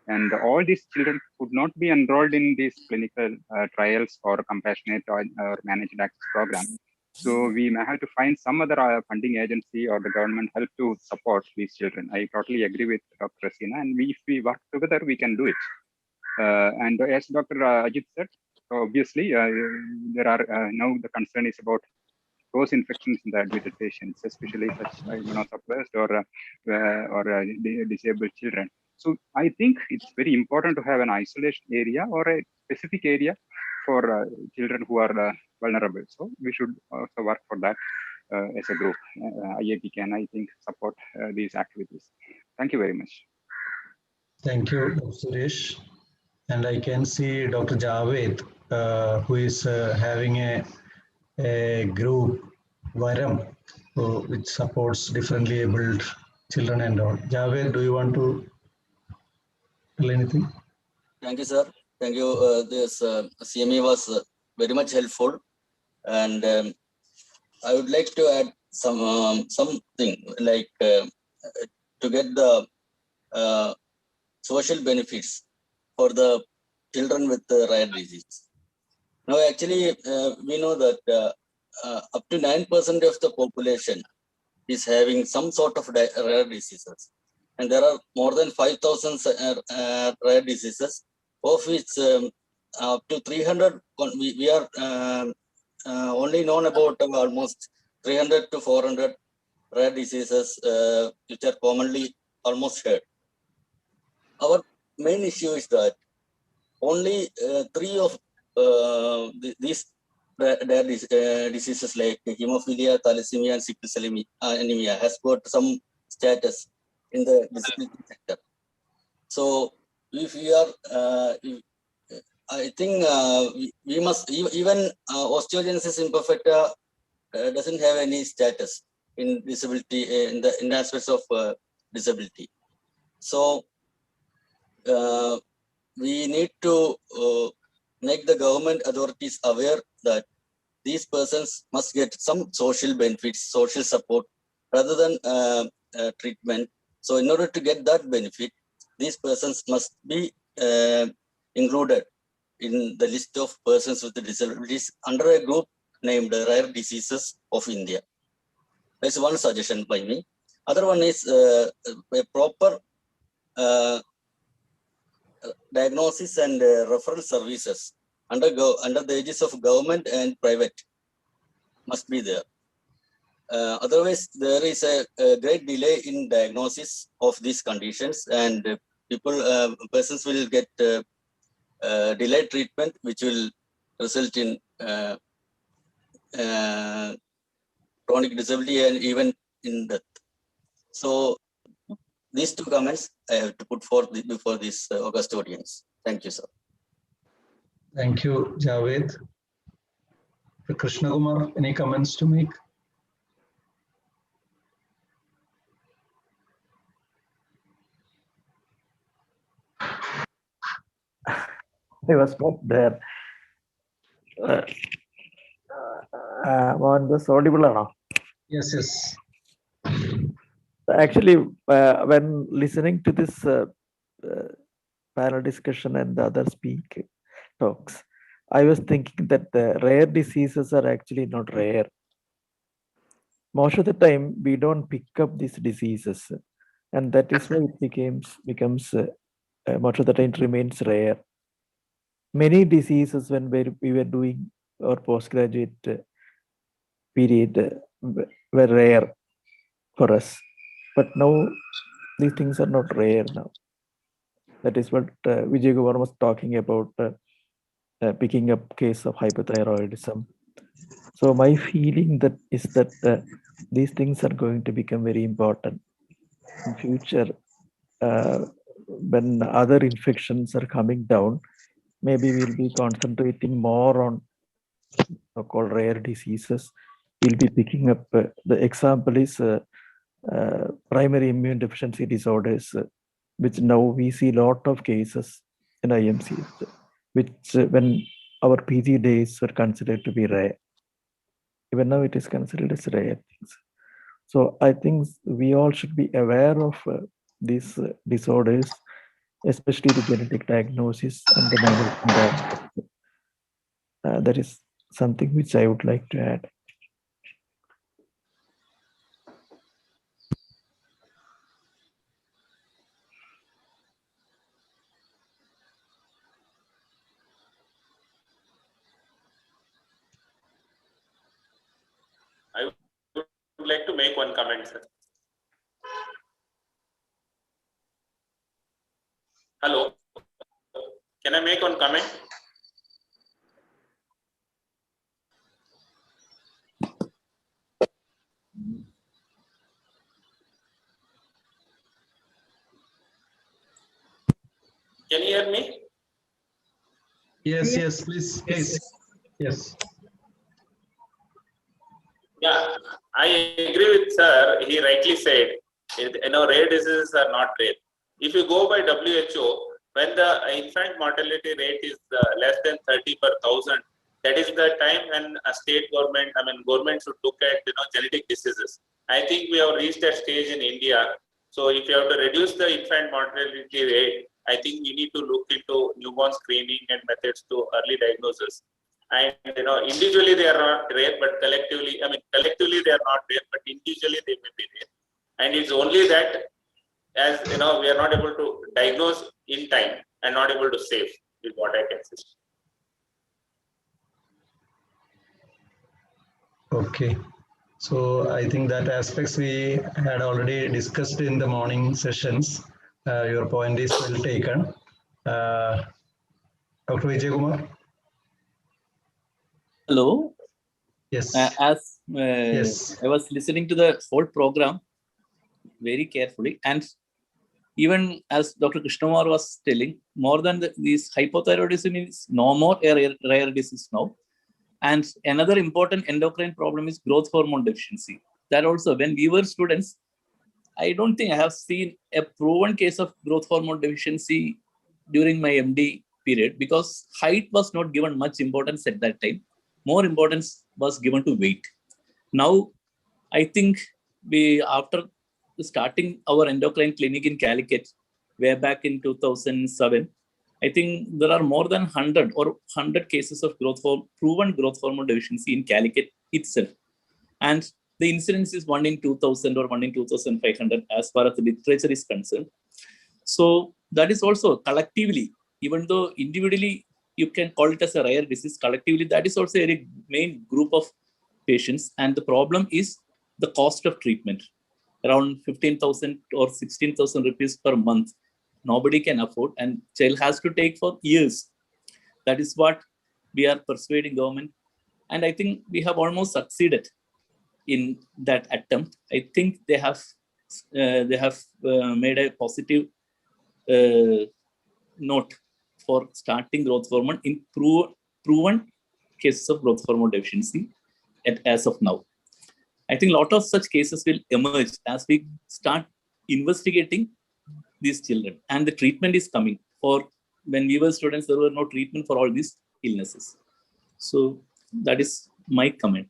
And all these children could not be enrolled in these clinical trials or compassionate or managed access program. So we may have to find some other funding agency or the government help to support these children. I totally agree with Dr. Rasina, and if we work together, we can do it. And as Dr. Ajit said, obviously there are now the concern is about those infections in the admitted patients, especially such immunosuppressed or disabled children. So I think it's very important to have an isolation area or a specific area for children who are vulnerable. So we should also work for that as a group. IAP can, I think, support these activities. Thank you very much. Thank you, Dr. Suresh. And I can see Dr. Javed, who is having a group, Varam, which supports differently abled children and all. Javed, do you want to tell anything? Thank you, sir. Thank you. This CME was very much helpful, and I would like to add something like to get the social benefits for the children with rare disease. Now, actually, we know that up to 9% of the population is having some sort of rare diseases. And there are more than 5,000 rare diseases, of which up to 300, we are only known about almost 300 to 400 rare diseases, which are commonly almost heard. Our main issue is that only 3 of these rare diseases like hemophilia, thalassemia, and sickle cell anemia has got some status in the disability sector. So if we are, I think we must, even osteogenesis imperfecta doesn't have any status in disability, in the aspects of disability. So we need to make the government authorities aware that these persons must get some social benefits, social support, rather than treatment. So in order to get that benefit, these persons must be included in the list of persons with disabilities under a group named Rare Diseases of India. That's one suggestion by me. Other one is a proper diagnosis and referral services under the aegis of government and private must be there. Otherwise, there is a great delay in diagnosis of these conditions, and persons will get delayed treatment, which will result in chronic disability and even in death. So these 2 comments I have to put forth before this august audience. Thank you, sir. Thank you, Javed. Krishna Kumar, any comments to make? I was not there. On this audible? Yes, yes. Actually, when listening to this panel discussion and the other talks, I was thinking that the rare diseases are actually not rare. Most of the time, we don't pick up these diseases, and that is why it becomes most of the time it remains rare. Many diseases, when we were doing our postgraduate period, were rare for us, but now these things are not rare now. That is what Vijay Kumar was talking about, picking up case of hypothyroidism. So my feeling is that these things are going to become very important in future. When other infections are coming down, maybe we'll be concentrating more on so-called rare diseases. We'll be picking up, the example is primary immune deficiency disorders, which now we see a lot of cases in IMCs, which when our PG days were considered to be rare. Even now it is considered as rare things. So I think we all should be aware of these disorders especially the genetic diagnosis and the management aspect. That is something which I would like to add. I would like to make one comment, sir. Hello, can I make one comment? Can you hear me? Yes, please. Yes. Yeah, I agree with sir. He rightly said, rare diseases are not rare. If you go by WHO, when the infant mortality rate is less than 30 per thousand, that is the time when a state government, government should look at genetic diseases. I think we have reached that stage in India. So if you have to reduce the infant mortality rate, I think we need to look into newborn screening and methods to early diagnosis. And individually they are not rare, but collectively, collectively they are not rare, but individually they may be rare. And it's only that, as we are not able to diagnose in time and not able to save, is what I can say. Okay. So I think that aspects we had already discussed in the morning sessions. Your point is well taken. Dr. Vijay Kumar? Hello. Yes. Yes. I was listening to the whole program very carefully, and even as Dr. Krishnamar was telling, more than this hypothyroidism is no more a rare disease now. And another important endocrine problem is growth hormone deficiency. That also, when we were students, I don't think I have seen a proven case of growth hormone deficiency during my MD period, because height was not given much importance at that time. More importance was given to weight. Now, I think after starting our endocrine clinic in Calicut way back in 2007, I think there are more than 100 cases of proven growth hormone deficiency in Calicut itself. And the incidence is 1 in 2000 or 1 in 2500 as far as the literature is concerned. So that is also collectively, even though individually you can call it as a rare disease, collectively that is also a main group of patients. And the problem is the cost of treatment, around 15,000 or 16,000 rupees per month. Nobody can afford, and child has to take for years. That is what we are persuading government. And I think we have almost succeeded in that attempt. I think they have made a positive note for starting growth hormone in proven cases of growth hormone deficiency as of now. I think a lot of such cases will emerge as we start investigating these children, and the treatment is coming. For when we were students, there were no treatment for all these illnesses. So that is my comment.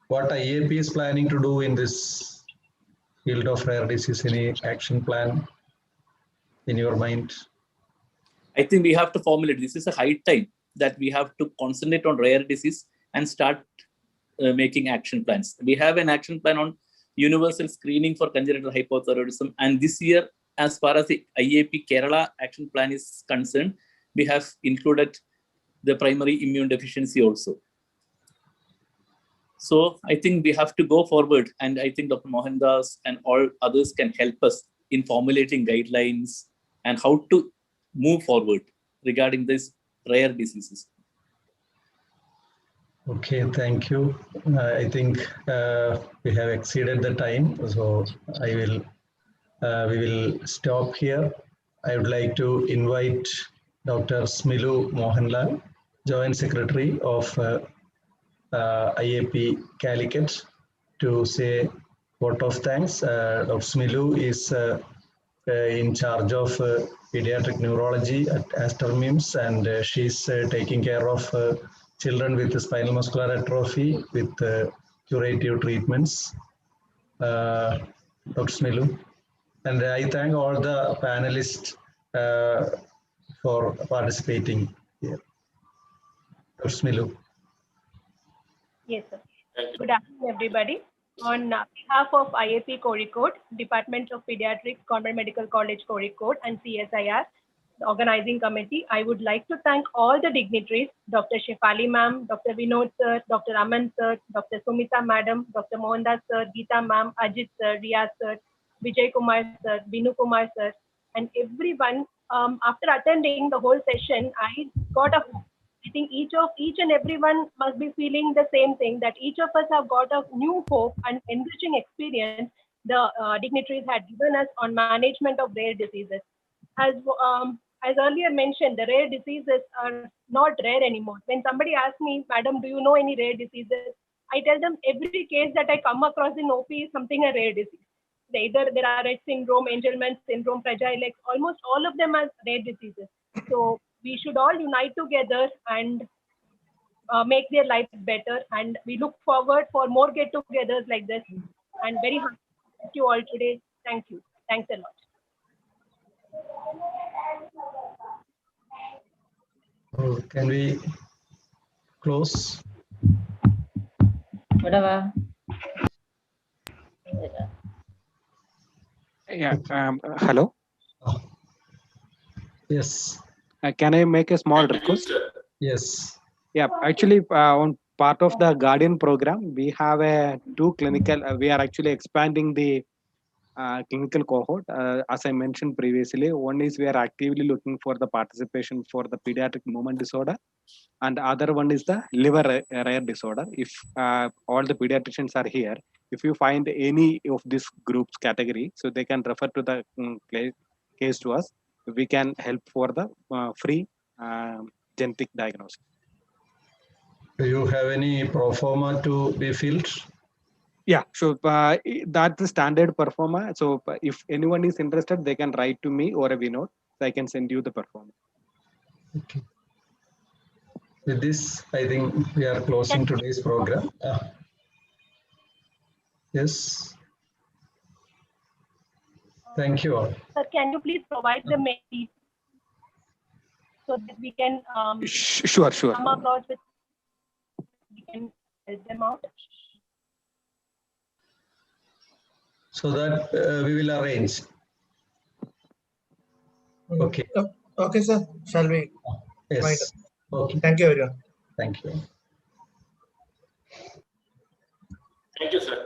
What IAP is planning to do in this field of rare disease? Any action plan in your mind? I think we have to formulate. This is a high time that we have to concentrate on rare disease and start making action plans. We have an action plan on universal screening for congenital hypothyroidism. And this year, as far as the IAP Kerala action plan is concerned, we have included the primary immune deficiency also. So I think we have to go forward. And I think Dr. Mohandas and all others can help us in formulating guidelines and how to move forward regarding these rare diseases. Okay, thank you. I think we have exceeded the time, so we will stop here. I would like to invite Dr. Smilu Mohanlal, Joint Secretary of IAP Calicut, to say vote of thanks. Dr. Smilu is in charge of pediatric neurology at Aster MIMS, and she's taking care of children with spinal muscular atrophy with curative treatments. Dr. Smilu. And I thank all the panelists for participating here. Dr. Smilu. Yes, sir. Thank you. Good afternoon, everybody. On behalf of IAP Kozhikode, Department of Pediatrics, Government Medical College Kozhikode, and CSIR, the organizing committee, I would like to thank all the dignitaries, Dr. Shefali ma'am, Dr. Vinod sir, Dr. Aman sir, Dr. Sumita madam, Dr. Mohandas sir, Geeta ma'am, Ajit sir, Riyaz sir, Vijay Kumar sir, Binu Kumar sir, and everyone. After attending the whole session, I got a I think each and everyone must be feeling the same thing, that each of us have got a new hope and enriching experience the dignitaries had given us on management of rare diseases. As earlier mentioned, the rare diseases are not rare anymore. When somebody asks me, Madam, do you know any rare diseases? I tell them every case that I come across in OP is something a rare disease. Either there are Rett syndrome, Angelman syndrome, Fragile X, almost all of them are rare diseases. So we should all unite together and make their lives better. And we look forward for more get-togethers like this. And very happy to meet you all today. Thank you. Thanks a lot. Oh, can we close? Whatever. Yeah. Hello. Yes. Can I make a small Thank you, request? sir. Yes. Yeah. Actually, on part of the Guardian program, we have two clinical. We are actually expanding the clinical cohort. As I mentioned previously, one is we are actively looking for the participation for the pediatric movement disorder, and the other one is the liver rare disorder. If all the pediatricians are here, if you find any of these groups category, so they can refer to the case to us. We can help for the free genetic diagnosis. Do you have any pro forma to be filled? Yeah, so that's the standard performer. So if anyone is interested, they can write to me or a Vinod, so I can send you the performer. Okay. With this, I think we are closing today's program. Yes. Thank you all. Sir, can you please provide the mail so that we can Sure. come across with, we can help them out? So that we will arrange. Okay. Okay, sir. Shall we? Yes. Okay. Thank you, everyone. Thank you. Thank you, sir.